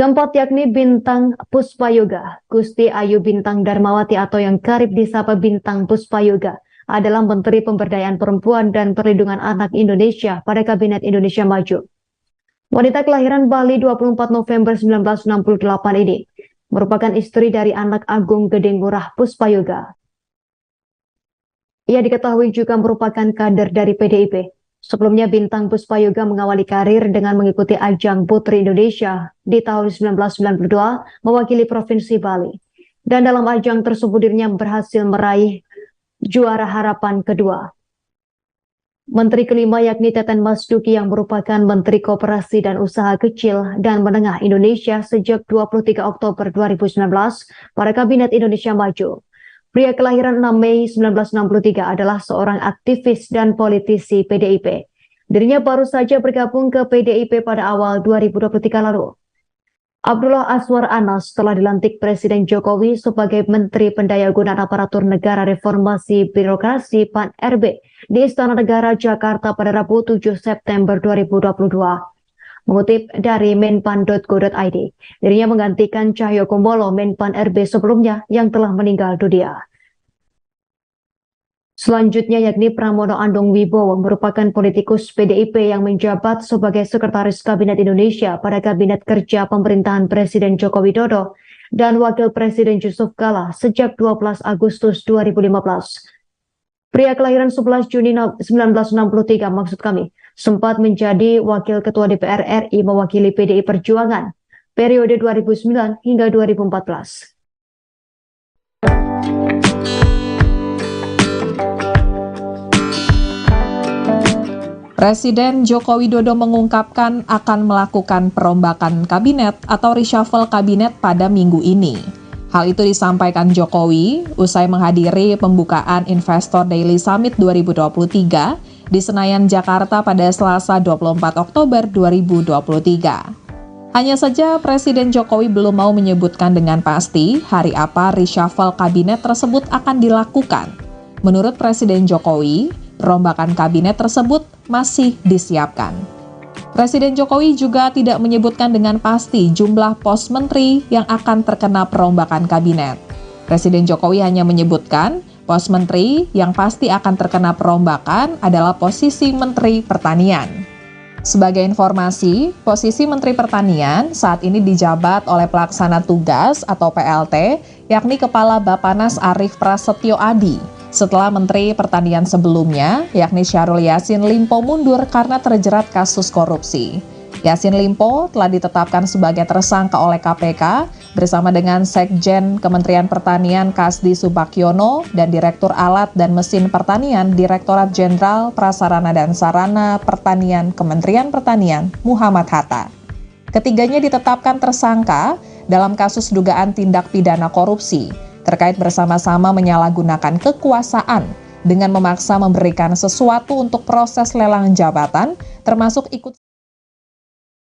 Keempat yakni Bintang Puspayoga. Gusti Ayu Bintang Darmawati atau yang kerap disapa Bintang Puspayoga adalah Menteri Pemberdayaan Perempuan dan Perlindungan Anak Indonesia pada Kabinet Indonesia Maju. Wanita kelahiran Bali 24 November 1968 ini merupakan istri dari anak Agung Gede Ngurah Puspayoga. Ia diketahui juga merupakan kader dari PDIP. Sebelumnya Bintang Puspayoga mengawali karir dengan mengikuti ajang Putri Indonesia di tahun 1992 mewakili Provinsi Bali. Dan dalam ajang tersebut dirinya berhasil meraih juara harapan kedua. Menteri kelima yakni Teten Mas Duki yang merupakan Menteri Koperasi dan Usaha Kecil dan Menengah Indonesia sejak 23 Oktober 2019 pada Kabinet Indonesia Maju. Pria kelahiran 6 Mei 1963 adalah seorang aktivis dan politisi PDIP. Dirinya baru saja bergabung ke PDIP pada awal 2023 lalu. Abdullah Azwar Anas telah dilantik Presiden Jokowi sebagai Menteri Pendayagunaan Aparatur Negara Reformasi Birokrasi PAN-RB di Istana Negara Jakarta pada Rabu 7 September 2022. Mengutip dari menpan.go.id, dirinya menggantikan Cahyokumolo Menpan-RB sebelumnya yang telah meninggal dunia. Selanjutnya yakni Pramono Anung Wibowo merupakan politikus PDIP yang menjabat sebagai Sekretaris Kabinet Indonesia pada Kabinet Kerja Pemerintahan Presiden Joko Widodo dan Wakil Presiden Yusuf Kala sejak 12 Agustus 2015. Pria kelahiran 11 Juni 1963 sempat menjadi Wakil Ketua DPR RI mewakili PDI Perjuangan periode 2009 hingga 2014. Presiden Joko Widodo mengungkapkan akan melakukan perombakan kabinet atau reshuffle kabinet pada minggu ini. Hal itu disampaikan Jokowi usai menghadiri pembukaan Investor Daily Summit 2023 di Senayan, Jakarta pada Selasa 24 Oktober 2023. Hanya saja Presiden Jokowi belum mau menyebutkan dengan pasti hari apa reshuffle kabinet tersebut akan dilakukan. Menurut Presiden Jokowi, perombakan kabinet tersebut masih disiapkan. Presiden Jokowi juga tidak menyebutkan dengan pasti jumlah pos menteri yang akan terkena perombakan kabinet. Presiden Jokowi hanya menyebutkan pos menteri yang pasti akan terkena perombakan adalah posisi Menteri Pertanian. Sebagai informasi, posisi Menteri Pertanian saat ini dijabat oleh Pelaksana Tugas atau PLT, yakni Kepala Bappenas Arief Prasetyo Adi. Setelah Menteri Pertanian sebelumnya, yakni Syahrul Yassin Limpo mundur karena terjerat kasus korupsi. Yassin Limpo telah ditetapkan sebagai tersangka oleh KPK bersama dengan Sekjen Kementerian Pertanian Kasdi Subakyono dan Direktur Alat dan Mesin Pertanian Direktorat Jenderal Prasarana dan Sarana Pertanian Kementerian Pertanian Muhammad Hatta. Ketiganya ditetapkan tersangka dalam kasus dugaan tindak pidana korupsi terkait bersama-sama menyalahgunakan kekuasaan dengan memaksa memberikan sesuatu untuk proses lelang jabatan, termasuk ikut